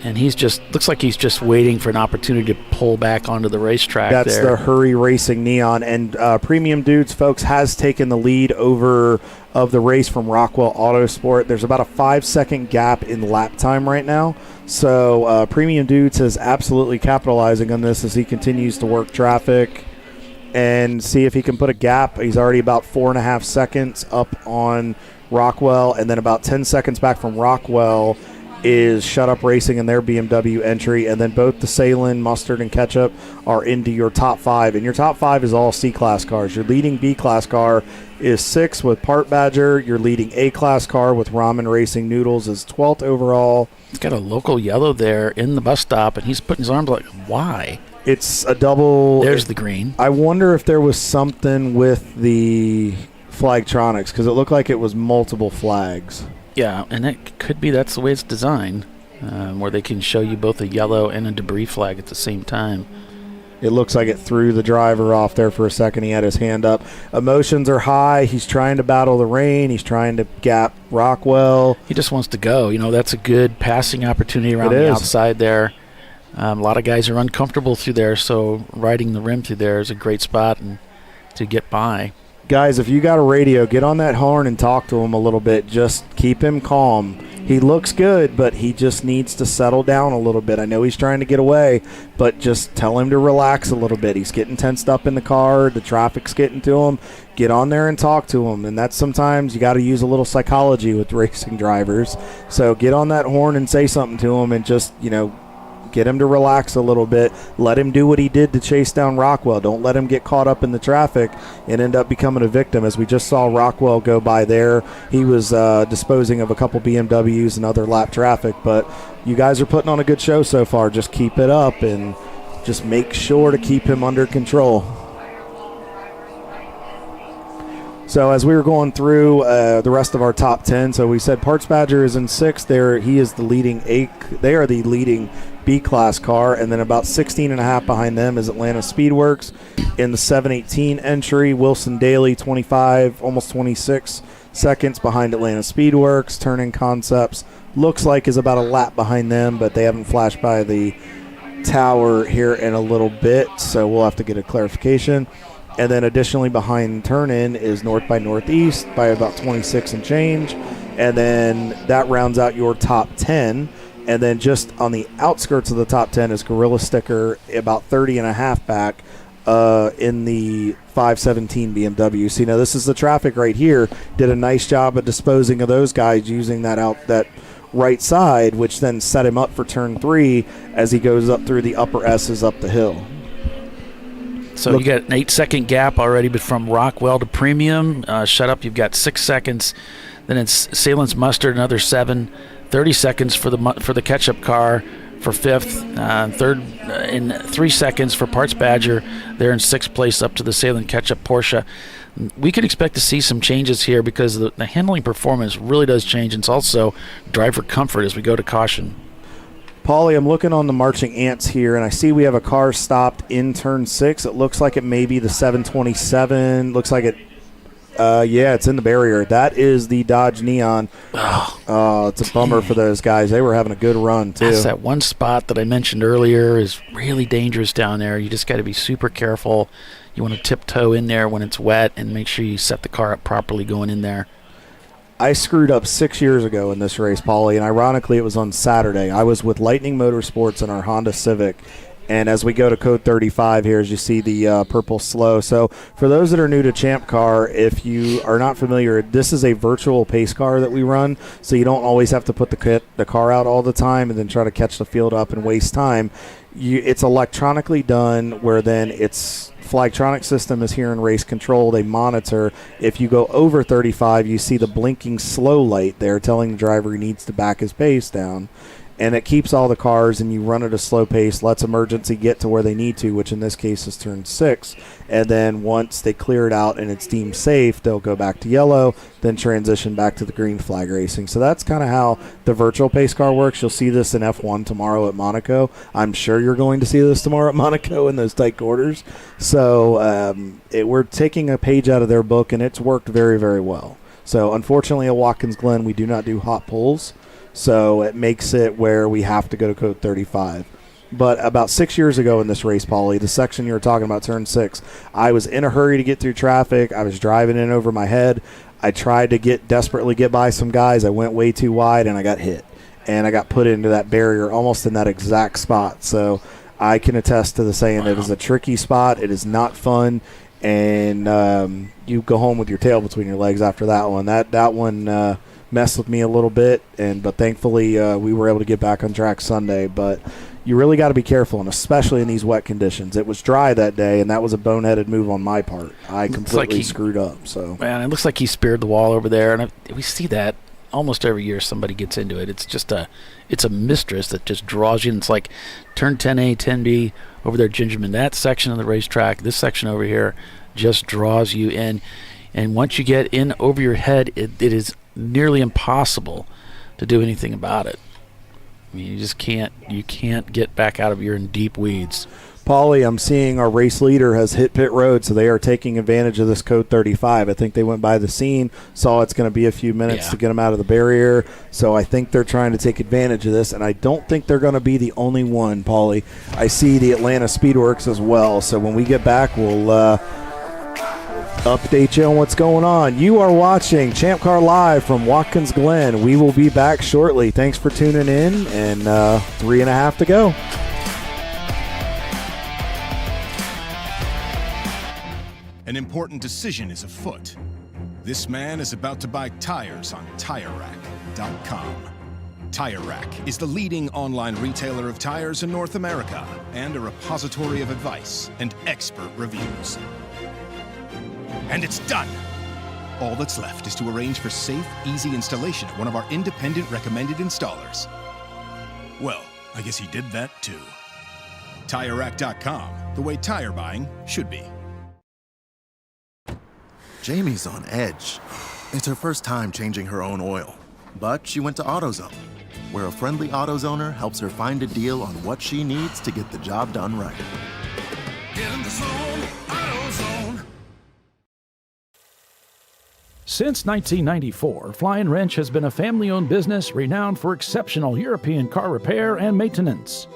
And looks like he's just waiting for an opportunity to pull back onto the racetrack. That's the Hurry Racing Neon. And Premium Dudes, folks, has taken the lead over of the race from Rockwell Autosport. There's about a 5-second gap in lap time right now. So Premium Dudes is absolutely capitalizing on this as he continues to work traffic and see if he can put a gap. He's already about 4.5 seconds up on Rockwell, and then about 10 seconds back from Rockwell is Shut Up Racing and their BMW entry, and then both the Salin, Mustard, and Ketchup are into your top 5. And your top 5 is all C-Class cars. Your leading B-Class car is 6 with Part Badger. Your leading A-Class car with Ramen Racing Noodles is 12th overall. He's got a local yellow there in the bus stop, and he's putting his arms like, why? It's a double. There's the green. I wonder if there was something with the Flagtronics, because it looked like it was multiple flags. Yeah, and it could be that's the way it's designed, where they can show you both a yellow and a debris flag at the same time. It looks like it threw the driver off there for a second. He had his hand up. Emotions are high. He's trying to battle the rain. He's trying to gap Rockwell. He just wants to go. You know, that's a good passing opportunity around the outside there. A lot of guys are uncomfortable through there, so riding the rim through there is a great spot and to get by. Guys, if you got a radio, get on that horn and talk to him a little bit. Just keep him calm. He looks good, but he just needs to settle down a little bit. I know he's trying to get away, but just tell him to relax a little bit. He's getting tensed up in the car. The traffic's getting to him. Get on there and talk to him. And that's sometimes you got to use a little psychology with racing drivers. So get on that horn and say something to him and just, get him to relax a little bit. Let him do what he did to chase down Rockwell. Don't let him get caught up in the traffic and end up becoming a victim. As we just saw Rockwell go by there, he was disposing of a couple BMWs and other lap traffic. But you guys are putting on a good show so far. Just keep it up and just make sure to keep him under control. So as we were going through the rest of our top 10, so we said Parts Badger is in 6th. He is the leading they are the leading B-class car, and then about 16.5 behind them is Atlanta Speedworks. In the 718 entry, Wilson Daly, 25, almost 26 seconds behind Atlanta Speedworks. Turning Concepts looks like is about a lap behind them, but they haven't flashed by the tower here in a little bit, so we'll have to get a clarification. And then additionally behind Turn-In is North by Northeast by about 26 and change. And then that rounds out your top 10. And then just on the outskirts of the top 10 is Gorilla Sticker, about 30.5 back in the 517 BMW. So, this is the traffic right here. Did a nice job of disposing of those guys using that right side, which then set him up for turn 3 as he goes up through the upper S's up the hill. So you got an 8-second gap already, but from Rockwell to Premium. Shut up, you've got 6 seconds. Then it's Salen's Mustard, another 7. 30 seconds for the ketchup car for 5th. Third in 3 seconds for Parts Badger. They're in 6th place up to the Salem Ketchup Porsche. We could expect to see some changes here because the handling performance really does change. It's also driver comfort as we go to caution. Paulie, I'm looking on the marching ants here, and I see we have a car stopped in turn 6. It looks like it may be the 727. Looks like it. It's in the barrier. That is the Dodge Neon. It's a bummer for those guys. They were having a good run, too. That's that one spot that I mentioned earlier is really dangerous down there. You just got to be super careful. You want to tiptoe in there when it's wet and make sure you set the car up properly going in there. I screwed up 6 years ago in this race, Paulie, and ironically it was on Saturday. I was with Lightning Motorsports in our Honda Civic, and as we go to code 35 here, as you see the purple slow. So for those that are new to Champ Car, if you are not familiar, this is a virtual pace car that we run, so you don't always have to put the car out all the time and then try to catch the field up and waste time. It's electronically done where then it's Flagtronic system is here in race control. They monitor. If you go over 35, you see the blinking slow light there telling the driver he needs to back his pace down. And it keeps all the cars, and you run at a slow pace, lets emergency get to where they need to, which in this case is turn 6. And then once they clear it out and it's deemed safe, they'll go back to yellow, then transition back to the green flag racing. So that's kind of how the virtual pace car works. You'll see this in F1 tomorrow at Monaco. I'm sure you're going to see this tomorrow at Monaco in those tight quarters. So we're taking a page out of their book, and it's worked very, very well. So unfortunately at Watkins Glen, we do not do hot pulls. So it makes it where we have to go to code 35. But about 6 years ago in this race, Paulie, the section you were talking about, turn 6, I was in a hurry to get through traffic. I was driving in over my head. I tried to desperately get by some guys. I went way too wide, and I got hit. And I got put into that barrier almost in that exact spot. So I can attest to the saying it is a tricky spot. It is not fun. And you go home with your tail between your legs after that one. That one messed with me a little bit, but thankfully we were able to get back on track Sunday. But you really got to be careful, and especially in these wet conditions. It was dry that day, and that was a boneheaded move on my part. I completely screwed up. So man, it looks like he speared the wall over there, and we see that almost every year somebody gets into it. It's just it's a mistress that just draws you in. It's like turn 10A, 10B over there, Gingerman. That section of the racetrack, this section over here, just draws you in. And once you get in over your head, it is nearly impossible to do anything about it. I mean, you just can't get back out of you're in deep weeds. Paulie, I'm seeing our race leader has hit pit road, so they are taking advantage of this code 35. I think they went by the scene, saw it's going to be a few minutes to get them out of the barrier, so I think they're trying to take advantage of this, and I don't think they're going to be the only one, Paulie. I see the Atlanta Speedworks as well, so when we get back, we'll update you on what's going on. You are watching Champ Car Live from Watkins Glen. We will be back shortly. Thanks for tuning in, and 3.5 to go. An important decision is afoot. This man is about to buy tires on TireRack.com. Tire Rack is the leading online retailer of tires in North America and a repository of advice and expert reviews. And it's done! All that's left is to arrange for safe, easy installation at one of our independent recommended installers. Well, I guess he did that too. TireRack.com, the way tire buying should be. Jamie's on edge. It's her first time changing her own oil. But she went to AutoZone, where a friendly AutoZoner helps her find a deal on what she needs to get the job done right. Get in the zone, AutoZone. Since 1994, Flying Wrench has been a family-owned business renowned for exceptional European car repair and maintenance.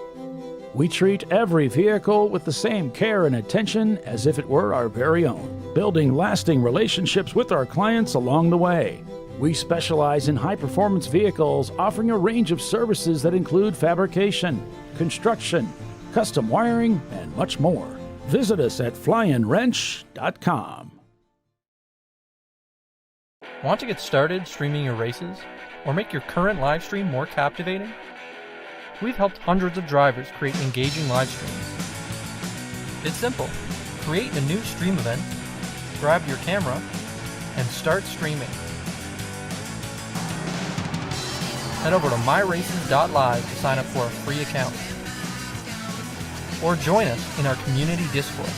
We treat every vehicle with the same care and attention as if it were our very own, building lasting relationships with our clients along the way. We specialize in high-performance vehicles, offering a range of services that include fabrication, construction, custom wiring, and much more. Visit us at flyinwrench.com. Want to get started streaming your races or make your current live stream more captivating? We've helped hundreds of drivers create engaging live streams. It's simple. Create a new stream event, grab your camera, and start streaming. Head over to myraces.live to sign up for a free account. Or join us in our community Discord.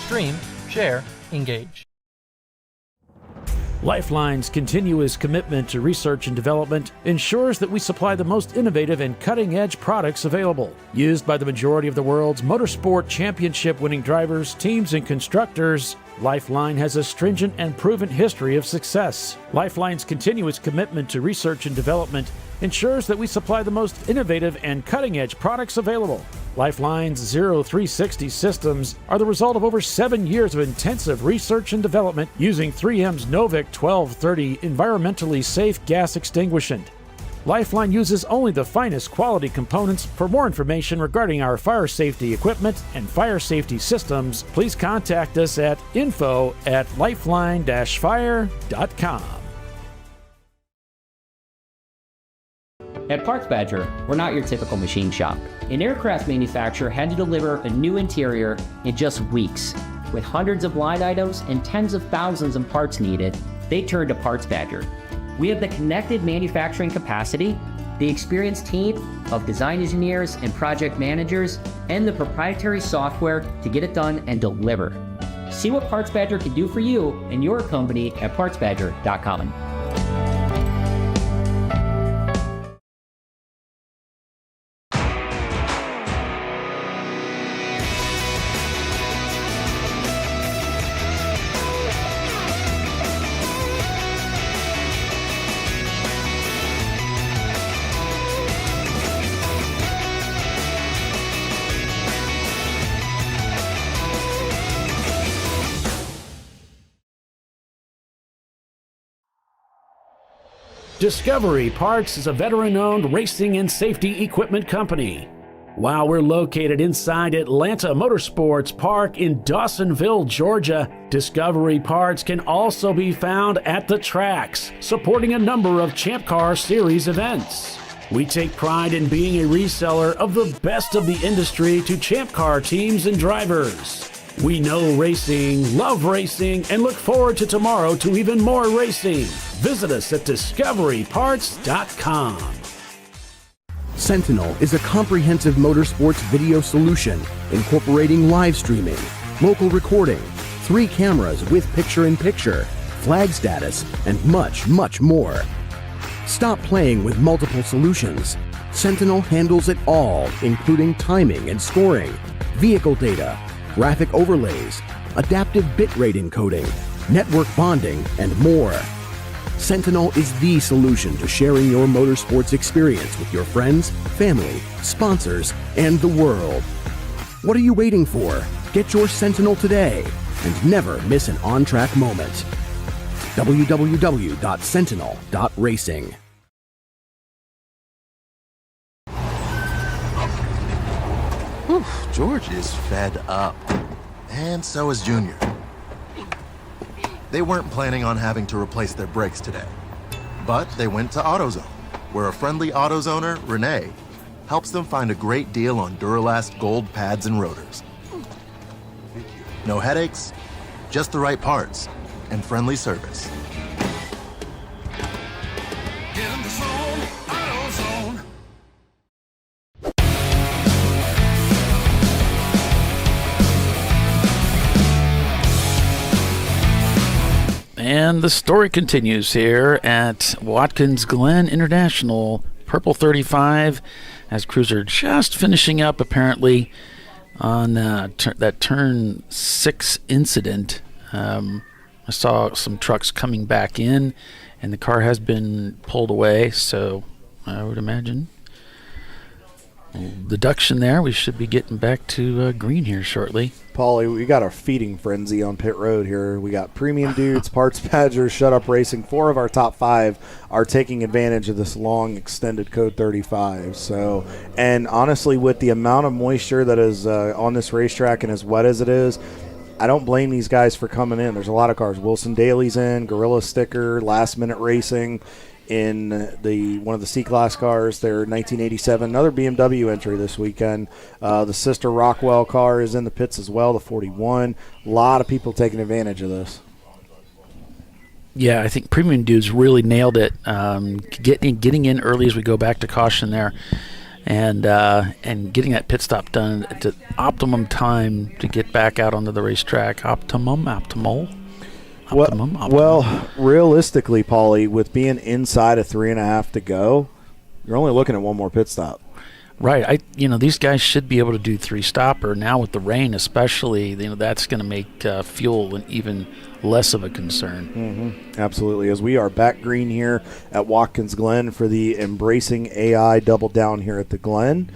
Stream, share, engage. Lifeline's continuous commitment to research and development ensures that we supply the most innovative and cutting-edge products available, used by the majority of the world's motorsport championship-winning drivers, teams, and constructors. Lifeline has a stringent and proven history of success. Lifeline's continuous commitment to research and development ensures that we supply the most innovative and cutting-edge products available. Lifeline's 0360 systems are the result of over 7 years of intensive research and development using 3M's Novik 1230 environmentally safe gas extinguishant. Lifeline uses only the finest quality components. For more information regarding our fire safety equipment and fire safety systems, please contact us at info@lifeline-fire.com. At Parts Badger, we're not your typical machine shop. An aircraft manufacturer had to deliver a new interior in just weeks. With hundreds of line items and tens of thousands of parts needed, they turned to Parts Badger. We have the connected manufacturing capacity, the experienced team of design engineers and project managers, and the proprietary software to get it done and deliver. See what Parts Badger can do for you and your company at partsbadger.com. Discovery Parts is a veteran-owned racing and safety equipment company. While we're located inside Atlanta Motorsports Park in Dawsonville, Georgia, Discovery Parts can also be found at the tracks, supporting a number of Champ Car Series events. We take pride in being a reseller of the best of the industry to Champ Car teams and drivers. We know racing, love racing, and look forward to tomorrow to even more racing. Visit us at discoveryparts.com. Sentinel is a comprehensive motorsports video solution incorporating live streaming, local recording, 3 cameras with picture-in-picture, flag status, and much, much more. Stop playing with multiple solutions. Sentinel handles it all, including timing and scoring, vehicle data, graphic overlays, adaptive bitrate encoding, network bonding, and more. Sentinel is the solution to sharing your motorsports experience with your friends, family, sponsors, and the world. What are you waiting for? Get your Sentinel today and never miss an on-track moment. www.sentinel.racing. Whew, George is fed up. And so is Junior. They weren't planning on having to replace their brakes today. But they went to AutoZone, where a friendly AutoZoner, Renee, helps them find a great deal on Duralast gold pads and rotors. No headaches, just the right parts, and friendly service. Get in the zone, AutoZone. And the story continues here at Watkins Glen International. Purple 35 as Cruiser just finishing up apparently on that turn 6 incident. I saw some trucks coming back in and the car has been pulled away, so I would imagine deduction there. We should be getting back to green here shortly. Paulie, we got a feeding frenzy on pit road here. We got Premium Dudes, Parts Badgers, Shut Up Racing. 4 of our top 5 are taking advantage of this long extended code 35. So, and honestly, with the amount of moisture that is on this racetrack and as wet as it is, I don't blame these guys for coming in. There's a lot of cars. Wilson Daly's in, Gorilla Sticker, Last Minute Racing in one of the C-Class cars. Their 1987, another BMW entry this weekend. The sister Rockwell car is in the pits as well, the 41. A lot of people taking advantage of this. Yeah, I think Premium Dudes really nailed it, getting in early as we go back to caution there, and getting that pit stop done at the optimum time to get back out onto the racetrack. Optimal. Well, realistically, Paulie, with being inside of 3.5 to go, you're only looking at one more pit stop. Right. These guys should be able to do 3-stopper. Now with the rain especially, that's going to make fuel an even less of a concern. Mm-hmm. Absolutely. As we are back green here at Watkins Glen for the Embracing.AI double down here at the Glen.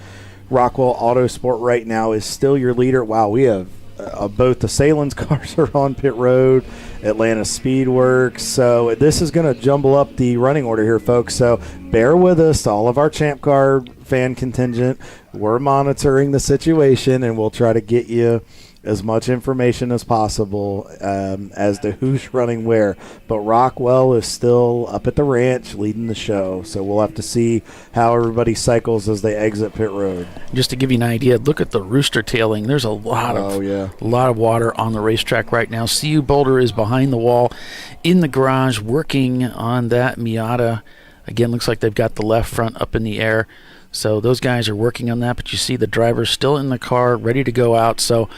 Rockwell Autosport right now is still your leader. Wow, we have both the Salins cars are on pit road, Atlanta Speedworks. So this is going to jumble up the running order here, folks. So bear with us, all of our Champ Car fan contingent. We're monitoring the situation, and we'll try to get you as much information as possible as to who's running where. But Rockwell is still up at the ranch leading the show, so we'll have to see how everybody cycles as they exit pit road. Just to give you an idea, look at the rooster tailing. There's a lot of water on the racetrack right now. CU Boulder is behind the wall in the garage working on that Miata. Again, looks like they've got the left front up in the air. So those guys are working on that, but you see the driver's still in the car, ready to go out. So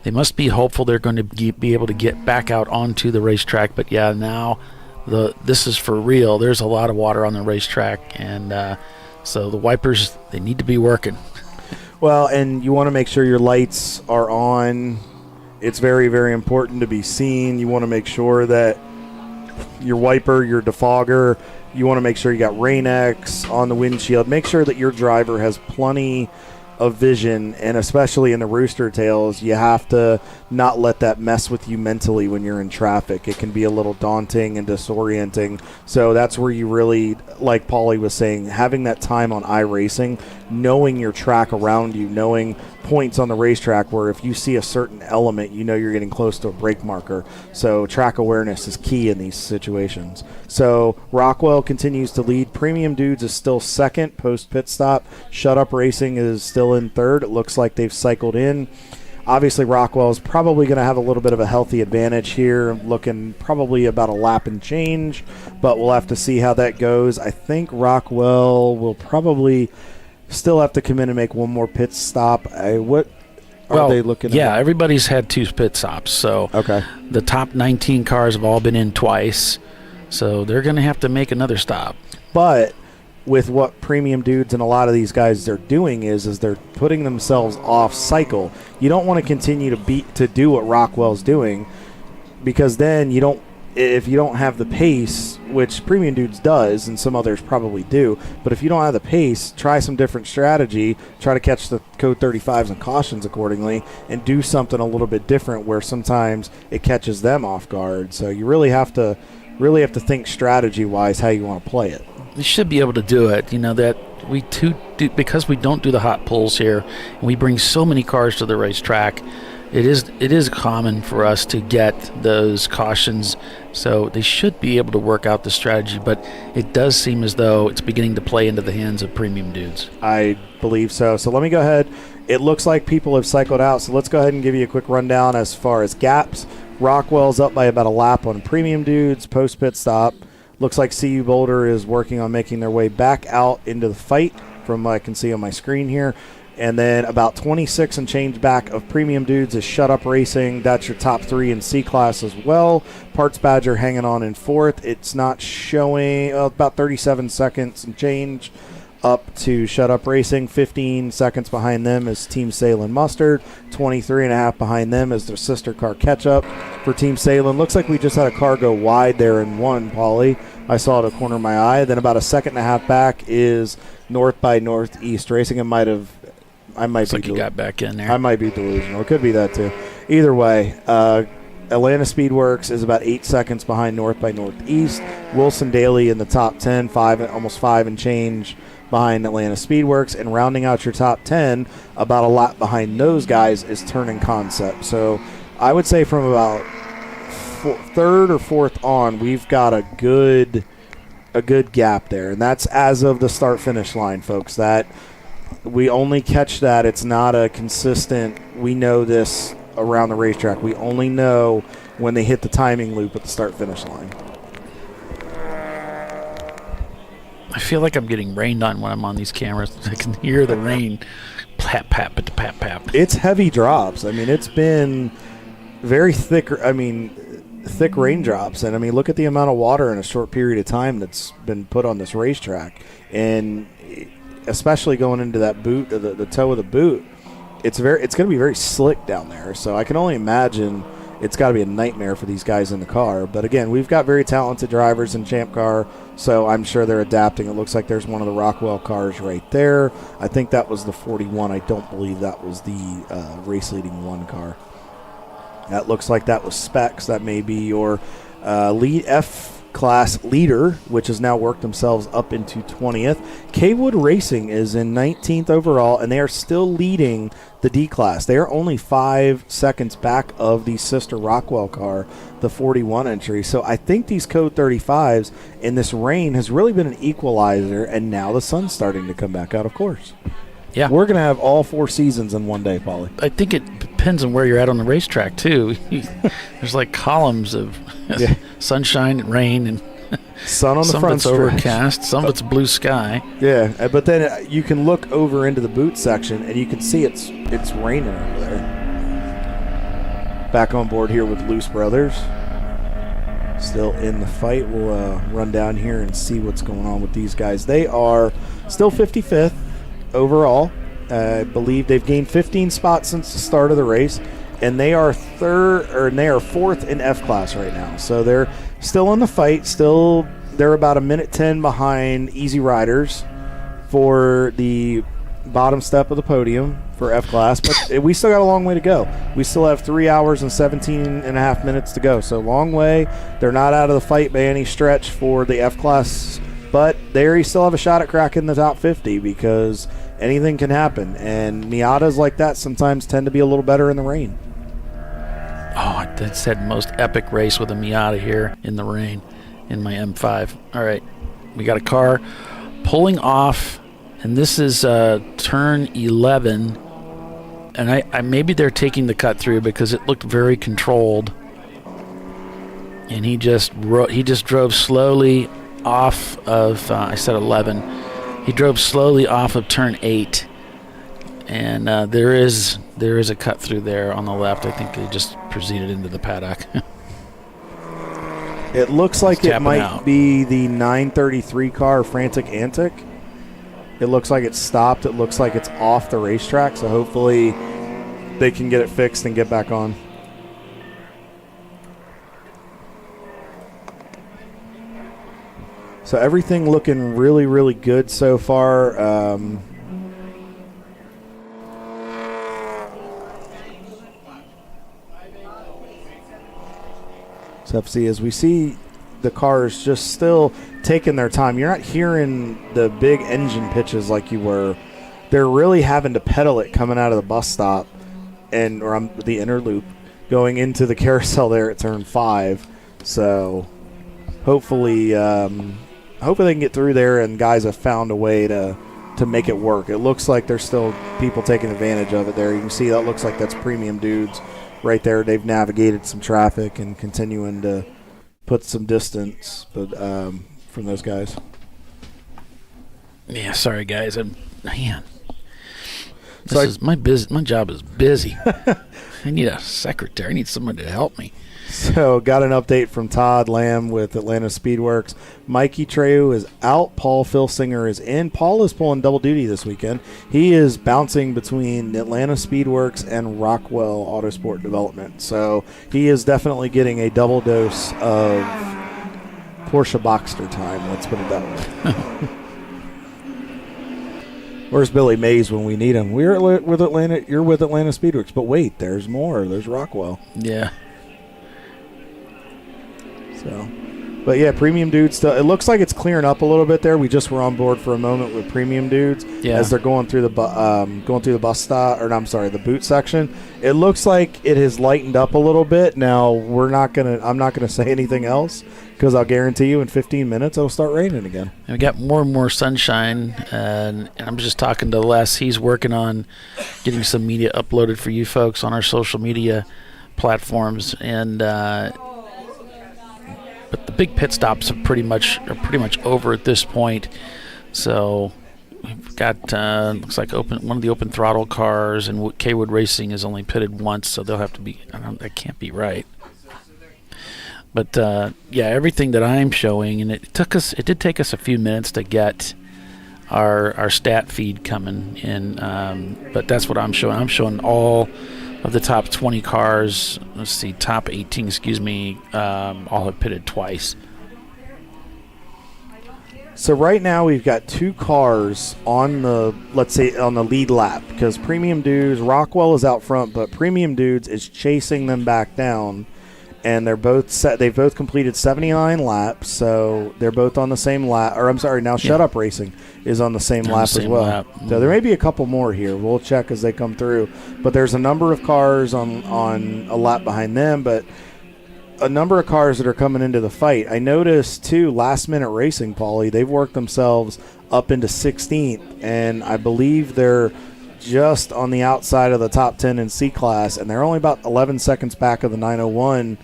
they must be hopeful they're going to be able to get back out onto the racetrack. But yeah, now this is for real. There's a lot of water on the racetrack, and so the wipers, they need to be working. Well, and you want to make sure your lights are on. It's very, very important to be seen. You want to make sure that your wiper, your defogger, you want to make sure you got Rain-X on the windshield. Make sure that your driver has plenty of vision, and especially in the rooster tails, you have to not let that mess with you mentally when you're in traffic. It can be a little daunting and disorienting. So that's where you really, like Paulie was saying, having that time on iRacing, knowing your track around you, knowing points on the racetrack where if you see a certain element, you know you're getting close to a brake marker. So track awareness is key in these situations. So Rockwell continues to lead. Premium Dudes is still second post pit stop. Shut Up Racing is still in third. It looks like they've cycled in. Obviously, Rockwell is probably going to have a little bit of a healthy advantage here, looking probably about a lap and change, but we'll have to see how that goes. I think Rockwell will probably still have to come in and make one more pit stop. What are they looking at? Yeah, everybody's had 2 pit stops, so okay. The top 19 cars have all been in twice, so they're going to have to make another stop. But with what Premium Dudes and a lot of these guys are doing is they're putting themselves off cycle. You don't want to continue to do what Rockwell's doing, because then if you don't have the pace, which Premium Dudes does and some others probably do, but if you don't have the pace, try some different strategy, try to catch the code 35s and cautions accordingly, and do something a little bit different where sometimes it catches them off guard. So you really have to think strategy-wise how you want to play it. We should be able to do it, that we do, because we don't do the hot pulls here, and we bring so many cars to the racetrack. It is common for us to get those cautions, so they should be able to work out the strategy, but it does seem as though it's beginning to play into the hands of Premium Dudes. I believe so. So let me go ahead. It looks like people have cycled out, so let's go ahead and give you a quick rundown as far as gaps. Rockwell's up by about a lap on Premium Dudes, post-pit stop. Looks like CU Boulder is working on making their way back out into the fight from what I can see on my screen here. And then about 26 and change back of Premium Dudes is Shut Up Racing. That's your top 3 in C-Class as well. Parts Badger hanging on in 4th. It's not showing about 37 seconds and change up to Shut Up Racing. 15 seconds behind them is Team Salem Mustard. 23 and a half behind them is their sister car Catch Up for Team Salem. Looks like we just had a car go wide there in 1, Paulie. I saw it at the corner of my eye. Then about a second and a half back is North by Northeast Racing. I might be you got back in there. I might be delusional. It could be that too. Either way, Atlanta Speedworks is about 8 seconds behind North by Northeast. Wilson Daly in the top 10, almost 5 and change behind Atlanta Speedworks. And rounding out your top 10, about a lap behind those guys is Turning Concept. So I would say from about 3rd or 4th on, we've got a good gap there. And that's as of the start-finish line, folks. That we only catch that. It's not a consistent, we know this around the racetrack. We only know when they hit the timing loop at the start-finish line. I feel like I'm getting rained on when I'm on these cameras. I can hear the rain. Pap, pap, pap, pap. It's heavy drops. I mean, it's been very thick raindrops. And, I mean, look at the amount of water in a short period of time that's been put on this racetrack. And especially going into that boot, the toe of the boot, it's going to be very slick down there. So I can only imagine it's got to be a nightmare for these guys in the car. But again, we've got very talented drivers in Champ Car, so I'm sure they're adapting. It looks like there's one of the Rockwell cars right there. I think that was the 41. I don't believe that was the race leading 1 car. That looks like that was Specs. That may be your lead F-Class leader, which has now worked themselves up into 20th. K-Wood Racing is in 19th overall, and they are still leading the D-Class. They are only 5 seconds back of the sister Rockwell car, the 41 entry. So I think these Code 35s in this rain has really been an equalizer, and now the sun's starting to come back out, of course. Yeah. We're going to have all 4 seasons in one day, Paulie. I think it depends on where you're at on the racetrack, too. There's like columns of sunshine and rain, and sun on the some front of it's stretch. overcast, some of it's blue sky. Yeah, but then you can look over into the boot section, and you can see it's raining over there. Back on board here with Loose Brothers. Still in the fight. We'll run down here and see what's going on with these guys. They are still 55th overall. I believe they've gained 15 spots since the start of the race, and they are 4th in F-Class right now. So they're still in the fight. They're about a minute 10 behind Easy Riders for the bottom step of the podium for F-Class, but we still got a long way to go. We still have 3 hours and 17 and a half minutes to go, so long way. They're not out of the fight by any stretch for the F-Class, but they still have a shot at cracking the top 50 because anything can happen, and Miatas like that sometimes tend to be a little better in the rain. Oh, I just had the most epic race with a Miata here in the rain in my M5. All right, we got a car pulling off, and this is turn 11, and I maybe they're taking the cut through because it looked very controlled, and he just drove slowly off of I said 11. He drove slowly off of turn 8, and there is a cut through there on the left. I think they just proceeded into the paddock. It looks like it might be the 933 car, Frantic Antic. It looks like it's stopped. It looks like it's off the racetrack, so hopefully they can get it fixed and get back on. So everything looking really, really good so far. So see, as we see the cars just still taking their time. You're not hearing the big engine pitches like you were. They're really having to pedal it coming out of the bus stop or the inner loop going into the carousel there at turn 5. So hopefully they can get through there, and guys have found a way to make it work. It looks like there's still people taking advantage of it there. You can see that looks like that's Premium Dudes right there. They've navigated some traffic and continuing to put some distance from those guys. Yeah, sorry guys. My job is busy. I need a secretary. I need someone to help me. So got an update from Todd Lamb with Atlanta Speedworks. Mikey Trejo is out. Paul Filsinger is in. Paul is pulling double duty this weekend. He is bouncing between Atlanta Speedworks and Rockwell Autosport Development. So he is definitely getting a double dose of Porsche Boxster time. Let's put it that way. Where's Billy Mays when we need him? You're with Atlanta Speedworks. But wait, there's more. There's Rockwell. Yeah. So, but yeah, Premium Dudes. It looks like it's clearing up a little bit there. We just were on board for a moment with Premium Dudes as they're going through the bus stop, the boot section. It looks like it has lightened up a little bit. Now I'm not gonna say anything else because I'll guarantee you in 15 minutes it'll start raining again. And we got more and more sunshine, and I'm just talking to Les. He's working on getting some media uploaded for you folks on our social media platforms, and. But the big pit stops are pretty much over at this point. So we've got looks like one of the open throttle cars, and Kaywood Racing is only pitted once, so they'll have to be. That can't be right. But everything that I'm showing, and it did take us a few minutes to get our stat feed coming in. But that's what I'm showing. I'm showing all of the top 20 cars, top 18, all have pitted twice. So right now we've got 2 cars on the lead lap because Premium Dudes, Rockwell is out front, but Premium Dudes is chasing them back down, and they're both they've both completed 79 laps, so they're both on the same lap. Shut Up Racing is on the same lap as well. So there may be a couple more here. We'll check as they come through. But there's a number of cars on a lap behind them, but a number of cars that are coming into the fight. I noticed, too, Last Minute Racing, Paulie, they've worked themselves up into 16th, and I believe they're just on the outside of the top 10 in C-Class, and they're only about 11 seconds back of the 901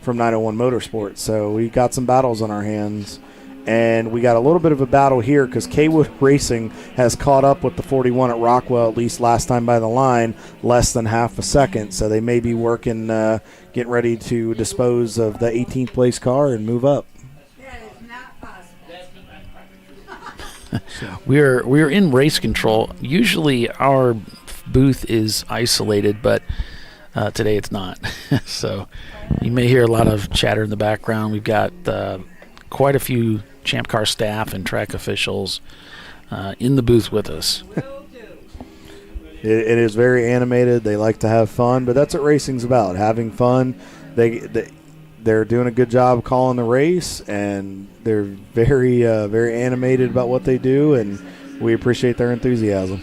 from 901 Motorsports. So we got some battles on our hands. And we got a little bit of a battle here because Kaywood Racing has caught up with the 41 at Rockwell, at least last time by the line, less than half a second. So they may be working, getting ready to dispose of the 18th place car and move up. That is not possible. We're in race control. Usually our booth is isolated, but today it's not. So you may hear a lot of chatter in the background. We've got quite a few Champ Car staff and track officials in the booth with us. It is very animated. They like to have fun, but that's what racing's about, having fun. They're doing a good job calling the race, and they're very very animated about what they do, and we appreciate their enthusiasm.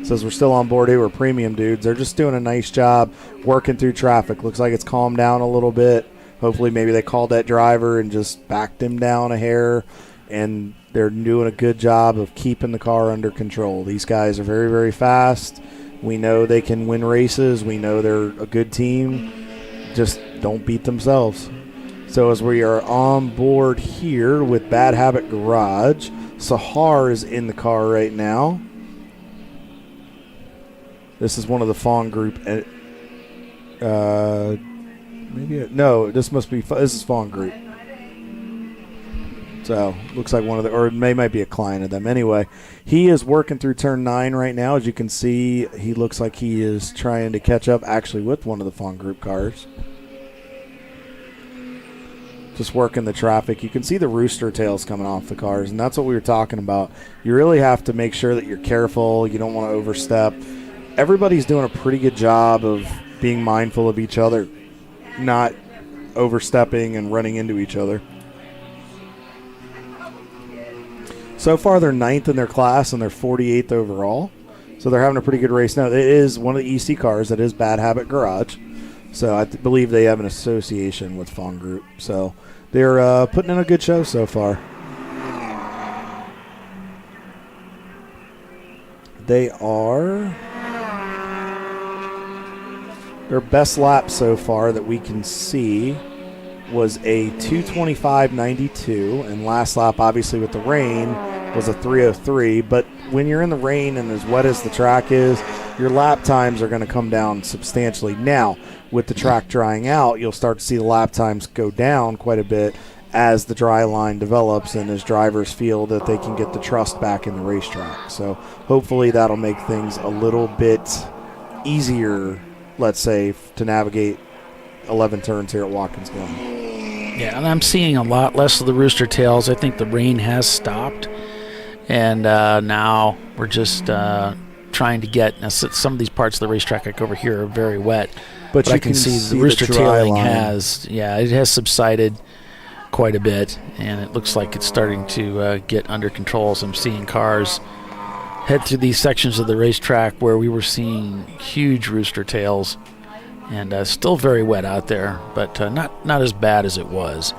Says we're still on board here with Premium Dudes. They're just doing a nice job working through traffic. Looks like it's calmed down a little bit. Hopefully maybe they called that driver and just backed him down a hair, and they're doing a good job of keeping the car under control. These guys are very, very fast. We know they can win races. We know they're a good team. Just don't beat themselves. So as we are on board here with Bad Habit Garage, Sahar is in the car right now. This is one of the Fawn group. This is Fawn Group. So looks like one of the, or it might be a client of them. Anyway, he is working through turn 9 right now. As you can see, he looks like he is trying to catch up actually with one of the Fawn Group cars. Just working the traffic. You can see the rooster tails coming off the cars, and that's what we were talking about. You really have to make sure that you're careful. You don't want to overstep. Everybody's doing a pretty good job of being mindful of each other, not overstepping and running into each other. So far, they're 9th in their class, and they're 48th overall. So they're having a pretty good race. Now, it is one of the EC cars that is Bad Habit Garage. So I believe they have an association with Fawn Group. So they're putting in a good show so far. They are their best lap so far that we can see was a 2:25.92, and last lap, obviously with the rain, was a 3:03. But when you're in the rain and as wet as the track is, your lap times are going to come down substantially. Now, with the track drying out, you'll start to see the lap times go down quite a bit as the dry line develops and as drivers feel that they can get the trust back in the racetrack. So hopefully that'll make things a little bit easier, let's say, to navigate 11 turns here at Watkins Glen. Yeah, and I'm seeing a lot less of the rooster tails. I think the rain has stopped, and now we're just trying to get some of these parts of the racetrack like over here are very wet. But you I can see the rooster tailing it has subsided quite a bit, and it looks like it's starting to get under control. So I'm seeing cars head through these sections of the racetrack where we were seeing huge rooster tails, and still very wet out there, but not as bad as it was.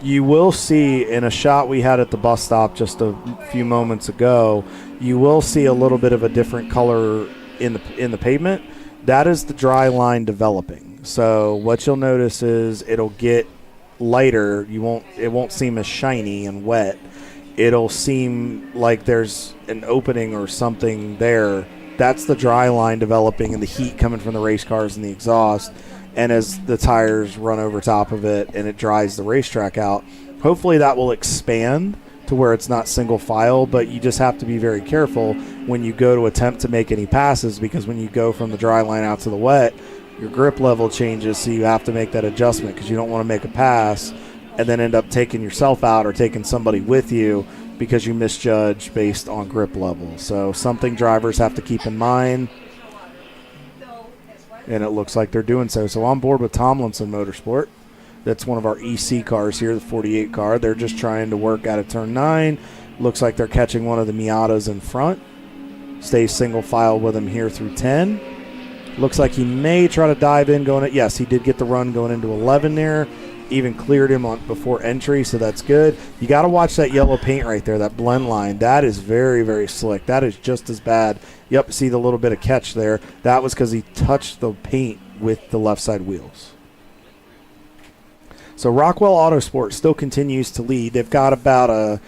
You will see in a shot we had at the bus stop just a few moments ago, you will see a little bit of a different color in the pavement. That is the dry line developing. So what you'll notice is it'll get lighter. It won't seem as shiny and wet. It'll seem like there's an opening or something there. That's the dry line developing and the heat coming from the race cars and the exhaust. And as the tires run over top of it and it dries the racetrack out, hopefully that will expand to where it's not single file, but you just have to be very careful when you go to attempt to make any passes, because when you go from the dry line out to the wet, your grip level changes, so you have to make that adjustment because you don't want to make a pass and then end up taking yourself out or taking somebody with you because you misjudge based on grip level. So something drivers have to keep in mind, and it looks like they're doing so. So on board with Tomlinson Motorsport. That's one of our EC cars here, the 48 car. They're just trying to work out of turn 9. Looks like they're catching one of the Miatas in front. Stays single file with him here through 10. Looks like he may try to dive in going at, yes, he did get the run going into 11 there. Even cleared him on before entry, so that's good. You got to watch that yellow paint right there, that blend line. That is very, very slick. That is just as bad. Yep, see the little bit of catch there. That was because he touched the paint with the left side wheels. So Rockwell Autosport still continues to lead. They've got about a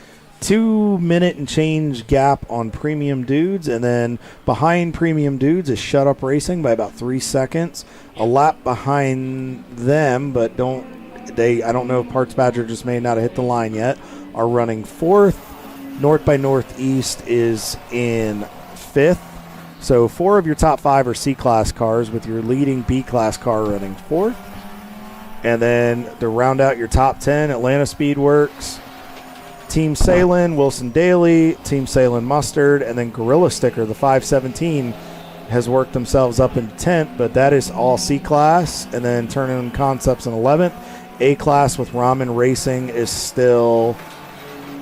2-minute and change gap on Premium Dudes, and then behind Premium Dudes is Shut Up Racing by about 3 seconds. A lap behind them, but I don't know if Parts Badger just may not have hit the line yet, are running 4th. North by Northeast is in 5th. So 4 of your top 5 are C-Class cars, with your leading B-Class car running 4th. And then to round out your top 10, Atlanta Speedworks, Team Salin, Wilson Daly, Team Salin Mustard, and then Gorilla Sticker, the 517, has worked themselves up into 10th, but that is all C-Class. And then Turning Concepts in 11th. A-Class with Ramen Racing is still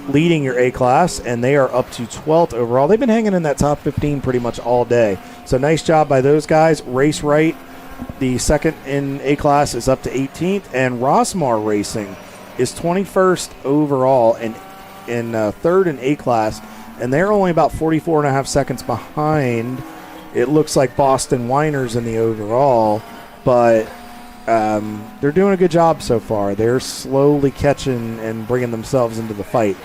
leading your A-Class, and they are up to 12th overall. They've been hanging in that top 15 pretty much all day. So nice job by those guys. Race Right, the second in A-Class, is up to 18th, and Rossmar Racing is 21st overall and in third in A-Class, and they're only about 44.5 seconds behind. It looks like Boston Winers in the overall, but they're doing a good job so far. They're slowly catching and bringing themselves into the fight.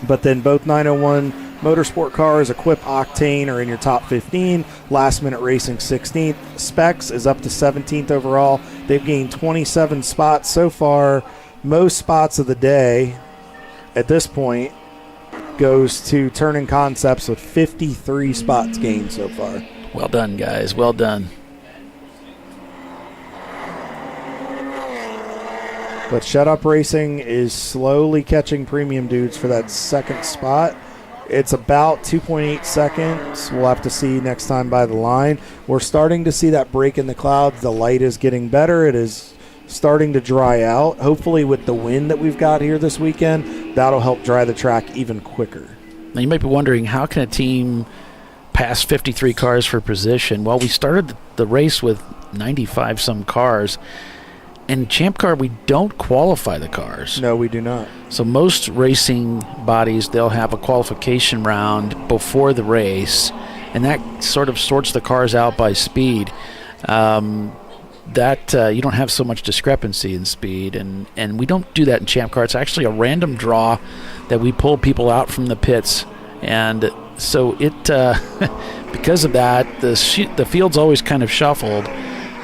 But then both 901 Motorsport cars, Equip Octane, are in your top 15. Last Minute Racing 16th. Specs is up to 17th overall. They've gained 27 spots so far. Most spots of the day at this point, goes to Turning Concepts with 53 spots gained so far. Well done, guys. Well done. But Shut Up Racing is slowly catching Premium Dudes for that second spot. It's about 2.8 seconds. We'll have to see next time by the line. We're starting to see that break in the clouds. The light is getting better. It is starting to dry out. Hopefully with the wind that we've got here this weekend, that'll help dry the track even quicker. Now you might be wondering, how can a team pass 53 cars for position? Well, we started the race with 95 some cars. In Champ Car, we don't qualify the cars. No, we do not. So most racing bodies, they'll have a qualification round before the race, and that sort of sorts the cars out by speed. You don't have so much discrepancy in speed, and we don't do that in Champ Car. It's actually a random draw that we pull people out from the pits, and so it because of that, the field's always kind of shuffled.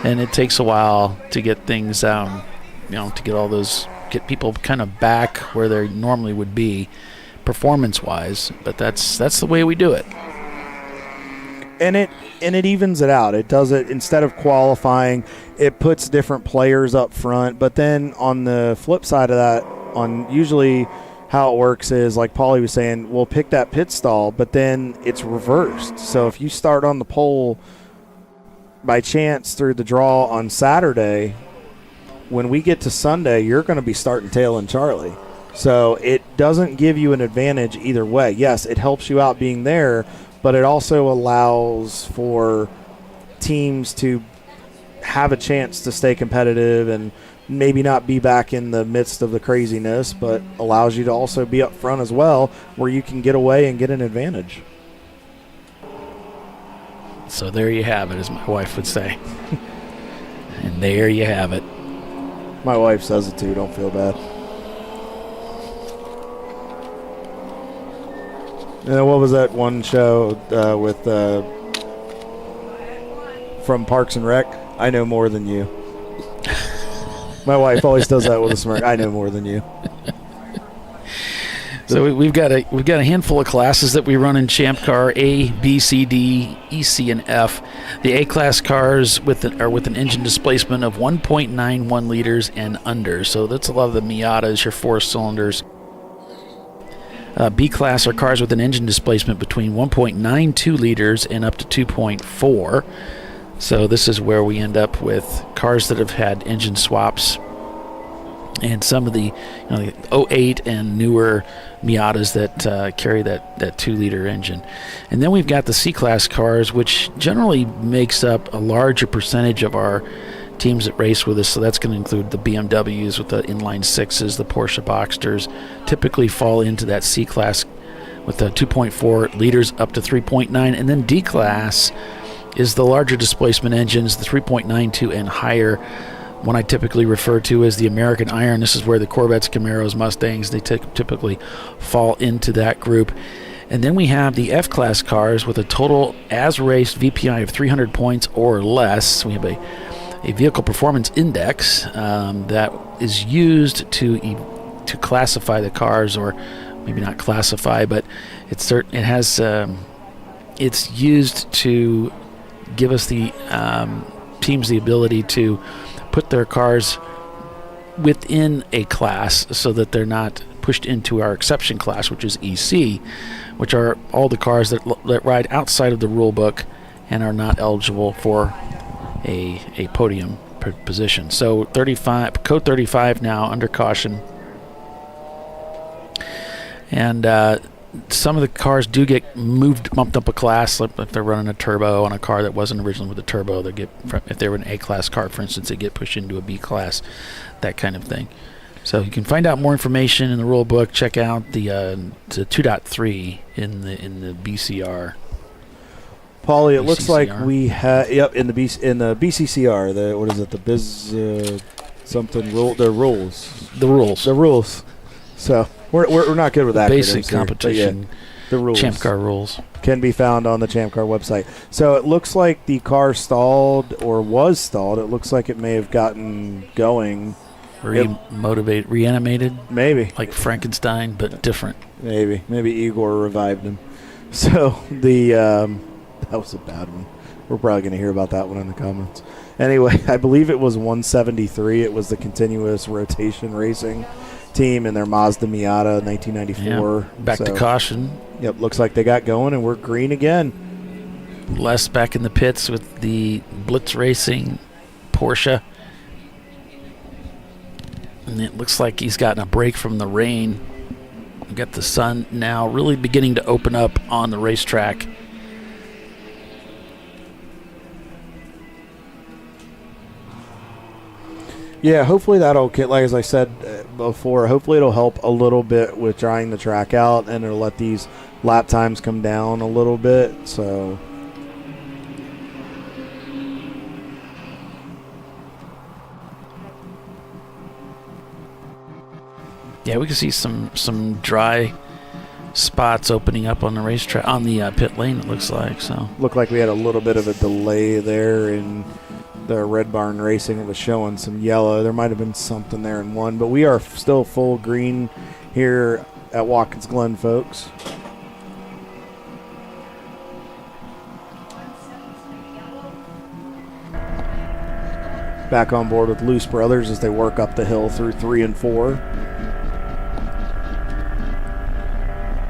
And it takes a while to get things, to get people kind of back where they normally would be, performance-wise. But that's the way we do it. And it evens it out. It does it instead of qualifying. It puts different players up front. But then on the flip side of that, on usually how it works is, like Paulie was saying, we'll pick that pit stall, but then it's reversed. So if you start on the pole by chance through the draw on Saturday, when we get to Sunday, you're going to be starting tail and Charlie. So it doesn't give you an advantage either way. Yes, it helps you out being there, but it also allows for teams to have a chance to stay competitive and maybe not be back in the midst of the craziness, but allows you to also be up front as well, where you can get away and get an advantage. So there you have it, as my wife would say. And there you have it. My wife says it too, don't feel bad. And what was that one show with from Parks and Rec? I know more than you. My wife always does that with a smirk. I know more than you. So we've got a handful of classes that we run in Champ Car: A, B, C, D, E, C, and F. The A class cars are with an engine displacement of 1.91 liters and under. So that's a lot of the Miatas, your 4 cylinders. B class are cars with an engine displacement between 1.92 liters and up to 2.4. So this is where we end up with cars that have had engine swaps, and some of the, the 08 and newer Miatas that carry that 2-liter engine. And then we've got the C-Class cars, which generally makes up a larger percentage of our teams that race with us. So that's going to include the BMWs with the inline 6s, the Porsche Boxsters, typically fall into that C-Class with the 2.4 liters up to 3.9. And then D-Class is the larger displacement engines, the 3.92 and higher. One I typically refer to as the American Iron. This is where the Corvettes, Camaros, Mustangs, they typically fall into that group. And then we have the F-Class cars with a total as-raced VPI of 300 points or less. We have a vehicle performance index that is used to classify the cars, or maybe not classify, but it's used to give us the teams the ability to put their cars within a class so that they're not pushed into our exception class, which is EC, which are all the cars that ride outside of the rule book and are not eligible for a podium position. So code 35 now under caution. And some of the cars do get bumped up a class. If they're running a turbo on a car that wasn't originally with a turbo, if they were an A-class car, for instance, they get pushed into a B-class, that kind of thing. So you can find out more information in the rule book. Check out the 2.3 in the BCR. Paulie, it looks like we have in the BCCR. What is it? The biz something rule. The rules. So. We're not good with that. Basic competition. Yeah, the rules. Champ Car rules can be found on the Champ Car website. So it looks like the car stalled or was stalled. It looks like it may have gotten going reanimated? Maybe. Like Frankenstein, but different. Maybe Igor revived him. So that was a bad one. We're probably going to hear about that one in the comments. Anyway, I believe it was 173. It was the continuous rotation racing team in their Mazda Miata 1994. Yeah, back to caution. Yep, looks like they got going, and we're green again. Les back in the pits with the Blitz Racing Porsche. And it looks like he's gotten a break from the rain. We've got the sun now really beginning to open up on the racetrack. Yeah, hopefully that'll get, like as I said before, hopefully it'll help a little bit with drying the track out, and it'll let these lap times come down a little bit. So yeah, we can see some dry spots opening up on the racetrack, on the pit lane, it looks like. So looked like we had a little bit of a delay there in the Red Barn Racing. It was showing some yellow. There might have been something there in one, but we are still full green here at Watkins Glen, folks. Back on board with Loose Brothers as they work up the hill through 3 and 4.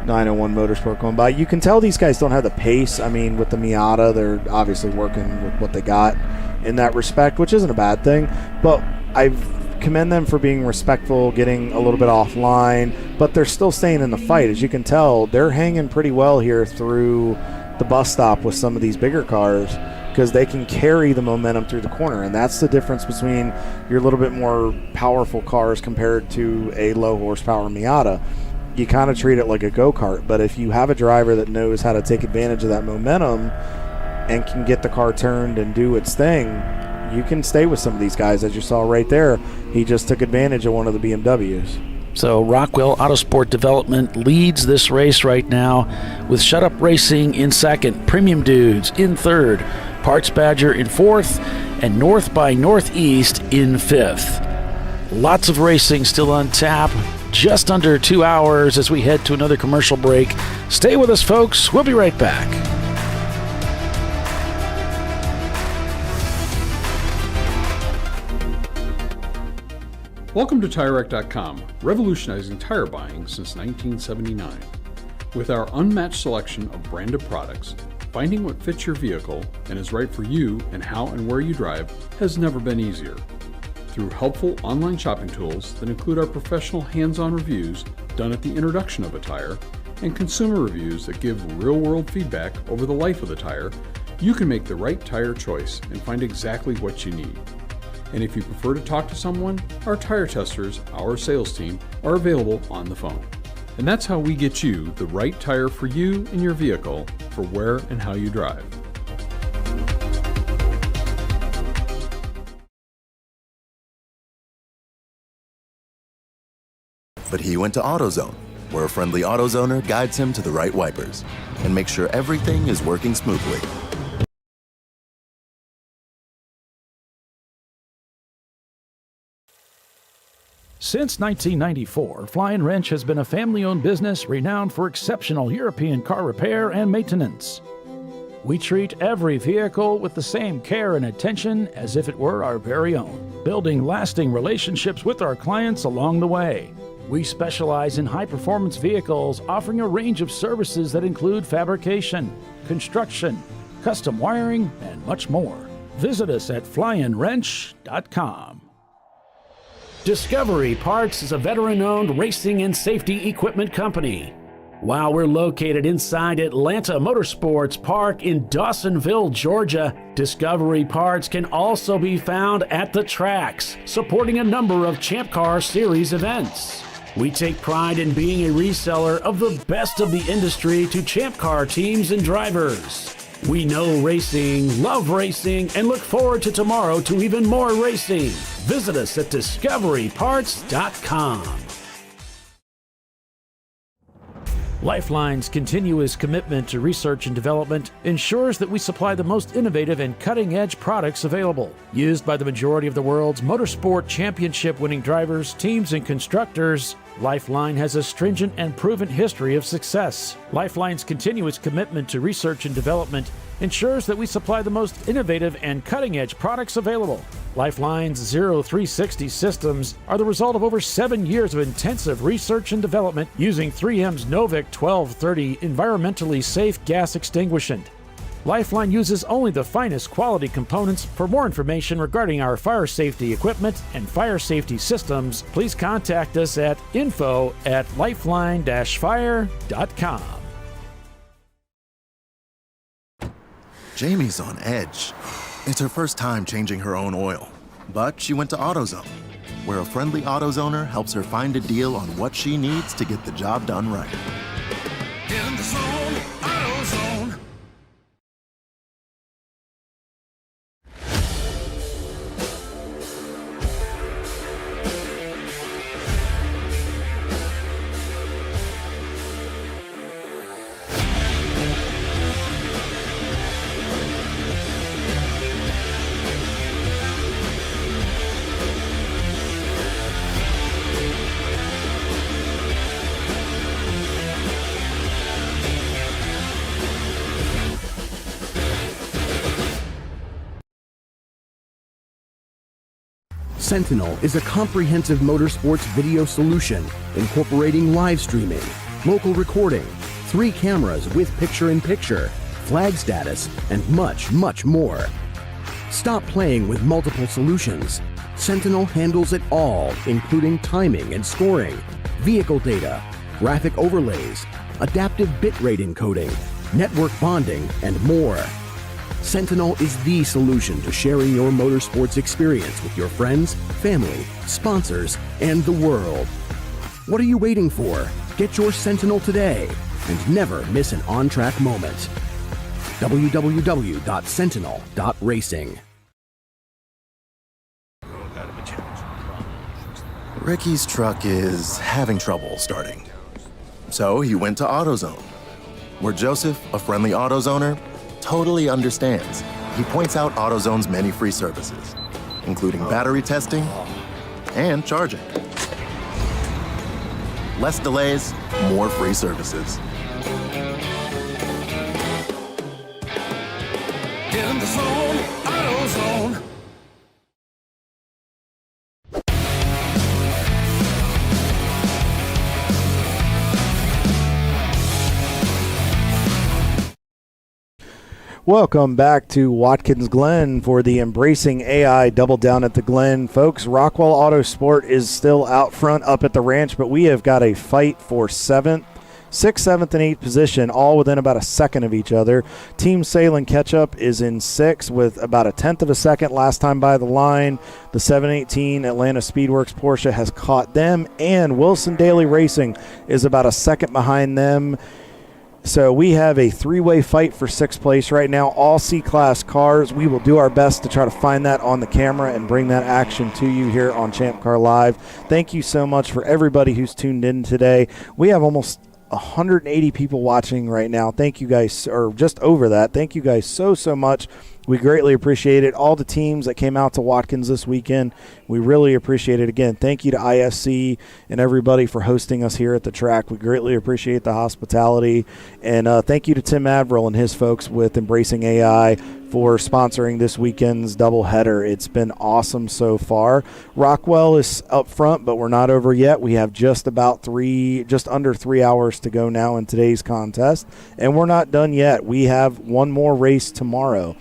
901 Motorsport going by. You can tell these guys don't have the pace. I mean, with the Miata, they're obviously working with what they got in that respect, which isn't a bad thing. But I commend them for being respectful, getting a little bit offline, but they're still staying in the fight. As you can tell, they're hanging pretty well here through the bus stop with some of these bigger cars, because they can carry the momentum through the corner. And that's the difference between your little bit more powerful cars compared to a low horsepower Miata. You kind of treat it like a go-kart, but if you have a driver that knows how to take advantage of that momentum and can get the car turned and do its thing, you can stay with some of these guys. As you saw right there, he just took advantage of one of the BMWs. So Rockwell Autosport Development leads this race right now, with Shut Up Racing in second, Premium Dudes in third, Parts Badger in fourth, and North by Northeast in fifth. Lots of racing still on tap. Just under 2 hours as we head to another commercial break. Stay with us, folks. We'll be right back. Welcome to TireRack.com, revolutionizing tire buying since 1979. With our unmatched selection of branded products, finding what fits your vehicle and is right for you and how and where you drive has never been easier. Through helpful online shopping tools that include our professional hands-on reviews done at the introduction of a tire, and consumer reviews that give real-world feedback over the life of the tire, you can make the right tire choice and find exactly what you need. And if you prefer to talk to someone, our tire testers, our sales team, are available on the phone. And that's how we get you the right tire for you and your vehicle for where and how you drive. But he went to AutoZone, where a friendly AutoZoner guides him to the right wipers and makes sure everything is working smoothly. Since 1994, Flying Wrench has been a family-owned business renowned for exceptional European car repair and maintenance. We treat every vehicle with the same care and attention as if it were our very own, building lasting relationships with our clients along the way. We specialize in high-performance vehicles, offering a range of services that include fabrication, construction, custom wiring, and much more. Visit us at flyinwrench.com. Discovery Parts is a veteran-owned racing and safety equipment company. While we're located inside Atlanta Motorsports Park in Dawsonville, Georgia, Discovery Parts can also be found at the tracks, supporting a number of Champ Car Series events. We take pride in being a reseller of the best of the industry to Champ Car teams and drivers. We know racing, love racing, and look forward to tomorrow to even more racing. Visit us at discoveryparts.com. Lifeline's continuous commitment to research and development ensures that we supply the most innovative and cutting-edge products available. Used by the majority of the world's motorsport championship-winning drivers, teams, and constructors, Lifeline has a stringent and proven history of success. Lifeline's continuous commitment to research and development ensures that we supply the most innovative and cutting-edge products available. Lifeline's 0360 systems are the result of over 7 years of intensive research and development using 3M's Novik 1230 environmentally safe gas extinguishant. Lifeline uses only the finest quality components. For more information regarding our fire safety equipment and fire safety systems, please contact us at info@lifeline-fire.com. Jamie's on edge. It's her first time changing her own oil, but she went to AutoZone, where a friendly AutoZoner helps her find a deal on what she needs to get the job done right. In the zone, AutoZone. Sentinel is a comprehensive motorsports video solution incorporating live streaming, local recording, 3 cameras with picture-in-picture, flag status, and much, much more. Stop playing with multiple solutions. Sentinel handles it all, including timing and scoring, vehicle data, graphic overlays, adaptive bitrate encoding, network bonding, and more. Sentinel is the solution to sharing your motorsports experience with your friends, family, sponsors, and the world. What are you waiting for? Get your Sentinel today and never miss an on-track moment. www.sentinel.racing. Ricky's truck is having trouble starting. So he went to AutoZone, where Joseph, a friendly AutoZoner, totally understands. He points out AutoZone's many free services, including battery testing and charging. Less delays, more free services. In the zone, AutoZone. Welcome back to Watkins Glen for the Embracing AI Double Down at the Glen. Folks, Rockwell Autosport is still out front up at the ranch, but we have got a fight for 6th, 7th, and 8th position, all within about a second of each other. Team Salem Ketchup is in 6th with about a 1/10 of a second last time by the line. The 718 Atlanta Speedworks Porsche has caught them, and Wilson Daily Racing is about a second behind them. So we have a 3-way fight for 6th place right now, all C-Class cars. We will do our best to try to find that on the camera and bring that action to you here on ChampCar.Live. Thank you so much for everybody who's tuned in today. We have almost 180 people watching right now. Thank you guys, or just over that. Thank you guys so much. We greatly appreciate it. All the teams that came out to Watkins this weekend, we really appreciate it. Again, thank you to ISC and everybody for hosting us here at the track. We greatly appreciate the hospitality. And thank you to Tim Averill and his folks with Embracing AI for sponsoring this weekend's doubleheader. It's been awesome so far. Rockwell is up front, but we're not over yet. We have just under 3 hours to go now in today's contest, and we're not done yet. We have one more race tomorrow.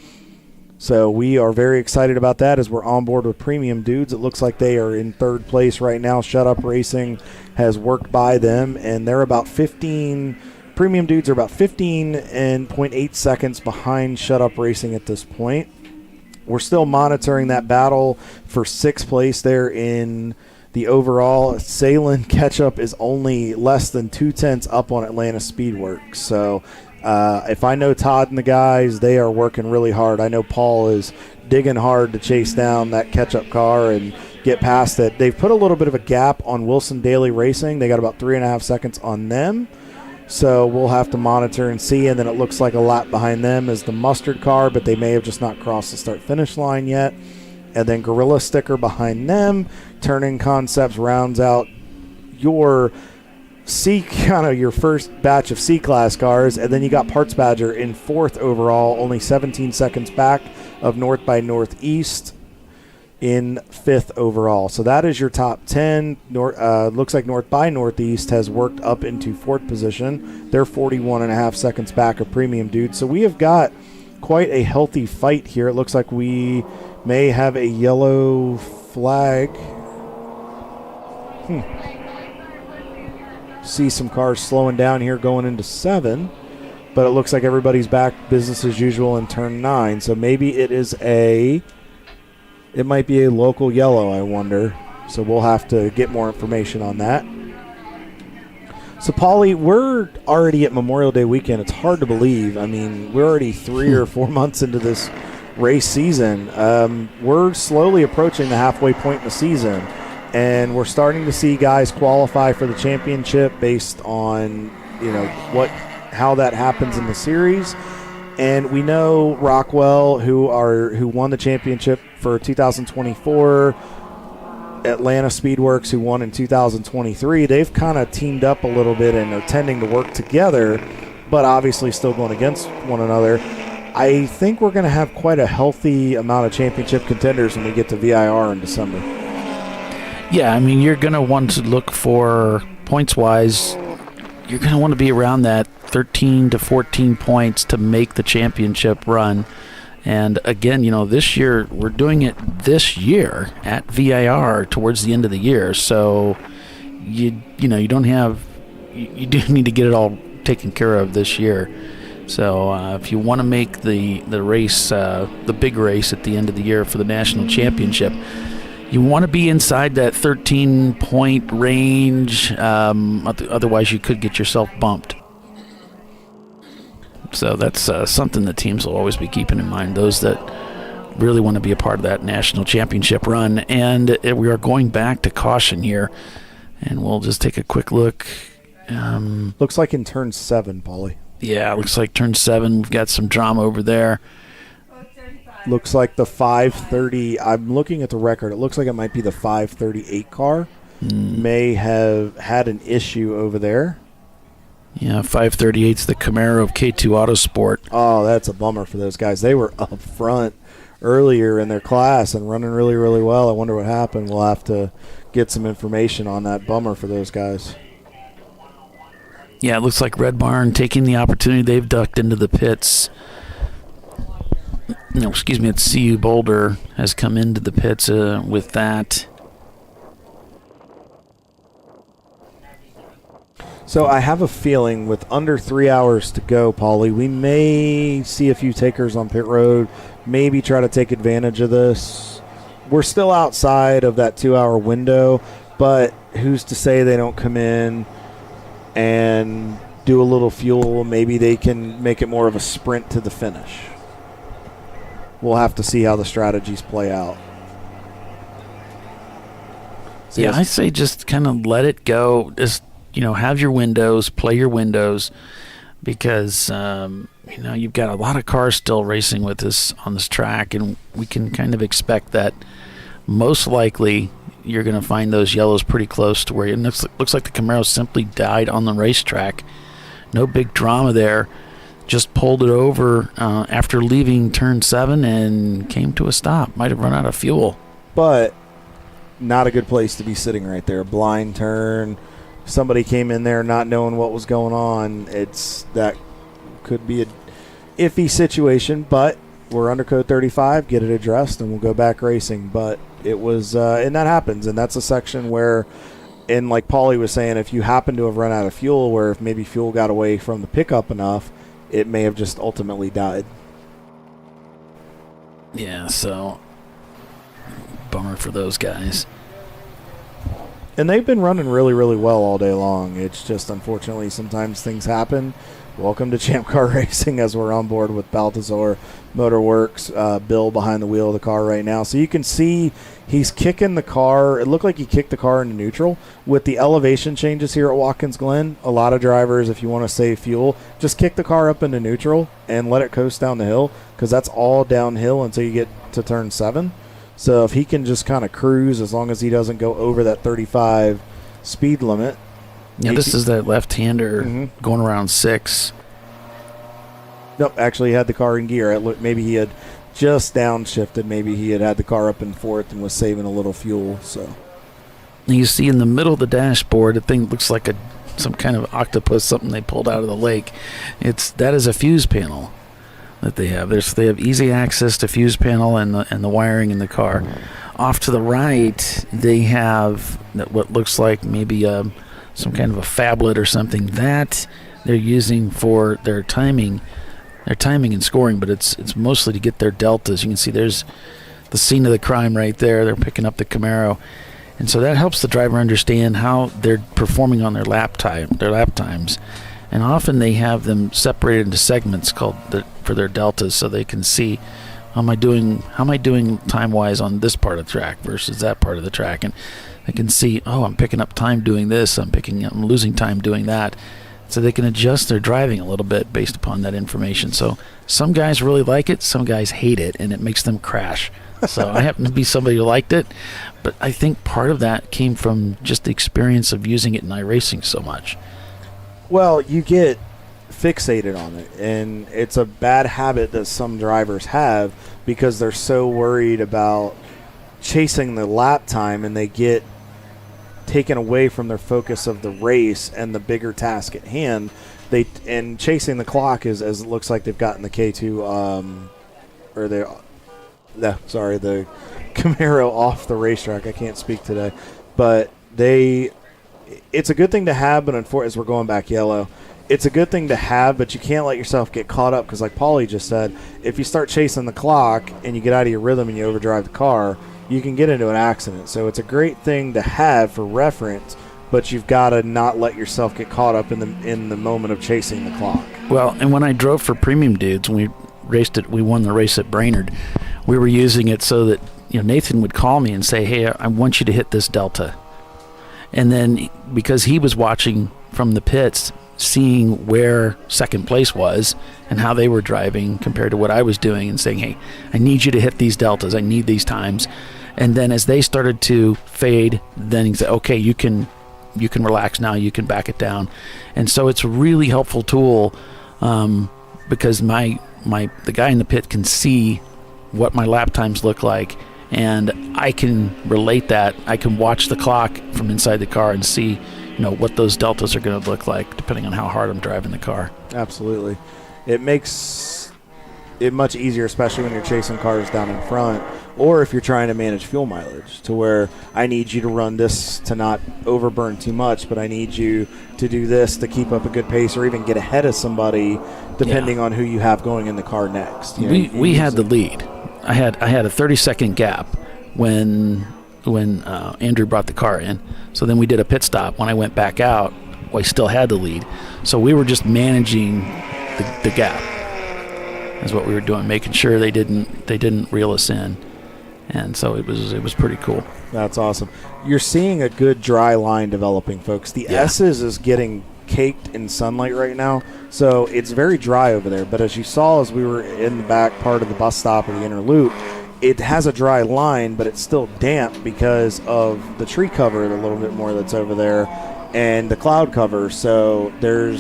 So we are very excited about that as we're on board with Premium Dudes. It looks like they are in 3rd place right now. Shut Up Racing has worked by them, and they're about 15. Premium Dudes are about 15.8 seconds behind Shut Up Racing at this point. We're still monitoring that battle for 6th place there in the overall. Salem Ketchup is only less than 2/10 up on Atlanta Speedworks. So if I know Todd and the guys, they are working really hard. I know Paul is digging hard to chase down that Ketchup car and get past it. They've put a little bit of a gap on Wilson Daily Racing. They got about 3.5 seconds on them. So we'll have to monitor and see. And then it looks like a lap behind them is the Mustard car, but they may have just not crossed the start-finish line yet. And then Gorilla Sticker behind them. Turning Concepts rounds out your your first batch of C-Class cars. And then you got Parts Badger in 4th overall, only 17 seconds back of North by Northeast in 5th overall. So that is your top 10. Looks like North by Northeast has worked up into 4th position. They're 41.5 seconds back of Premium Dude. So we have got quite a healthy fight here. It looks like we may have a yellow flag. See some cars slowing down here going into 7. But it looks like everybody's back business as usual in turn 9. So maybe it might be a local yellow, I wonder. So we'll have to get more information on that. So, Paulie, we're already at Memorial Day weekend. It's hard to believe. I mean, we're already 3 or 4 months into this race season. We're slowly approaching the halfway point in the season, and we're starting to see guys qualify for the championship based on, how that happens in the series. And we know Rockwell, who won the championship for 2024, Atlanta Speedworks, who won in 2023, they've kind of teamed up a little bit and are tending to work together, but obviously still going against one another. I think we're going to have quite a healthy amount of championship contenders when we get to VIR in December. Yeah, I mean, you're going to want to look for, points-wise, you're going to want to be around that 13 to 14 points to make the championship run. And again, this year, we're doing it this year at VIR towards the end of the year. So, you do need to get it all taken care of this year. So if you want to make the race, the big race at the end of the year for the national championship, you want to be inside that 13-point range. Otherwise, you could get yourself bumped. So that's something that teams will always be keeping in mind, those that really want to be a part of that national championship run. And we are going back to caution here, and we'll just take a quick look. Looks like in turn 7, Paulie. Yeah, looks like turn 7. We've got some drama over there. Looks like the 530. I'm looking at the record. It looks like it might be the 538 car. May have had an issue over there. Yeah, 538's the Camaro of K2 Autosport. Oh, that's a bummer for those guys. They were up front earlier in their class and running really, really well. I wonder what happened. We'll have to get some information on that. Bummer for those guys. Yeah, it looks like Red Barn taking the opportunity. They've ducked into the pits. No, excuse me, it's CU Boulder has come into the pits with that. So I have a feeling with under 3 hours to go, Paulie, we may see a few takers on pit road, maybe try to take advantage of this. We're still outside of that 2-hour window, but who's to say they don't come in and do a little fuel? Maybe they can make it more of a sprint to the finish. We'll have to see how the strategies play out. I say just kind of let it go. Just have your windows, play your windows, because you've got a lot of cars still racing with us on this track, and we can kind of expect that most likely you're going to find those yellows pretty close to where it looks like the Camaro simply died on the racetrack. No big drama there. Just pulled it over after leaving turn 7 and came to a stop. Might have run out of fuel. But not a good place to be sitting right there. Blind turn. Somebody came in there not knowing what was going on. That could be an iffy situation, but we're under code 35. Get it addressed, and we'll go back racing. But it was, and that happens, and that's a section where, and like Paulie was saying, if you happen to have run out of fuel, where if maybe fuel got away from the pickup enough, it may have just ultimately died. Yeah, so bummer for those guys. And they've been running really, really well all day long. It's just, unfortunately, sometimes things happen. Welcome to Champ Car Racing as we're on board with Balthazar Motorworks, Bill behind the wheel of the car right now. So you can see he's kicking the car. It looked like he kicked the car into neutral. With the elevation changes here at Watkins Glen, a lot of drivers, if you want to save fuel, just kick the car up into neutral and let it coast down the hill, because that's all downhill until you get to turn 7. So if he can just kind of cruise, as long as he doesn't go over that 35 speed limit. Yeah, this is that left-hander going around 6. Nope, actually he had the car in gear. Maybe he had just downshifted. Maybe he had the car up in 4th and was saving a little fuel. So you see in the middle of the dashboard, a thing looks like some kind of octopus, something they pulled out of the lake. That is a fuse panel that they have. They have easy access to fuse panel and the wiring in the car. Off to the right, they have what looks like maybe some kind of a phablet or something that they're using for their timing and scoring, but it's mostly to get their deltas. You can see there's the scene of the crime right there. They're picking up the Camaro, and so that helps the driver understand how they're performing on their lap times. And often they have them separated into segments for their deltas, so they can see how am I doing time wise on this part of the track versus that part of the track, and they can see, I'm picking up time doing this, I'm losing time doing that. So they can adjust their driving a little bit based upon that information. So some guys really like it, some guys hate it, and it makes them crash. So I happen to be somebody who liked it, but I think part of that came from just the experience of using it in iRacing so much. Well, you get fixated on it, and it's a bad habit that some drivers have because they're so worried about chasing the lap time, and they get taken away from their focus of the race and the bigger task at hand. And chasing the clock is, as it looks like they've gotten the K2 the Camaro off the racetrack. I can't speak today, but it's a good thing to have, but as we're going back yellow, it's a good thing to have, but you can't let yourself get caught up, because like Paulie just said, if you start chasing the clock and you get out of your rhythm and you overdrive the car, you can get into an accident. So it's a great thing to have for reference, but you've got to not let yourself get caught up in the moment of chasing the clock. Well, and when I drove for Premium Dudes, when we won the race at Brainerd, we were using it so that Nathan would call me and say, hey, I want you to hit this delta. And then because he was watching from the pits, seeing where second place was and how they were driving compared to what I was doing, and saying, hey, I need you to hit these deltas, I need these times. And then as they started to fade, then he said, okay, you can relax now, you can back it down. And so it's a really helpful tool, because the guy in the pit can see what my lap times look like, and I can relate that. I can watch the clock from inside the car and see what those deltas are going to look like depending on how hard I'm driving the car. Absolutely. It makes it much easier, especially when you're chasing cars down in front, or if you're trying to manage fuel mileage, to where I need you to run this to not overburn too much, but I need you to do this to keep up a good pace, or even get ahead of somebody depending on who you have going in the car next. We had the lead. I had a 30-second gap when Andrew brought the car in. So then we did a pit stop. When I went back out, I still had the lead. So we were just managing the gap. Is what we were doing, making sure they didn't reel us in. And so it was pretty cool. That's awesome. You're seeing a good dry line developing, folks. The S's is getting caked in sunlight right now, so it's very dry over there. But as you saw, as we were in the back part of the bus stop or the inner loop, it has a dry line, but it's still damp because of the tree cover a little bit more that's over there and the cloud cover. So you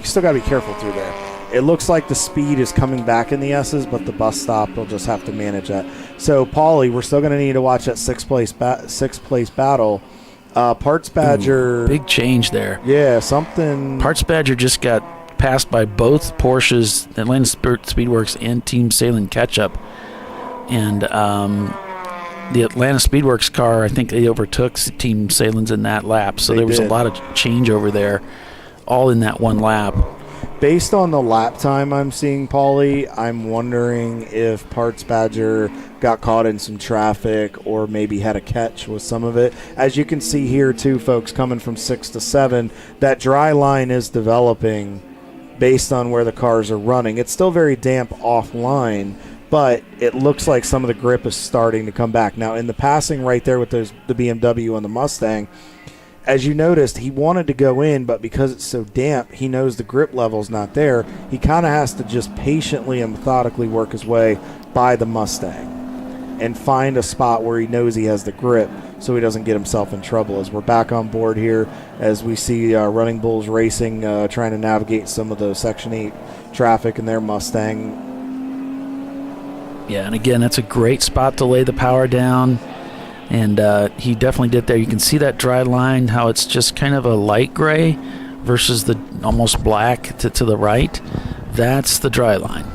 still got to be careful through there. It looks like the speed is coming back in the S's, but the bus stop will just have to manage that. So, Paulie, we're still going to need to watch that sixth place battle. Parts Badger. Ooh, big change there. Yeah, something. Parts Badger just got passed by both Porsches, Atlanta Speedworks, and Team Salem Ketchup. And the Atlanta Speedworks car, I think they overtook Team Salem's in that lap. So there was a lot of change over there, all in that one lap. Based on the lap time I'm seeing, Paulie, I'm wondering if Parts Badger got caught in some traffic or maybe had a catch with some of it. As you can see here, too, folks, coming from 6 to 7, that dry line is developing based on where the cars are running. It's still very damp offline, but it looks like some of the grip is starting to come back. Now, in the passing right there with the BMW and the Mustang, as you noticed, he wanted to go in, but because it's so damp, he knows the grip level's not there. He kind of has to just patiently and methodically work his way by the Mustang and find a spot where he knows he has the grip so he doesn't get himself in trouble. As we're back on board here, as we see Running Bulls Racing trying to navigate some of the Section 8 traffic in their Mustang. Yeah, and again, that's a great spot to lay the power down. And he definitely did there. You can see that dry line, how it's just kind of a light gray versus the almost black to the right. That's the dry line.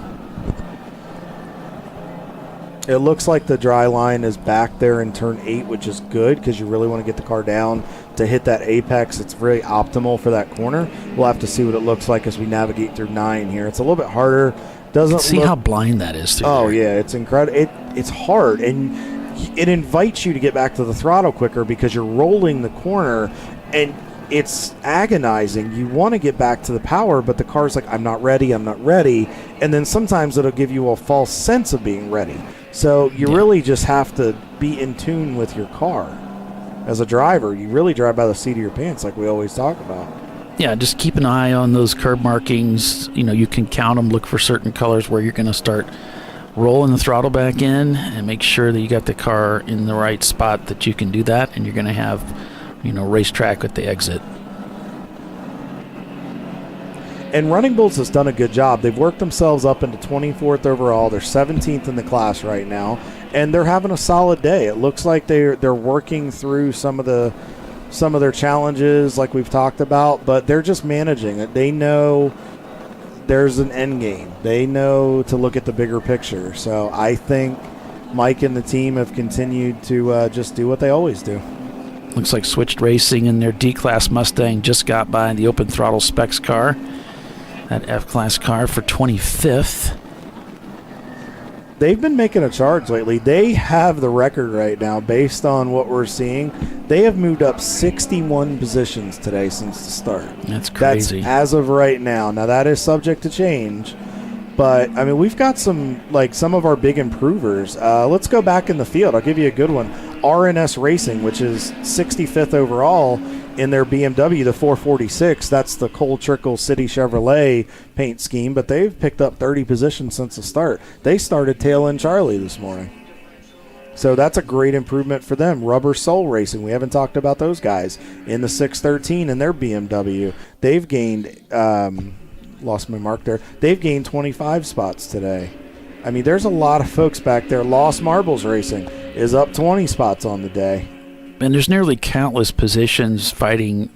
It looks like the dry line is back there in turn 8, which is good because you really want to get the car down to hit that apex. It's very optimal for that corner. We'll have to see what it looks like as we navigate through 9 here. It's a little bit harder. Doesn't see how blind that is through there. Yeah, it's incredible. It's hard, and it invites you to get back to the throttle quicker because you're rolling the corner, and it's agonizing. You want to get back to the power, but the car's like, I'm not ready. And then sometimes it'll give you a false sense of being ready. So you really just have to be in tune with your car. As a driver, you really drive by the seat of your pants like we always talk about. Yeah, just keep an eye on those curb markings. You can count them, look for certain colors where you're going to start rolling the throttle back in, and make sure that you got the car in the right spot that you can do that, and you're going to have, racetrack at the exit. And Running Bulls has done a good job. They've worked themselves up into 24th overall. They're 17th in the class right now, and they're having a solid day. It looks like they're working through some of their challenges like we've talked about, but they're just managing it. They know there's an end game. They know to look at the bigger picture. So I think Mike and the team have continued to just do what they always do. Looks like Switched Racing in their D-Class Mustang just got by the open throttle specs car. That F-Class car for 25th. They've been making a charge lately. They have the record right now based on what we're seeing. They have moved up 61 positions today since the start. That's crazy. That's as of right now. Now, that is subject to change. But, we've got some of our big improvers. Let's go back in the field. I'll give you a good one. RNS Racing, which is 65th overall in their BMW, the 446. That's the Cole Trickle City Chevrolet paint scheme, but they've picked up 30 positions since the start. They started tail end Charlie this morning. So that's a great improvement for them. Rubber Soul Racing, we haven't talked about those guys, in the 613 in their BMW. They've gained, lost my mark there, they've gained 25 spots today. There's a lot of folks back there. Lost Marbles Racing is up 20 spots on the day. And there's nearly countless positions fighting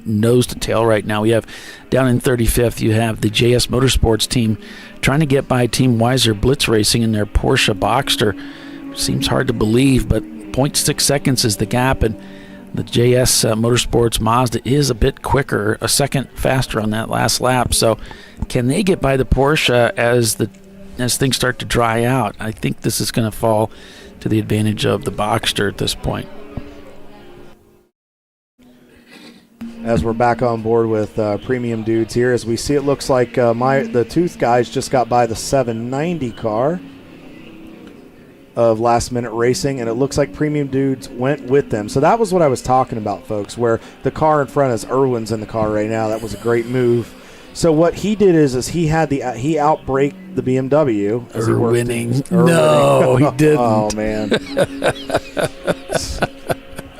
nose to tail right now. We have down in 35th, you have the JS Motorsports team trying to get by Team Weiser Blitz Racing in their Porsche Boxster. Seems hard to believe, but 0.6 seconds is the gap, and the JS Motorsports Mazda is a bit quicker, a second faster on that last lap. So can they get by the Porsche as things start to dry out? I think this is going to fall to the advantage of the Boxster at this point. As we're back on board with Premium Dudes here, as we see, it looks like the Tooth guys just got by the 790 car of Last Minute Racing, and it looks like Premium Dudes went with them. So that was what I was talking about, folks, where the car in front is Irwin's in the car right now. That was a great move. So what he did is he outbraked the BMW. Winning. No, he didn't. Oh, man.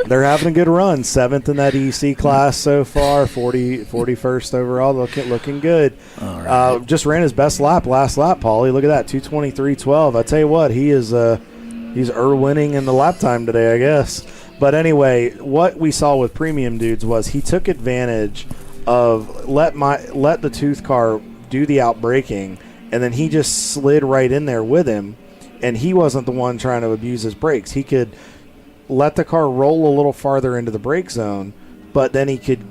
They're having a good run. 7th in that EC class so far. 41st overall. Looking good. All right. Just ran his best lap last lap, Paulie. Look at that, 2:23.12. I tell you what, he's winning in the lap time today, I guess. But anyway, what we saw with Premium Dudes was he took advantage of let the Tooth car do the outbraking, and then he just slid right in there with him, and he wasn't the one trying to abuse his brakes. He could let the car roll a little farther into the brake zone, but then he could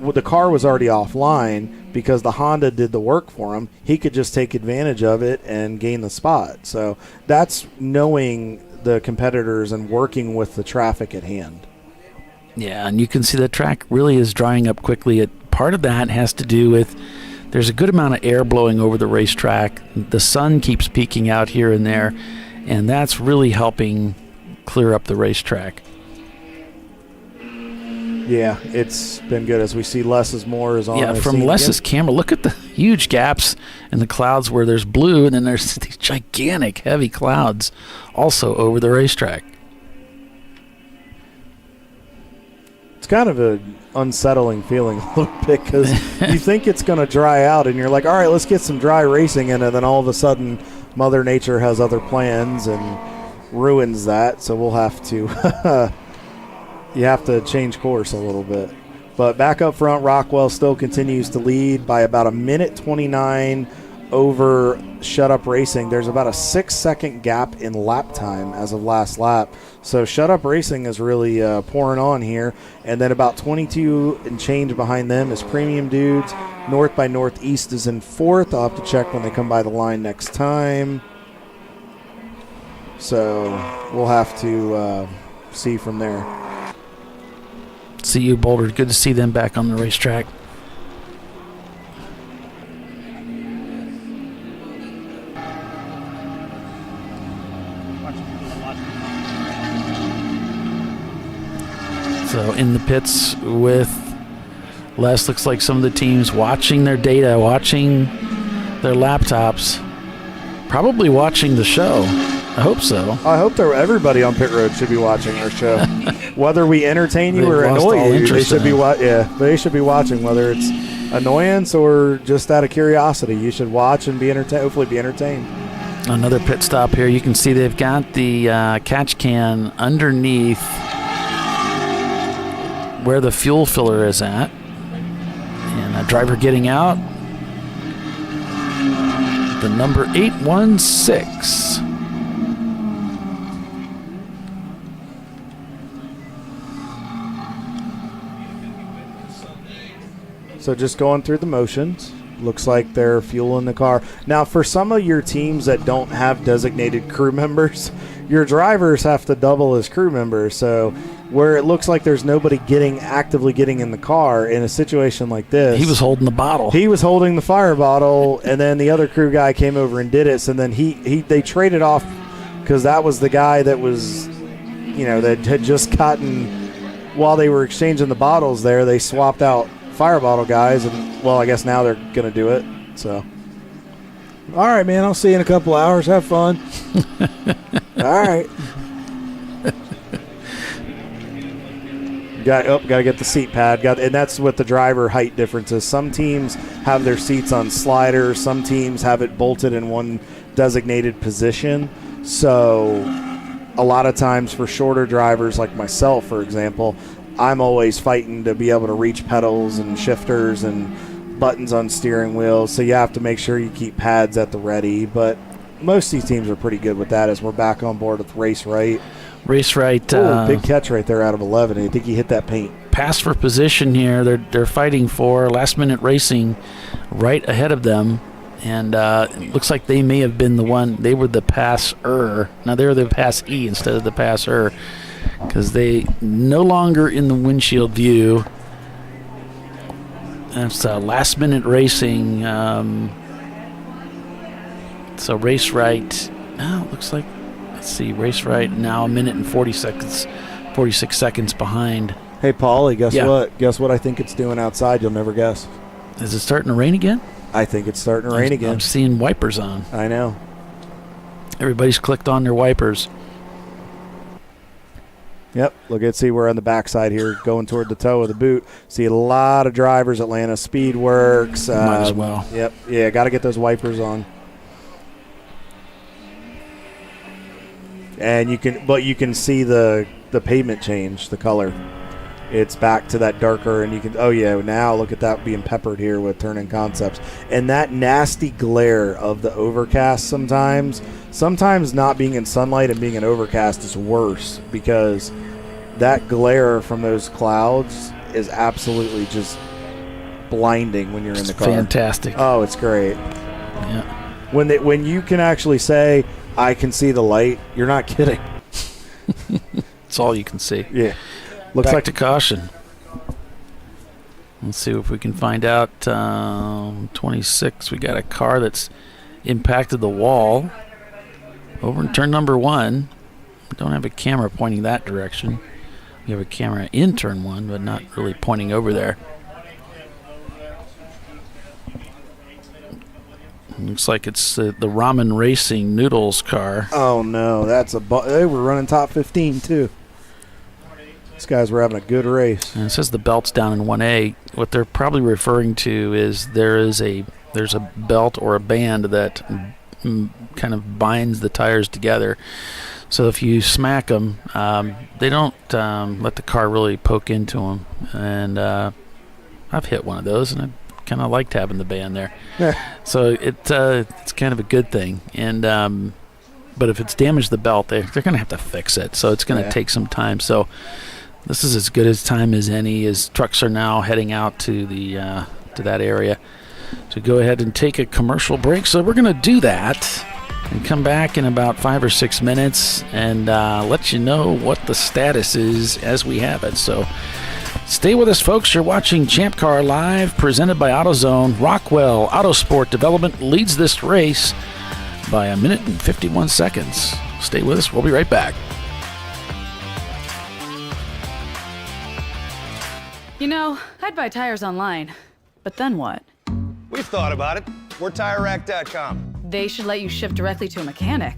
the car was already offline because the Honda did the work for him. He could just take advantage of it and gain the spot. So that's knowing the competitors and working with the traffic at hand. Yeah, and you can see the track really is drying up quickly. Part of that has to do with there's a good amount of air blowing over the racetrack. The sun keeps peeking out here and there, and that's really helping clear up the racetrack. Yeah, it's been good as we see less is more is on. Yeah, from Les's camera, look at the huge gaps in the clouds where there's blue, and then there's these gigantic, heavy clouds also over the racetrack. It's kind of an unsettling feeling a little bit because you think it's going to dry out, and you're like, all right, let's get some dry racing in, and then all of a sudden Mother Nature has other plans and ruins that, so we'll have to you have to change course a little bit. But back up front, Rockwell still continues to lead by about 1:29 over Shut Up Racing. There's about a 6-second gap in lap time as of last lap. So Shut Up Racing is really pouring on here. And then about 22 and change behind them is Premium Dudes. North by Northeast is in 4th. I'll have to check when they come by the line next time. So we'll have to see from there. See you, Boulder. Good to see them back on the racetrack. So in the pits with Les, looks like some of the teams watching their data, watching their laptops, probably watching the show. I hope so. I hope everybody on pit road should be watching our show. Whether we entertain you or annoy you, they should be they should be watching. Whether it's annoyance or just out of curiosity, you should watch and be entertained. Hopefully, be entertained. Another pit stop here. You can see they've got the catch can underneath where the fuel filler is at, and a driver getting out. The number 816. So just going through the motions. Looks like they're fueling the car. Now, for some of your teams that don't have designated crew members, your drivers have to double as crew members. So where it looks like there's nobody actively getting in the car in a situation like this. He was holding the bottle. He was holding the fire bottle, and then the other crew guy came over and did it. So then they traded off because that was the guy that was, that had just gotten, while they were exchanging the bottles there, they swapped out fire bottle guys, and well, I guess now they're gonna do it. So all right, man, I'll see you in a couple hours. Have fun. All right. Gotta get the seat pad. And that's what the driver height difference is. Some teams have their seats on sliders, some teams have it bolted in one designated position. So a lot of times for shorter drivers like myself, for example, I'm always fighting to be able to reach pedals and shifters and buttons on steering wheels, so you have to make sure you keep pads at the ready. But most of these teams are pretty good with that as we're back on board with Race Right. Race Right. Big catch right there out of 11. I think he hit that paint. Pass for position here. They're fighting for last-minute racing right ahead of them. And it looks like they may have been the one. They were the passer. Now they're the passee instead of the passer, because they no longer in the windshield view. That's last-minute racing. So Race Right. It looks like, let's see, Race Right now 1 minute and 46 seconds behind. Hey, Paulie, guess what? Guess what I think it's doing outside? You'll never guess. Is it starting to rain again? I think it's starting to rain again. I'm seeing wipers on. I know. Everybody's clicked on their wipers. Yep, see, we're on the backside here going toward the toe of the boot. See a lot of drivers, Atlanta Speed Works. Might as well. Yep, yeah, got to get those wipers on. And you can see the pavement change, the color. It's back to that darker, and you can, now look at that being peppered here with Turning Concepts. And that nasty glare of the overcast sometimes not being in sunlight and being in overcast is worse, because that glare from those clouds is absolutely just blinding when you're in the car. Fantastic. Oh, it's great. Yeah. When you can actually say, I can see the light, you're not kidding. It's all you can see. Yeah. Looks Back like to caution. Let's see if we can find out. 26, we got a car that's impacted the wall over in turn number 1. Don't have a camera pointing that direction. We have a camera in turn 1, but not really pointing over there. Looks like it's the Ramen Racing Noodles car. Oh no, they were running top 15 too. These guys were having a good race. And it says the belt's down in 1A. What they're probably referring to is there's a belt or a band that kind of binds the tires together. So if you smack them, they don't let the car really poke into them. And I've hit one of those, and I kind of liked having the band there. So it's kind of a good thing. And but if it's damaged the belt, they're going to have to fix it. So it's going to take some time. So this is as good a time as any, as trucks are now heading out to that area. So go ahead and take a commercial break. So we're going to do that and come back in about 5 or 6 minutes and let you know what the status is as we have it. So stay with us, folks. You're watching Champ Car Live, presented by AutoZone. Rockwell Autosport Development leads this race by 1 minute and 51 seconds. Stay with us. We'll be right back. You know, I'd buy tires online, but then what? We've thought about it. We're TireRack.com. They should let you ship directly to a mechanic.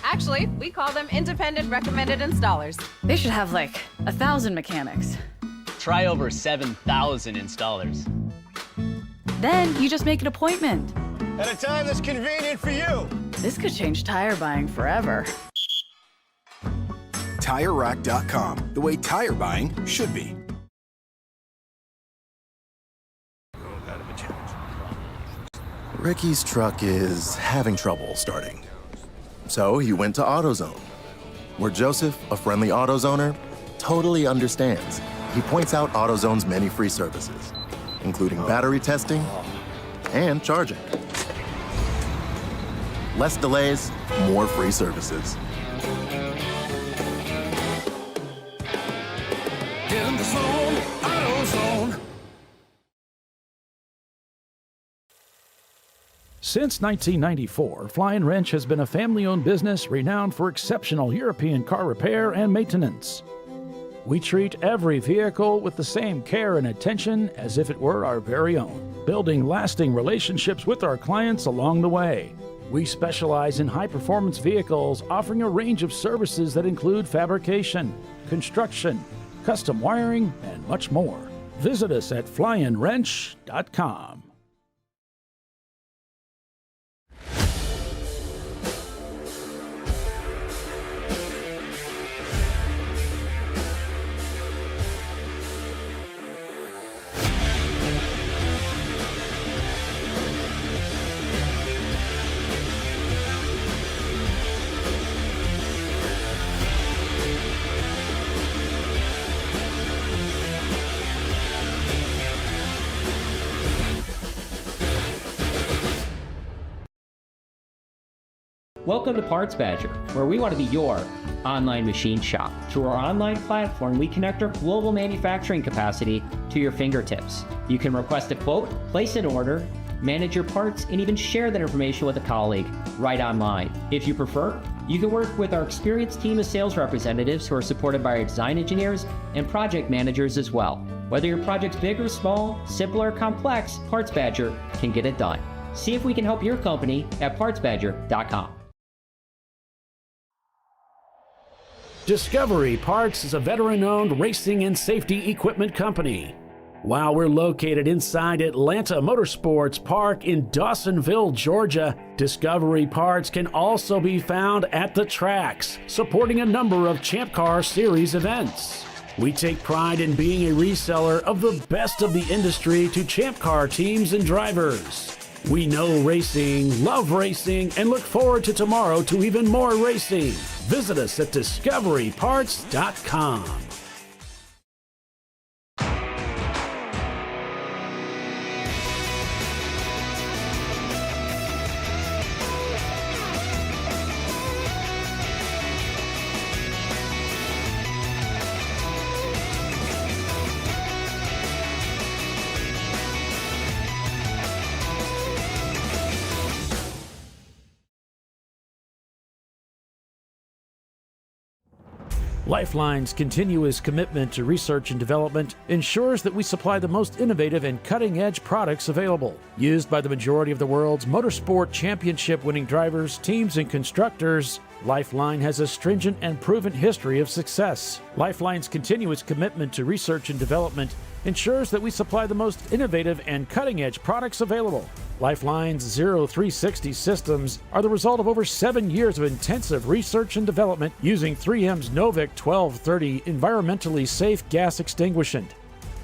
Actually, we call them independent recommended installers. They should have like 1,000 mechanics. Try over 7,000 installers. Then you just make an appointment. At a time that's convenient for you. This could change tire buying forever. TireRack.com, the way tire buying should be. Ricky's truck is having trouble starting. So he went to AutoZone, where Joseph, a friendly AutoZoner, totally understands. He points out AutoZone's many free services, including battery testing and charging. Less delays, more free services. Get in the zone, AutoZone. Since 1994, Flying Wrench has been a family-owned business renowned for exceptional European car repair and maintenance. We treat every vehicle with the same care and attention as if it were our very own, building lasting relationships with our clients along the way. We specialize in high-performance vehicles, offering a range of services that include fabrication, construction, custom wiring, and much more. Visit us at flyinwrench.com. Welcome to Parts Badger, where we want to be your online machine shop. Through our online platform, we connect our global manufacturing capacity to your fingertips. You can request a quote, place an order, manage your parts, and even share that information with a colleague right online. If you prefer, you can work with our experienced team of sales representatives who are supported by our design engineers and project managers as well. Whether your project's big or small, simple or complex, Parts Badger can get it done. See if we can help your company at PartsBadger.com. Discovery Parts is a veteran-owned racing and safety equipment company. While we're located inside Atlanta Motorsports Park in Dawsonville, Georgia, Discovery Parts can also be found at the tracks, supporting a number of Champ Car Series events. We take pride in being a reseller of the best of the industry to Champ Car teams and drivers. We know racing, love racing, and look forward to tomorrow to even more racing. Visit us at discoveryparts.com. Lifeline's continuous commitment to research and development ensures that we supply the most innovative and cutting-edge products available. Used by the majority of the world's motorsport championship-winning drivers, teams, and constructors, Lifeline has a stringent and proven history of success. Lifeline's continuous commitment to research and development ensures that we supply the most innovative and cutting-edge products available. Lifeline's 0360 systems are the result of over 7 years of intensive research and development using 3M's Novik 1230 environmentally safe gas extinguishant.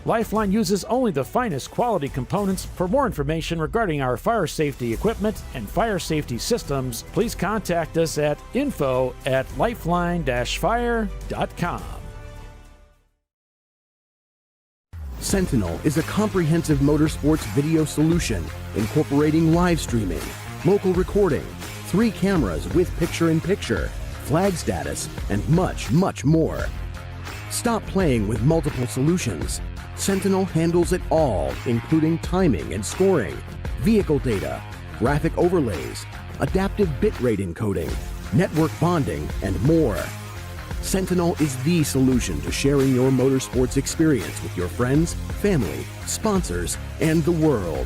Lifeline uses only the finest quality components. For more information regarding our fire safety equipment and fire safety systems, please contact us at info@lifeline-fire.com. Sentinel is a comprehensive motorsports video solution incorporating live streaming, local recording, 3 cameras with picture-in-picture, flag status, and much, much more. Stop playing with multiple solutions. Sentinel handles it all, including timing and scoring, vehicle data, graphic overlays, adaptive bitrate encoding, network bonding, and more. Sentinel is the solution to sharing your motorsports experience with your friends, family, sponsors, and the world.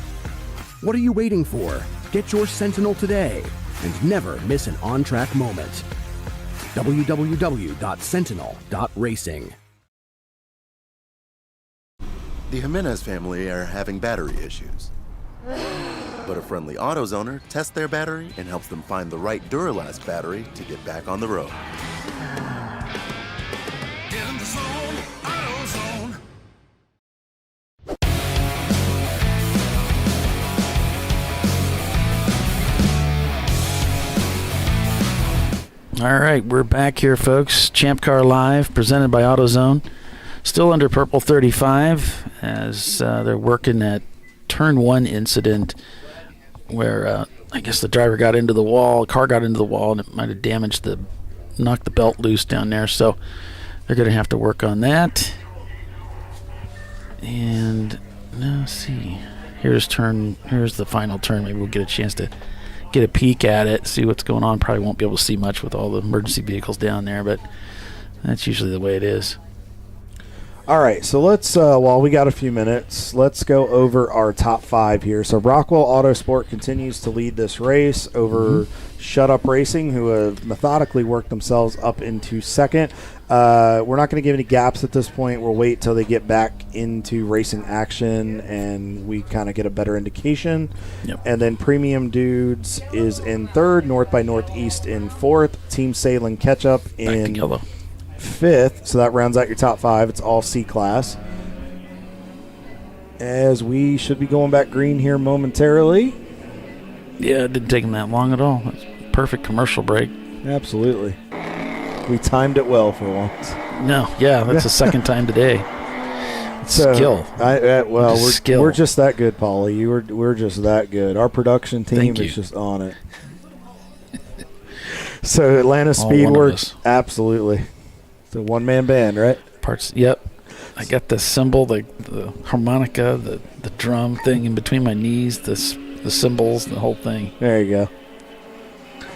What are you waiting for? Get your Sentinel today and never miss an on-track moment. www.sentinel.racing. The Jimenez family are having battery issues. But a friendly AutoZoner tests their battery and helps them find the right Duralast battery to get back on the road. Get in the zone, AutoZone. All right, we're back here, folks. ChampCar.Live, presented by AutoZone. Still under Purple 35 as they're working that Turn 1 incident where I guess the driver got into the wall, car got into the wall, and it might have knocked the belt loose down there. So they're going to have to work on that. And let's see. Here's the final turn. Maybe we'll get a chance to get a peek at it, see what's going on. Probably won't be able to see much with all the emergency vehicles down there, but that's usually the way it is. All right, so let's, while we got a few minutes, let's go over our top 5 here. So Rockwell Autosport continues to lead this race over Shut Up Racing, who have methodically worked themselves up into second. We're not going to give any gaps at this point. We'll wait till they get back into racing action and we kind of get a better indication. Yep. And then Premium Dudes is in third, North by Northeast in fourth, Team Sailing Ketchup in yellow. fifth. So that rounds out your top 5. It's all C class. As we should be going back green here momentarily. Yeah, it didn't take them that long at all. That's a perfect commercial break. Absolutely. We timed it well for once. No, yeah, that's the second time today. It's skill. We're just that good, Paulie. We're just that good. Our production team is just on it. So Atlanta Speedworks, absolutely. It's a one-man band, right? Parts. Yep. I got the cymbal, the harmonica, the drum thing in between my knees, the cymbals, the whole thing. There you go.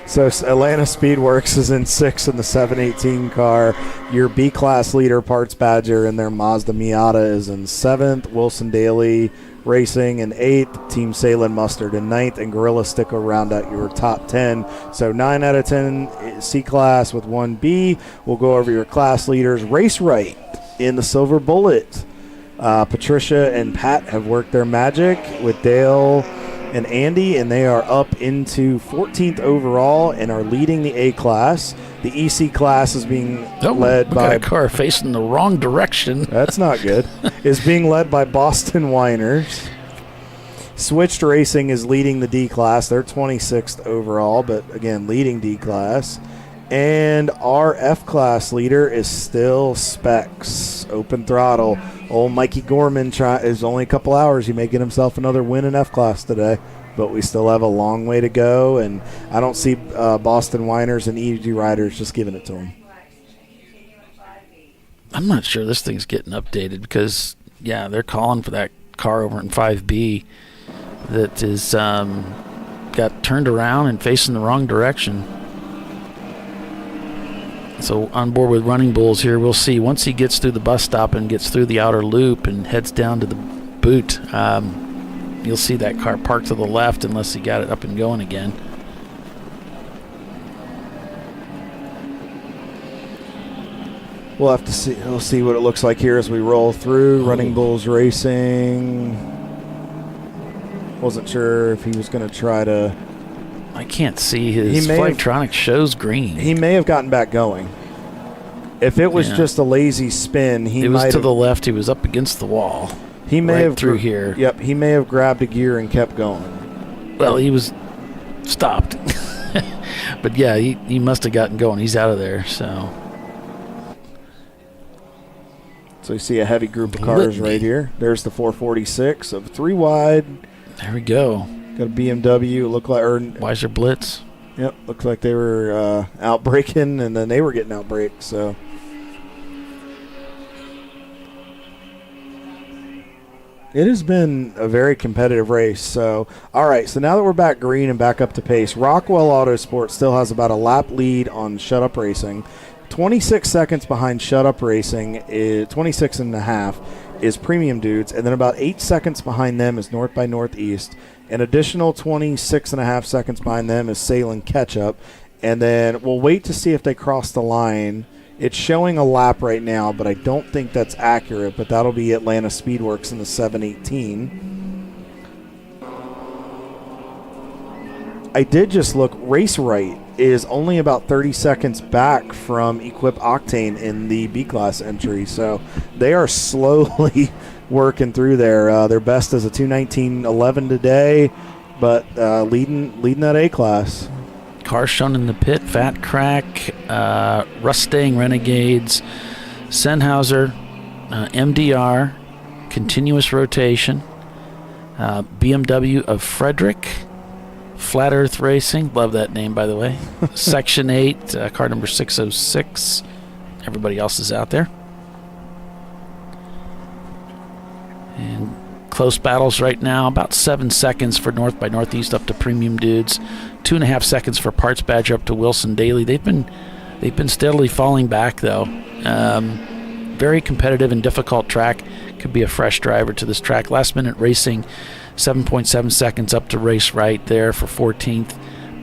So Atlanta Speedworks is in 6th in the 718 car. Your B-class leader, Parts Badger, and their Mazda Miata is in 7th. Wilson Daly Racing in 8th. Team Salem Mustard in 9th. And Gorilla Stick will round out your top 10. So 9 out of 10 C-class with 1 B. We'll go over your class leaders. Race Right in the Silver Bullet. Patricia and Pat have worked their magic with Dale and Andy, and they are up into 14th overall and are leading the A class. The EC class is being led by a car facing the wrong direction. That's not good. Is being led by Boston Winers. Switched Racing is leading the D class. They're 26th overall, but again, leading D class. And our F class leader is still Specs. Open throttle. Old Mikey Gorman is only a couple hours. He may get himself another win in F class today, but we still have a long way to go. And I don't see Boston Winers and EG Riders just giving it to him. I'm not sure this thing's getting updated because, yeah, they're calling for that car over in 5B that is got turned around and facing the wrong direction. So on board with Running Bulls here, we'll see. Once he gets through the bus stop and gets through the outer loop and heads down to the boot, you'll see that car parked to the left unless he got it up and going again. We'll have to see. We'll see what it looks like here as we roll through. Running Bulls Racing. Wasn't sure if he was going to try to. I can't see his Flightronix shows green. He may have gotten back going. If it was just a lazy spin, it was to the left. He was up against the wall. He may have through here. Yep, he may have grabbed a gear and kept going. Well, he was stopped. But yeah, he must have gotten going. He's out of there. So you see a heavy group of cars right here. There's the 446 of 3 wide. There we go. Got a BMW. Look like Weiser Blitz. Yep, looks like they were out braking, and then they were getting out braked. So it has been a very competitive race. So all right, so now that we're back green and back up to pace, Rockwell Autosport still has about a lap lead on Shut Up Racing. 26 seconds behind Shut Up Racing, 26 and a half is Premium Dudes, and then about 8 seconds behind them is North by Northeast. An additional 26 and a half seconds behind them is Sailing Ketchup, and then we'll wait to see if they cross the line. It's showing a lap right now, but I don't think that's accurate, but that'll be Atlanta Speedworks in the 718. I did just look. Race Right is only about 30 seconds back from Equip Octane in the B-Class entry, so they are slowly working through there. Their best is a 2:19.11 today, but leading that A-Class. Cars shown in the pit: Fat Crack, Mustang Renegades, Sennhauser, MDR, Continuous Rotation, BMW of Frederick, Flat Earth Racing, love that name, by the way. Section 8, car number 606. Everybody else is out there. And close battles right now, about 7 seconds for North by Northeast up to Premium Dudes, 2.5 seconds for Parts Badger up to Wilson Daly. They've been steadily falling back, though. Very competitive and difficult track. Could be a fresh driver to this track. Last Minute Racing, 7.7 seconds up to Race Right there for 14th.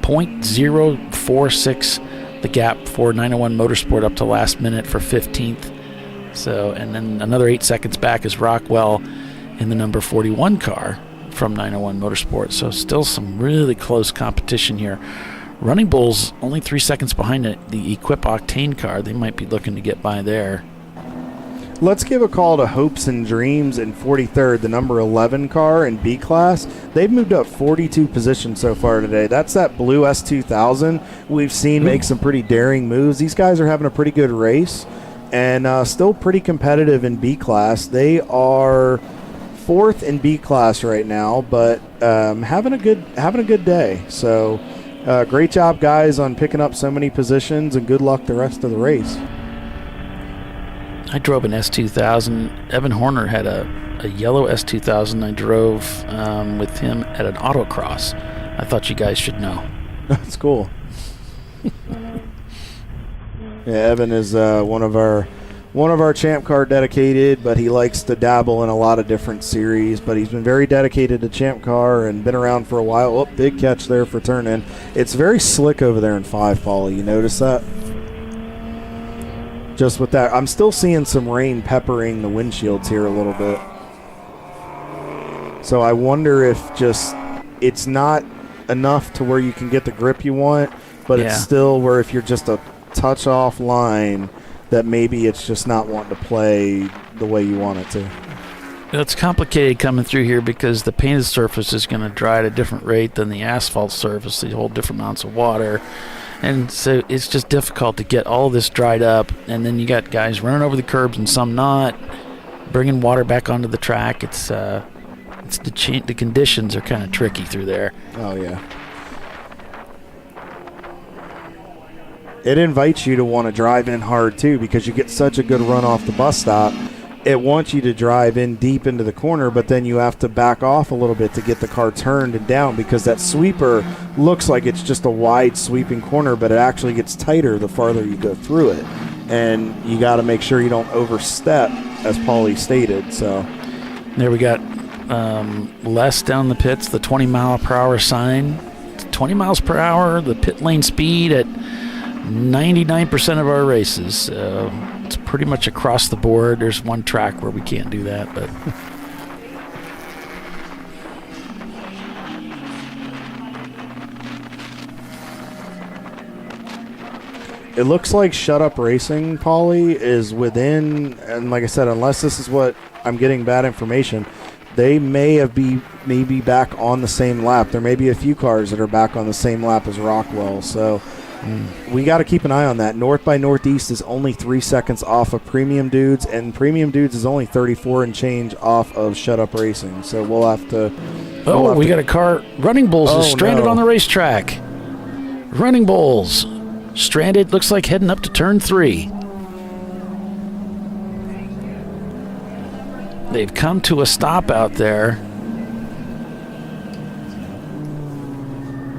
0.046 the gap for 901 Motorsport up to Last Minute for 15th. So, and then another 8 seconds back is Rockwell in the number 41 car from 901 Motorsport. So still some really close competition here. Running Bulls only 3 seconds behind the Equip Octane car. They might be looking to get by there. Let's give a call to Hopes and Dreams in 43rd, the number 11 car in B-Class. They've moved up 42 positions so far today. That's that blue S2000 we've seen make some pretty daring moves. These guys are having a pretty good race and still pretty competitive in B-Class. They are 4th in B-Class right now, but having a good day. So great job, guys, on picking up so many positions, and good luck the rest of the race. I drove an S2000. Evan Horner had a yellow S2000 I drove with him at an autocross. I thought you guys should know. That's cool. Yeah, Evan is one of our Champ Car dedicated, but he likes to dabble in a lot of different series. But he's been very dedicated to Champ Car and been around for a while. Oh, big catch there for turn-in. It's very slick over there in 5, Paula. You notice that? Just with that, I'm still seeing some rain peppering the windshields here a little bit. So I wonder if it's not enough to where you can get the grip you want, but it's still where if you're just a touch off line, that maybe it's just not wanting to play the way you want it to. It's complicated coming through here because the painted surface is going to dry at a different rate than the asphalt surface. They hold different amounts of water. And so it's just difficult to get all of this dried up. And then you got guys running over the curbs and some not, bringing water back onto the track. It's the conditions are kind of tricky through there. Oh, yeah. It invites you to want to drive in hard, too, because you get such a good run off the bus stop. it wants you to drive in deep into the corner, but then you have to back off a little bit to get the car turned and down, because that sweeper looks like it's just a wide sweeping corner, but it actually gets tighter the farther you go through it. And you got to make sure you don't overstep, as Paulie stated. So there we got less down the pits, the 20-mile-per-hour sign. 20 miles per hour, the pit lane speed at 99% of our races. It's pretty much across the board. There's one track where we can't do that, but it looks like Shut Up Racing, Paulie, is within, and like I said, unless this is what I'm getting bad information, they may be back on the same lap. There may be a few cars that are back on the same lap as Rockwell, so we got to keep an eye on that. North by Northeast is only 3 seconds off of Premium Dudes, and Premium Dudes is only 34 and change off of Shut Up Racing. So we'll have to. we got a car. Running Bulls is stranded on the racetrack. Running Bulls stranded. Looks like heading up to turn 3. They've come to a stop out there.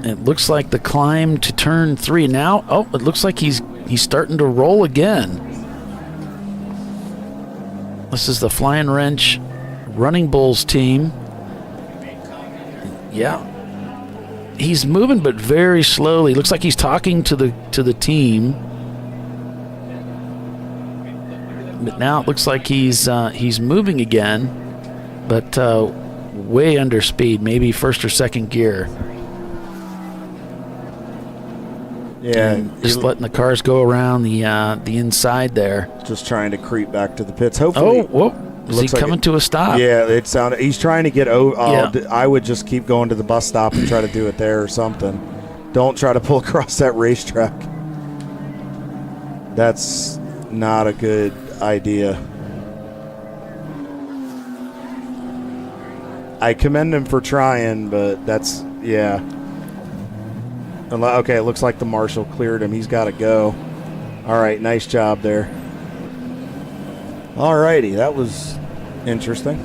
It looks like the climb to turn 3 now. Oh, it looks like he's starting to roll again. This is the Flying Wrench Running Bulls team. Yeah. He's moving, but very slowly. Looks like he's talking to the team. But now it looks like he's moving again, but way under speed, maybe first or second gear. Yeah, and just letting the cars go around the inside there. Just trying to creep back to the pits. Hopefully, is he coming to a stop? Yeah, it sounded. He's trying to get over. I would just keep going to the bus stop and try to do it there or something. Don't try to pull across that racetrack. That's not a good idea. I commend him for trying, but that's okay. It looks like the marshal cleared him. He's got to go. All right, nice job there. All righty, that was interesting,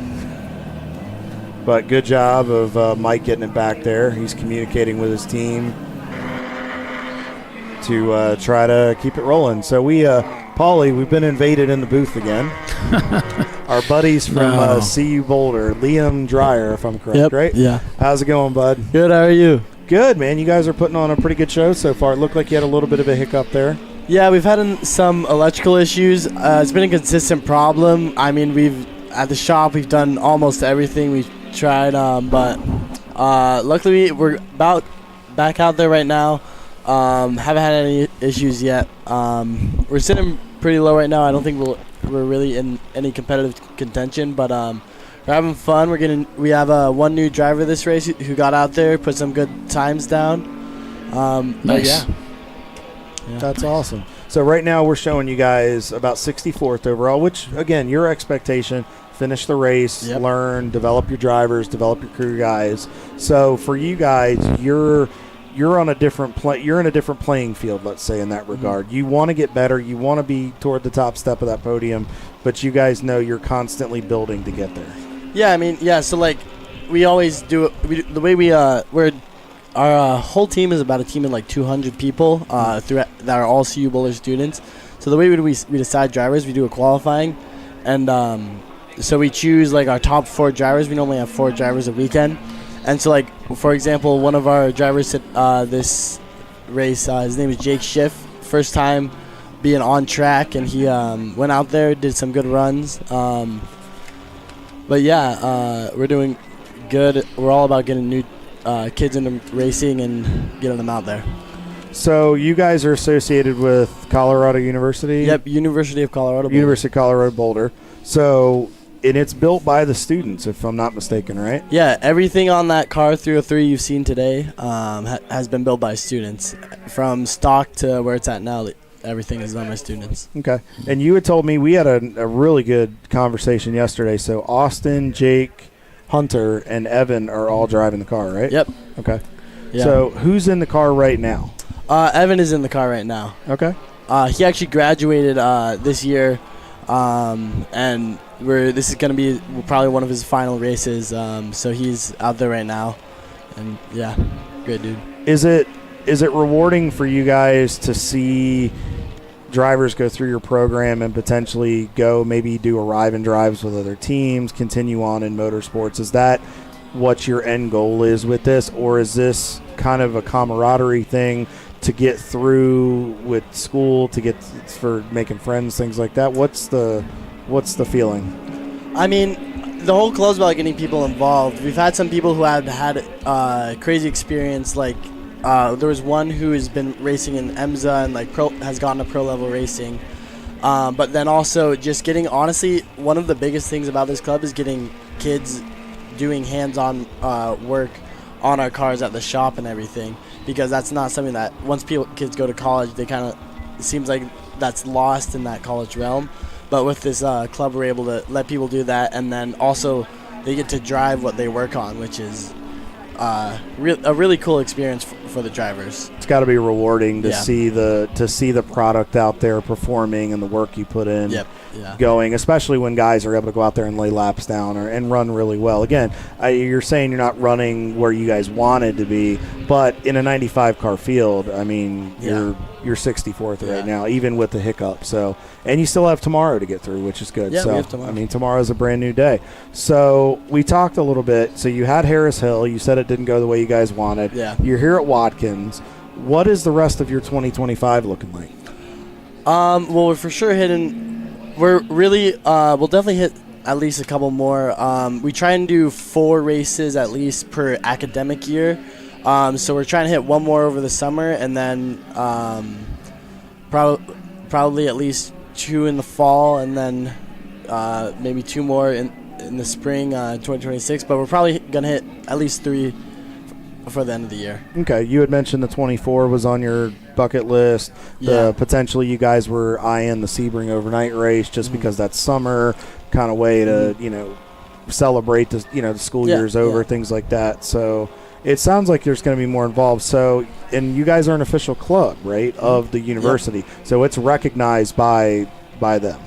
but good job of Mike getting it back there. He's communicating with his team to try to keep it rolling. So Paulie, we've been invaded in the booth again. Our buddies from CU Boulder, Liam Dreyer, if I'm correct, right? Yeah. How's it going, bud? Good, how are you? Good, man. You guys are putting on a pretty good show so far. It looked like you had a little bit of a hiccup there. Yeah, we've had some electrical issues. It's been a consistent problem. I mean, at the shop, we've done almost everything we've tried, but luckily we're about back out there right now. Haven't had any issues yet. We're sitting pretty low right now. I don't think we're really in any competitive contention, but we're having fun. We have one new driver this race who got out there, put some good times down. Nice. Yeah, that's awesome. So right now we're showing you guys about 64th overall, which again, your expectation: finish the race, learn, develop your drivers, develop your crew guys. So for you guys, you're on a different you're in a different playing field, let's say, in that regard. You want to get better, you want to be toward the top step of that podium, but you guys know you're constantly building to get there. Yeah, I mean, so like we always do it. The way our whole team is about a team of like 200 people that are all CU Boulder students. So the way we decide drivers, we do a qualifying, and so we choose like our top 4 drivers. We normally have 4 drivers a weekend. And so, like, for example, one of our drivers at this race, his name is Jake Schiff. First time being on track, and he went out there, did some good runs. But yeah, we're doing good. We're all about getting new kids into racing and getting them out there. So you guys are associated with Colorado University? Yep, University of Colorado Boulder. University of Colorado Boulder. So, and it's built by the students, if I'm not mistaken, right? Yeah, everything on that car 303 you've seen today has been built by students. From stock to where it's at now, everything is done by students. Okay. And you had told me, we had a really good conversation yesterday. So Austin, Jake, Hunter, and Evan are all driving the car, right? Yep. Okay. Yeah. So who's in the car right now? Evan is in the car right now. Okay. He actually graduated this year and this is going to be probably one of his final races. So he's out there right now, and yeah, great dude. Is it rewarding for you guys to see drivers go through your program and potentially go maybe do arrive and drives with other teams, continue on in motorsports? Is that what your end goal is with this, or is this kind of a camaraderie thing to get through with school, to get for making friends, things like that? What's the feeling? I mean, the whole club's about getting people involved. We've had some people who have had crazy experience, like there was one who has been racing in EMSA and has gotten to pro level racing. But then also just getting, honestly, one of the biggest things about this club is getting kids doing hands-on work on our cars at the shop and everything, because that's not something that once kids go to college, they kind of, it seems like that's lost in that college realm. But with this club, we're able to let people do that, and then also they get to drive what they work on, which is a really cool experience for the drivers. It's got to be rewarding to see the product out there performing and the work you put in. Yep. Yeah. Going, especially when guys are able to go out there and lay laps down and run really well. Again, you're saying you're not running where you guys wanted to be, but in a 95 car field, I mean, you're 64th right now, even with the hiccup. So, and you still have tomorrow to get through, which is good. Yeah, so, we have tomorrow. I mean, tomorrow's a brand new day. So we talked a little bit. So you had Harris Hill. You said it didn't go the way you guys wanted. Yeah. You're here at Watkins. What is the rest of your 2025 looking like? Well, we're for sure hitting. We're really, we'll definitely hit at least a couple more. We try and do 4 races at least per academic year. So we're trying to hit 1 more over the summer, and then probably at least 2 in the fall, and then maybe 2 more in the spring, 2026. But we're probably going to hit at least 3 for the end of the year. Okay, you had mentioned the 24 was on your bucket list. Potentially you guys were eyeing the Sebring overnight race just because that's summer, kind of way to celebrate the school year's over, things like that. So it sounds like there's going to be more involved. So, and you guys are an official club, right, of the university. So it's recognized by them.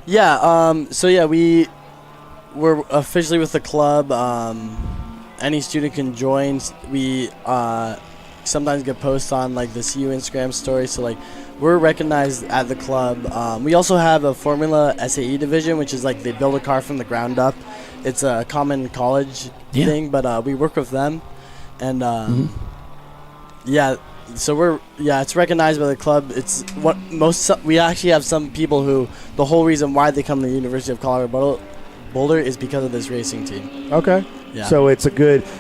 Yeah. So yeah, we're officially with the club. Any student can join. We sometimes get posts on like the CU Instagram story. So like we're recognized at the club. We also have a Formula SAE division, which is like they build a car from the ground up. It's a common college thing, but we work with them, and so it's recognized by the club. It's what we actually have some people who the whole reason why they come to the University of Colorado Boulder is because of this racing team. Okay. Yeah. So it's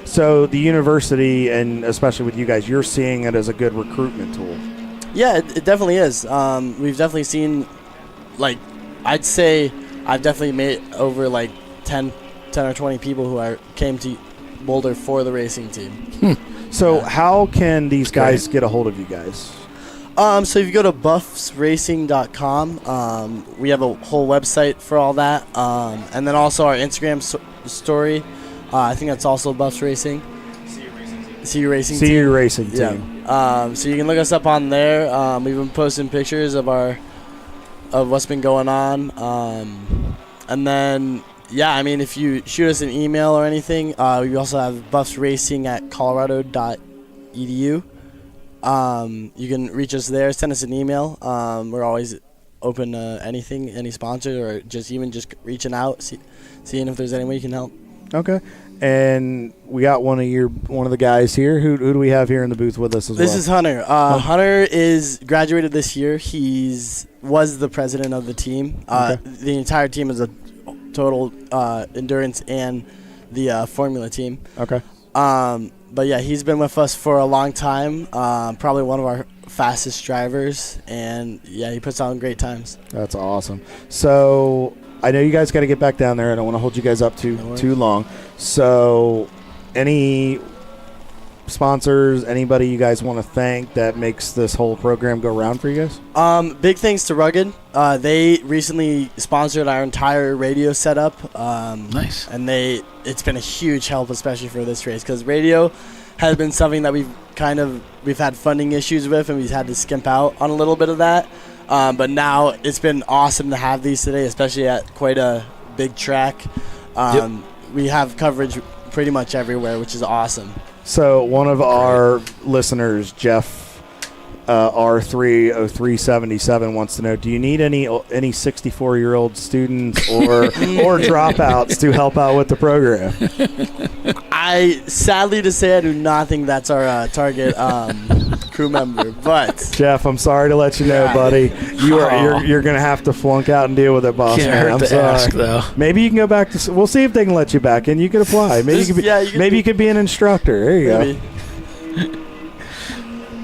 so the university, and especially with you guys, you're seeing it as a good recruitment tool. Yeah, it definitely is. We've definitely seen, like, I'd say I've definitely made over like 10 or 20 people who came to Boulder for the racing team. So how can these guys get a hold of you guys? So if you go to buffsracing.com, we have a whole website for all that. And then also our Instagram story. I think that's also Buffs Racing. CU Racing Team. CU Racing Team. Yeah. So you can look us up on there. We've been posting pictures of what's been going on. And then, I mean, if you shoot us an email or anything, we also have buffsracing@colorado.edu. You can reach us there. Send us an email. We're always open to anything, any sponsor, or just reaching out, seeing if there's any way you can help. Okay. And we got one of the guys here. Who do we have here in the booth with us as well? This is Hunter. Hunter is graduated this year. Was the president of the team. Okay. The entire team is a total endurance and the formula team. Okay. But yeah, he's been with us for a long time. Probably one of our fastest drivers, and he puts on great times. That's awesome. So I know you guys got to get back down there. I don't want to hold you guys up too long. So any sponsors, anybody you guys want to thank that makes this whole program go around for you guys? Big thanks to Rugged. They recently sponsored our entire radio setup. Nice. And it's been a huge help, especially for this race, because radio has been something that we've had funding issues with, and we've had to skimp out on a little bit of that. But now it's been awesome to have these today, especially at quite a big track. We have coverage pretty much everywhere, which is awesome. So one of our listeners, Jeff R30377, wants to know: do you need any 64-year-old students or dropouts to help out with the program? Sadly to say, I do not think that's our target crew member. But Jeff, I'm sorry to let you know, buddy. You're going to have to flunk out and deal with it, boss. Can't man. hurt I'm to sorry. ask, though. Maybe you can go back to. We'll see if they can let you back, and you can apply. Maybe you could be. Maybe you could be an instructor. There you go.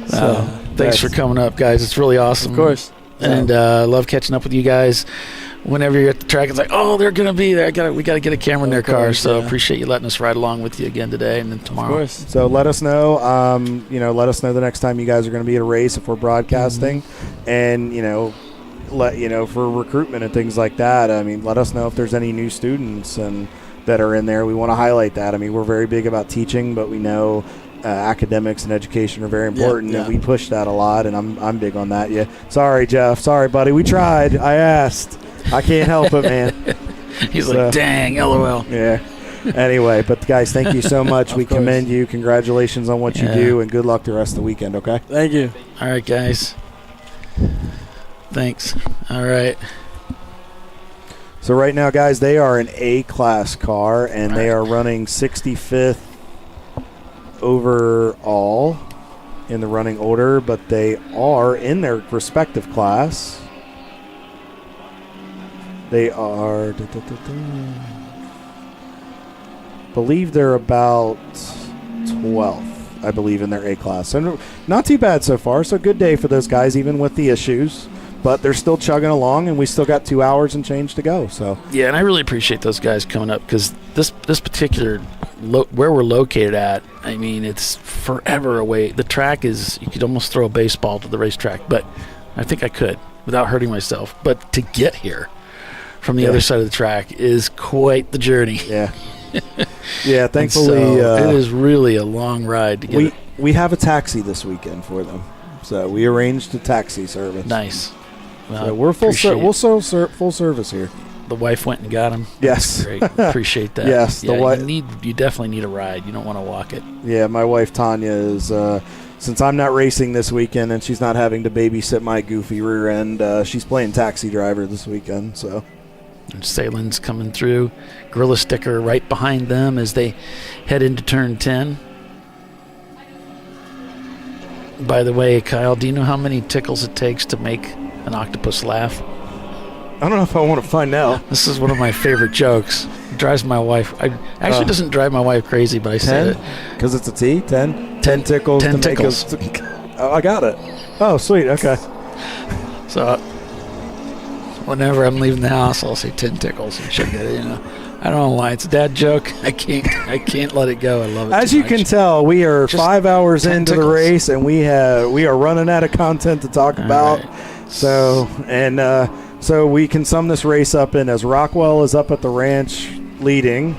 So, thanks for coming up, guys. It's really awesome. Of course. And love catching up with you guys. Whenever you're at the track, it's like, oh, they're going to be there. We got to get a camera in their car. So appreciate you letting us ride along with you again today and then tomorrow. Of course. So let us know. Let us know the next time you guys are going to be at a race if we're broadcasting, and for recruitment and things like that. I mean, let us know if there's any new students and that are in there. We want to highlight that. I mean, we're very big about teaching, but we know academics and education are very important, and we push that a lot. And I'm big on that. Yeah. Sorry, Jeff. Sorry, buddy. We tried. I asked. I can't help it, man. He's like, dang, LOL. Yeah. Anyway, but guys, thank you so much. We commend you. Congratulations on what you do, and good luck the rest of the weekend, okay? Thank you. All right, guys. Thanks. All right. So right now, guys, they are an A-class car, and they are running 65th overall in the running order, but they are in their respective class. They are, believe they're about 12th, I believe, in their A class. So not too bad so far. So good day for those guys, even with the issues. But they're still chugging along, and we still got 2 hours and change to go. So yeah, and I really appreciate those guys coming up, because this particular where we're located at, I mean, it's forever away. The track is, you could almost throw a baseball to the racetrack, but I think I could without hurting myself. But to get here from the other side of the track is quite the journey. Yeah. Yeah, thankfully. So it is really a long ride to get we have a taxi this weekend for them. So we arranged a taxi service. Nice. Well, so we're full service here. The wife went and got him. Yes. That's great. Appreciate that. Yes. Yeah, you definitely need a ride. You don't want to walk it. Yeah, my wife Tanya is, since I'm not racing this weekend and she's not having to babysit my goofy rear end, she's playing taxi driver this weekend. So. And Salen's coming through. Gorilla Sticker right behind them as they head into turn 10. By the way, Kyle, do you know how many tickles it takes to make an octopus laugh? I don't know if I want to find out. This is one of my favorite jokes. It drives my wife. Actually doesn't drive my wife crazy, but I said it. Because it's a T? 10? 10 tickles. 10 tickles. Oh, I got it. Oh, sweet. Okay. So whenever I'm leaving the house, I'll say 10 tickles and she'll get it, I don't know why. It's a dad joke. I can't let it go. I love it. As you can tell, we are 5 hours into the race, and we are running out of content to talk about. Right. So we can sum this race up in as Rockwell is up at the ranch leading.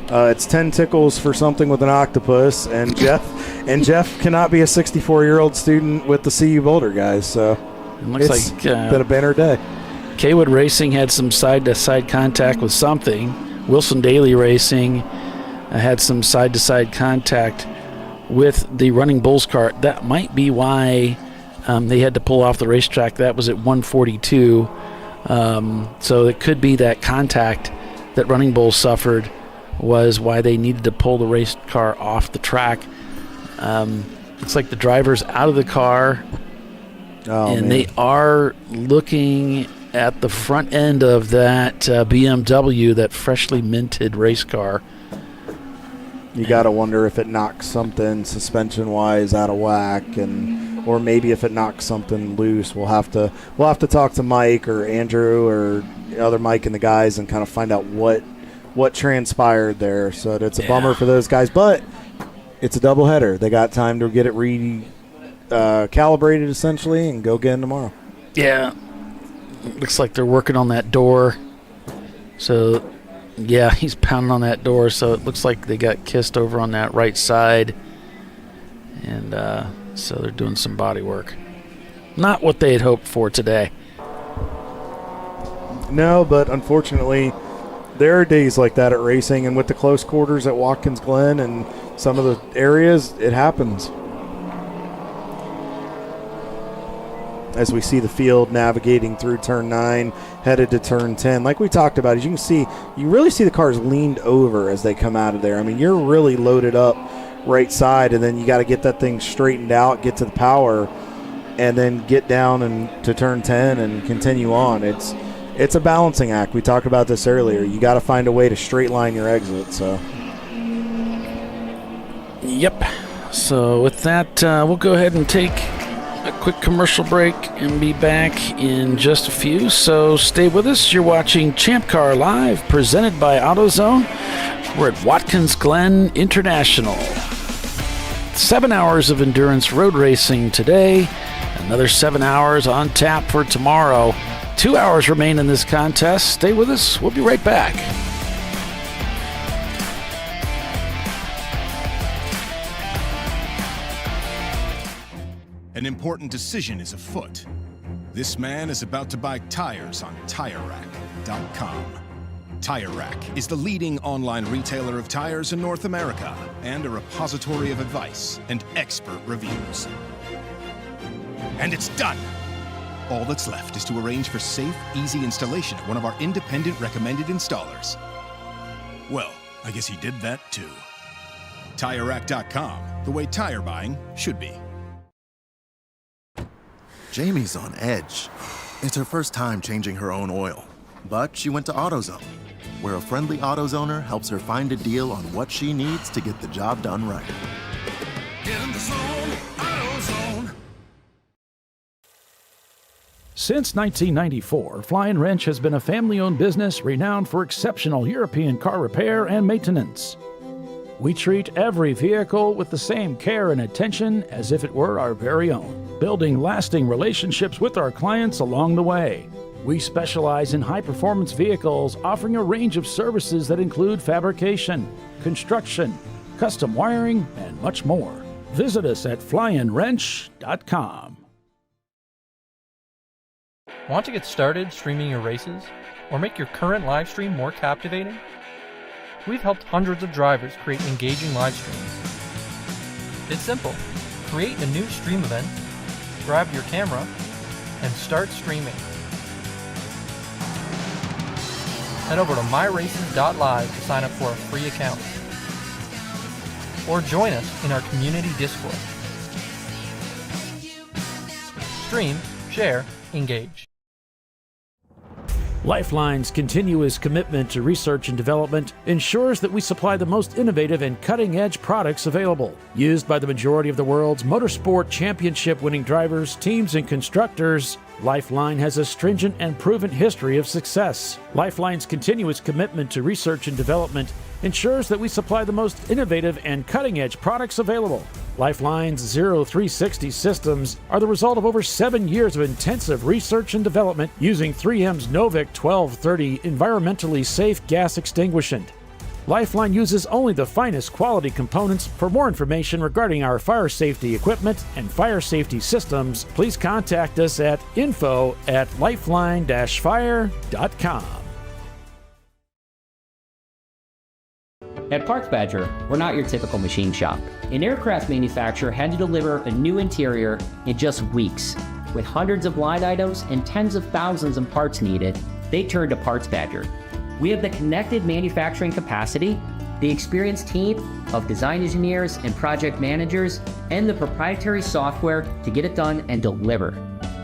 It's 10 tickles for something with an octopus, and Jeff cannot be a 64-year-old student with the CU Boulder guys. So it looks it's like been a banner day. Kaywood Racing had some side-to-side contact with something. Wilson Daly Racing had some side-to-side contact with the Running Bulls car. That might be why they had to pull off the racetrack. That was at 142. So it could be that contact that Running Bulls suffered was why they needed to pull the race car off the track. Looks like the driver's out of the car, and they are looking at the front end of that BMW, that freshly minted race car. You got to wonder if it knocks something suspension-wise out of whack, or maybe if it knocks something loose. We'll have to talk to Mike or Andrew or the other Mike and the guys and kind of find out what transpired there. So it's a bummer for those guys, but it's a doubleheader. They got time to get it calibrated essentially and go again tomorrow. Yeah. Looks like they're working on that door. So, yeah, he's pounding on that door. So it looks like they got kissed over on that right side. And so they're doing some body work. Not what they had hoped for today. No, but unfortunately, there are days like that at racing, and with the close quarters at Watkins Glen and some of the areas, it happens. As we see the field navigating through turn 9, headed to turn 10. Like we talked about, as you can see, you really see the cars leaned over as they come out of there. I mean, you're really loaded up right side, and then you got to get that thing straightened out, get to the power, and then get down and to turn 10 and continue on. It's a balancing act. We talked about this earlier. You got to find a way to straight line your exit. So. Yep. So with that, we'll go ahead and take a quick commercial break and be back in just a few. So stay with us. You're watching ChampCar.Live, presented by AutoZone. We're at Watkins Glen International. 7 hours of endurance road racing today. Another 7 hours on tap for tomorrow. 2 hours remain in this contest. Stay with us. We'll be right back. An important decision is afoot. This man is about to buy tires on TireRack.com. Tire Rack is the leading online retailer of tires in North America and a repository of advice and expert reviews. And it's done! All that's left is to arrange for safe, easy installation at one of our independent recommended installers. Well, I guess he did that too. TireRack.com, the way tire buying should be. Jamie's on edge. It's her first time changing her own oil. But she went to AutoZone, where a friendly AutoZoner helps her find a deal on what she needs to get the job done right. Get in the zone, AutoZone. Since 1994, Flying Wrench has been a family-owned business renowned for exceptional European car repair and maintenance. We treat every vehicle with the same care and attention as if it were our very own, building lasting relationships with our clients along the way. We specialize in high-performance vehicles, offering a range of services that include fabrication, construction, custom wiring, and much more. Visit us at flyandwrench.com. Want to get started streaming your races or make your current live stream more captivating? We've helped hundreds of drivers create engaging live streams. It's simple. Create a new stream event, grab your camera, and start streaming. Head over to myraces.live to sign up for a free account. Or join us in our community Discord. Stream, share, engage. Lifeline's continuous commitment to research and development ensures that we supply the most innovative and cutting-edge products available. Used by the majority of the world's motorsport championship-winning drivers, teams, and constructors, Lifeline has a stringent and proven history of success. Lifeline's continuous commitment to research and development ensures that we supply the most innovative and cutting-edge products available. Lifeline's 0360 systems are the result of over 7 years of intensive research and development using 3M's Novik 1230 environmentally safe gas extinguishant. Lifeline uses only the finest quality components. For more information regarding our fire safety equipment and fire safety systems, please contact us at info@lifeline-fire.com. At Parts Badger, we're not your typical machine shop. An aircraft manufacturer had to deliver a new interior in just weeks. With hundreds of line items and tens of thousands of parts needed, they turned to Parts Badger. We have the connected manufacturing capacity, the experienced team of design engineers and project managers, and the proprietary software to get it done and deliver.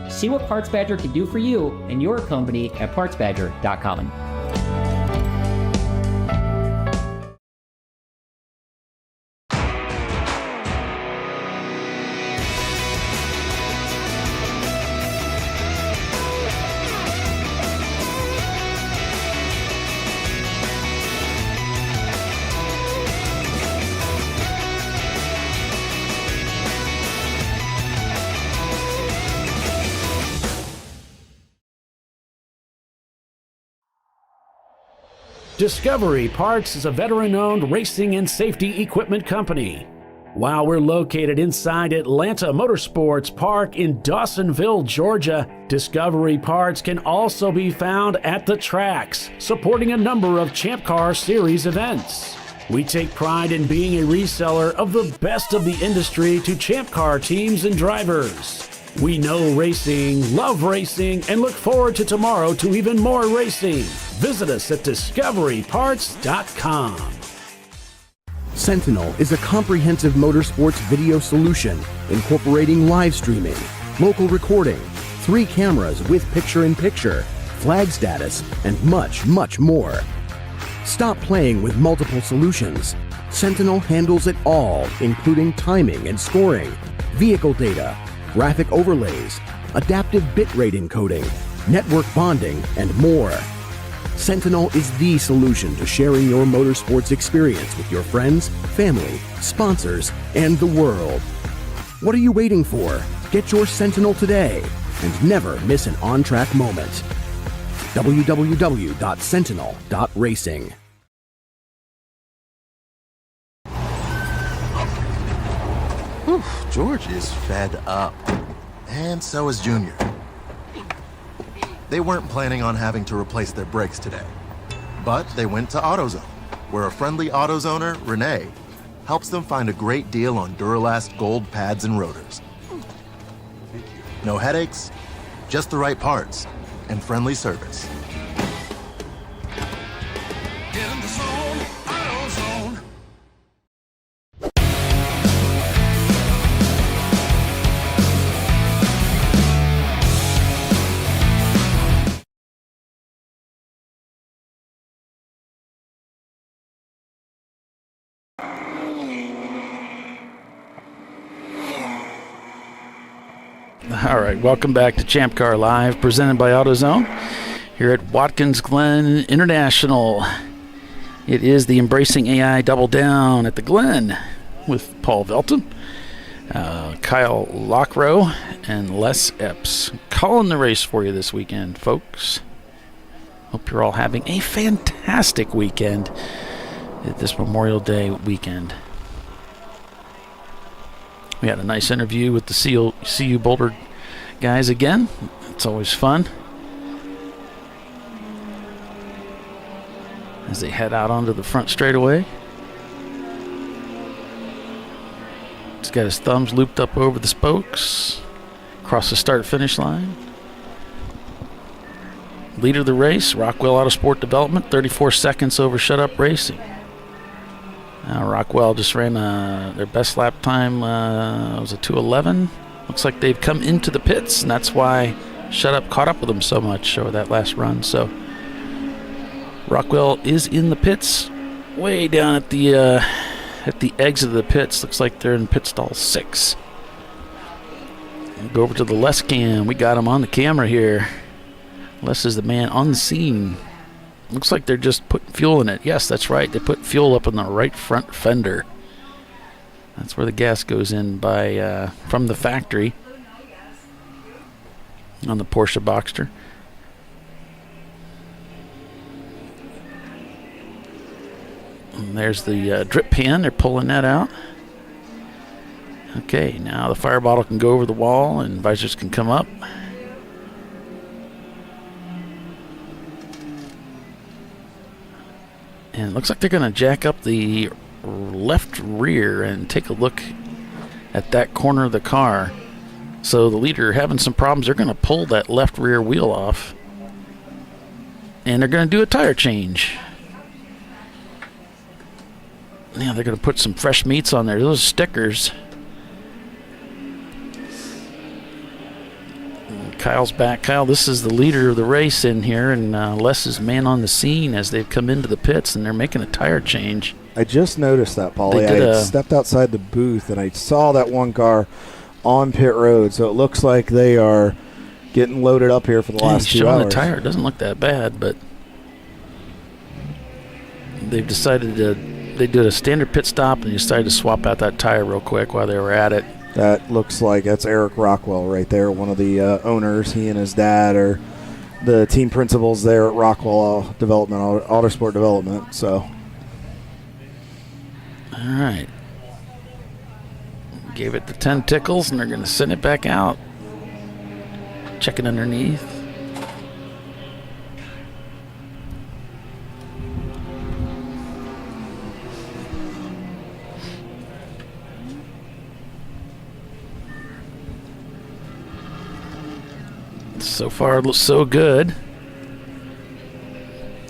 See what Parts Badger can do for you and your company at partsbadger.com. Discovery Parts is a veteran-owned racing and safety equipment company. While we're located inside Atlanta Motorsports Park in Dawsonville, Georgia, Discovery Parts can also be found at the tracks, supporting a number of Champ Car Series events. We take pride in being a reseller of the best of the industry to Champ Car teams and drivers. We know racing, love racing, and look forward to tomorrow to even more racing. Visit us at discoveryparts.com. Sentinel is a comprehensive motorsports video solution incorporating live streaming, local recording, 3 cameras with picture-in-picture, flag status, and much, much more. Stop playing with multiple solutions. Sentinel handles it all, including timing and scoring, vehicle data, graphic overlays, adaptive bitrate encoding, network bonding, and more. Sentinel is the solution to sharing your motorsports experience with your friends, family, sponsors, and the world. What are you waiting for? Get your Sentinel today and never miss an on-track moment. www.sentinel.racing. Whew, George is fed up. And so is Junior. They weren't planning on having to replace their brakes today. But they went to AutoZone, where a friendly AutoZoner, Renee, helps them find a great deal on Duralast gold pads and rotors. No headaches, just the right parts, and friendly service. Get in the zone, AutoZone. All right, welcome back to ChampCar.Live, presented by AutoZone, here at Watkins Glen International. It is the Embracing.AI Double Down at the Glen with Paul Velton, Kyle Lockrow, and Les Epps. Calling the race for you this weekend, folks. Hope you're all having a fantastic weekend this Memorial Day weekend. We had a nice interview with the CU Boulder guys again. It's always fun as they head out onto the front straightaway. He's got his thumbs looped up over the spokes, across the start-finish line. Leader of the race, Rockwell Autosport Development, 34 seconds over Shut Up Racing. Rockwell just ran their best lap time, was a 2:11. Looks like they've come into the pits, and that's why Shut Up caught up with them so much over that last run. So Rockwell is in the pits, way down at the exit of the pits. Looks like they're in pit stall 6. We'll go over to the Les cam. We got him on the camera here. Les is the man on the scene. Looks like they're just putting fuel in it. Yes, that's right. They put fuel up in the right front fender. That's where the gas goes in by from the factory on the Porsche Boxster. And there's the drip pan. They're pulling that out. Okay, now the fire bottle can go over the wall and visors can come up. And it looks like they're going to jack up the left rear and take a look at that corner of the car. So the leader having some problems. They're going to pull that left rear wheel off. And they're going to do a tire change. Now they're going to put some fresh meats on there. Those stickers. Kyle's back. Kyle, this is the leader of the race in here, and Les is man on the scene as they've come into the pits, and they're making a tire change. I just noticed that, Paulie. I stepped outside the booth, and I saw that one car on pit road, so it looks like they are getting loaded up here for the last 2 hours. Showing the tire. It doesn't look that bad, but they've decided they did a standard pit stop, and they decided to swap out that tire real quick while they were at it. That looks like that's Eric Rockwell right there, one of the owners. He and his dad are the team principals there at Rockwell Autosport Development. So, all right. Gave it the 10 tickles, and they're going to send it back out. Checking underneath. So far, it looks so good.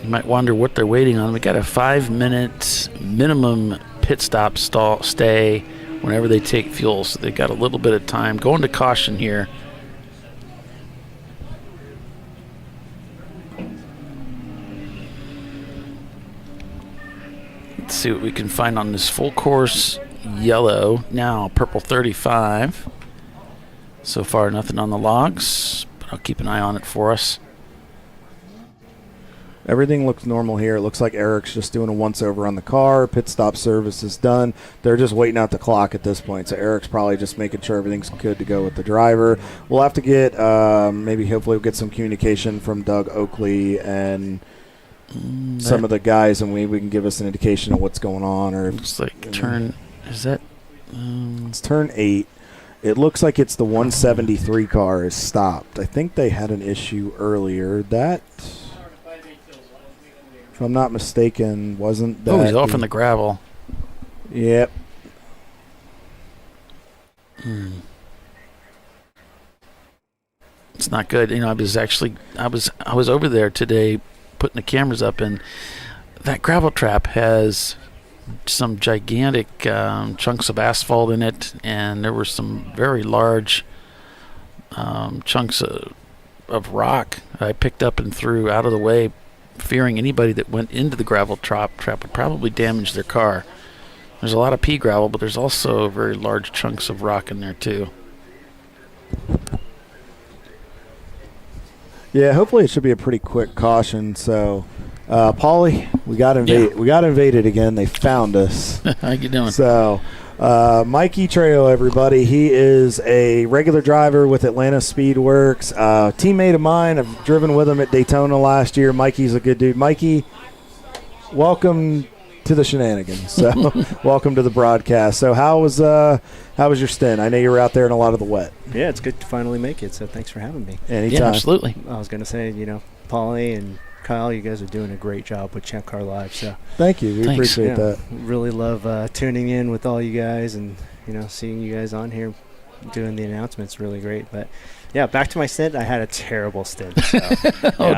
You might wonder what they're waiting on. We got a 5-minute minimum pit stop stay whenever they take fuel, so they got a little bit of time. Going to caution here. Let's see what we can find on this full course yellow. Now purple 35. So far, nothing on the logs, but I'll keep an eye on it for us. Everything looks normal here. It looks like Eric's just doing a once-over on the car. Pit stop service is done. They're just waiting out the clock at this point. So Eric's probably just making sure everything's good to go with the driver. We'll have to get hopefully we'll get some communication from Doug Oakley and some of the guys, and we can give us an indication of what's going on. Or looks like turn, is that? It's turn 8. It looks like it's the 173 car is stopped. I think they had an issue earlier. That, if I'm not mistaken, wasn't that. Oh, he's off in the gravel. Yep. It's not good. You know, I was over there today putting the cameras up, and that gravel trap has some gigantic chunks of asphalt in it, and there were some very large chunks of rock I picked up and threw out of the way, fearing anybody that went into the gravel trap would probably damage their car. There's a lot of pea gravel, but there's also very large chunks of rock in there too. Yeah, hopefully it should be a pretty quick caution. So, Paulie, we got invaded. Yeah. We got invaded again. They found us. How you doing? So, Mikey Trejo, everybody. He is a regular driver with Atlanta Speedworks. Teammate of mine. I've driven with him at Daytona last year. Mikey's a good dude. Mikey, welcome to the shenanigans. So, welcome to the broadcast. So, how was your stint? I know you were out there in a lot of the wet. Yeah, it's good to finally make it. So, thanks for having me. Anytime. Yeah, absolutely. I was gonna say, Paulie and Kyle, you guys are doing a great job with ChampCar.Live. So thank you. We appreciate that. Really love tuning in with all you guys, and seeing you guys on here doing the announcements. Really great. But yeah, back to my stint. I had a terrible stint. So,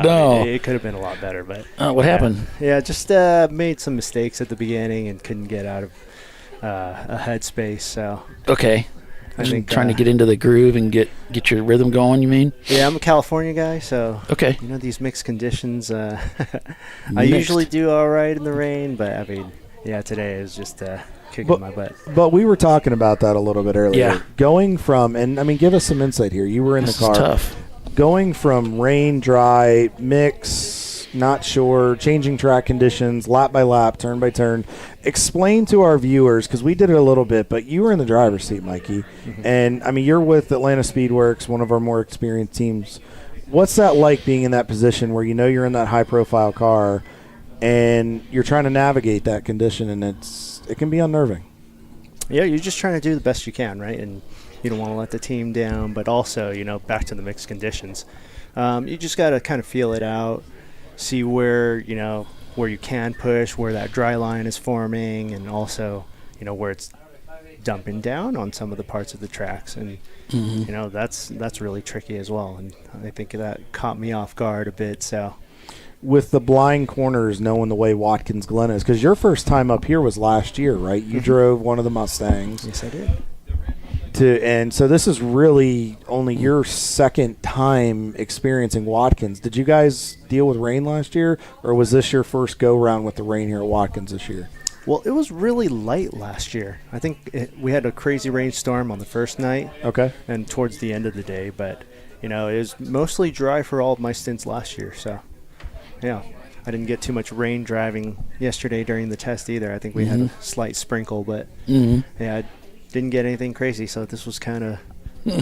no! It could have been a lot better, but what happened? Yeah, just made some mistakes at the beginning and couldn't get out of a headspace. So okay. I think trying to get into the groove and get your rhythm going, you mean? Yeah, I'm a California guy, so okay. These mixed conditions. I usually do all right in the rain, but I mean, today is just kicking my butt. But we were talking about that a little bit earlier. Yeah. Going from, and I mean, give us some insight here. You were in the car. This is tough. Going from rain, dry, mix, not sure, changing track conditions, lap by lap, turn by turn. Explain to our viewers, because we did it a little bit, but you were in the driver's seat, Mikey. Mm-hmm. And, I mean, you're with Atlanta Speedworks, one of our more experienced teams. What's that like, being in that position where you're in that high-profile car and you're trying to navigate that condition, and it can be unnerving? Yeah, you're just trying to do the best you can, right? And you don't want to let the team down, but also, back to the mixed conditions. You just got to kind of feel it out, see where you can push, where that dry line is forming, and also, where it's dumping down on some of the parts of the tracks. And, that's really tricky as well. And I think that caught me off guard a bit, so. With the blind corners, knowing the way Watkins Glen is, because your first time up here was last year, right? You drove one of the Mustangs. Yes, I did. And so this is really only your second time experiencing Watkins. Did you guys deal with rain last year, or was this your first go-round with the rain here at Watkins this year? Well, it was really light last year. I think we had a crazy rainstorm on the first night. Okay. And towards the end of the day, but, it was mostly dry for all of my stints last year. So, yeah, I didn't get too much rain driving yesterday during the test either. I think we had a slight sprinkle, but, yeah, didn't get anything crazy, so this was kind of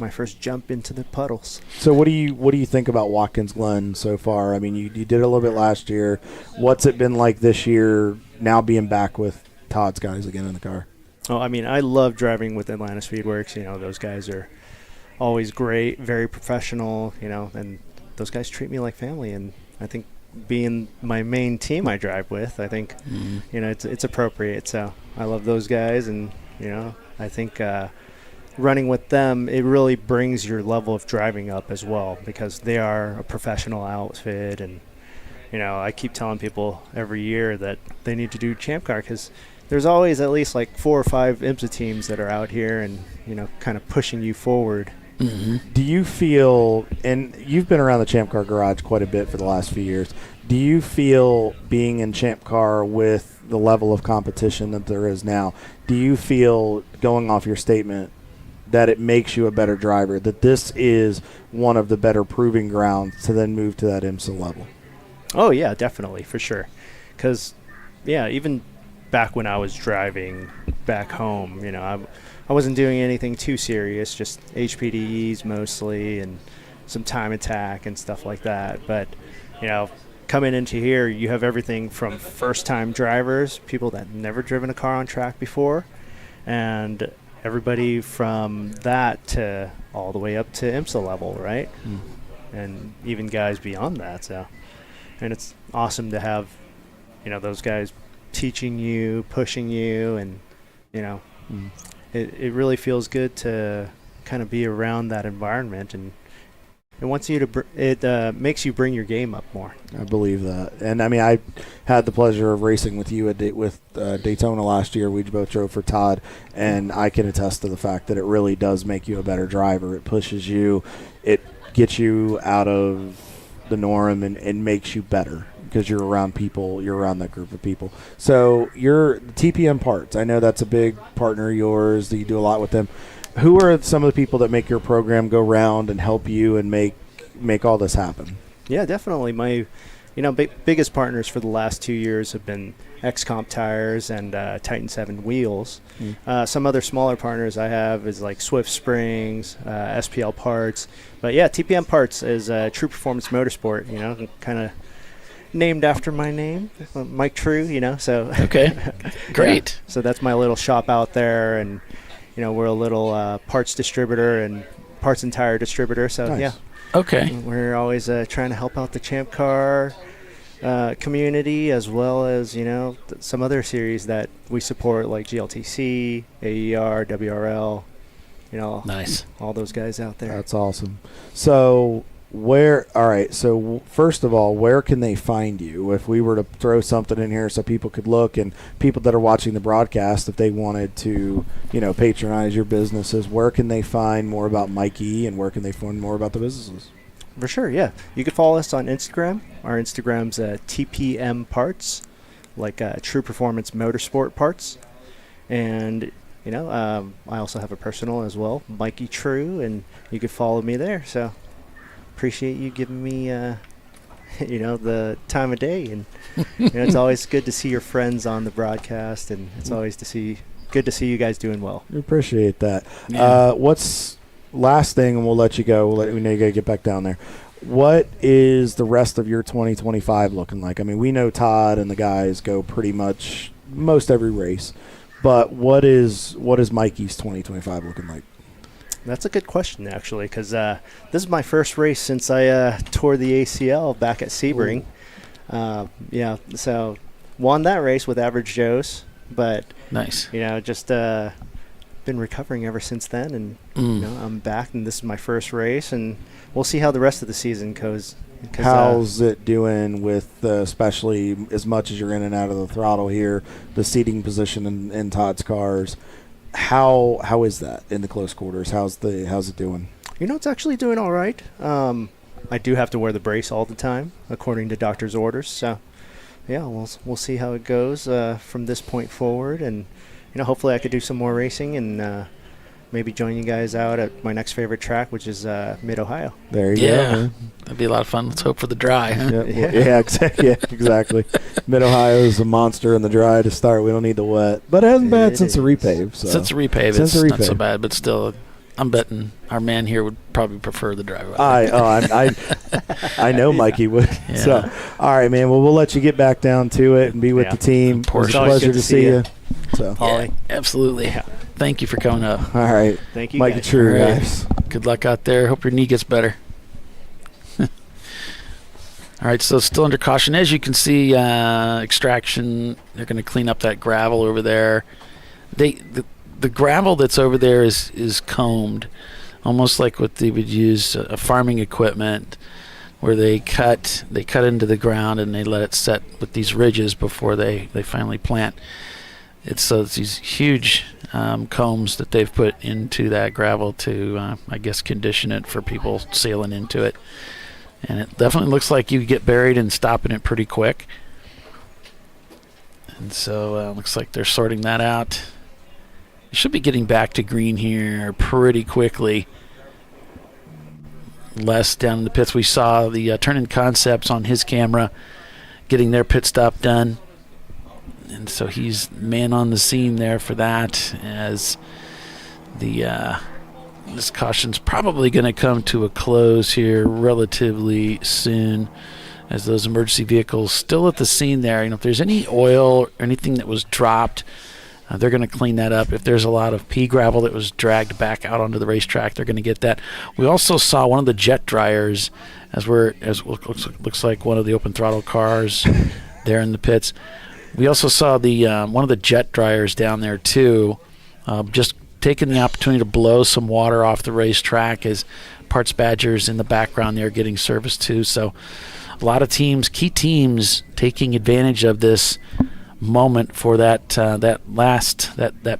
my first jump into the puddles. So what do you think about Watkins Glen so far? I mean, you did a little bit last year. What's it been like this year, now being back with Todd's guys again in the car? Oh, I mean, I love driving with Atlanta Speedworks. You know, those guys are always great, very professional, you know, and those guys treat me like family. And I think being my main team I drive with, I think, you know, it's appropriate. So I love those guys. And, you know, I think running with them, it really brings your level of driving up as well, because they are a professional outfit. And, you know, I keep telling people every year that they need to do Champ Car, because there's always at least like 4 or 5 IMSA teams that are out here and, you know, kind of pushing you forward. Do you feel, and you've been around the Champ Car garage quite a bit for the last few years, do you feel being in Champ Car with the level of competition that there is now, do you feel, going off your statement, that it makes you a better driver, that this is one of the better proving grounds to then move to that IMSA level? Oh, yeah, definitely, for sure. Because, yeah, even back when I was driving back home, you know, I wasn't doing anything too serious, just HPDEs mostly and some time attack and stuff like that. But, you know, coming into here, you have everything from first-time drivers, people that never driven a car on track before, and everybody from that to all the way up to IMSA level, right? And even guys beyond that. So, and it's awesome to have, you know, those guys teaching you, pushing you, and, you know, it really feels good to kind of be around that environment, and it wants you to it makes you bring your game up more. I believe that. And I mean, I had the pleasure of racing with you at Daytona last year. We both drove for Todd, and I can attest to the fact that it really does make you a better driver. It pushes you, it gets you out of the norm, and makes you better, because you're around people, you're around that group of people. So you're TPM Parts. I know that's a big partner of yours, that you do a lot with them. Who are some of the people that make your program go round and help you and make all this happen? Yeah, definitely. My, you know, biggest partners for the last 2 years have been XComp Tires and Titan 7 Wheels. Some other smaller partners I have is like Swift Springs, SPL Parts. But yeah, TPM Parts is True Performance Motorsport, you know, kind of named after my name, Mike True, you know, so. Okay, great. Yeah, so that's my little shop out there, and, you know, we're a little parts distributor and parts and tire distributor, so nice. Yeah. Okay. We're always trying to help out the Champ Car community, as well as, you know, some other series that we support, like GLTC, AER, WRL, you know. Nice. All those guys out there. That's awesome. So so first of all, where can they find you? If we were to throw something in here so people could look, and people that are watching the broadcast, if they wanted to, you know, patronize your businesses, where can they find more about Mikey, and where can they find more about the businesses? For sure, yeah. You can follow us on Instagram. Our Instagram's TPM Parts, like True Performance Motorsport Parts. And, you know, I also have a personal as well, Mikey True, and you can follow me there. So appreciate you giving me, you know, the time of day. And you know, it's always good to see your friends on the broadcast, and it's always good to see you guys doing well. We appreciate that. Yeah. What's last thing, and we'll let you go. We know you got to get back down there. What is the rest of your 2025 looking like? I mean, we know Todd and the guys go pretty much most every race, but what is Mikey's 2025 looking like? That's a good question, actually, because this is my first race since I tore the ACL back at Sebring. Yeah, so won that race with Average Joe's, but nice. You know, just been recovering ever since then, and you know, I'm back, and this is my first race, and we'll see how the rest of the season goes. How's it doing with, especially as much as you're in and out of the throttle here, the seating position in Todd's cars? How is that in the close quarters? How's it doing? You know, it's actually doing all right. I do have to wear the brace all the time, according to doctor's orders. So, yeah, we'll see how it goes from this point forward, and you know, hopefully I could do some more racing and maybe join you guys out at my next favorite track, which is Mid-Ohio. There you go. Man. That'd be a lot of fun. Let's hope for the dry. Huh? Yeah, exactly. Mid-Ohio is a monster in the dry to start. We don't need the wet, but it hasn't bad since the repave. So. Since the repave, it's not so bad, but still, I'm betting our man here would probably prefer the dry weather. I know Mikey would. Yeah. So, all right, man. Well, we'll let you get back down to it and be with the team. Of course. It was a pleasure to see you. So, Paulie. Yeah, absolutely. Yeah. Thank you for coming up. All right. Thank you, Mike guys. True, All right. guys. Good luck out there. Hope your knee gets better. All right, so still under caution. As you can see, extraction, they're going to clean up that gravel over there. The gravel that's over there is combed, almost like what they would use farming equipment, where they cut into the ground and they let it set with these ridges before they finally plant. It's these huge combs that they've put into that gravel to, I guess, condition it for people sailing into it. And it definitely looks like you get buried and stopping it pretty quick. And so looks like they're sorting that out. You should be getting back to green here pretty quickly. Les down in the pits. We saw the Turn-In Concepts on his camera getting their pit stop done. And so he's man on the scene there for that, as the this caution's probably going to come to a close here relatively soon, as those emergency vehicles still at the scene there. If there's any oil or anything that was dropped, they're going to clean that up. If there's a lot of pea gravel that was dragged back out onto the racetrack, they're going to get that. We also saw one of the jet dryers, as looks like one of the open throttle cars there in the pits. We also saw the one of the jet dryers down there too, just taking the opportunity to blow some water off the racetrack, as Parts Badger's in the background there getting service too. So a lot of teams, key teams, taking advantage of this moment for that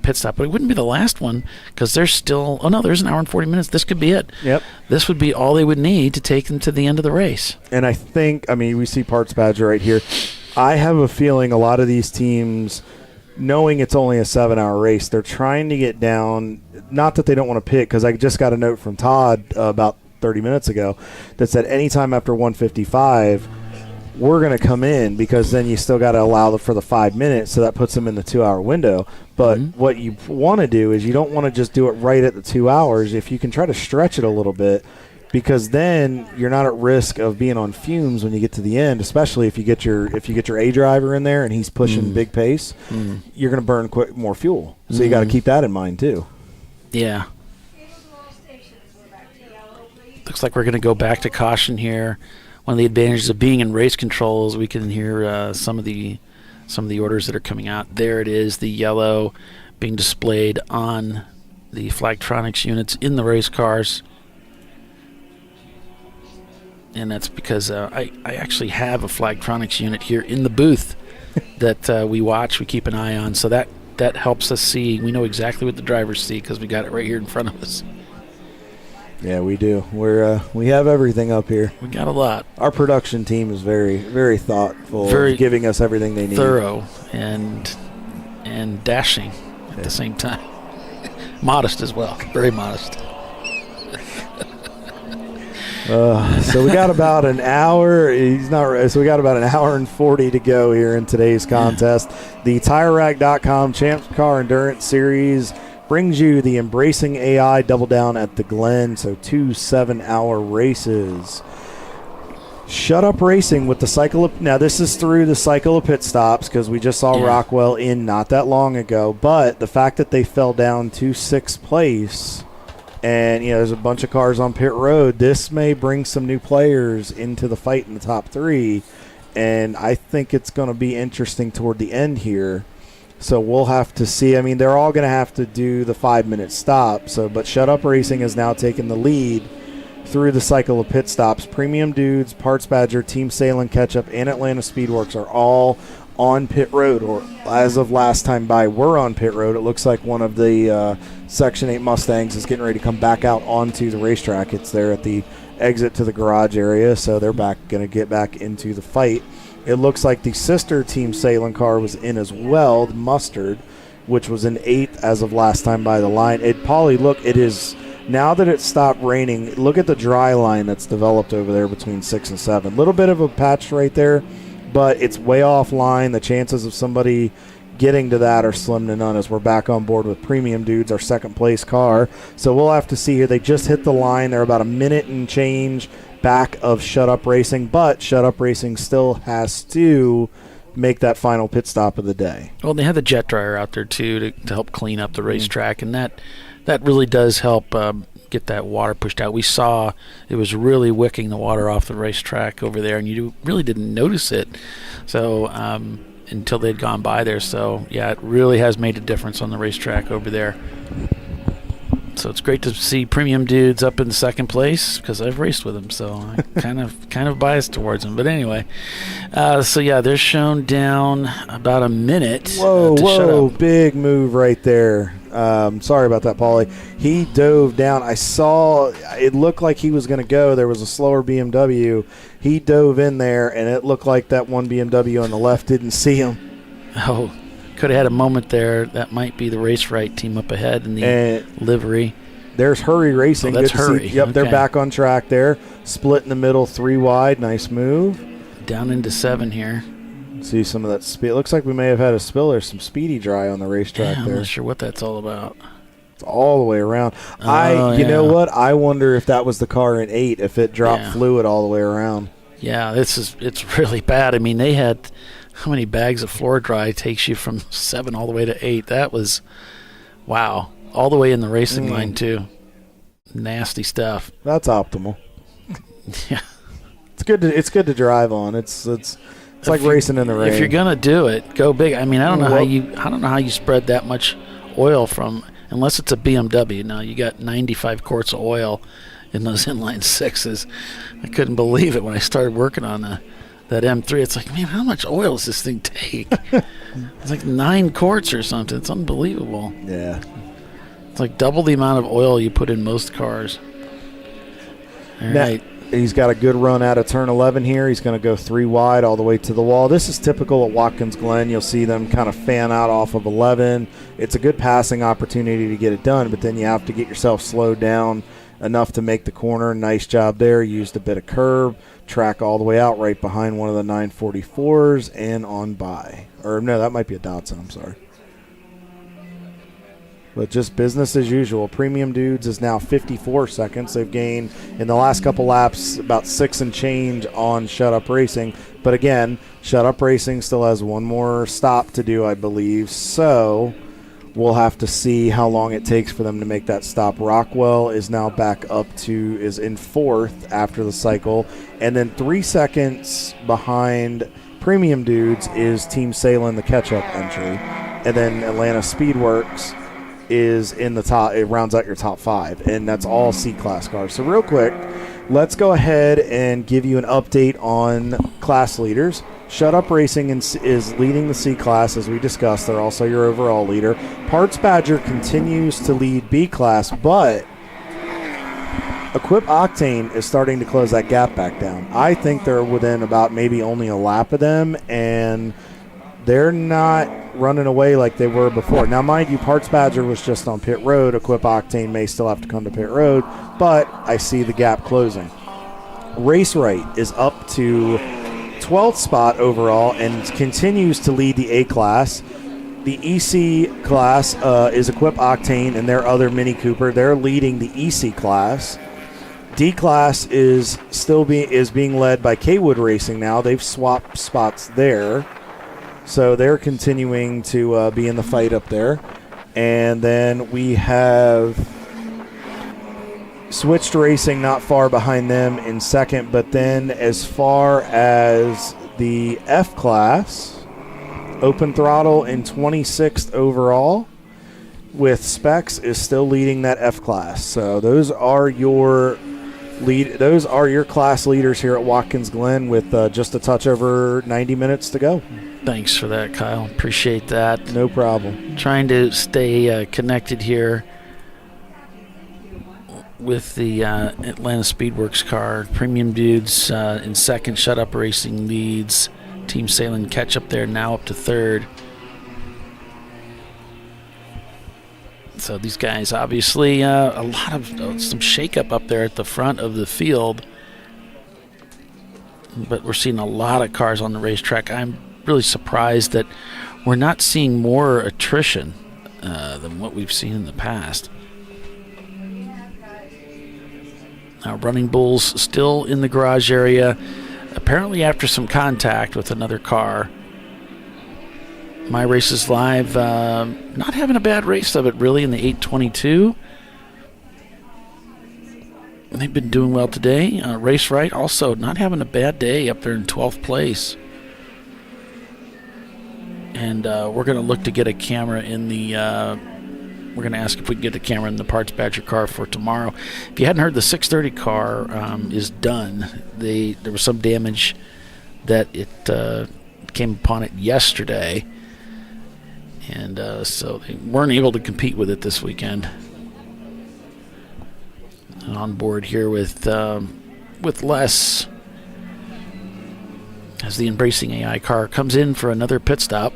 pit stop. But it wouldn't be the last one, because there's still there's an hour and 40 minutes. This could be it. Yep. This would be all they would need to take them to the end of the race. And I think, we see Parts Badger right here. I have a feeling a lot of these teams, knowing it's only a 7-hour race, they're trying to get down. Not that they don't want to pit, because I just got a note from Todd about 30 minutes ago that said anytime after 155, we're going to come in, because then you still got to allow for the 5 minutes, so that puts them in the 2-hour window. But what you want to do is you don't want to just do it right at the 2 hours. If you can try to stretch it a little bit, because then you're not at risk of being on fumes when you get to the end, especially if you get your A driver in there and he's pushing big pace, you're going to burn more fuel. So you got to keep that in mind too. Yeah. Looks like we're going to go back to caution here. One of the advantages of being in race control is we can hear some of the orders that are coming out. There it is, the yellow being displayed on the Flagtronics units in the race cars. And that's because I actually have a Flagtronics unit here in the booth that we watch, we keep an eye on. So that helps us see. We know exactly what the drivers see, because we got it right here in front of us. Yeah, we do. We have everything up here. We got a lot. Our production team is very, very thoughtful, of giving us everything they need. Thorough and dashing at the same time. Modest as well. Very modest. So we got about an hour. So we got about an hour and 40 to go here in today's contest. The TireRack.com Champs Car Endurance Series brings you the Embracing.AI Double Down at the Glen. So 2 7-hour races. Shut Up Racing with the cycle of, now this is through the cycle of pit stops, because we just saw Rockwell in not that long ago. But the fact that they fell down to 6th place, and there's a bunch of cars on pit road, this may bring some new players into the fight in the top 3, and I think it's going to be interesting toward the end here. So we'll have to see. They're all going to have to do the 5-minute stop. But Shut Up Racing has now taken the lead through the cycle of pit stops. Premium Dudes, Parts Badger, Team Sailing Ketchup, and Atlanta Speedworks are all on pit road, or as of last time by, we're on pit road. It looks like one of the Section 8 Mustangs is getting ready to come back out onto the racetrack. It's there at the exit to the garage area, so they're going to get back into the fight. It looks like the sister Team Sailing car was in as well, the Mustard, which was in 8th as of last time by the line. Paulie, look, it is, now that it stopped raining, look at the dry line that's developed over there between 6 and 7. A little bit of a patch right there, but it's way offline. The chances of somebody getting to that are slim to none, as we're back on board with Premium Dudes, our 2nd place car. So we'll have to see here. They just hit the line. They're about a minute and change back of Shut Up Racing, but Shut Up Racing still has to make that final pit stop of the day. Well, they have the jet dryer out there too to help clean up the racetrack, and that really does help get that water pushed out. We saw it was really wicking the water off the racetrack over there, and you really didn't notice it. So until they'd gone by there. So yeah, it really has made a difference on the racetrack over there. So it's great to see Premium Dudes up in second place because I've raced with them, so I'm kind of biased towards them. But anyway, so yeah, they're shown down about a minute. Whoa, big move right there. Sorry about that, Paulie. He dove down. I saw it looked like he was going to go. There was a slower BMW. He dove in there, and it looked like that one BMW on the left didn't see him. Oh, could have had a moment there. That might be the Race Right team up ahead in the livery. There's Hurry Racing. Oh, that's Good to Hurry. see. Yep, Okay. They're back on track there. Split in the middle, 3 wide. Nice move. Down into 7 here. See some of that speed. It looks like we may have had a spill or some speedy dry on the racetrack Yeah, I'm there. not sure what that's all about. It's all the way around. Oh, know what? I wonder if that was the car in 8, if it dropped fluid all the way around. Yeah, it's really bad. I mean, they had how many bags of floor dry takes you from 7 all the way to 8? That was wow. All the way in the racing line too. Nasty stuff. That's optimal. Yeah. It's good to drive on. It's like racing in the rain. If you're gonna do it, go big. I mean, I don't know how you spread that much oil from, unless it's a BMW. Now you got 95 quarts of oil in those inline 6s. I couldn't believe it when I started working on that M3. It's like, man, how much oil does this thing take? It's like 9 quarts or something. It's unbelievable. Yeah. It's like double the amount of oil you put in most cars. All right. He's got a good run out of turn 11 here. He's going to go 3 wide all the way to the wall. This is typical at Watkins Glen. You'll see them kind of fan out off of 11. It's a good passing opportunity to get it done, but then you have to get yourself slowed down enough to make the corner. Nice job there. Used a bit of curb. Track all the way out right behind one of the 944s and on by. Or no, that might be a Datsun. I'm sorry. But just business as usual. Premium Dudes is now 54 seconds. They've gained in the last couple laps about 6 and change on Shut Up Racing. But again, Shut Up Racing still has one more stop to do, I believe. So we'll have to see how long it takes for them to make that stop. Rockwell is now back up to, is in 4th after the cycle. And then 3 seconds behind Premium Dudes is Team Salem, the catch-up entry. And then Atlanta Speedworks is in the top. It rounds out your top 5, and that's all C-Class cars. So real quick, let's go ahead and give you an update on class leaders. Shut Up Racing is leading the C-Class, as we discussed. They're also your overall leader. Parts Badger continues to lead B-Class, but Equip Octane is starting to close that gap back down. I think they're within about maybe only a lap of them, and they're not running away like they were before. Now, mind you, Parts Badger was just on pit road. Equip Octane may still have to come to pit road, but I see the gap closing. Race Right is up to 12th spot overall and continues to lead the A-Class. The EC class is Equip Octane and their other Mini Cooper. They're leading the EC class. D-Class is still being led by K-Wood Racing now. They've swapped spots there. So they're continuing to be in the fight up there. And then we have Switched Racing not far behind them in 2nd. But then as far as the F-Class, Open Throttle in 26th overall, with Specs is still leading that F-Class. So those are your class leaders here at Watkins Glen with just a touch over 90 minutes to go. Thanks for that, Kyle. Appreciate that. No problem. Trying to stay connected here with the Atlanta Speedworks car. Premium Dudes in 2nd. Shut Up Racing leads. Team Salem catch up there, now up to 3rd. So these guys, obviously, a lot of some shakeup up there at the front of the field. But we're seeing a lot of cars on the racetrack. I'm really surprised that we're not seeing more attrition than what we've seen in the past. Now, Running Bulls still in the garage area, apparently after some contact with another car. My Races Live, not having a bad race of it, really, in the 822. They've been doing well today. Race Right also not having a bad day up there in 12th place. And we're going to look to get a camera in the... we're going to ask if we can get the camera in the Parts Badger car for tomorrow. If you hadn't heard, the 630 car is done. There was some damage that it came upon it yesterday. And so they weren't able to compete with it this weekend. On board here with Les as the Embracing.AI car comes in for another pit stop.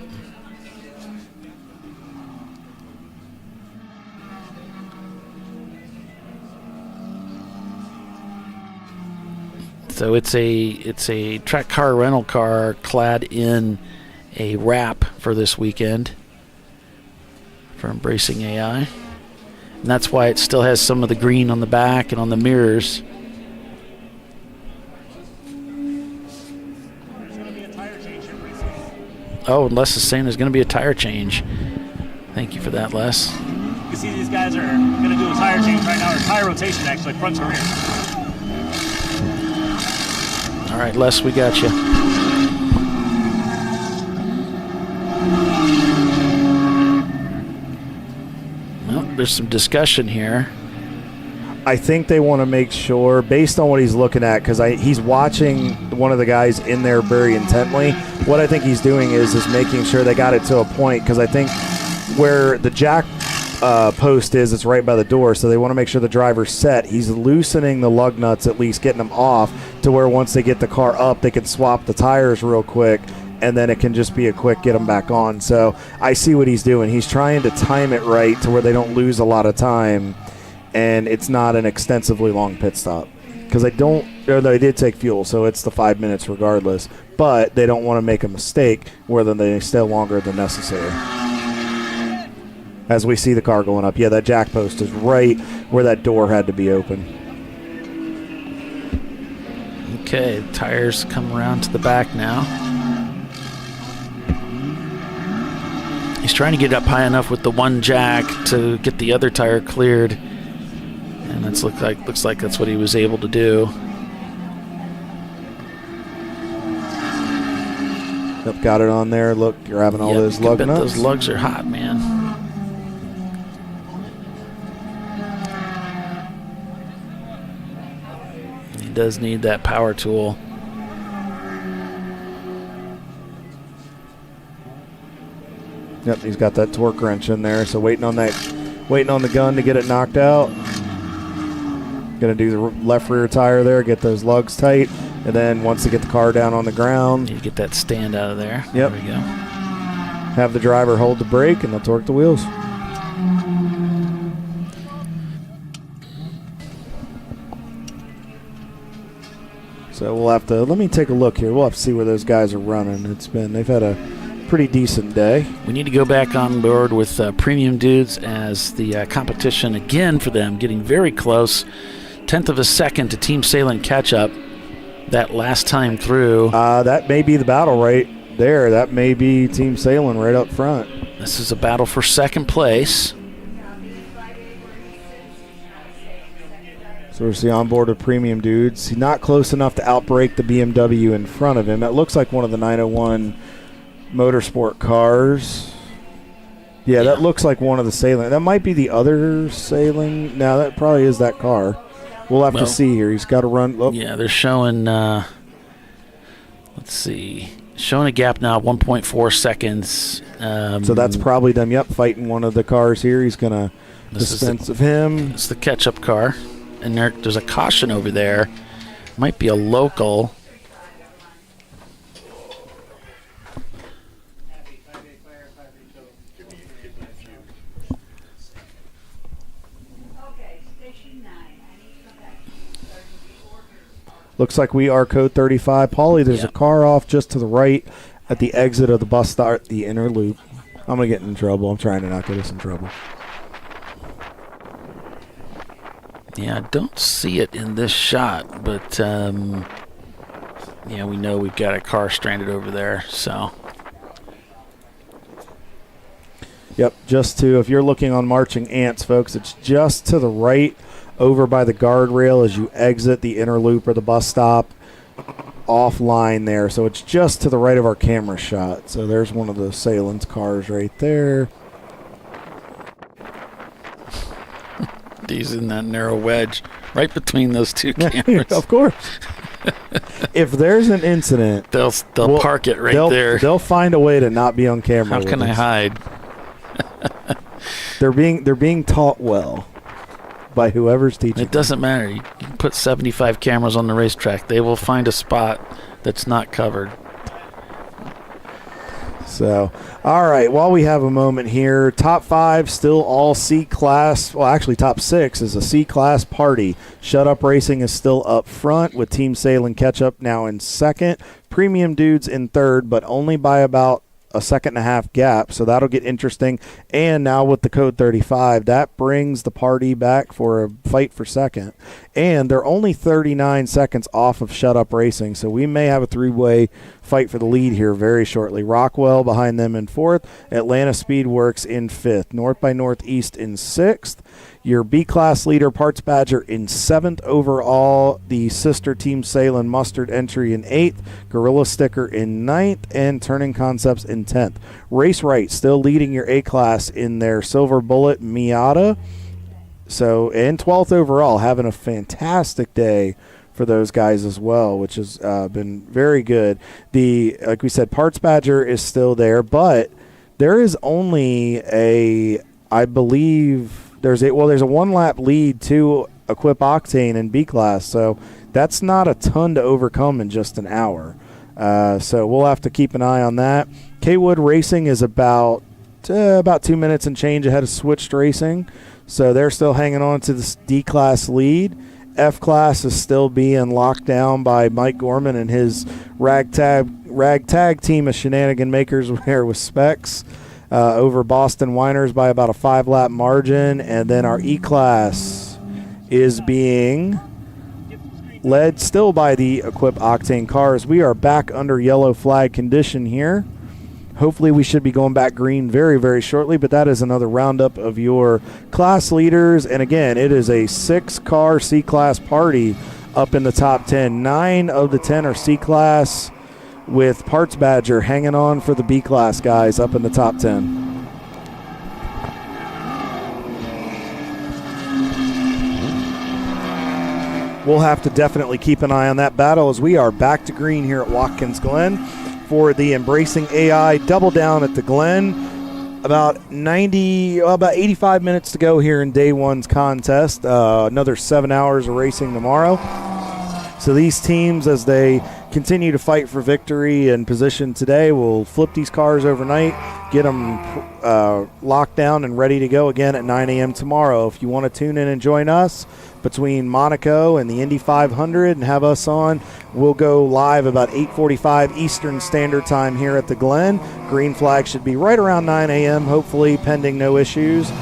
So it's a track car rental car clad in a wrap for this weekend for Embracing.AI. And that's why it still has some of the green on the back and on the mirrors. Oh, and Les is saying there's going to be a tire change. Thank you for that, Les. You see these guys are going to do a tire change right now, or tire rotation actually, front to rear. All right, Les, we got you. Well, there's some discussion here. I think they want to make sure, based on what he's looking at, because he's watching one of the guys in there very intently. What I think he's doing is making sure they got it to a point, because I think where the jack post is, it's right by the door, so they want to make sure the driver's set. He's loosening the lug nuts, at least getting them off, to where once they get the car up, they can swap the tires real quick, and then it can just be a quick get them back on. So I see what he's doing. He's trying to time it right to where they don't lose a lot of time, and it's not an extensively long pit stop. Because they did take fuel, so it's the 5 minutes regardless. But they don't want to make a mistake where then they stay longer than necessary. As we see the car going up. Yeah, that jack post is right where that door had to be open. Okay, tires come around to the back now. He's trying to get up high enough with the one jack to get the other tire cleared. And that's looks like that's what he was able to do. Yep, got it on there. Look, you're having all those lug nuts. Those lugs are hot, man. He does need that power tool. Yep, he's got that torque wrench in there. So waiting on the gun to get it knocked out. Going to do the left rear tire there, get those lugs tight, and then once they get the car down on the ground, you get that stand out of there. Yep. There we go. Have the driver hold the brake, and they'll torque the wheels. So we'll have to, let me take a look here. We'll have to see where those guys are running. They've had a pretty decent day. We need to go back on board with Premium Dudes as the competition again for them, getting very close. 1/10 of a second to Team Salem catch up that last time through. That may be the battle right there. That may be Team Salem right up front. This is a battle for second place. So we're seeing on board of Premium Dudes. He's not close enough to outbrake the BMW in front of him. That looks like one of the 901 Motorsport cars. Yeah, that looks like one of the Salem. That might be the other Salem. No, that probably is that car. We'll have to see here. He's got to run. Oh. Yeah, they're showing, let's see, showing a gap now, 1.4 seconds. So that's probably them, fighting one of the cars here. He's going to dispense of him. It's the catch-up car. And there's a caution over there. Might be a local. Looks like we are code 35. Paulie, there's a car off just to the right at the exit of the bus stop, the inner loop. I'm going to get in trouble. I'm trying to not get us in trouble. Yeah, I don't see it in this shot, but we know we've got a car stranded over there, so. Yep, just to, if you're looking on Marching Ants, folks, it's just to the right over by the guardrail as you exit the inner loop or the bus stop offline there. So it's just to the right of our camera shot. So there's one of the Salen's cars right there. He's in that narrow wedge right between those two cameras. Of course. If there's an incident, they'll park it right there. They'll find a way to not be on camera. How can I hide? They're being taught well by whoever's teaching. It doesn't matter. You can put 75 cameras on the racetrack. They will find a spot that's not covered. So, all right, while we have a moment here, top 5 still all C-Class. Well, actually, top 6 is a C-Class party. Shut Up Racing is still up front with Team Salen Ketchup now in second. Premium Dudes in third, but only by about a second and a half gap, so that'll get interesting. And now with the code 35, that brings the party back for a fight for second. And they're only 39 seconds off of Shut Up Racing, so we may have a three-way fight for the lead here very shortly. Rockwell behind them in fourth, Atlanta Speedworks in fifth, North by Northeast in sixth. Your B-Class leader, Parts Badger, in 7th overall. The sister Team Salen Mustard entry in 8th. Gorilla Sticker in 9th. And Turning Concepts in 10th. Race Right still leading your A-Class in their Silver Bullet Miata. So, and 12th overall, having a fantastic day for those guys as well, which has been very good. Like we said, Parts Badger is still there, but there is only I believe... There's a one-lap lead to Equip Octane in B-Class, so that's not a ton to overcome in just an hour. So we'll have to keep an eye on that. K-Wood Racing is about 2 minutes and change ahead of Switched Racing, so they're still hanging on to this D-Class lead. F-Class is still being locked down by Mike Gorman and his ragtag team of shenanigan makers there with Specs. Over Boston Winers by about a 5-lap margin. And then our E-Class is being led still by the Equip Octane cars. We are back under yellow flag condition here. Hopefully we should be going back green very, very shortly, but that is another roundup of your class leaders. And again, it is a 6-car C-Class party up in the top 10. 9 of the 10 are C-Class, with Parts Badger hanging on for the B-Class guys up in the top 10. We'll have to definitely keep an eye on that battle as we are back to green here at Watkins Glen for the Embracing.AI double down at the Glen. About 85 minutes to go here in day one's contest. Another 7 hours of racing tomorrow. So these teams, as they continue to fight for victory and position today, will flip these cars overnight, get them locked down and ready to go again at 9 a.m. tomorrow. If you want to tune in and join us between Monaco and the Indy 500 and have us on, we'll go live about 8:45 Eastern Standard Time here at the Glen. Green flag should be right around 9 a.m., hopefully pending no issues.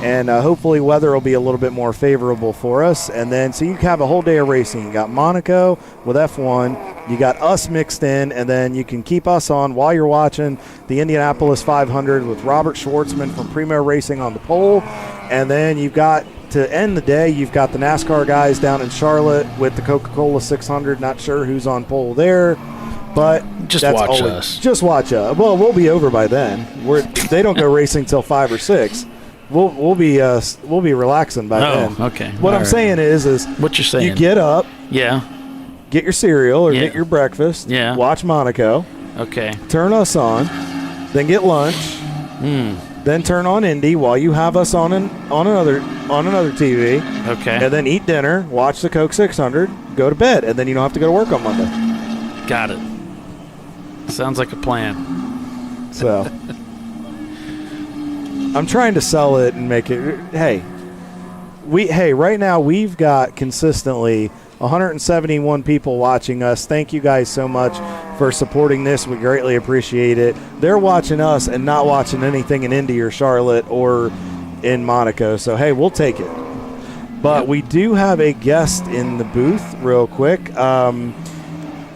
And hopefully weather will be a little bit more favorable for us. And then so you can have a whole day of racing. You got Monaco with F1. You got us mixed in. And then you can keep us on while you're watching the Indianapolis 500 with Robert Schwartzman from Primo Racing on the pole. And then you've got, to end the day, you've got the NASCAR guys down in Charlotte with the Coca-Cola 600. Not sure who's on pole there. But just that's watch always, us. Just watch us. Well, we'll be over by then. They don't go racing till 5 or 6. We'll be relaxing by then. Okay. What I'm saying is what you're saying. You get up, get your cereal or get your breakfast, watch Monaco, turn us on, then get lunch, then turn on Indy while you have us on another TV, and then eat dinner, watch the Coke 600, go to bed, and then you don't have to go to work on Monday. Got it. Sounds like a plan. So. I'm trying to sell it and make it. Right now we've got consistently 171 people watching us. Thank you guys so much for supporting this. We greatly appreciate it. They're watching us and not watching anything in Indy or Charlotte or in Monaco. So hey, we'll take it. But we do have a guest in the booth, real quick.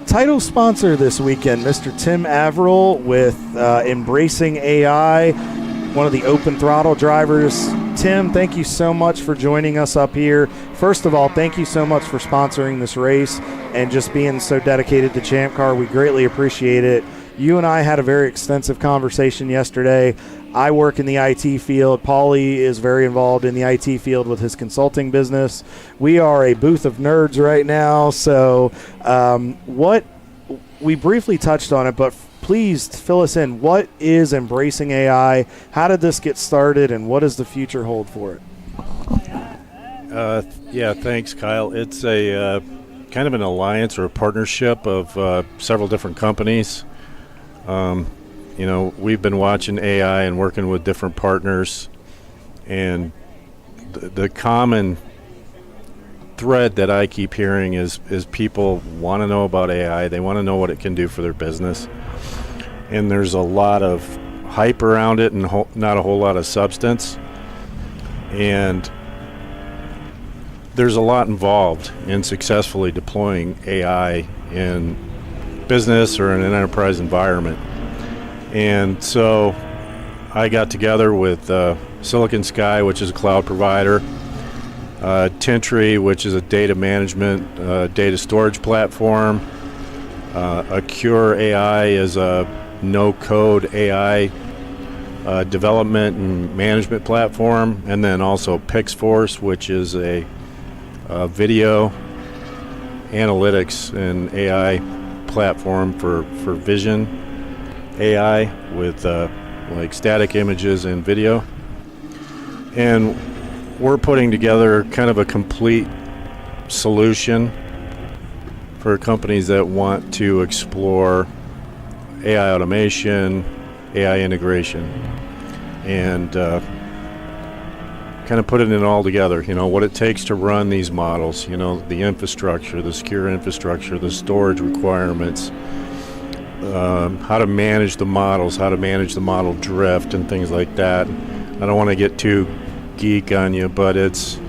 Title sponsor this weekend, Mr. Tim Averill with Embracing.AI. one of the open throttle drivers. Tim, thank you so much for joining us up here. First of all, thank you so much for sponsoring this race and just being so dedicated to Champ Car. We greatly appreciate it. You and I had a very extensive conversation yesterday. I work in the IT field. Paulie is very involved in the IT field with his consulting business. We are a booth of nerds right now. So what we briefly touched on it, but please fill us in. What is Embracing.AI? How did this get started, and what does the future hold for it? Yeah, thanks, Kyle. It's a kind of an alliance or a partnership of several different companies. We've been watching AI and working with different partners, and the common thread that I keep hearing is people want to know about AI. They want to know what it can do for their business, and there's a lot of hype around it and not a whole lot of substance, and there's a lot involved in successfully deploying AI in business or in an enterprise environment. And so I got together with Silicon Sky, which is a cloud provider, Tintry, which is a data management, data storage platform, Accure AI is a no-code AI development and management platform, and then also Pixforce, which is a video analytics and AI platform for vision AI with like static images and video. And we're putting together kind of a complete solution for companies that want to explore AI automation, AI integration, and kind of putting it all together, what it takes to run these models, the infrastructure, the secure infrastructure, the storage requirements, how to manage the models, how to manage the model drift and things like that. I don't want to get too geek on you, but there's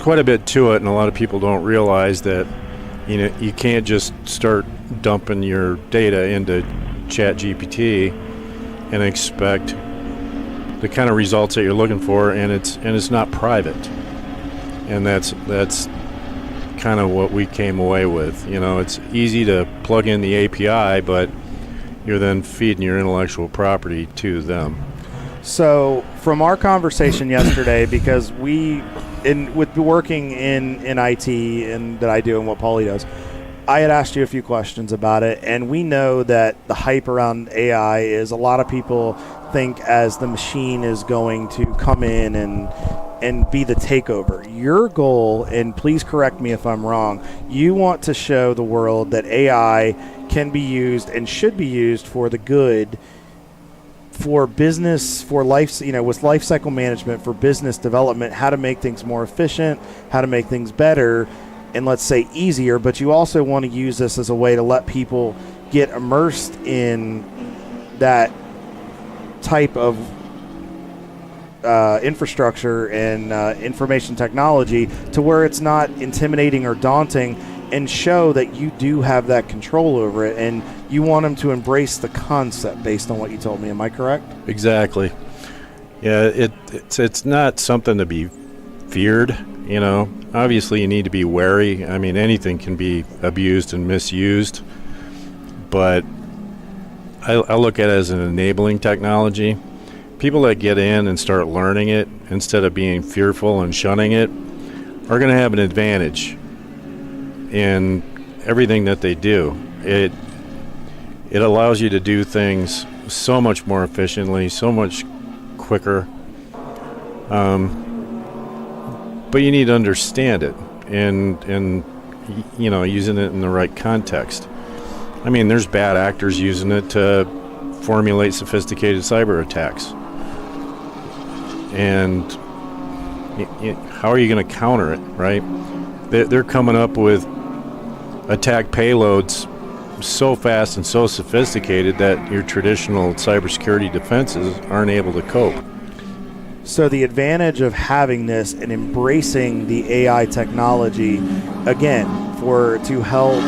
quite a bit to it, and a lot of people don't realize that you can't just start dumping your data into ChatGPT and expect the kind of results that you're looking for, and it's not private. And that's kind of what we came away with. It's easy to plug in the API, but you're then feeding your intellectual property to them. So from our conversation yesterday, because with working in IT and that I do and what Paulie does, I had asked you a few questions about it, and we know that the hype around AI is a lot of people think as the machine is going to come in and be the takeover. Your goal, and please correct me if I'm wrong, you want to show the world that AI can be used and should be used for the good, for business, for life, with life cycle management, for business development, how to make things more efficient, how to make things better, and let's say easier. But you also want to use this as a way to let people get immersed in that type of infrastructure and information technology to where it's not intimidating or daunting, and show that you do have that control over it, and you want them to embrace the concept based on what you told me. Am I correct? Exactly. Yeah, it's not something to be feared. Obviously you need to be wary. I mean, anything can be abused and misused, but I look at it as an enabling technology. People that get in and start learning it instead of being fearful and shunning it are going to have an advantage in everything that they do. It allows you to do things so much more efficiently, so much quicker. But you need to understand it and using it in the right context. I mean, there's bad actors using it to formulate sophisticated cyber attacks. And how are you going to counter it, right? They're coming up with attack payloads so fast and so sophisticated that your traditional cybersecurity defenses aren't able to cope. So the advantage of having this and embracing the AI technology, again, to help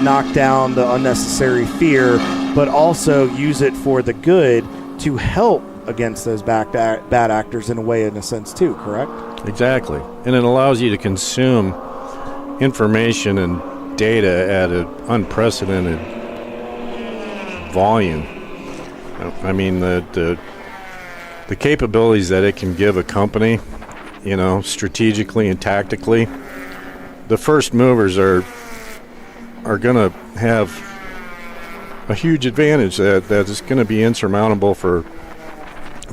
knock down the unnecessary fear, but also use it for the good to help against those bad actors in a sense too, correct? Exactly. And it allows you to consume information and data at an unprecedented volume. I mean, the capabilities that it can give a company, strategically and tactically, the first movers are going to have a huge advantage that is going to be insurmountable for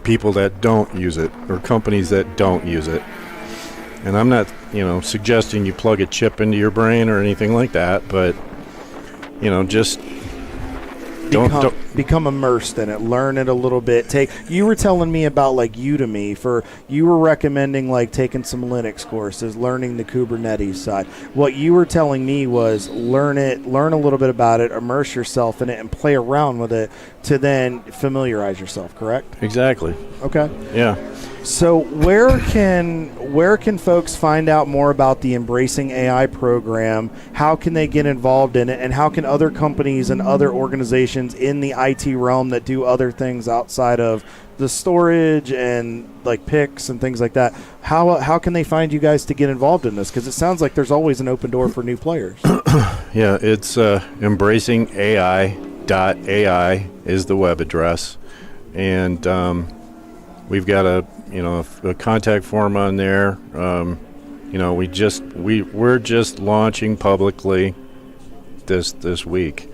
people that don't use it or companies that don't use it. And I'm not, suggesting you plug a chip into your brain or anything like that, but, just become immersed in it, learn it a little bit. You were telling me about like Udemy, you were recommending like taking some Linux courses, learning the Kubernetes side. What you were telling me was learn a little bit about it, immerse yourself in it, and play around with it to then familiarize yourself, correct? Exactly. Okay. Yeah. So where can folks find out more about the Embracing.AI program? How can they get involved in it? And how can other companies and other organizations in the IT realm that do other things outside of the storage and like picks and things like that, how can they find you guys to get involved in this? Because it sounds like there's always an open door for new players. Yeah, it's Embracing.AI is the web address. And we've got a contact form on there. We're just launching publicly this week.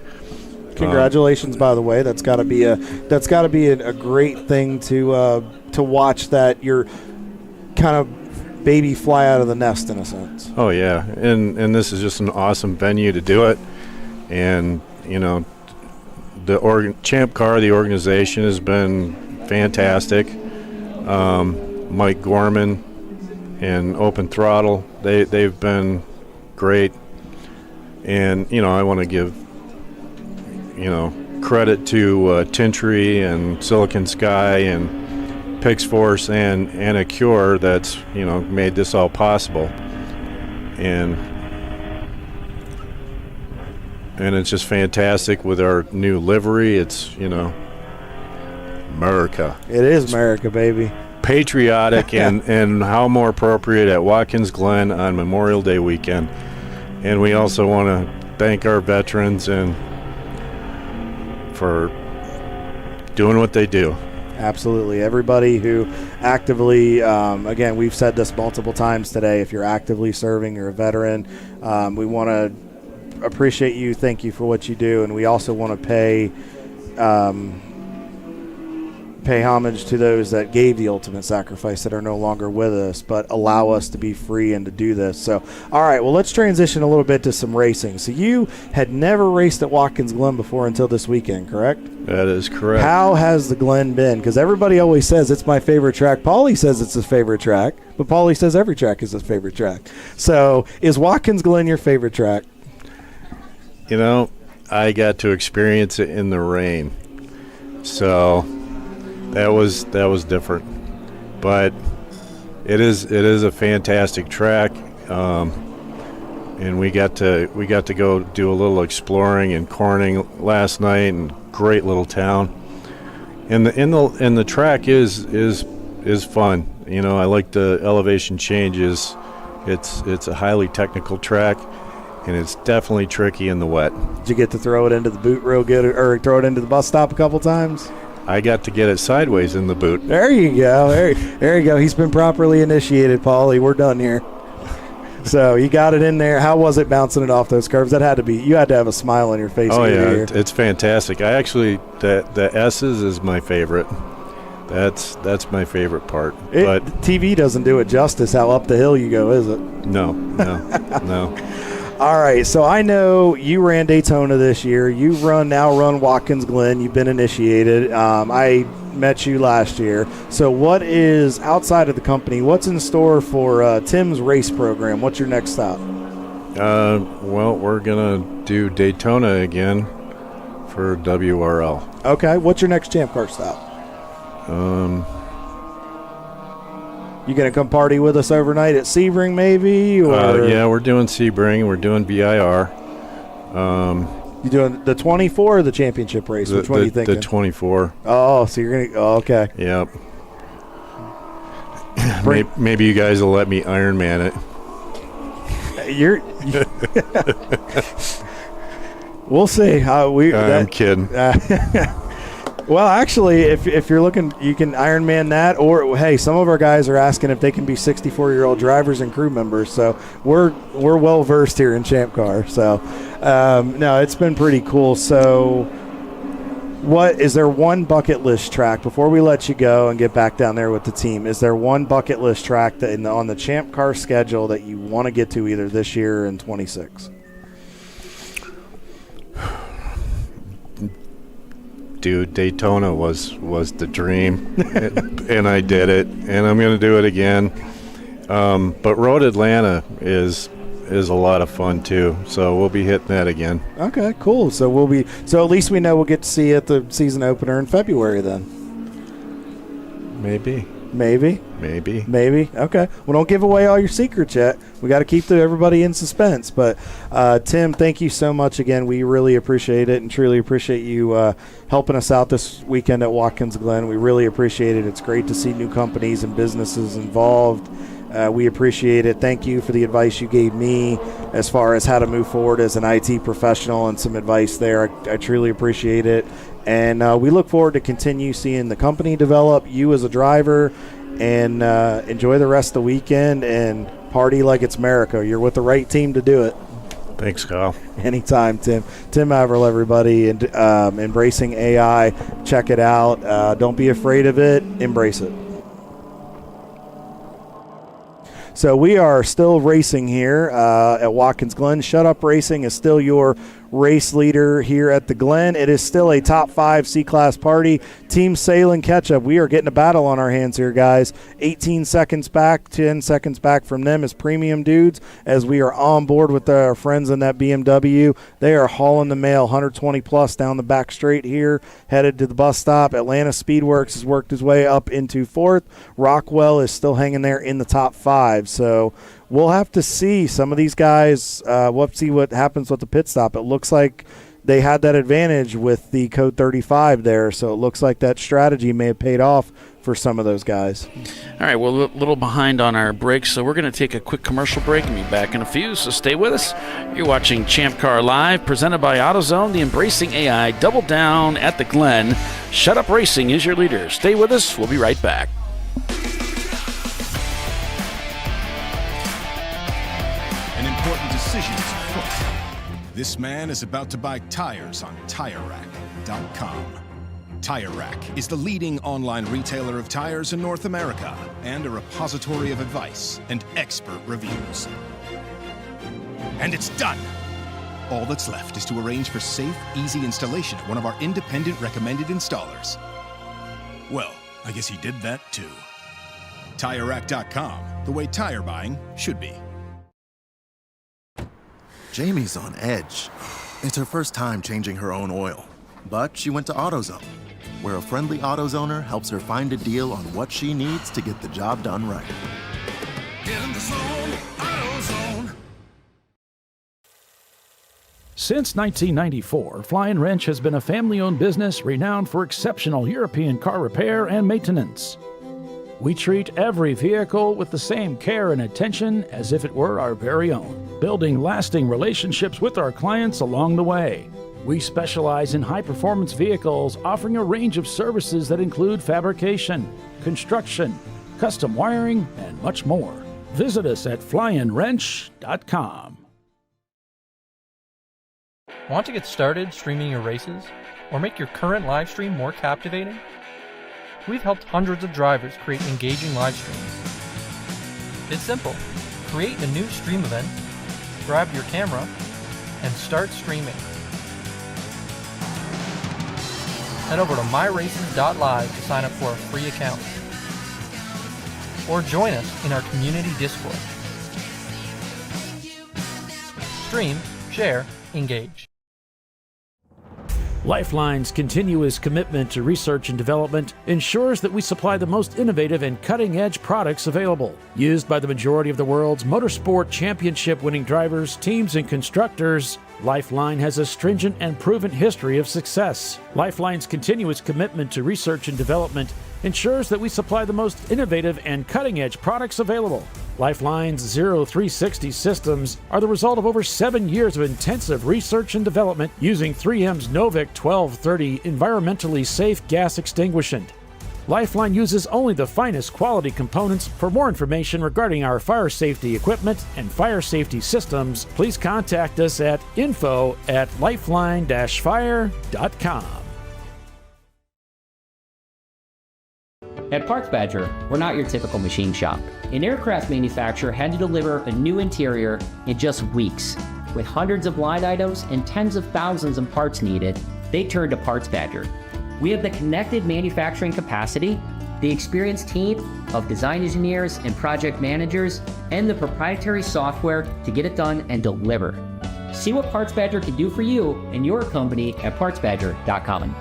Congratulations, by the way. That's got to be a great thing to watch, that you're kind of baby fly out of the nest in a sense. Oh yeah, and this is just an awesome venue to do it. And the ChampCar, the organization, has been fantastic. Mike Gorman and Open Throttle, they've been great. And I want to give credit to Tintry and Silicon Sky and PixForce and Acure that's made this all possible. And it's just fantastic with our new livery. It's America. It is America, baby. Patriotic and how more appropriate at Watkins Glen on Memorial Day weekend. And we also want to thank our veterans and for doing what they do. Absolutely. Everybody who actively, again, we've said this multiple times today, if you're actively serving, you're a veteran, we want to appreciate you, thank you for what you do, and we also want to pay homage to those that gave the ultimate sacrifice that are no longer with us, but allow us to be free and to do this. So, all right, well, let's transition a little bit to some racing. So you had never raced at Watkins Glen before until this weekend, correct? That is correct. How has the Glen been? Because everybody always says it's my favorite track. Paulie says it's his favorite track, but Paulie says every track is his favorite track. So is Watkins Glen your favorite track? I got to experience it in the rain. So that was different, but it is a fantastic track, and we got to go do a little exploring in Corning last night, and great little town, and the track is fun. I like the elevation changes. It's a highly technical track, and it's definitely tricky in the wet. Did you get to throw it into the boot real good, or throw it into the bus stop a couple times? I got to get it sideways in the boot. There you go. There you go. He's been properly initiated, Paulie. We're done here. So you got it in there. How was it bouncing it off those curves? You had to have a smile on your face. Oh yeah, it's fantastic. I actually the S's is my favorite. That's my favorite part. But TV doesn't do it justice how up the hill you go, is it? No. All right, so I know you ran Daytona this year. You now run Watkins Glen. You've been initiated. I met you last year. So what is, outside of the company, what's in store for Tim's race program? What's your next stop? Well, we're going to do Daytona again for WRL. Okay, what's your next Champ Car stop? You going to come party with us overnight at Sebring maybe? Or? Yeah, we're doing Sebring. We're doing BIR. You doing the 24 or the championship race? Which one are you thinking? The 24. Oh, so you're going to – oh, okay. Yep. Maybe you guys will let me Ironman it. We'll see. I'm kidding. Well, actually, if you're looking, you can Ironman that, or hey, some of our guys are asking if they can be 64-year-old drivers and crew members. So we're well versed here in Champ Car. So no, it's been pretty cool. So, what is there one bucket list track before we let you go and get back down there with the team? Is there one bucket list track that on the Champ Car schedule that you want to get to either this year or in 26? Dude, Daytona was the dream, and I did it, and I'm going to do it again. But Road Atlanta is a lot of fun too, so we'll be hitting that again. Okay, cool. So at least we know we'll get to see you at the season opener in February then. Maybe. Okay. Well, don't give away all your secrets yet. We got to keep everybody in suspense. But Tim, thank you so much again. We really appreciate it and truly appreciate you helping us out this weekend at Watkins Glen. We really appreciate it. It's great to see new companies and businesses involved. We appreciate it. Thank you for the advice you gave me as far as how to move forward as an IT professional and some advice there. I truly appreciate it. And we look forward to continue seeing the company develop, you as a driver, and enjoy the rest of the weekend and party like it's America. You're with the right team to do it. Thanks, Kyle. Anytime, Tim. Tim Averill, everybody, and Embracing.AI. Check it out. Don't be afraid of it. Embrace it. So we are still racing here at Watkins Glen. Shut Up Racing is still your race leader here at the Glen. It is still a top 5 C-Class party. Team Sail and Ketchup, we are getting a battle on our hands here, guys. 18 seconds back, 10 seconds back from them as premium dudes as we are on board with our friends in that BMW. They are hauling the mail, 120 plus down the back straight here, headed to the bus stop. Atlanta Speedworks has worked his way up into 4th. Rockwell is still hanging there in the top 5. So we'll have to see some of these guys. We'll see what happens with the pit stop. It looks like they had that advantage with the code 35 there, so it looks like that strategy may have paid off for some of those guys. All right, we're a little behind on our breaks, so we're going to take a quick commercial break and be back in a few, so stay with us. You're watching Champ Car Live, presented by AutoZone, the Embracing.AI Double Down at the Glen. Shut Up Racing is your leader. Stay with us. We'll be right back. An important decision is afoot. This man is about to buy tires on TireRack.com. Tire Rack is the leading online retailer of tires in North America and a repository of advice and expert reviews. And it's done! All that's left is to arrange for safe, easy installation at one of our independent recommended installers. Well, I guess he did that too. TireRack.com, the way tire buying should be. Jamie's on edge. It's her first time changing her own oil. But she went to AutoZone, where a friendly AutoZoner helps her find a deal on what she needs to get the job done right. Get in the zone, AutoZone. Since 1994, Flying Wrench has been a family-owned business renowned for exceptional European car repair and maintenance. We treat every vehicle with the same care and attention as if it were our very own, building lasting relationships with our clients along the way. We specialize in high-performance vehicles, offering a range of services that include fabrication, construction, custom wiring, and much more. Visit us at flyinwrench.com. Want to get started streaming your races or make your current live stream more captivating? We've helped hundreds of drivers create engaging live streams. It's simple. Create a new stream event, grab your camera, and start streaming. Head over to myraces.live to sign up for a free account. Or join us in our community Discord. Stream, share, engage. Lifeline's continuous commitment to research and development ensures that we supply the most innovative and cutting-edge products available. Used by the majority of the world's motorsport championship-winning drivers, teams, and constructors, Lifeline has a stringent and proven history of success. Lifeline's continuous commitment to research and development ensures that we supply the most innovative and cutting-edge products available. Lifeline's 0360 systems are the result of over 7 years of intensive research and development using 3M's Novik 1230 environmentally safe gas extinguishant. Lifeline uses only the finest quality components. For more information regarding our fire safety equipment and fire safety systems, please contact us at info@lifeline-fire.com. At Parts Badger, we're not your typical machine shop. An aircraft manufacturer had to deliver a new interior in just weeks. With hundreds of line items and tens of thousands of parts needed, they turned to Parts Badger. We have the connected manufacturing capacity, the experienced team of design engineers and project managers, and the proprietary software to get it done and deliver. See what Parts Badger can do for you and your company at PartsBadger.com.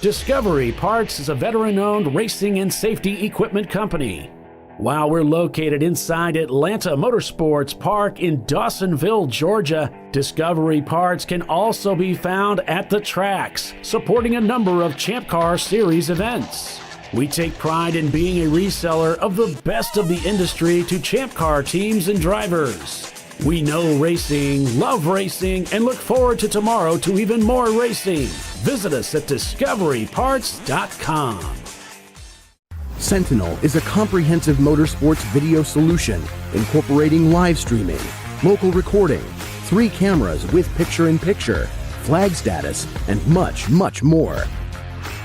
Discovery Parts is a veteran-owned racing and safety equipment company. While we're located inside Atlanta Motorsports Park in Dawsonville, Georgia, Discovery Parts can also be found at the tracks, supporting a number of Champ Car Series events. We take pride in being a reseller of the best of the industry to Champ Car teams and drivers. We know racing, love racing, and look forward to tomorrow to even more racing. Visit us at discoveryparts.com. Sentinel is a comprehensive motorsports video solution incorporating live streaming, local recording, 3 cameras with picture-in-picture, flag status, and much, much more.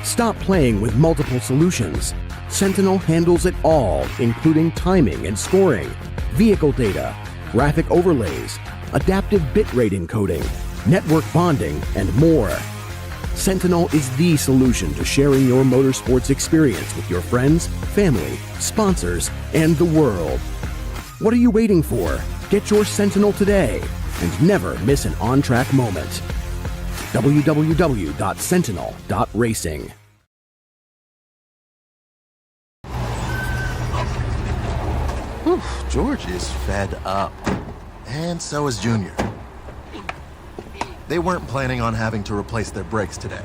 Stop playing with multiple solutions. Sentinel handles it all, including timing and scoring, vehicle data, graphic overlays, adaptive bitrate encoding, network bonding, and more. Sentinel is the solution to sharing your motorsports experience with your friends, family, sponsors, and the world. What are you waiting for? Get your Sentinel today and never miss an on-track moment. www.sentinel.racing. Whew, George is fed up. And so is Junior. They weren't planning on having to replace their brakes today.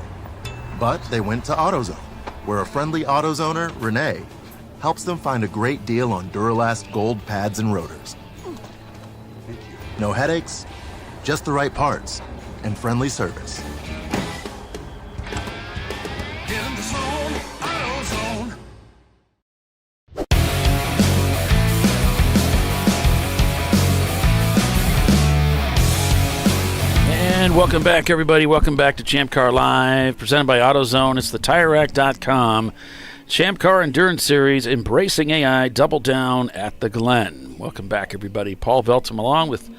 But they went to AutoZone, where a friendly AutoZoner, Renee, helps them find a great deal on Duralast Gold pads and rotors. No headaches, just the right parts, and friendly service. Get in the zone, AutoZone. And welcome back, everybody. Welcome back to ChampCar.Live, presented by AutoZone. It's the TireRack.com Champ Car Endurance Series, Embracing AI, Double Down at the Glen. Welcome back, everybody. Paul Veltum along with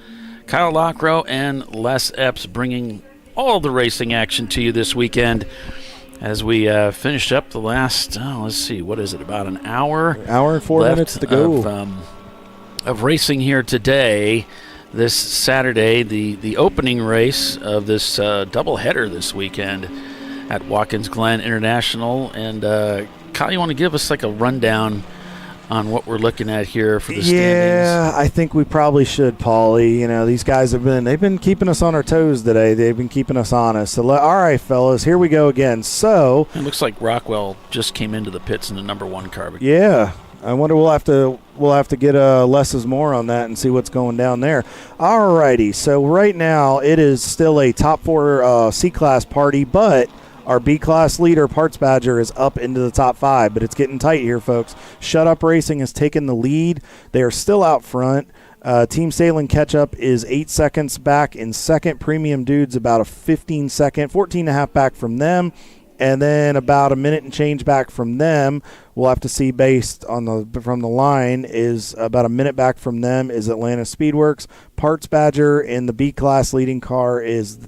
Kyle Lockrow and Les Epps bringing all the racing action to you this weekend as we finished up the last, let's see, what is it, about an hour? Hour and 4 minutes to go. Of racing here today. This Saturday, the opening race of this doubleheader this weekend at Watkins Glen International. And Kyle, you want to give us like a rundown on what we're looking at here for the standings? Yeah, I think we probably should, Paulie. You know, these guys they've been keeping us on our toes today. They've been keeping us honest. So, all right, fellas, here we go again. So it looks like Rockwell just came into the pits in the number 1 car. Yeah. I wonder we'll have to get less is more on that and see what's going down there. All righty. So right now it is still a top 4 C-Class party, but our B-Class leader, Parts Badger, is up into the top 5, but it's getting tight here, folks. Shut Up Racing has taken the lead. They are still out front. Team Salem catch-up is 8 seconds back in second. Premium Dudes about a 15-second, 14.5 back from them. And then about a minute and change back from them. We'll have to see based on from the line is about a minute back from them is Atlanta Speedworks. Parts Badger in the B-Class leading car is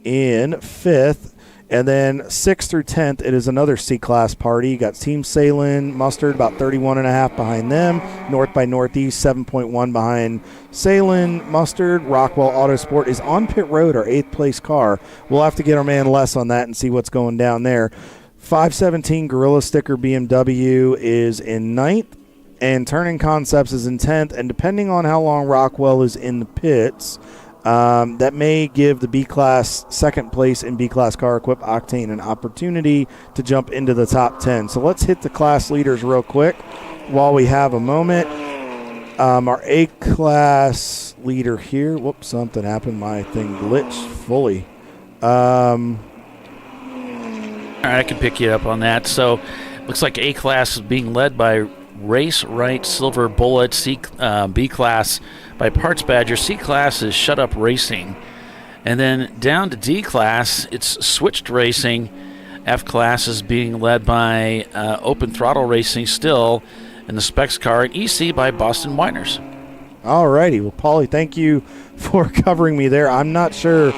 in 5th. And then 6th through 10th, it is another C-Class party. You got Team Salem, Mustard, about 31.5 behind them. North by Northeast, 7.1 behind Salem, Mustard. Rockwell Autosport is on pit road, our 8th place car. We'll have to get our man Les on that and see what's going down there. 517 Gorilla Sticker BMW is in 9th. And Turning Concepts is in 10th. And depending on how long Rockwell is in the pits, that may give the B-Class second place in B-Class car equipped Octane an opportunity to jump into the top 10. So let's hit the class leaders real quick while we have a moment. Our A-Class leader here. Whoops, something happened. My thing glitched fully. All right, I can pick you up on that. So looks like A-Class is being led by Race Right Silver Bullet. B-Class by Parts Badger. C-Class is Shut Up Racing. And then down to D-Class, it's Switched Racing. F-Class is being led by Open Throttle Racing still in the Specs car. And EC by Boston Winers. All righty. Well, Paulie, thank you for covering me there. I'm not sure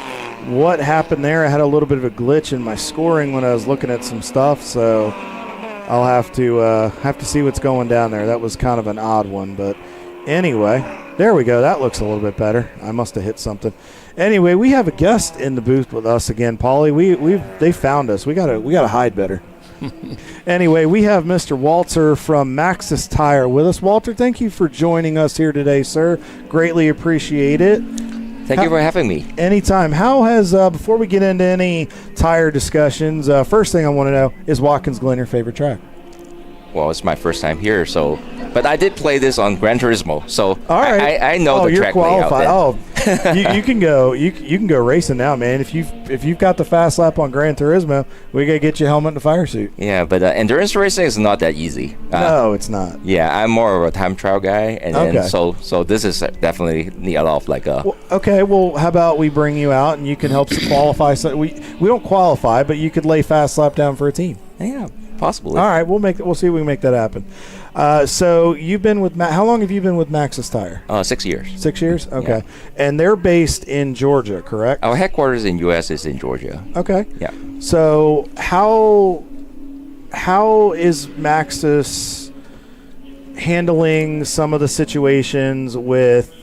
what happened there. I had a little bit of a glitch in my scoring when I was looking at some stuff, so I'll have to see what's going down there. That was kind of an odd one, but anyway, there we go. That looks a little bit better. I must have hit something. Anyway, we have a guest in the booth with us again, Paulie. They found us. We gotta hide better. Anyway, we have Mr. Walter from Maxxis Tire with us. Walter, thank you for joining us here today, sir. Greatly appreciate it. Thank you for having me. Anytime. How has, before we get into any tire discussions, first thing I want to know, is Watkins Glen your favorite track? Well, it's my first time here, but I did play this on Gran Turismo, so all right. I know the track qualified. layout. You can go. You can go racing now, man. If you've got the fast lap on Gran Turismo, we gotta get you a helmet and a fire suit. Yeah, but endurance racing is not that easy. No, it's not. Yeah, I'm more of a time trial guy, and then, so this is definitely need a lot of okay, well, how about we bring you out and you can help qualify? So we don't qualify, but you could lay fast lap down for a team. Yeah, possibly. All right, we'll see if we can make that happen. So you've been with how long have you been with Maxxis Tire? 6 years. 6 years? Okay. Yeah. And they're based in Georgia, correct? Our headquarters in U.S. is in Georgia. Okay. Yeah. So how is Maxxis handling some of the situations with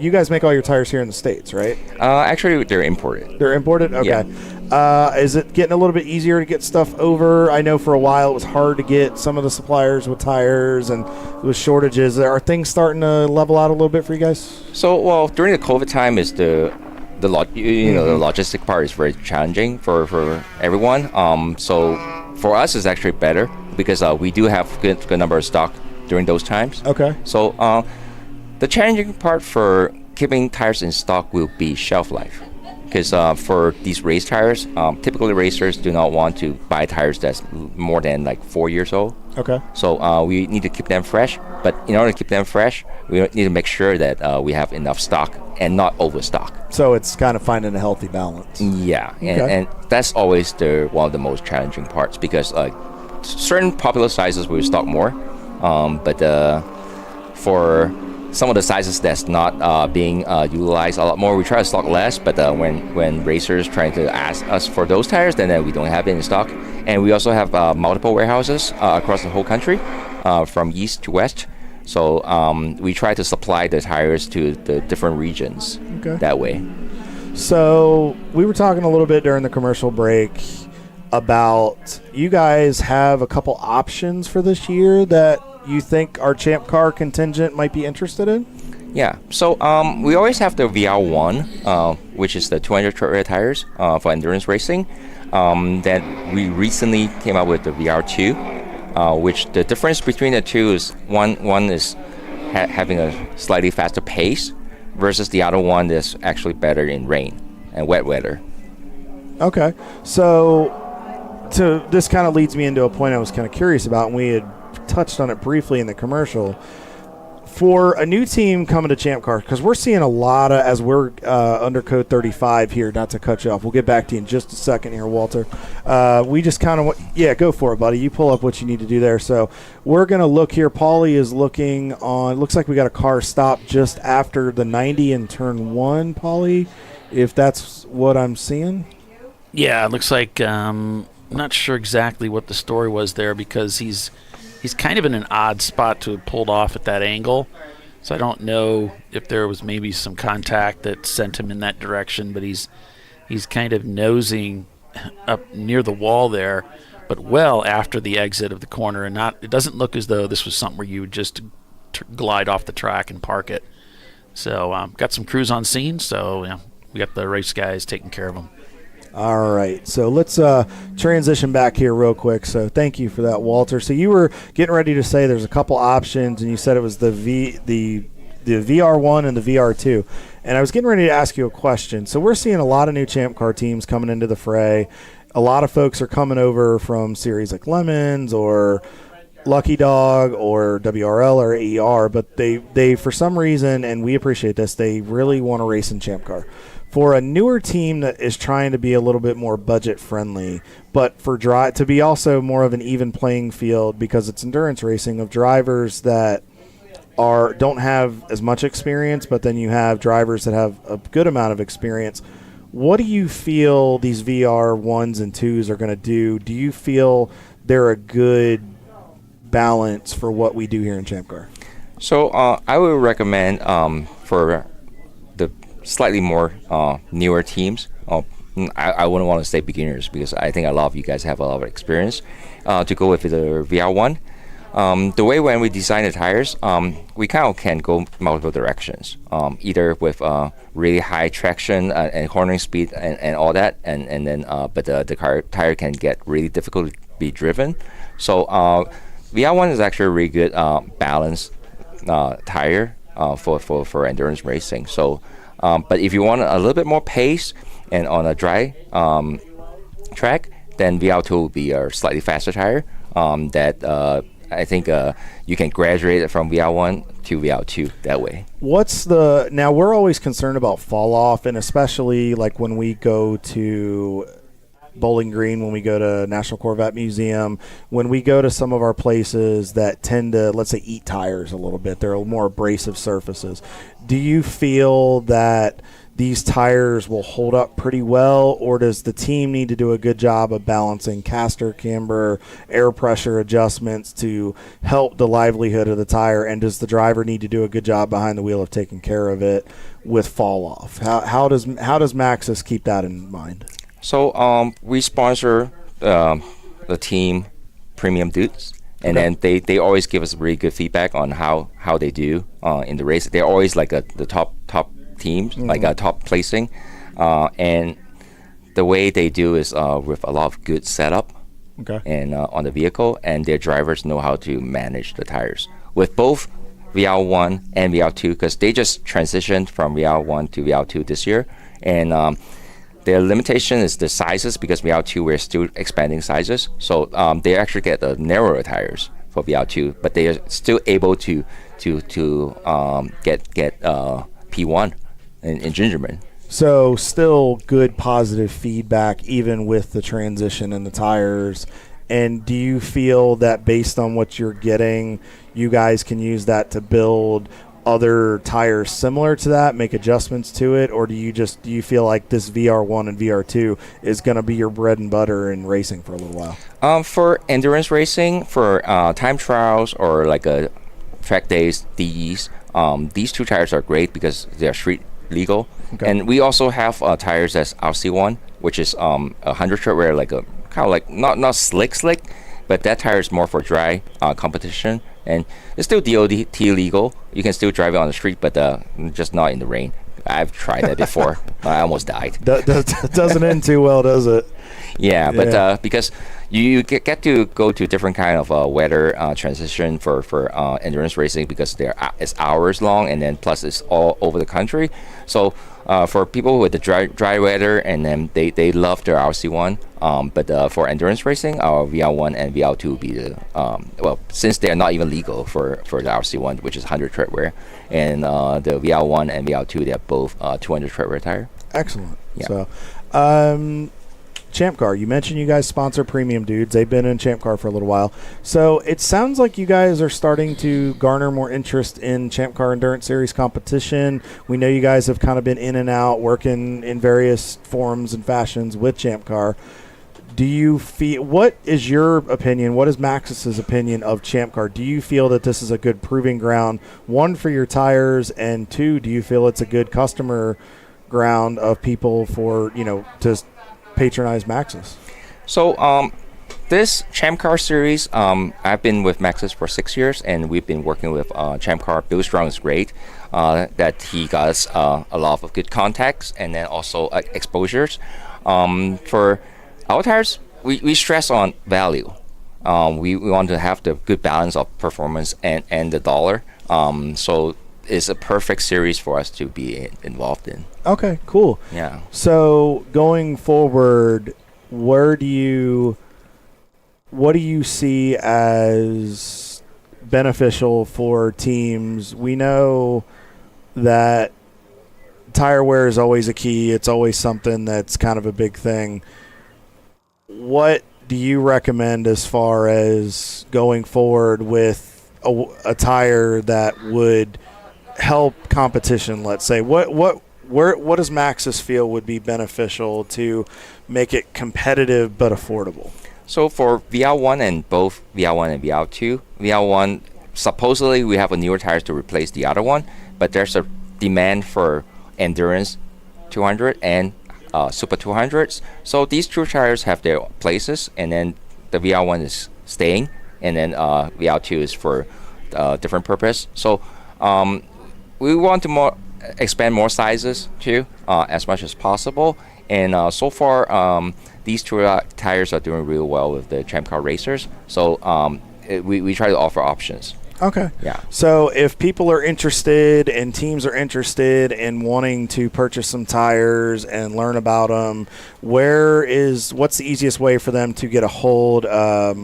you guys make all your tires here in the States, right? Actually, they're imported. They're imported? Okay. Yeah. Is it getting a little bit easier to get stuff over? I know for a while it was hard to get some of the suppliers with tires and with shortages. Are things starting to level out a little bit for you guys? So, well, during the COVID time is the logistic part is very challenging for everyone. So for us it's actually better because we do have good number of stock during those times. Okay. So the challenging part for keeping tires in stock will be shelf life. Because for these race tires, typically racers do not want to buy tires that's more than 4 years old. Okay. So we need to keep them fresh. But in order to keep them fresh, we need to make sure that we have enough stock and not overstock. So it's kind of finding a healthy balance. Yeah. Okay. And that's always one of the most challenging parts because certain popular sizes will stock more. But for some of the sizes that's not being utilized a lot more, we try to stock less. But when racers trying to ask us for those tires, then we don't have it in stock. And we also have multiple warehouses across the whole country, from east to west. So we try to supply the tires to the different regions that way. So we were talking a little bit during the commercial break about you guys have a couple options for this year that you think our Champ Car contingent might be interested in? Yeah, so we always have the VR1, which is the 200 short rear tires for endurance racing. Then we recently came out with the VR2, which the difference between the two is one is having a slightly faster pace versus the other one that's actually better in rain and wet weather. Okay, so this kind of leads me into a point I was kind of curious about, and we had touched on it briefly in the commercial. For a new team coming to Champ Car, because we're seeing a lot of, as we're under code 35 here, not to cut you off. We'll get back to you in just a second here, Walter. We just kind of, go for it, buddy. You pull up what you need to do there. So we're going to look here. Paulie is looking on, looks like we got a car stop just after the 90 in turn 1, Paulie, if that's what I'm seeing. Yeah, it looks like, I'm not sure exactly what the story was there because he's kind of in an odd spot to have pulled off at that angle. So I don't know if there was maybe some contact that sent him in that direction, but he's kind of nosing up near the wall there, but well after the exit of the corner, and it doesn't look as though this was something where you would just glide off the track and park it. So got some crews on scene, so we got the race guys taking care of them. All right, so let's transition back here real quick. So thank you for that, Walter. So you were getting ready to say there's a couple options, and you said it was the VR1 and the VR2. And I was getting ready to ask you a question. So we're seeing a lot of new Champ Car teams coming into the fray. A lot of folks are coming over from series like Lemons or Lucky Dog or WRL or AER, but they for some reason, and we appreciate this, they really want to race in Champ Car. For a newer team that is trying to be a little bit more budget friendly, but for to be also more of an even playing field because it's endurance racing of drivers that don't have as much experience, but then you have drivers that have a good amount of experience. What do you feel these VR 1s and 2s are going to do? Do you feel they're a good balance for what we do here in Champ Car? So I would recommend for the slightly more newer teams. I wouldn't want to say beginners because I think a lot of you guys have a lot of experience to go with the VR1. The way when we design the tires, we kind of can go multiple directions, either with really high traction and cornering speed and all that, and then but the tire can get really difficult to be driven. So VR1 is actually a really good balanced tire for endurance racing. So, but if you want a little bit more pace and on a dry track, then VR2 will be a slightly faster tire that I think you can graduate from VR1 to VR2 that way. Now we're always concerned about fall off, and especially like when we go to Bowling Green, when we go to National Corvette Museum, when we go to some of our places that tend to, let's say, eat tires a little bit, they're more abrasive surfaces. Do you feel that these tires will hold up pretty well, or does the team need to do a good job of balancing caster camber, air pressure adjustments to help the livelihood of the tire, and does the driver need to do a good job behind the wheel of taking care of it with fall off? How does Maxxis keep that in mind? So we sponsor the team Premium Dudes, and then they always give us really good feedback on how they do in the race. They're always like the top teams, like a top placing, and the way they do is with a lot of good setup and on the vehicle, and their drivers know how to manage the tires with both VR1 and VR2 because they just transitioned from VR1 to VR2 this year, and their limitation is the sizes because VR2 we're still expanding sizes, so they actually get the narrower tires for VR2, but they are still able to get P1 in Gingerman. So still good positive feedback even with the transition in the tires. And do you feel that based on what you're getting, you guys can use that to build other tires similar to that, make adjustments to it, or do you feel like this VR1 and VR2 is going to be your bread and butter in racing for a little while? For endurance racing, for time trials or like a track days, DEs, these two tires are great because they're street legal. And we also have tires that's RC1, which is 100 short wear, like a kind of like not slick, but that tire is more for dry competition, and it's still DOT legal. You can still drive it on the street, but just not in the rain. I've tried that before. I almost died. Doesn't end too well, does it? Yeah, but because you get to go to different kind of weather transition for endurance racing because it's hours long, and then plus it's all over the country. So for people with the dry weather, and then they love their RC1. But for endurance racing, our VR1 and VR2 will be the since they are not even legal for the RC1, which is 100 tread wear, and the VR1 and VR2, they're both 200 tread wear tire. Excellent. Yeah. So, Champ Car, you mentioned you guys sponsor Premium Dudes. They've been in Champ Car for a little while. So it sounds like you guys are starting to garner more interest in Champ Car Endurance Series competition. We know you guys have kind of been in and out, working in various forms and fashions with Champ Car. Do you feel, what is your opinion, what is Maxxis's opinion of Champ Car? Do you feel that this is a good proving ground, one, for your tires, and two, do you feel it's a good customer ground of people for, to patronize Maxxis? So this Champ Car series, I've been with Maxxis for 6 years, and we've been working with Champ Car. Bill Strong is great, that he got us a lot of good contacts and then also exposures. For our tires, we stress on value. We want to have the good balance of performance and the dollar. So it's a perfect series for us to be involved in. Okay, cool. Yeah. So going forward, what do you see as beneficial for teams? We know that tire wear is always a key. It's always something that's kind of a big thing. What do you recommend as far as going forward with a tire that would help competition, let's say? What does Maxxis feel would be beneficial to make it competitive but affordable? So for VR1 and both VR1 and VR2, VR1, supposedly we have a newer tires to replace the other one, but there's a demand for endurance 200 and Super 200s. So these two tires have their places, and then the VR1 is staying, and then VR2 is for different purpose. So we want to expand more sizes too, as much as possible. And so far, these two tires are doing really well with the Champ Car racers. So we try to offer options. Okay. Yeah. So if people are interested and teams are interested in wanting to purchase some tires and learn about them, what's the easiest way for them to get a hold of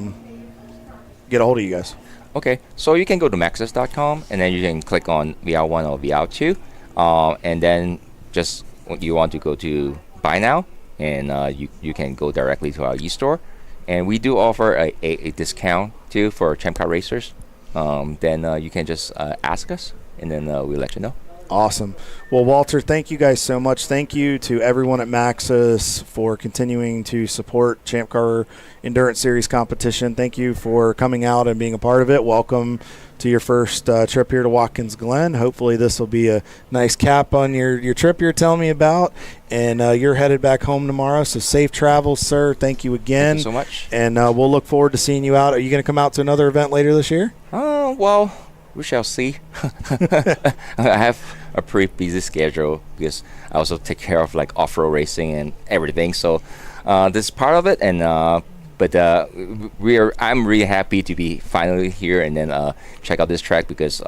you guys? Okay. So you can go to Maxxis.com, and then you can click on VR1 or VR2, and then just you want to go to Buy Now, and you can go directly to our e-store. And we do offer a discount too for Champ Car racers. Then you can just ask us, and then we'll let you know. Awesome. Well, Walter, thank you guys so much. Thank you to everyone at Maxxis for continuing to support Champ Car Endurance Series competition. Thank you for coming out and being a part of it. Welcome to your first trip here to Watkins Glen. Hopefully this will be a nice cap on your trip you're telling me about. And you're headed back home tomorrow, so safe travels, sir. Thank you again. Thank you so much. And we'll look forward to seeing you out. Are you going to come out to another event later this year? Well, we shall see. I have a pretty busy schedule because I also take care of like off-road racing and everything. So this is part of it, and but I'm really happy to be finally here and then check out this track because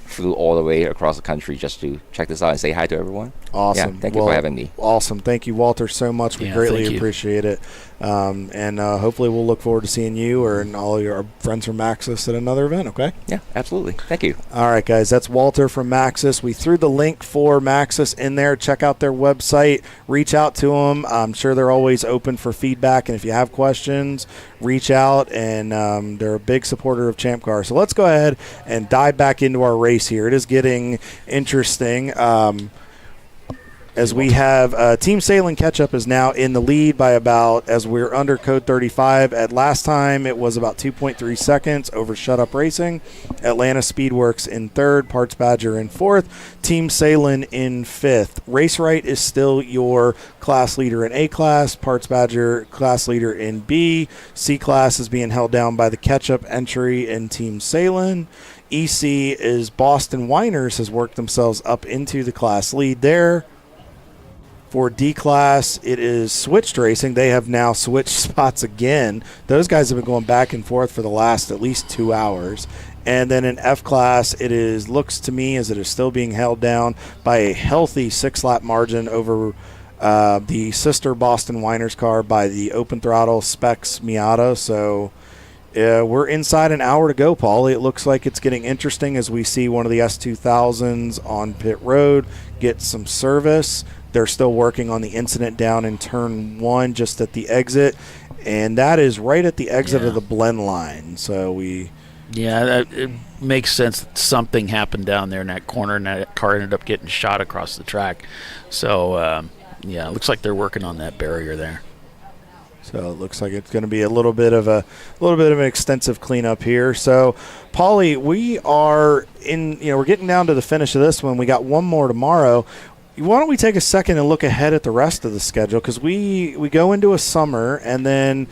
flew all the way across the country just to check this out and say hi to everyone. Awesome. Yeah, thank you for having me. Awesome. Thank you, Walter, so much. We greatly appreciate it. And hopefully we'll look forward to seeing you and all your friends from Maxxis at another event, okay? Yeah, absolutely. Thank you. All right, guys. That's Walter from Maxxis. We threw the link for Maxxis in there. Check out their website. Reach out to them. I'm sure they're always open for feedback. And if you have questions, reach out. And they're a big supporter of Champ Car. So let's go ahead and dive back into our race here. It is getting interesting. As we have Team Sailing Ketchup is now in the lead by about, as we're under code 35. At last time, it was about 2.3 seconds over Shut Up Racing. Atlanta Speedworks in third, Parts Badger in fourth, Team Sailing in fifth. Race Right is still your class leader in A class, Parts Badger class leader in B. C class is being held down by the Ketchup entry in Team Sailing. EC is Boston Winers has worked themselves up into the class lead there. For D-Class, it is switched racing. They have now switched spots again. Those guys have been going back and forth for the last at least 2 hours. And then in F-Class, it looks to me as it is still being held down by a healthy 6-lap margin over the sister Boston Winers car by the open throttle Specs Miata. So we're inside an hour to go, Paulie. It looks like it's getting interesting as we see one of the S2000s on pit road get some service. They're still working on the incident down in turn 1 just at the exit, and that is right at the exit of the blend line. So it makes sense that something happened down there in that corner, and that car ended up getting shot across the track. So, it looks like they're working on that barrier there. So it looks like it's going to be a little bit of an extensive cleanup here. So, Paulie, we are we're getting down to the finish of this one. We got one more tomorrow. Why don't we take a second and look ahead at the rest of the schedule? Because we go into a summer, and then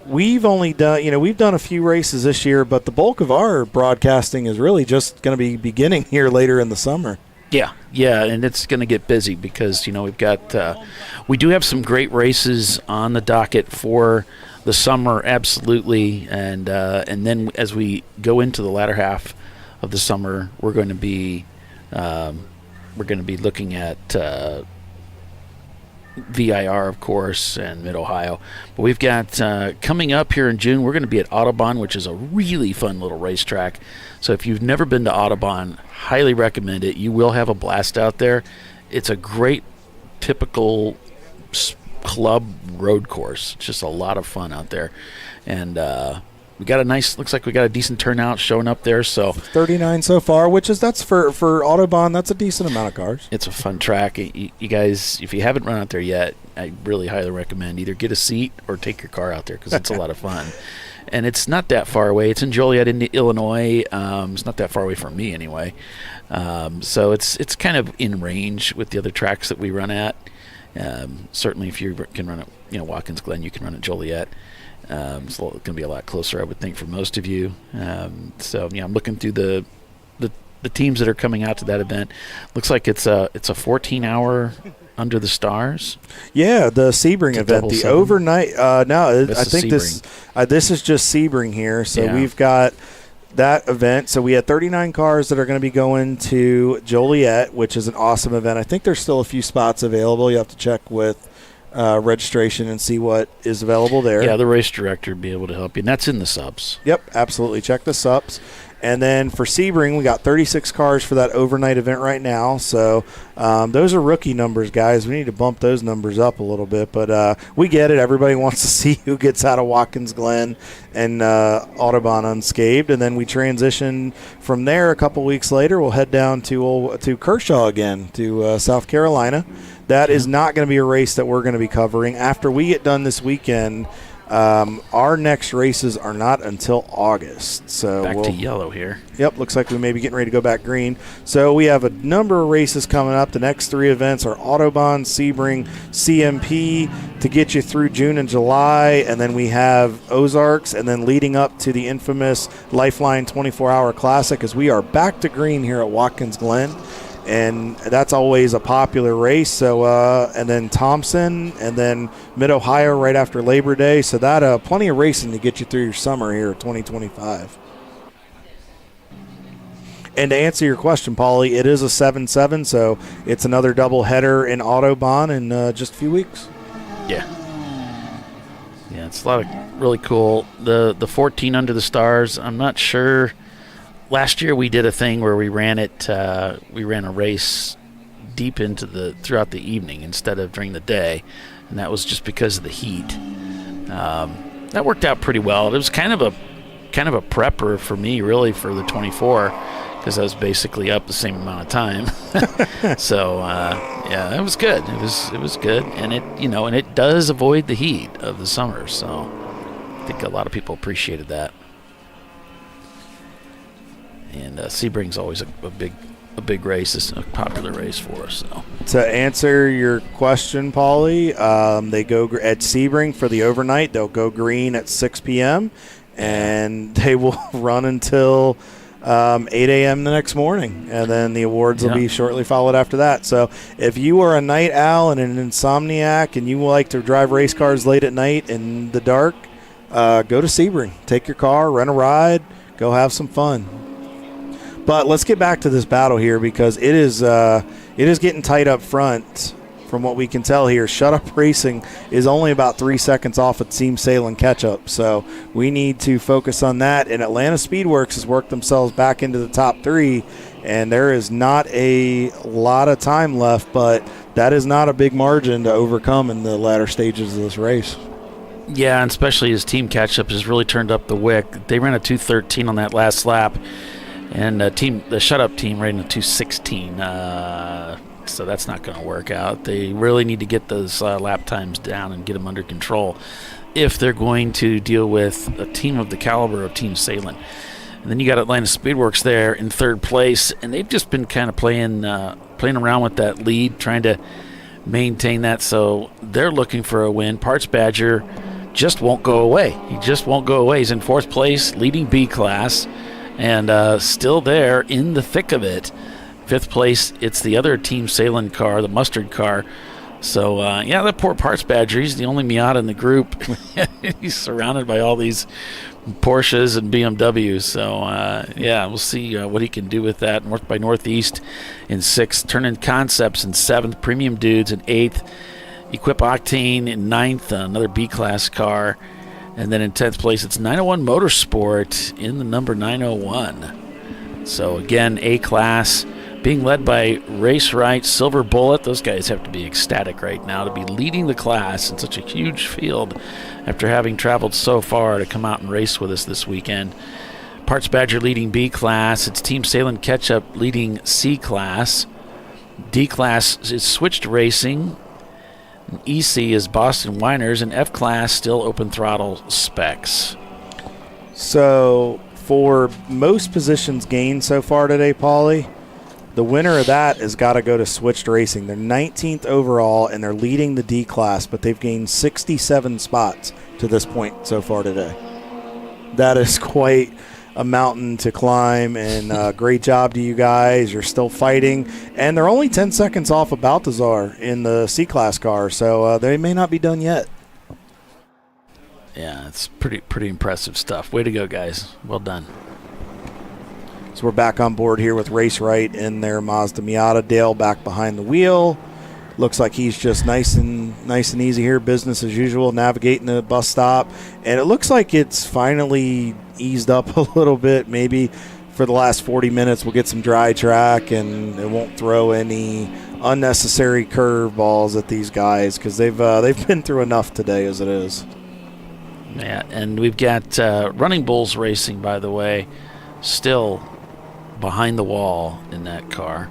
we've only done, we've done a few races this year, but the bulk of our broadcasting is really just going to be beginning here later in the summer. Yeah, and it's going to get busy because, we've got, we do have some great races on the docket for the summer, absolutely. And then as we go into the latter half of the summer, we're going to be looking at VIR, of course, and Mid-Ohio. But we've got, coming up here in June, we're going to be at Autobahn, which is a really fun little racetrack. So if you've never been to Autobahn, highly recommend it. You will have a blast out there. It's a great, typical club road course. It's just a lot of fun out there. And we got looks like we got a decent turnout showing up there. So 39 so far, that's for Autobahn, that's a decent amount of cars. It's a fun track. You guys, if you haven't run out there yet, I really highly recommend either get a seat or take your car out there because it's a lot of fun. And it's not that far away. It's in Joliet, Illinois. It's not that far away from me anyway. So it's kind of in range with the other tracks that we run at. Certainly if you can run at Watkins Glen, you can run at Joliet. It's going to be a lot closer, I would think, for most of you. I'm looking through the teams that are coming out to that event. Looks like it's a 14-hour Under the Stars. Yeah, the Sebring event, the overnight. I think this is just Sebring here. So we've got that event. So we had 39 cars that are going to be going to Joliet, which is an awesome event. I think there's still a few spots available. You have to check with registration and see what is available there. Yeah, the race director will be able to help you, and that's in the subs. Yep, absolutely. Check the subs. And then for Sebring, we got 36 cars for that overnight event right now. So those are rookie numbers, guys. We need to bump those numbers up a little bit. But we get it. Everybody wants to see who gets out of Watkins Glen and Autobahn unscathed. And then we transition from there a couple weeks later. We'll head down to Kershaw again, to South Carolina. That is not going to be a race that we're going to be covering. After we get done this weekend, our next races are not until August. So back to yellow here. Yep, looks like we may be getting ready to go back green. So we have a number of races coming up. The next 3 events are Autobahn, Sebring, CMP to get you through June and July. And then we have Ozarks, and then leading up to the infamous Lifeline 24-Hour Classic as we are back to green here at Watkins Glen. And that's always a popular race. So, and then Thompson, and then Mid-Ohio right after Labor Day. So that plenty of racing to get you through your summer here at 2025. And to answer your question, Paulie, it is a 7-7, so it's another doubleheader in Autobahn in just a few weeks. Yeah, it's a lot of really cool. The 14 Under the Stars, I'm not sure. Last year we did a thing where we ran a race deep throughout the evening instead of during the day, and that was just because of the heat. That worked out pretty well. It was kind of a prepper for me, really, for the 24, because I was basically up the same amount of time. So it was good. It was good, and it does avoid the heat of the summer. So I think a lot of people appreciated that. And Sebring's always a big race. It's a popular race for us. So. To answer your question, Paulie, they go at Sebring for the overnight. They'll go green at 6 p.m. and they will run until 8 a.m. the next morning, and then the awards will be shortly followed after that. So if you are a night owl and an insomniac and you like to drive race cars late at night in the dark, go to Sebring. Take your car, rent a ride, go have some fun. But let's get back to this battle here, because it is getting tight up front. From what we can tell here, Shut Up Racing is only about 3 seconds off of Team Salem catch-up. So we need to focus on that. And Atlanta Speedworks has worked themselves back into the top 3, and there is not a lot of time left, but that is not a big margin to overcome in the latter stages of this race. Yeah, and especially as Team Catch-Up has really turned up the wick. They ran a 2:13 on that last lap, and the Shut Up team ran a 2:16. So that's not going to work out. They really need to get those lap times down and get them under control if they're going to deal with a team of the caliber of Team Salem. And then you got Atlanta Speedworks there in third place, and they've just been kind of playing around with that lead, trying to maintain that. So they're looking for a win. Parts Badger just won't go away. He just won't go away. He's in fourth place, leading B class, and still there in the thick of it. Fifth place, it's the other Team Salem car, the mustard car. So, that poor Parts Badger, he's the only Miata in the group. He's surrounded by all these Porsches and BMWs. So, we'll see what he can do with that. North by Northeast in sixth, Turn-In Concepts in seventh, Premium Dudes in eighth, Equip Octane in ninth, another B-class car. And then in 10th place, it's 901 Motorsport in the number 901. So, again, A-class. Being led by Race Right, Silver Bullet. Those guys have to be ecstatic right now to be leading the class in such a huge field after having traveled so far to come out and race with us this weekend. Parts Badger leading B class. It's Team Salem Ketchup leading C class. D class is Switched Racing. EC is Boston Winers, and F class still Open Throttle Specs. So for most positions gained so far today, Paulie, the winner of that has got to go to Switched Racing. They're 19th overall, and they're leading the D class, but they've gained 67 spots to this point so far today. That is quite a mountain to climb, and great job to you guys. You're still fighting, and they're only 10 seconds off of Baltazar in the C class car, so they may not be done yet. Yeah, it's pretty impressive stuff. Way to go, guys. Well done. So we're back on board here with Race Right in their Mazda Miata. Dale back behind the wheel. Looks like he's just nice and easy here, business as usual, navigating the bus stop. And it looks like it's finally eased up a little bit. Maybe for the last 40 minutes we'll get some dry track and it won't throw any unnecessary curveballs at these guys, because they've been through enough today as it is. Yeah, and we've got Running Bulls Racing, by the way, still behind the wall in that car.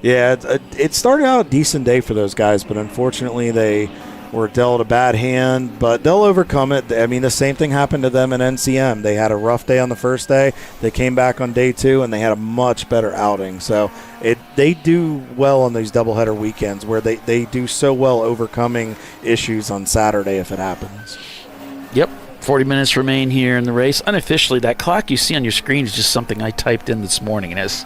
Yeah, it started out a decent day for those guys, but unfortunately they were dealt a bad hand, but they'll overcome it. I mean, the same thing happened to them in NCM. They had a rough day on the first day. They came back on day two, and they had a much better outing. So they do well on these doubleheader weekends where they do so well overcoming issues on Saturday if it happens. Yep. 40 minutes remain here in the race. Unofficially, that clock you see on your screen is just something I typed in this morning. It has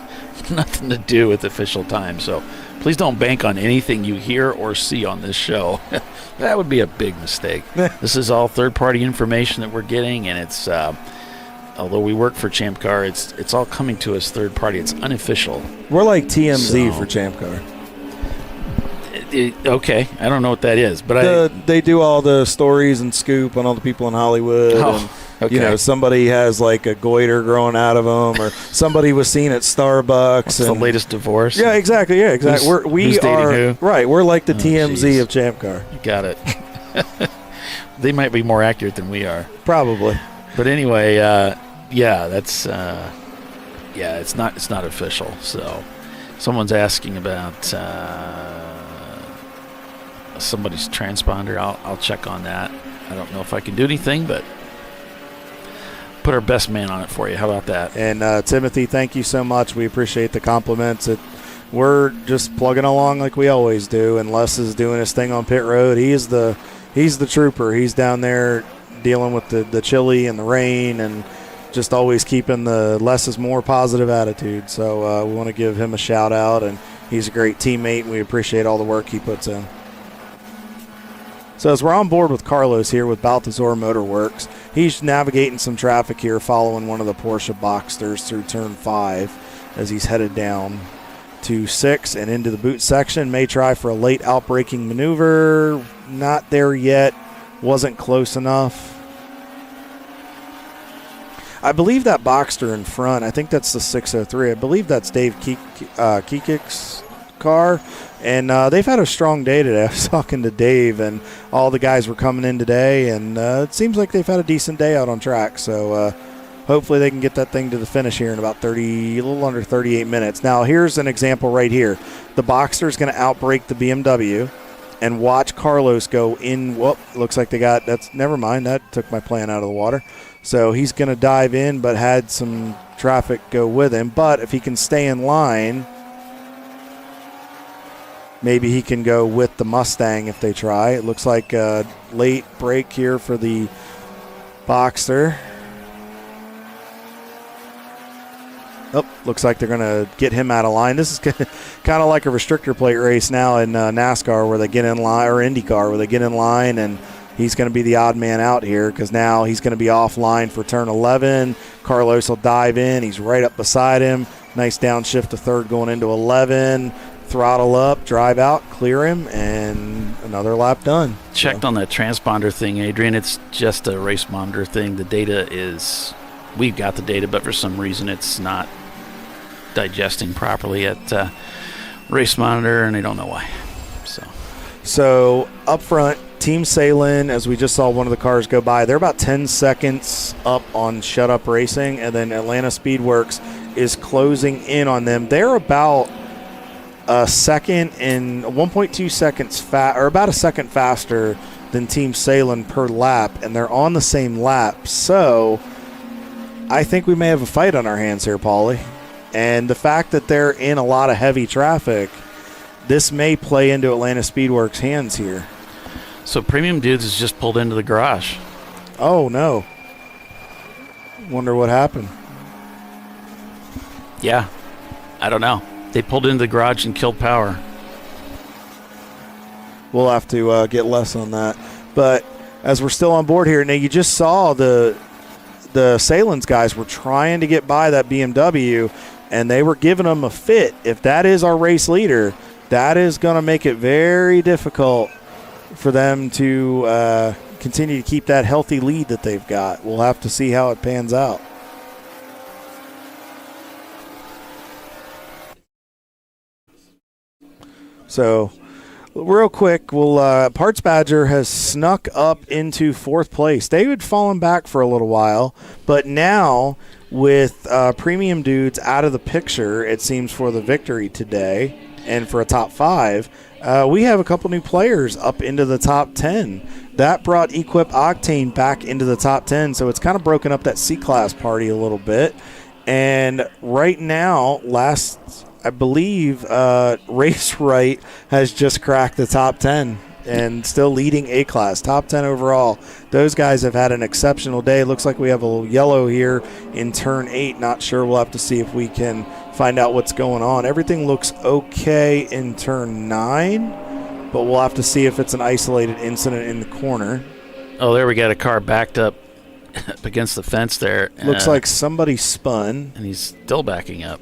nothing to do with official time. So please don't bank on anything you hear or see on this show. That would be a big mistake. This is all third-party information that we're getting, and it's although we work for Champ Car, it's all coming to us third-party. It's unofficial. We're like TMZ for Champ Car. Okay, I don't know what that is, but they do all the stories and scoop on all the people in Hollywood. Oh, and, okay. Somebody has like a goiter growing out of them, or somebody was seen at Starbucks. What's the latest divorce? Yeah, exactly. Yeah, exactly. Who's dating who? Right. We're like the TMZ of Champ Car. Got it. They might be more accurate than we are. Probably. But anyway, that's it's not official. So someone's asking about somebody's transponder. I'll check on that. I don't know if I can do anything, but put our best man on it for you. How about that? And Timothy, thank you so much. We appreciate the compliments. We're just plugging along like we always do, and Les is doing his thing on pit road. He's the trooper. He's down there dealing with the chili and the rain, and just always keeping the less is more positive attitude. So we want to give him a shout out, and he's a great teammate, and we appreciate all the work he puts in. So as we're on board with Carlos here with Balthazar Motorworks, he's navigating some traffic here following one of the Porsche Boxsters through turn 5 as he's headed down to 6 and into the boot section. May try for a late outbraking maneuver. Not there yet. Wasn't close enough. I believe that Boxster in front, I think that's the 603. I believe that's Dave Kekik's car. And they've had a strong day today. I was talking to Dave, and all the guys were coming in today, and it seems like they've had a decent day out on track. So hopefully they can get that thing to the finish here in about a little under 38 minutes. Now, here's an example right here. The Boxster is going to outbrake the BMW, and watch Carlos go in. Whoop, looks like never mind. That took my plan out of the water. So he's going to dive in, but had some traffic go with him. But if he can stay in line, maybe he can go with the Mustang if they try. It looks like a late break here for the Boxster. Oh, looks like they're going to get him out of line. This is kind of like a restrictor plate race now in NASCAR where they get in line, or IndyCar where they get in line, and he's going to be the odd man out here because now he's going to be offline for turn 11. Carlos will dive in. He's right up beside him. Nice downshift to third going into 11. Throttle up, drive out, clear him, and another lap done. Checked on that transponder thing, Adrian. It's just a race monitor thing. The data is, we've got the data, but for some reason it's not digesting properly at race monitor, and I don't know why. So up front, Team Salin, as we just saw one of the cars go by, they're about 10 seconds up on Shut Up Racing, and then Atlanta Speedworks is closing in on them. They're about a second and 1.2 seconds or about a second faster than Team Salin per lap, and they're on the same lap. So I think we may have a fight on our hands here, Paulie. And the fact that they're in a lot of heavy traffic, this may play into Atlanta Speedworks' hands here. So Premium Dudes has just pulled into the garage. Oh, no. Wonder what happened. Yeah, I don't know. They pulled into the garage and killed power. We'll have to get less on that. But as we're still on board here, now you just saw the Salins guys were trying to get by that BMW, and they were giving them a fit. If that is our race leader, that is going to make it very difficult for them to continue to keep that healthy lead that they've got. We'll have to see how it pans out. So, real quick, Parts Badger has snuck up into 4th place. They had fallen back for a little while, but now with Premium Dudes out of the picture, it seems, for the victory today and for a top 5, we have a couple new players up into the top 10. That brought Equip Octane back into the top 10, so it's kind of broken up that C-Class party a little bit. And right now, I believe Race Right has just cracked the top 10 and still leading A-Class, top 10 overall. Those guys have had an exceptional day. Looks like we have a little yellow here in turn 8. Not sure. We'll have to see if we can find out what's going on. Everything looks okay in turn 9, but we'll have to see if it's an isolated incident in the corner. Oh, there we got a car backed up against the fence there. Looks like somebody spun. And he's still backing up.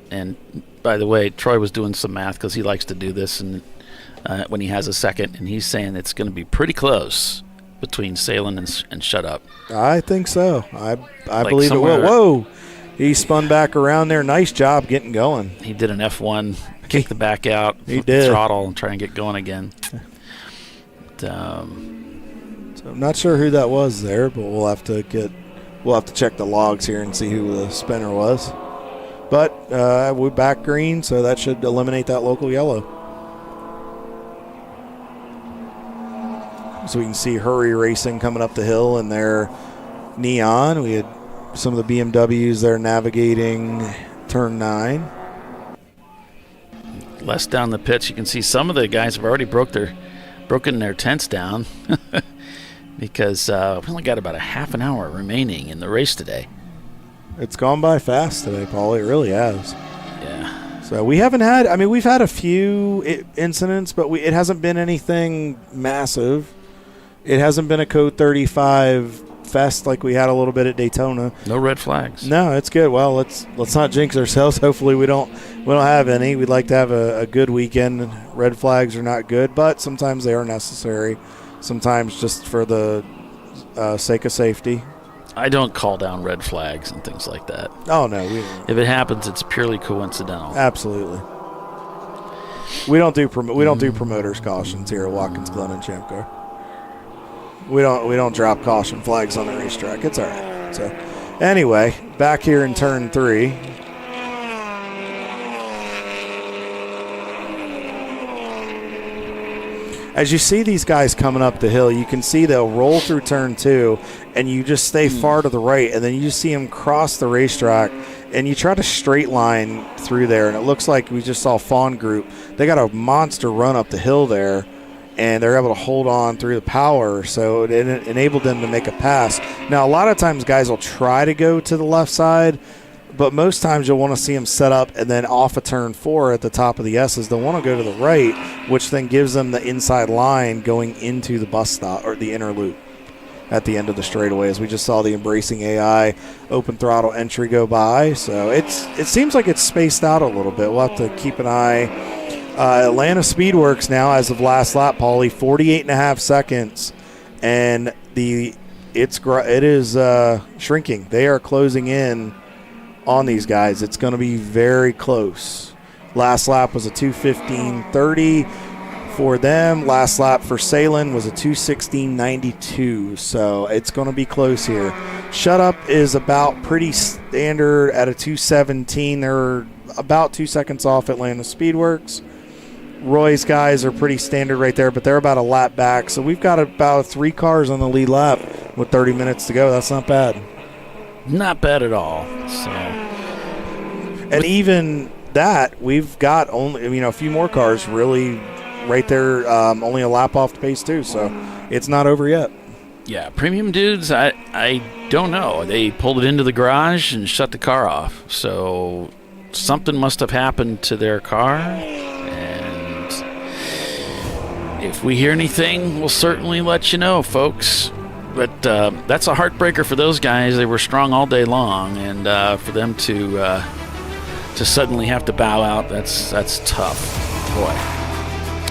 And by the way, Troy was doing some math because he likes to do this and when he has a second, and he's saying it's going to be pretty close between Salin and Shut Up. I think so. I believe it will. Whoa! He spun back around there. Nice job getting going. He did an F1, kick the back out, he did. Throttle, and try and get going again. But, so I'm not sure who that was there, but we'll have to check the logs here and see who the spinner was. But we're back green, so that should eliminate that local yellow. So we can see Hurry Racing coming up the hill in their neon. We had some of the BMWs there navigating turn 9. Less down the pitch, you can see some of the guys have already broken their tents down because we only got about a half an hour remaining in the race today. It's gone by fast today, Paul. It really has. Yeah. So we haven't had, I mean, we've had a few incidents, but it hasn't been anything massive. It hasn't been a Code 35 fest like we had a little bit at Daytona. No red flags. No, it's good. Well, let's not jinx ourselves. Hopefully we don't have any. We'd like to have a good weekend. Red flags are not good, but sometimes they are necessary. Sometimes just for the sake of safety. I don't call down red flags and things like that. Oh, no. If it happens, it's purely coincidental. Absolutely. We don't do promoters cautions here at Watkins Glen and ChampCar. We don't drop caution flags on the racetrack. It's all right. So anyway, back here in turn 3. As you see these guys coming up the hill, you can see they'll roll through turn 2, and you just stay far to the right, and then you see them cross the racetrack, and you try to straight line through there, and it looks like we just saw Fawn Group. They got a monster run up the hill there, and they're able to hold on through the power, so it enabled them to make a pass. Now, a lot of times guys will try to go to the left side, but most times you'll want to see them set up and then off of turn 4 at the top of the S's. They'll want to go to the right, which then gives them the inside line going into the bus stop or the inner loop at the end of the straightaway, as we just saw the Embracing.AI open throttle entry go by. So it seems like it's spaced out a little bit. We'll have to keep an eye. Atlanta Speedworks now, as of last lap, Paulie, 48.5 seconds, and it is shrinking. They are closing in on these guys. It's going to be very close. Last lap was a 2:15.30 for them. Last lap for Salem was a 2:16.92, so it's going to be close here. Shut Up is about pretty standard at a 2:17. They're about 2 seconds off Atlanta Speedworks. Roy's guys are pretty standard right there, but they're about a lap back, so we've got about 3 cars on the lead lap with 30 minutes to go. That's not bad. Not bad at all. So, and even that, we've got only a few more cars really right there, only a lap off the pace too. So it's not over yet. Yeah, premium dudes, I don't know. They pulled it into the garage and shut the car off. So something must have happened to their car. And if we hear anything, we'll certainly let you know, folks. But that's a heartbreaker for those guys. They were strong all day long, and for them to suddenly have to bow out, that's tough. Boy.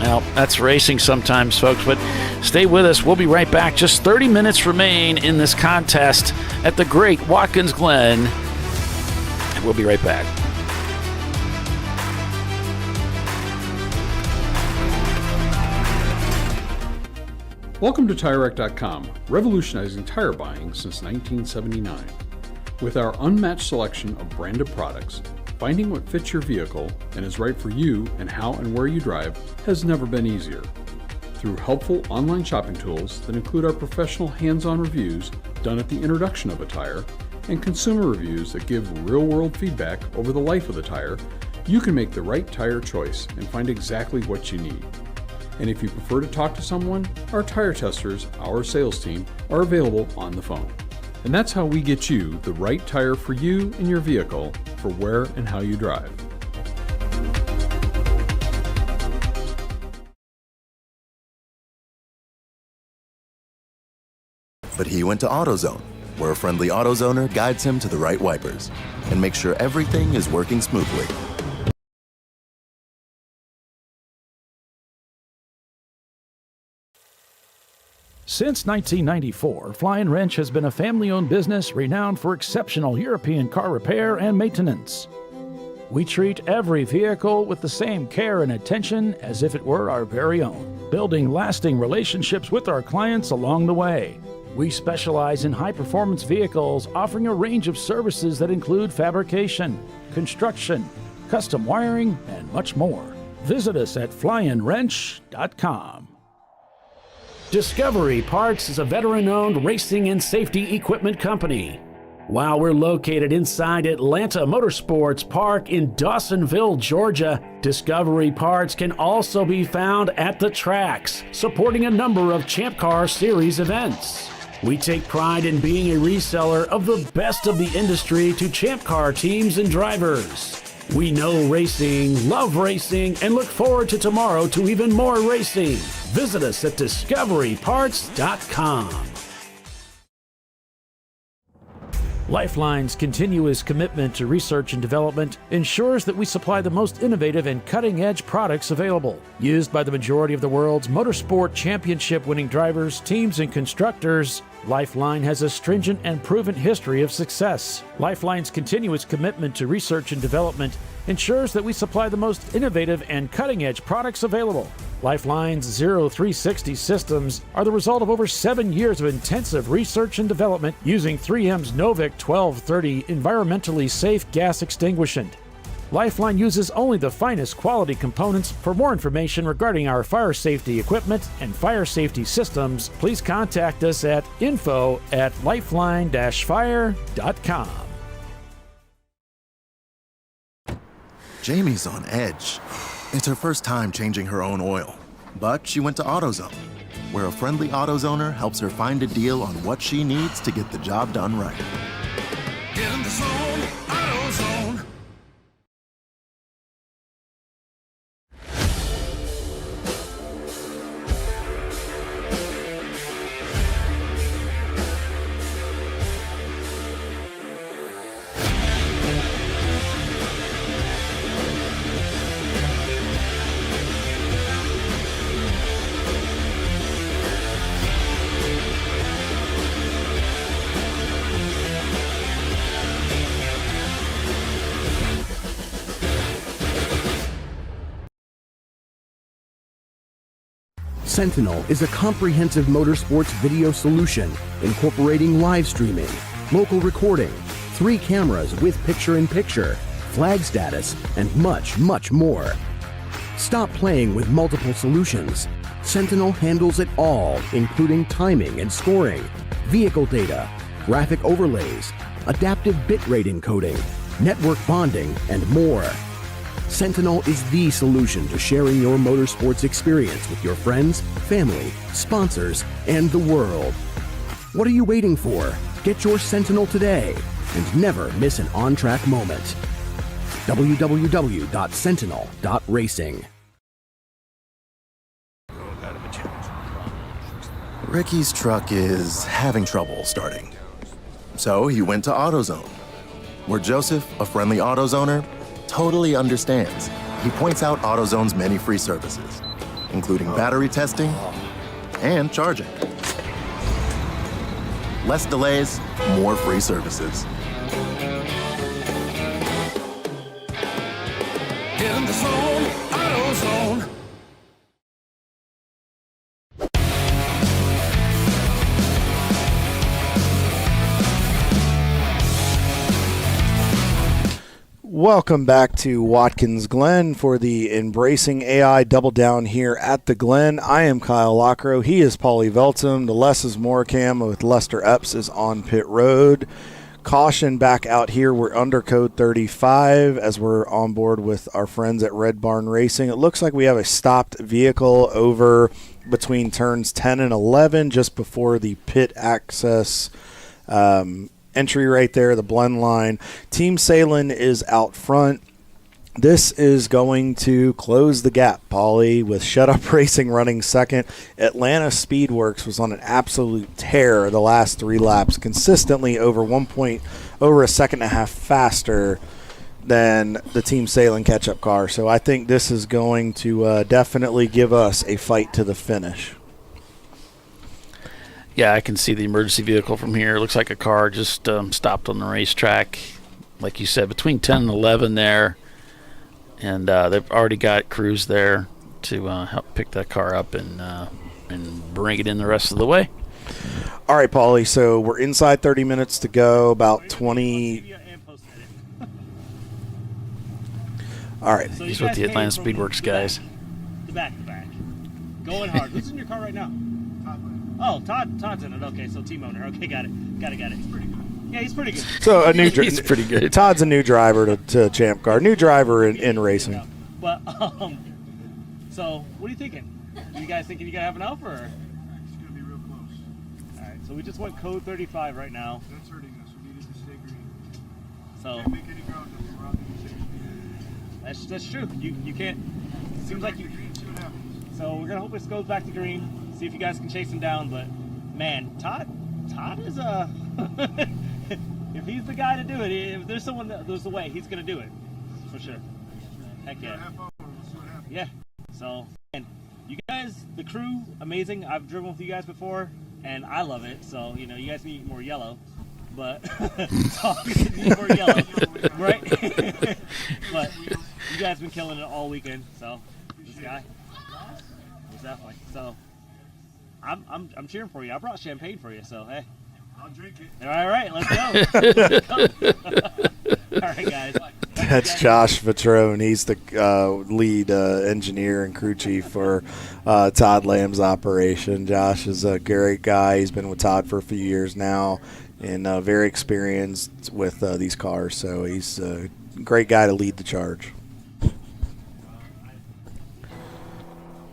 Well, that's racing sometimes, folks, but stay with us. We'll be right back. Just 30 minutes remain in this contest at the great Watkins Glen, and we'll be right back. Welcome to TireRack.com, revolutionizing tire buying since 1979. With our unmatched selection of branded products, finding what fits your vehicle and is right for you and how and where you drive has never been easier. Through helpful online shopping tools that include our professional hands-on reviews done at the introduction of a tire and consumer reviews that give real-world feedback over the life of the tire, you can make the right tire choice and find exactly what you need. And if you prefer to talk to someone, our tire testers, our sales team, are available on the phone. And that's how we get you the right tire for you and your vehicle for where and how you drive. But he went to AutoZone, where a friendly AutoZoner guides him to the right wipers and makes sure everything is working smoothly. Since 1994, Flying Wrench has been a family-owned business renowned for exceptional European car repair and maintenance. We treat every vehicle with the same care and attention as if it were our very own, building lasting relationships with our clients along the way. We specialize in high-performance vehicles, offering a range of services that include fabrication, construction, custom wiring, and much more. Visit us at flyinwrench.com. Discovery Parts is a veteran-owned racing and safety equipment company. While we're located inside Atlanta Motorsports Park in Dawsonville, Georgia, Discovery Parts can also be found at the tracks, supporting a number of Champ Car Series events. We take pride in being a reseller of the best of the industry to Champ Car teams and drivers. We know racing, love racing, and look forward to tomorrow to even more racing. Visit us at discoveryparts.com. Lifeline's continuous commitment to research and development ensures that we supply the most innovative and cutting-edge products available. Used by the majority of the world's motorsport championship-winning drivers, teams, and constructors, Lifeline has a stringent and proven history of success. Lifeline's continuous commitment to research and development ensures that we supply the most innovative and cutting-edge products available. Lifeline's 0360 systems are the result of over 7 years of intensive research and development using 3M's Novik 1230 environmentally safe gas extinguishant. Lifeline uses only the finest quality components. For more information regarding our fire safety equipment and fire safety systems, please contact us at info@lifeline-fire.com. Jamie's on edge. It's her first time changing her own oil, but she went to AutoZone, where a friendly AutoZoner helps her find a deal on what she needs to get the job done right. Get in the zone, AutoZone. Sentinel is a comprehensive motorsports video solution incorporating live streaming, local recording, 3 cameras with picture-in-picture, flag status, and much, much more. Stop playing with multiple solutions. Sentinel handles it all, including timing and scoring, vehicle data, graphic overlays, adaptive bitrate encoding, network bonding, and more. Sentinel is the solution to sharing your motorsports experience with your friends, family, sponsors, and the world. What are you waiting for? Get your Sentinel today and never miss an on-track moment. www.sentinel.racing. Ricky's truck is having trouble starting. So he went to AutoZone, where Joseph, a friendly AutoZoner, totally understands. He points out AutoZone's many free services, including battery testing and charging. Less delays, more free services. Get in the zone, AutoZone. Welcome back to Watkins Glen for the Embracing.AI Double Down here at the Glen. I am Kyle Lockrow. He is Paulie Veltum. The Less is More cam with Lester Epps is on pit road. Caution back out here. We're under code 35 as we're on board with our friends at Red Barn Racing. It looks like we have a stopped vehicle over between turns 10 and 11 just before the pit access entry right there, the blend line. Team Salem is out front. This is going to close the gap, Paulie, with Shut Up Racing running second. Atlanta Speedworks was on an absolute tear the last 3 laps, consistently over a second and a half faster than the Team Salem catch-up car. So I think this is going to definitely give us a fight to the finish. Yeah, I can see the emergency vehicle from here. Looks like a car just stopped on the racetrack. Like you said, between 10 and 11 there. And they've already got crews there to help pick that car up and bring it in the rest of the way. All right, Paulie, so we're inside 30 minutes to go, about 20. All right. So He's with the Atlanta Speedworks guys. The back. Going hard. Who's in your car right now? Oh, Todd's in it. Okay, so team owner. Okay, got it. He's pretty good. Yeah, he's pretty good. So he's pretty good. Todd's a new driver to Champ Car. New driver in racing. But so what are you thinking? You guys thinking you gotta have enough or? It's gonna be real close. All right. So we just went code 35 right now. That's hurting us. We needed to stay green. So Can't make any ground up here. We're out there to stay green. that's true. You can't. Seems like you. So we're gonna hope this goes back to green. See if you guys can chase him down. But man, Todd is if he's the guy to do it, if there's someone that there's the way, he's gonna do it for sure. Heck yeah. Yeah. So man, you guys, the crew, amazing. I've driven with you guys before, and I love it. So you guys need more yellow, but need more yellow, right? But you guys been killing it all weekend. So this guy, definitely. So I'm cheering for you. I brought champagne for you. So hey, I'll drink it. All right, let's go. All right, guys. That's Josh Vitrone. He's the lead engineer and crew chief for Todd Lamb's operation. Josh is a great guy. He's been with Todd for a few years now and very experienced with these cars. So he's a great guy to lead the charge.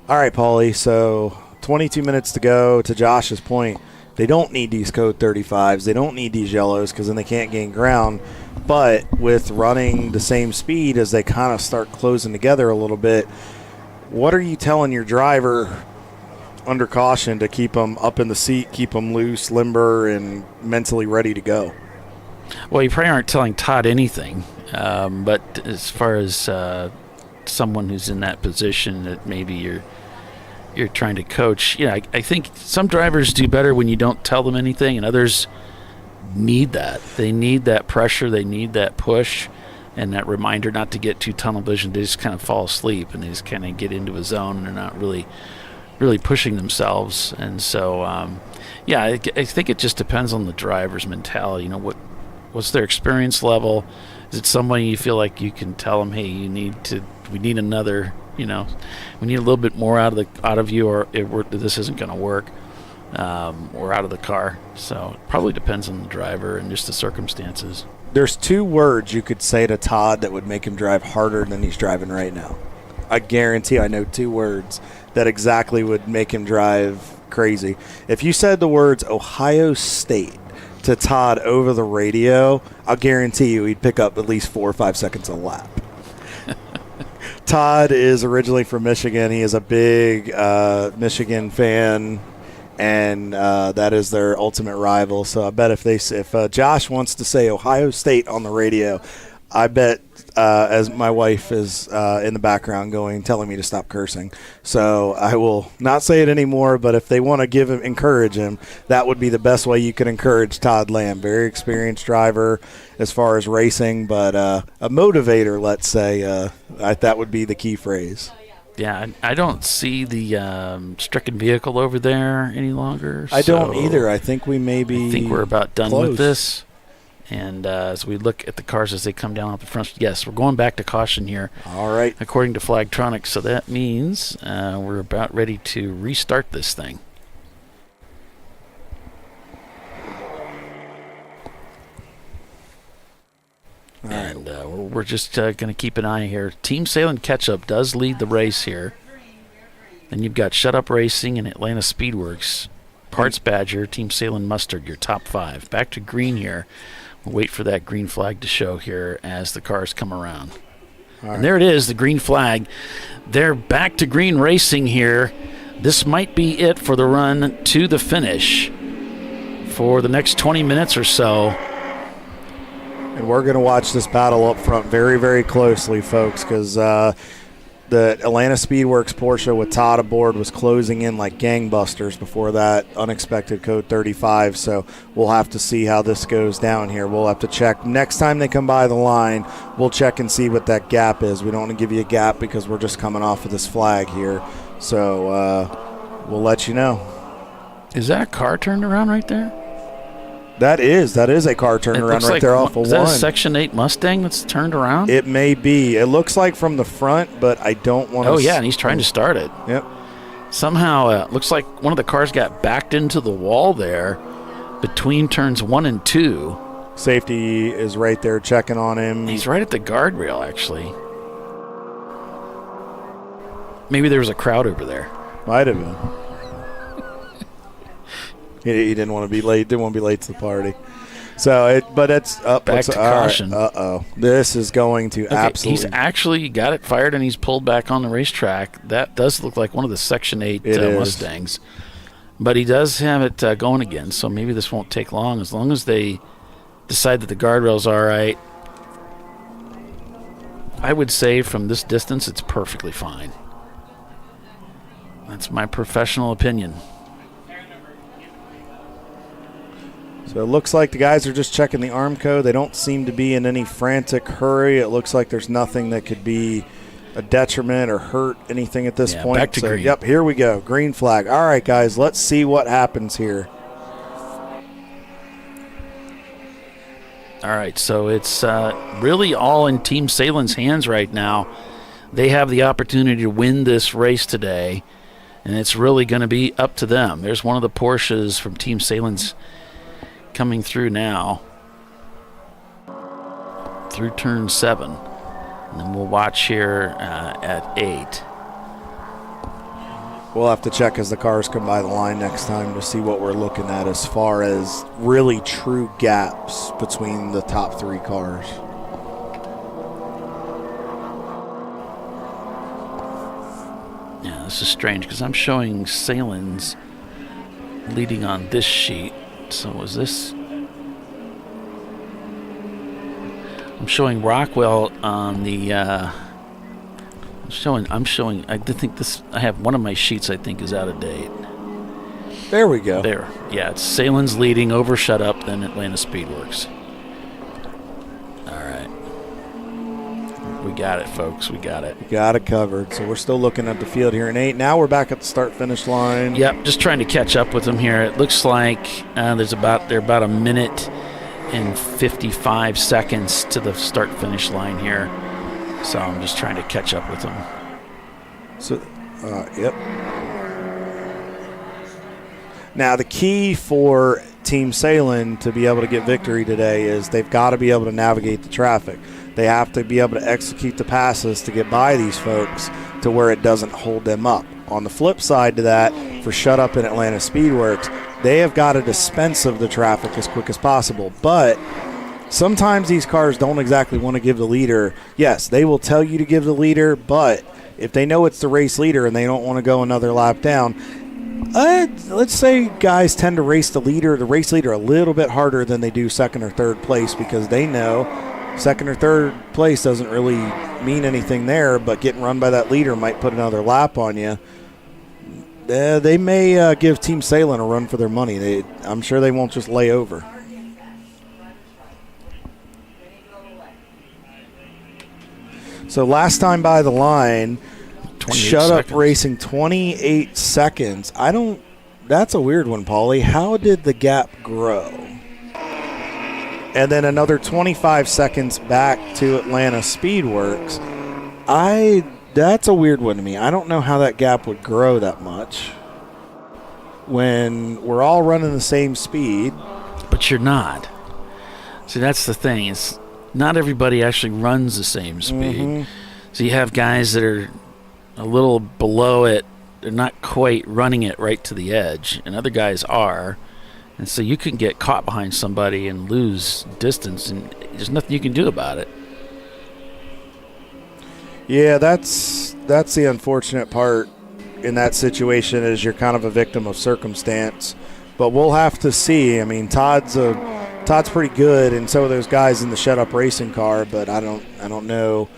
All right, Paulie. So 22 minutes to go. To Josh's point, they don't need these code 35s. They don't need these yellows because then they can't gain ground. But with running the same speed as they kind of start closing together a little bit, what are you telling your driver under caution to keep them up in the seat, keep them loose, limber, and mentally ready to go? Well, you probably aren't telling Todd anything. But as far as someone who's in that position that maybe you're trying to coach, I think some drivers do better when you don't tell them anything, and others need that. They need that pressure. They need that push and that reminder not to get too tunnel vision. They just kind of fall asleep and they just kind of get into a zone and they're not really pushing themselves. And so, I think it just depends on the driver's mentality. What's their experience level? Is it somebody you feel like you can tell them, hey, we need another, we need a little bit more out of you, or this isn't going to work. Or out of the car. So it probably depends on the driver and just the circumstances. There's 2 words you could say to Todd that would make him drive harder than he's driving right now. I guarantee I know 2 words that exactly would make him drive crazy. If you said the words Ohio State to Todd over the radio, I'll guarantee you he'd pick up at least 4 or 5 seconds a lap. Todd is originally from Michigan. He is a big Michigan fan. And that is their ultimate rival. So I bet if Josh wants to say Ohio State on the radio, I bet as my wife is in the background telling me to stop cursing. So I will not say it anymore. But if they want to encourage him, that would be the best way you could encourage Todd Lamb. Very experienced driver as far as racing, but a motivator, let's say. That would be the key phrase. Yeah, I don't see the stricken vehicle over there any longer. I don't either. I think we may be I think we're about done close with this. And as we look at the cars as they come down off the front, yes, we're going back to caution here. All right. According to Flagtronics. So that means we're about ready to restart this thing. And we're just going to keep an eye here. Team Salem Ketchup does lead the race here. Then you've got Shut Up Racing and Atlanta Speedworks. Parts Badger, Team Salem Mustard, your top 5. Back to green here. We'll wait for that green flag to show here as the cars come around. And there it is, the green flag. They're back to green racing here. This might be it for the run to the finish for the next 20 minutes or so. And we're going to watch this battle up front very, very closely, folks, because the Atlanta Speedworks Porsche with Todd aboard was closing in like gangbusters before that unexpected code 35. So we'll have to see how this goes down here. We'll have to check. Next time they come by the line, we'll check and see what that gap is. We don't want to give you a gap because we're just coming off of this flag here. So we'll let you know. Is that a car turned around right there? That is a car turnaround right there off of 1. Is that a Section 8 Mustang that's turned around? It may be. It looks like from the front, but I don't want to. Oh, yeah, and he's trying to start it. Yep. Somehow, looks like one of the cars got backed into the wall there between turns 1 and 2. Safety is right there checking on him. He's right at the guardrail, actually. Maybe there was a crowd over there. Might have been. He didn't want to be late. Didn't want to be late to the party. So but it's up. Back to caution. Uh-oh. This is going to absolutely. He's actually got it fired and he's pulled back on the racetrack. That does look like one of the Section 8 Mustangs. But he does have it going again, so maybe this won't take long. As long as they decide that the guardrail's all right, I would say from this distance it's perfectly fine. That's my professional opinion. So it looks like the guys are just checking the arm code. They don't seem to be in any frantic hurry. It looks like there's nothing that could be a detriment or hurt anything at this point. Back to green. Yep, here we go. Green flag. All right, guys, let's see what happens here. All right, so it's really all in Team Salen's hands right now. They have the opportunity to win this race today, and it's really going to be up to them. There's one of the Porsches from Team Salen's coming through now through turn 7, and then we'll watch here at 8. We'll have to check as the cars come by the line next time to see what we're looking at as far as really true gaps between the top 3 cars. Yeah, this is strange because I'm showing Salen's leading on this sheet. So was this? I'm showing Rockwell on the. I'm showing. I think this. I have one of my sheets. I think is out of date. There we go. There. Yeah, it's Salen's leading over Shut Up, then Atlanta Speedworks. All right. We got it, folks. We got it. We got it covered. So we're still looking at the field here in 8. Now we're back at the start-finish line. Yep, just trying to catch up with them here. It looks like they're about a minute and 55 seconds to the start-finish line here. So I'm just trying to catch up with them. So, yep. Now the key for Team Salen to be able to get victory today is they've got to be able to navigate the traffic. They have to be able to execute the passes to get by these folks to where it doesn't hold them up. On the flip side to that, for Shut Up and Atlanta Speedworks, they have got to dispense of the traffic as quick as possible. But sometimes these cars don't exactly want to give the leader. Yes, they will tell you to give the leader, but if they know it's the race leader and they don't want to go another lap down, let's say guys tend to race the race leader a little bit harder than they do second or third place because they know second or third place doesn't really mean anything there, but getting run by that leader might put another lap on you. They may give Team Salen a run for their money. I'm sure they won't just lay over. So last time by the line, Shut Up Racing 28 seconds. That's a weird one, Paulie. How did the gap grow? And then another 25 seconds back to Atlanta Speedworks. That's a weird one to me. I don't know how that gap would grow that much when we're all running the same speed. But you're not. See, that's the thing. It's not everybody actually runs the same speed. Mm-hmm. So you have guys that are a little below it. They're not quite running it right to the edge, and other guys are. And so you can get caught behind somebody and lose distance, and there's nothing you can do about it. Yeah, that's the unfortunate part in that situation is you're kind of a victim of circumstance. But we'll have to see. I mean, Todd's pretty good, and so are those guys in the Shut Up Racing car. But I don't know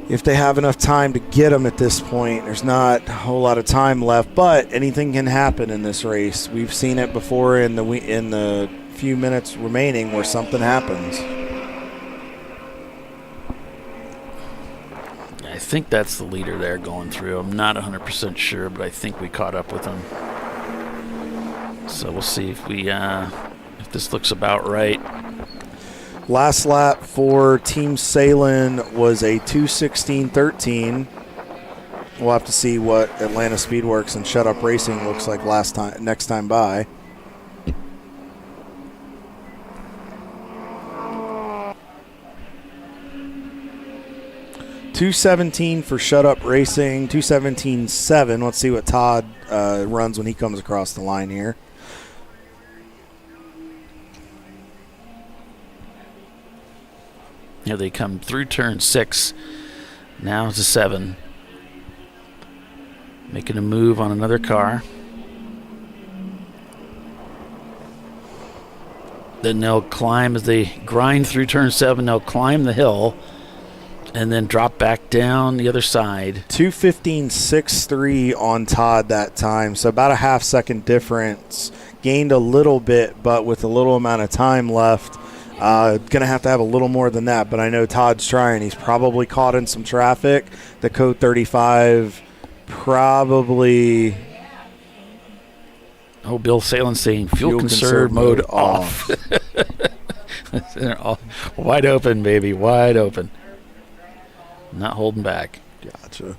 if they have enough time to get them at this point. There's not a whole lot of time left, but anything can happen in this race. We've seen it before in the few minutes remaining where something happens. I think that's the leader there going through. I'm not 100% sure, but I think we caught up with him. So we'll see if this looks about right. Last lap for Team Salen was a 2:16.13. We'll have to see what Atlanta Speedworks and Shut Up Racing looks like next time by. $2:17 for Shut Up Racing, 2:17.7. Let's see what Todd runs when he comes across the line here. Here they come through turn 6. Now to 7. Making a move on another car. Then they'll climb as they grind through turn 7. They'll climb the hill and then drop back down the other side. 2:15.63 on Todd that time, so about a half-second difference. Gained a little bit, but with a little amount of time left, going to have a little more than that, but I know Todd's trying. He's probably caught in some traffic. The code 35 probably... Oh, Bill Salen's saying fuel conserve mode off. They're all wide open, baby, wide open. Not holding back. Gotcha.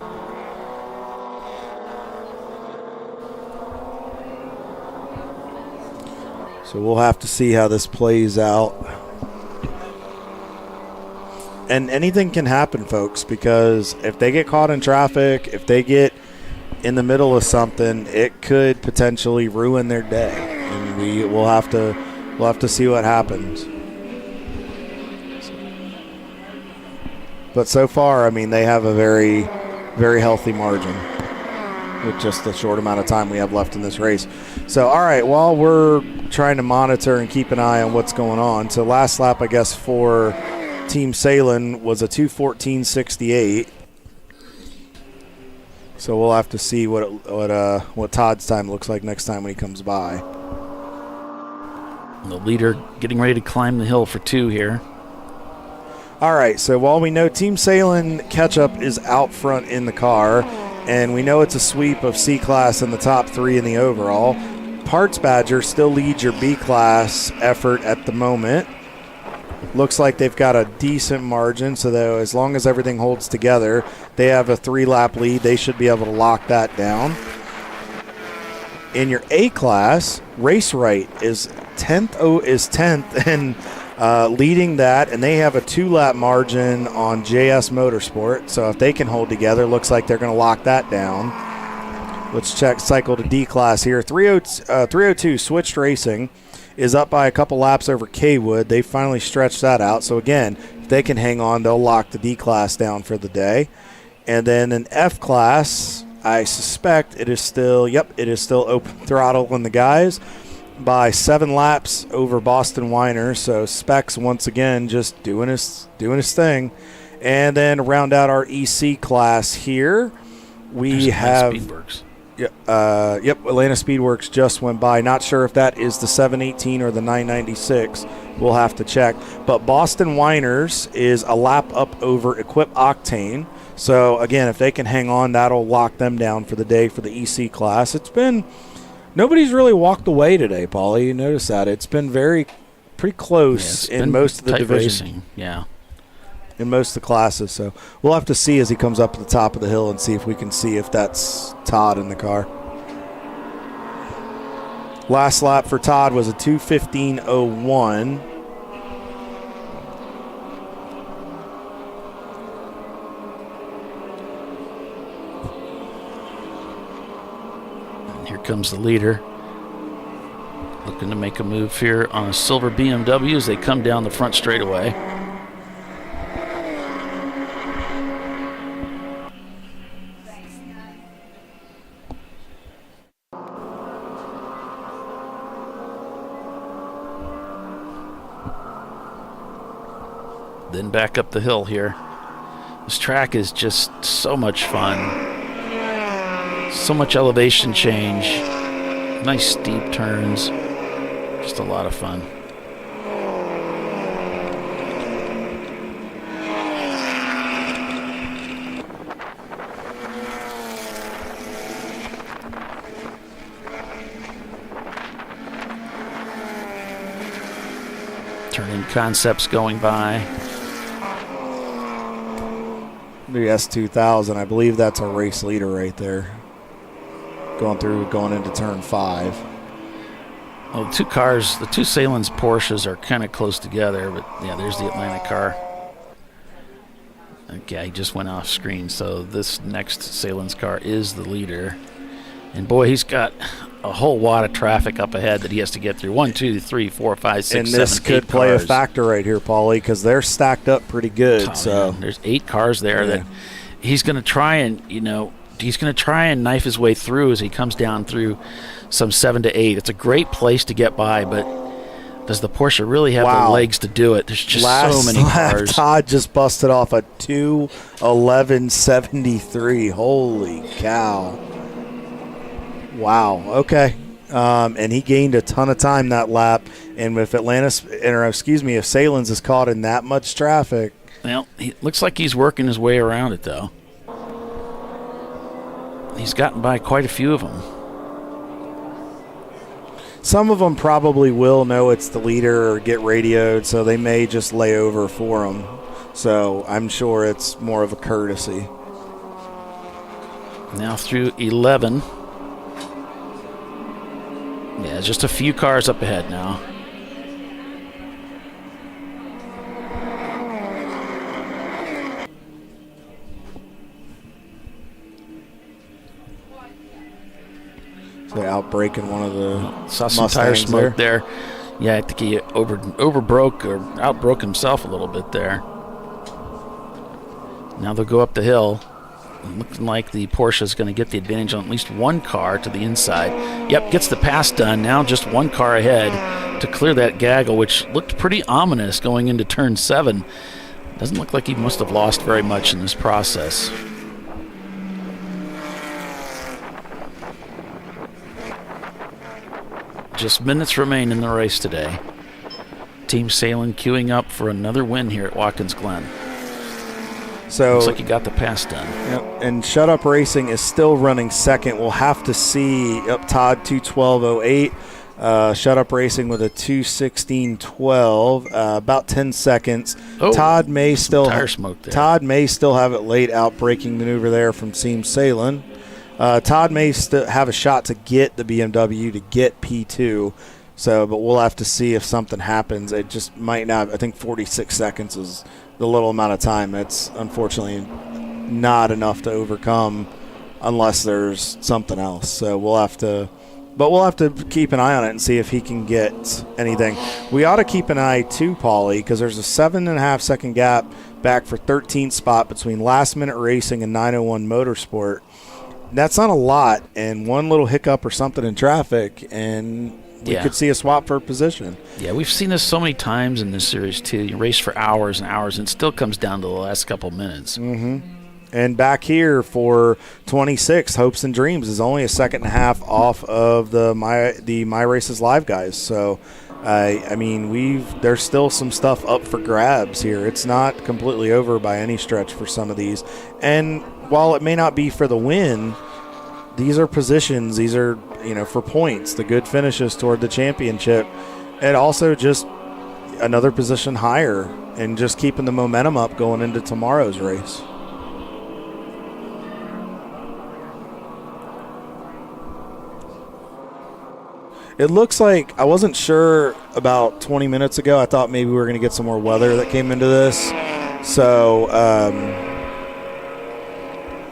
So we'll have to see how this plays out. And anything can happen, folks, because if they get caught in traffic, if they get in the middle of something, it could potentially ruin their day. And we'll have to see what happens. But so far, I mean, they have a very, very healthy margin with just the short amount of time we have left in this race. So, all right, while we're trying to monitor and keep an eye on what's going on, so last lap, I guess, for Team Salem was a 2:14.68. So we'll have to see what Todd's time looks like next time when he comes by. The leader getting ready to climb the hill for 2 here. All right, so while we know Team Salem Ketchup is out front in the car, and we know it's a sweep of C-Class in the top 3 in the overall, Parts Badger still leads your B-Class effort at the moment. Looks like they've got a decent margin, so though as long as everything holds together, they have a 3-lap lead. They should be able to lock that down. In your A-Class, Race Right is 10th and leading that, and they have a 2-lap margin on JS Motorsport. So if they can hold together, looks like they're going to lock that down. Let's check cycle to D-Class here. 302 Switched Racing is up by a couple laps over Kaywood. They finally stretched that out. So again, if they can hang on, they'll lock the D-Class down for the day. And then an F-Class, I suspect it is still open throttle in the guys by 7 laps over Boston Weiner. So Specs once again just doing his thing. And then round out our EC class here, we have Speedworks. Atlanta Speedworks just went by. Not sure if that is the 718 or the 996. We'll have to check. But Boston Weiners is a lap up over Equip Octane. So again, if they can hang on, that'll lock them down for the day for the EC class. Nobody's really walked away today, Paulie. You notice that. It's been pretty close in most of the division. Racing. Yeah. In most of the classes. So we'll have to see as he comes up to the top of the hill and see if we can see if that's Todd in the car. Last lap for Todd was a 2:15.01. Here comes the leader, looking to make a move here on a silver BMW as they come down the front straightaway. Then back up the hill here. This track is just so much fun. So much elevation change, nice steep turns, just a lot of fun. Turning concepts going by. The S2000, I believe that's a race leader right there. Going into turn 5. Well, the two Salen's Porsches are kind of close together, but yeah, there's the Atlanta car. Okay, he just went off screen, so this next Salen's car is the leader. And boy, he's got a whole wad of traffic up ahead that he has to get through. 1, 2, 3, 4, 5, 6, and 7, this could 8 play cars. a factor right here, Paulie, because they're stacked up pretty good. So man, there's 8 cars there that he's going to try and knife his way through as he comes down through some 7 to 8. It's a great place to get by, but does the Porsche really have the legs to do it? There's just so many cars. Todd just busted off a 2:11.73. Holy cow! Wow. Okay. And he gained a ton of time that lap. And if if Salins is caught in that much traffic, well, it looks like he's working his way around it though. He's gotten by quite a few of them. Some of them probably will know it's the leader or get radioed, so they may just lay over for him. So I'm sure it's more of a courtesy. Now through 11. Yeah, just a few cars up ahead now. So outbraking one of the saw some tire smoke there. Yeah, I think he overbroke or outbroke himself a little bit there. Now they'll go up the hill. Looking like the Porsche is going to get the advantage on at least one car to the inside. Yep, gets the pass done. Now just one car ahead to clear that gaggle, which looked pretty ominous going into turn 7. Doesn't look like he must have lost very much in this process. Just minutes remain in the race today. Team Salem queuing up for another win here at Watkins Glen. So looks like he got the pass done. Yep, and Shut Up Racing is still running second. We'll have to see Todd 2:12.08. Shut Up Racing with a 2:16.12, about 10 seconds. Oh, Todd may still tire smoke there. Todd may still have it late out braking maneuver there from Team Salem. Todd may still have a shot to get the BMW to get P2. So, but we'll have to see if something happens. It just might not. I think 46 seconds is the little amount of time. That's unfortunately not enough to overcome unless there's something else. So we'll have to keep an eye on it and see if he can get anything. We ought to keep an eye too, Paulie, because there's a 7.5 second gap back for 13th spot between Last Minute Racing and 901 Motorsport. That's not a lot, and one little hiccup or something in traffic, and we could see a swap for position. Yeah, we've seen this so many times in this series, too. You race for hours and hours, and it still comes down to the last couple minutes. Mm-hmm. And back here for 26, Hopes and Dreams is only a 2.5 off of the My Races Live guys. So, I mean, there's still some stuff up for grabs here. It's not completely over by any stretch for some of these. And while it may not be for the win, these are positions. These are, for points, the good finishes toward the championship. And also just another position higher and just keeping the momentum up going into tomorrow's race. It looks like, I wasn't sure about 20 minutes ago. I thought maybe we were going to get some more weather that came into this. So,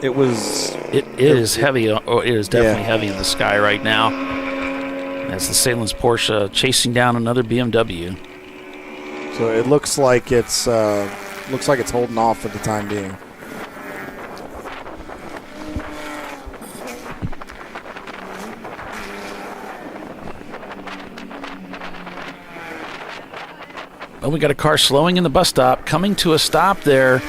it is heavy. Oh, it is definitely heavy in the sky right now. As the Salem's Porsche chasing down another BMW. So it looks like it's holding off for the time being. Well, we got a car slowing in the bus stop, coming to a stop there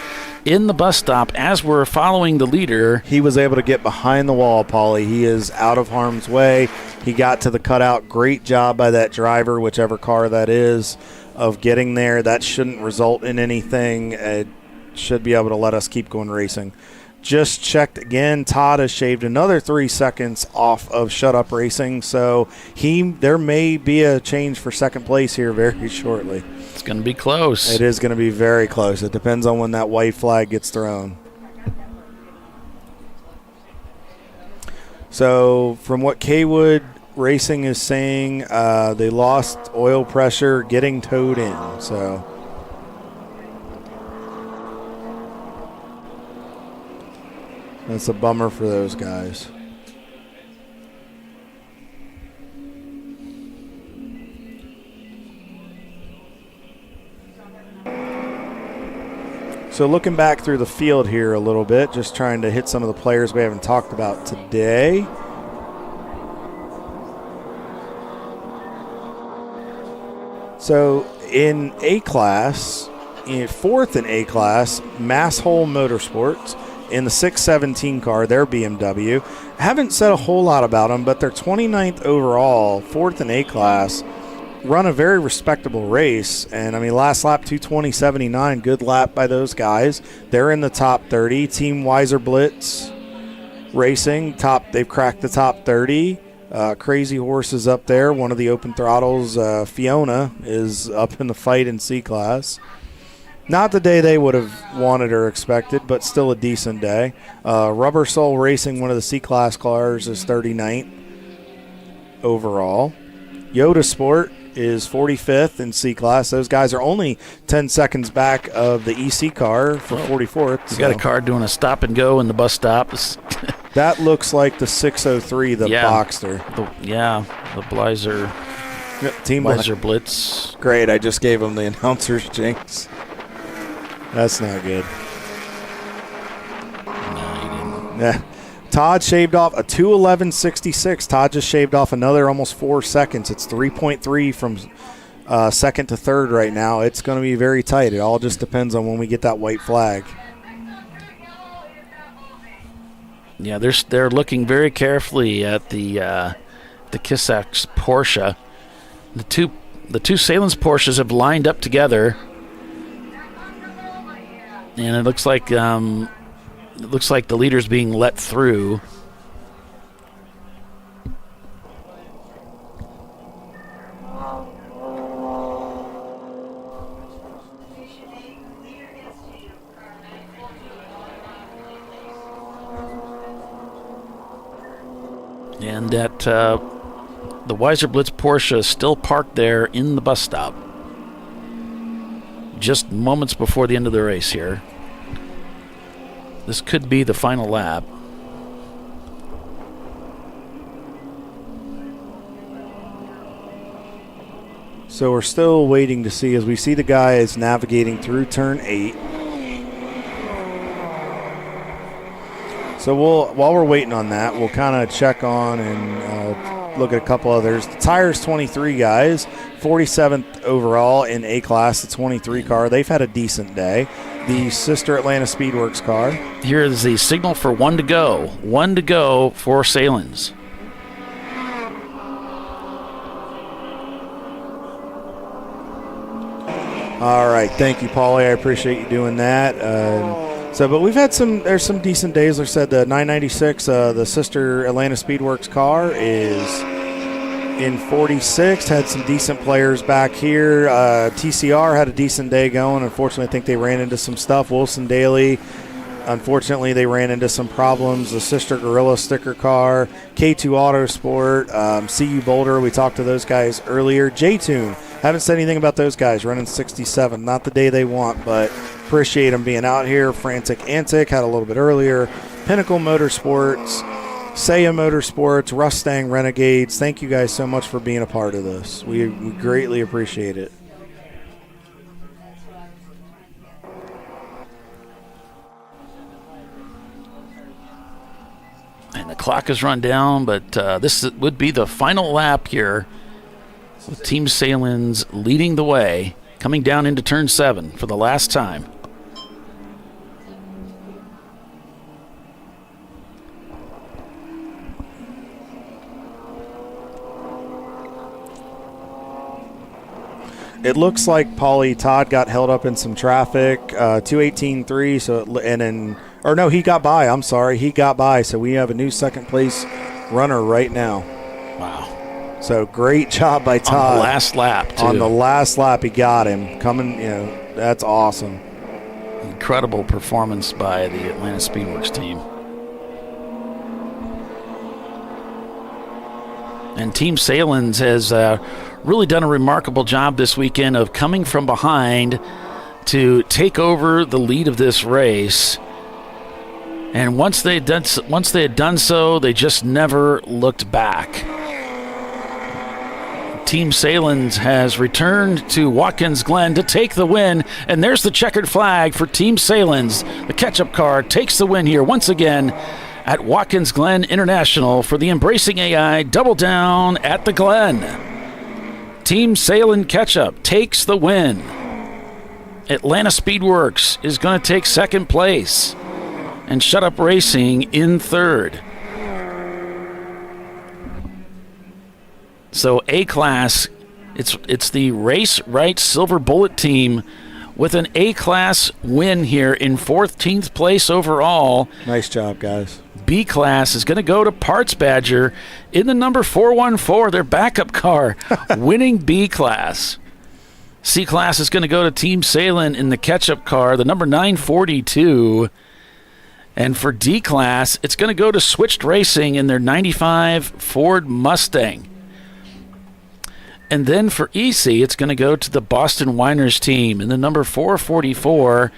in the bus stop as we're following the leader. He was able to get behind the wall, Paulie. He is out of harm's way. He got to the cutout. Great job by that driver, whichever car that is, of getting there. That shouldn't result in anything. It should be able to let us keep going racing. Just checked again. Todd has shaved another 3 seconds off of Shut Up Racing, so there may be a change for second place here very shortly. It's going to be close. It is going to be very close. It depends on when that white flag gets thrown. So from what Kaywood Racing is saying, they lost oil pressure getting towed in. So that's a bummer for those guys. So looking back through the field here a little bit, just trying to hit some of the players we haven't talked about today. So in A-Class, fourth in A-Class, Masshole Motorsports in the 617 car, their BMW. Haven't said a whole lot about them, but they're 29th overall, fourth in A-Class. Run a very respectable race, and I mean last lap 2:20.79, good lap by those guys. They're in the top 30. Team Weiser Blitz Racing, they've cracked the top 30. Crazy Horses up there. One of the open throttles, Fiona, is up in the fight in C-Class. Not the day they would have wanted or expected, but still a decent day. Rubber Soul Racing, one of the C-Class cars, is 39th overall. Yoda Sport is 45th in C-Class. Those guys are only 10 seconds back of the EC car for 44th. You got a car doing a stop and go in the bus stop. That looks like the 603, the Boxster. The Blizer. Yep, Team Blizer Blitz. Great, I just gave him the announcer's jinx. That's not good. No, you didn't. Yeah. Todd shaved off a 2:11.66. Todd just shaved off another almost 4 seconds. It's 3.3 from second to third right now. It's going to be very tight. It all just depends on when we get that white flag. Yeah, they're looking very carefully at the Kissack's Porsche. The two Salins Porsches have lined up together, and it looks like the leader's being let through. And that the Weiser Blitz Porsche is still parked there in the bus stop. Just moments before the end of the race here. This could be the final lap. So we're still waiting to see as we see the guys navigating through turn 8. So while we're waiting on that, we'll kind of check on and look at a couple others. The Tires 23 guys, 47th overall in A-Class, the 23 car. They've had a decent day. The sister Atlanta Speedworks car. Here is the signal for one to go. One to go for Salins. All right, thank you, Paulie. I appreciate you doing that. But we've had there's some decent days. Like I said, the 996, the sister Atlanta Speedworks car is in 46th. Had some decent players back here. TCR had a decent day going. Unfortunately, I think they ran into some stuff. Wilson Daly, unfortunately, they ran into some problems. The sister Gorilla sticker car, K2 Autosport, CU Boulder. We talked to those guys earlier. J-Tune, haven't said anything about those guys running 67. Not the day they want, but appreciate them being out here. Frantic Antic had a little bit earlier. Pinnacle Motorsports, Saya Motorsports, Rustang Renegades. Thank you guys so much for being a part of this. We greatly appreciate it. And the clock is run down, but this would be the final lap here with Team Salins leading the way, coming down into turn 7 for the last time. It looks like Todd got held up in some traffic, 2:18.3. He got by. I'm sorry, he got by. So we have a new second place runner right now. Wow! So great job by Todd on the last lap. Too. On the last lap, he got him coming. That's awesome. Incredible performance by the Atlanta Speedworks team. And Team Salins has really done a remarkable job this weekend of coming from behind to take over the lead of this race. And once they had done so, they just never looked back. Team Salins has returned to Watkins Glen to take the win, and there's the checkered flag for Team Salins. The catch-up car takes the win here once again at Watkins Glen International for the Embracing.AI Double Down at the Glen. Team Salin Ketchup takes the win. Atlanta Speedworks is going to take second place, and Shut Up Racing in third. So A-Class, it's the Race Right Silver Bullet team with an A-Class win here in 14th place overall. Nice job, guys. B-Class is going to go to Parts Badger in the number 414, their backup car, winning B-Class. C-Class is going to go to Team Salin in the catch-up car, the number 942. And for D-Class, it's going to go to Switched Racing in their 95 Ford Mustang. And then for EC, it's going to go to the Boston Winers team in the number 444.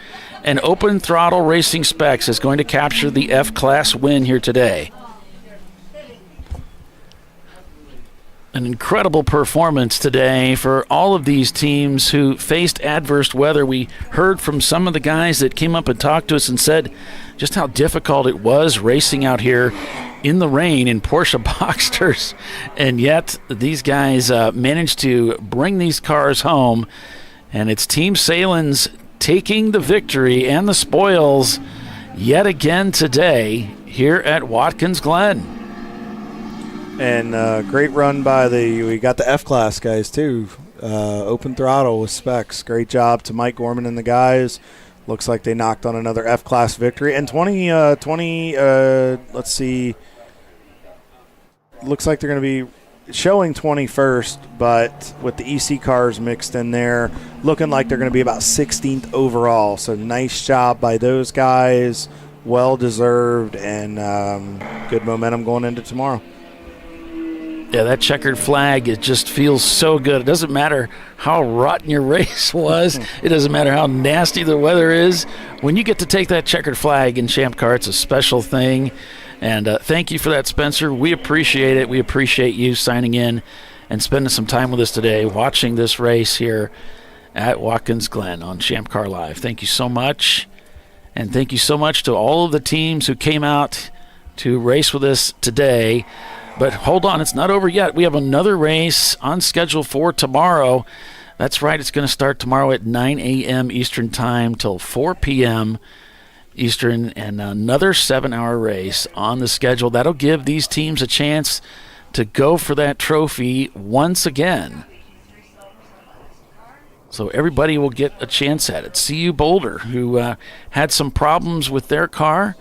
And Open Throttle Racing Specs is going to capture the F-Class win here today. An incredible performance today for all of these teams who faced adverse weather. We heard from some of the guys that came up and talked to us and said just how difficult it was racing out here in the rain in Porsche Boxsters, and yet these guys managed to bring these cars home, and it's Team Salins taking the victory and the spoils yet again today here at Watkins Glen. And great run by we got the F-Class guys too. Open Throttle with Specs. Great job to Mike Gorman and the guys. Looks like they knocked on another F-Class victory. And 20, let's see. Looks like they're going to be showing 21st, but with the EC cars mixed in there, looking like they're going to be about 16th overall. So nice job by those guys. Well deserved, and good momentum going into tomorrow. Yeah, that checkered flag, it just feels so good. It doesn't matter how rotten your race was. It doesn't matter how nasty the weather is. When you get to take that checkered flag in Champ Car, it's a special thing. And thank you for that, Spencer. We appreciate it. We appreciate you signing in and spending some time with us today, watching this race here at Watkins Glen on ChampCar.Live. Thank you so much. And thank you so much to all of the teams who came out to race with us today. But hold on, it's not over yet. We have another race on schedule for tomorrow. That's right, it's going to start tomorrow at 9 a.m. Eastern Time till 4 p.m. Eastern, and another 7-hour race on the schedule. That'll give these teams a chance to go for that trophy once again. So everybody will get a chance at it. CU Boulder, who had some problems with their car,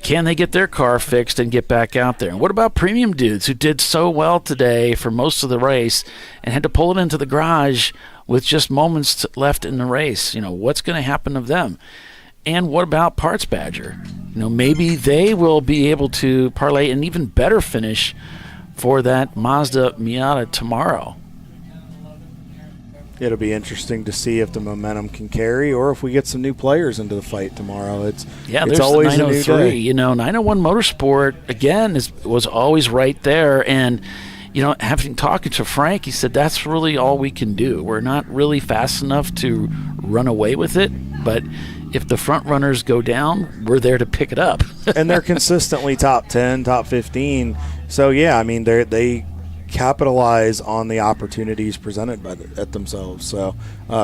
can they get their car fixed and get back out there? And what about Premium Dudes, who did so well today for most of the race and had to pull it into the garage with just moments left in the race? You know, what's going to happen to them? And what about Parts Badger? You know, maybe they will be able to parlay an even better finish for that Mazda Miata tomorrow. It'll be interesting to see if the momentum can carry or if we get some new players into the fight tomorrow. It's always the 903. a new day. You know, 901 Motorsport, again, was always right there. And, you know, talking to Frank, he said that's really all we can do. We're not really fast enough to run away with it, but if the front runners go down, we're there to pick it up. And they're consistently top 10, top 15. So, yeah, I mean, they capitalize on the opportunities presented at themselves. So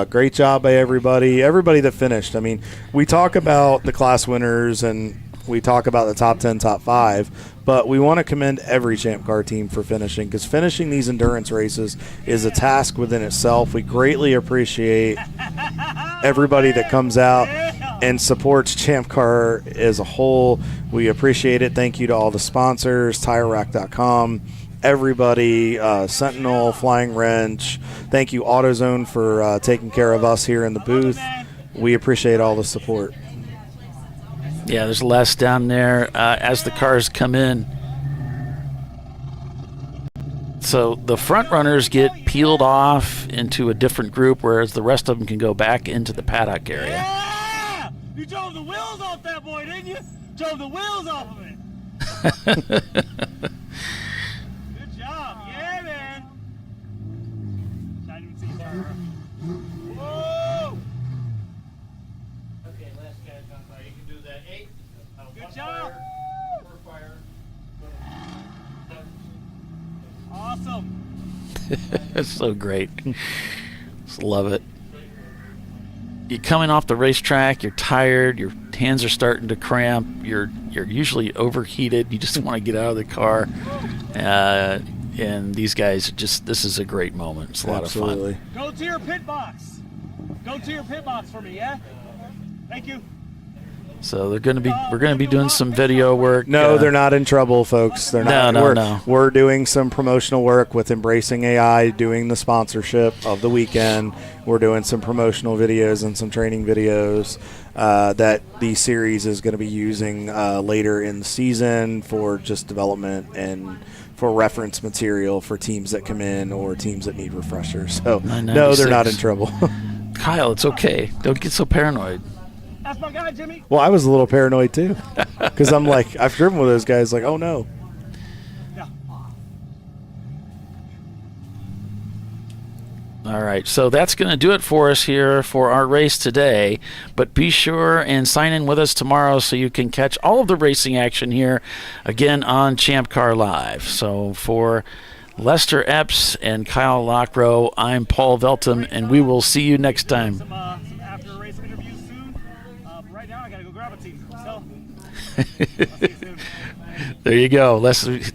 great job by everybody that finished. I mean, we talk about the class winners and we talk about the top 10, top 5, but we want to commend every Champ Car team for finishing, because finishing these endurance races is a task within itself. We greatly appreciate everybody that comes out and supports Champ Car as a whole. We appreciate it. Thank you to all the sponsors, TireRack.com, everybody, Sentinel, Flying Wrench. Thank you, AutoZone, for taking care of us here in the booth. We appreciate all the support. Yeah, there's less down there as the cars come in. So the front runners get peeled off into a different group, whereas the rest of them can go back into the paddock area. Yeah! You drove the wheels off that boy, didn't you? Drove the wheels off of it. Good job. Yeah, man. Awesome. It's so great. Just love it. You're coming off the racetrack, you're tired, your hands are starting to cramp, you're usually overheated, you just want to get out of the car. And these guys this is a great moment. It's a lot of fun. Go to your pit box. Go to your pit box for me, yeah? Thank you. So we're going to be doing some video work. No, they're not in trouble, folks. They're not. No. We're doing some promotional work with Embracing.AI, doing the sponsorship of the weekend. We're doing some promotional videos and some training videos that the series is going to be using later in the season for just development and for reference material for teams that come in or teams that need refreshers. So no, they're not in trouble. Kyle, it's okay. Don't get so paranoid. That's my guy, Jimmy. Well, I was a little paranoid too, because I'm like, I've driven with those guys. Like, oh no. Yeah. All right, so that's going to do it for us here for our race today. But be sure and sign in with us tomorrow so you can catch all of the racing action here again on ChampCar.Live. So for Lester Epps and Kyle Lockrow, I'm Paul Veltum, and we will see you next time. Some after race interviews soon. Right now, I gotta go grab a team. So. There you go.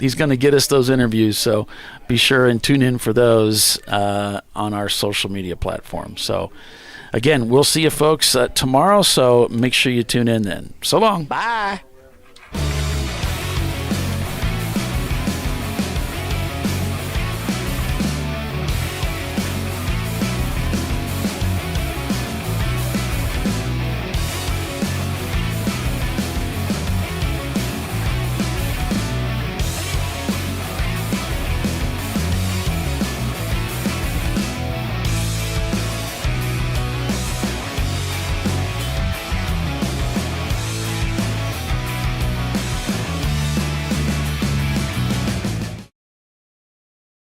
He's going to get us those interviews, so be sure and tune in for those on our social media platforms. So, again, we'll see you folks tomorrow, so make sure you tune in then. So long. Bye.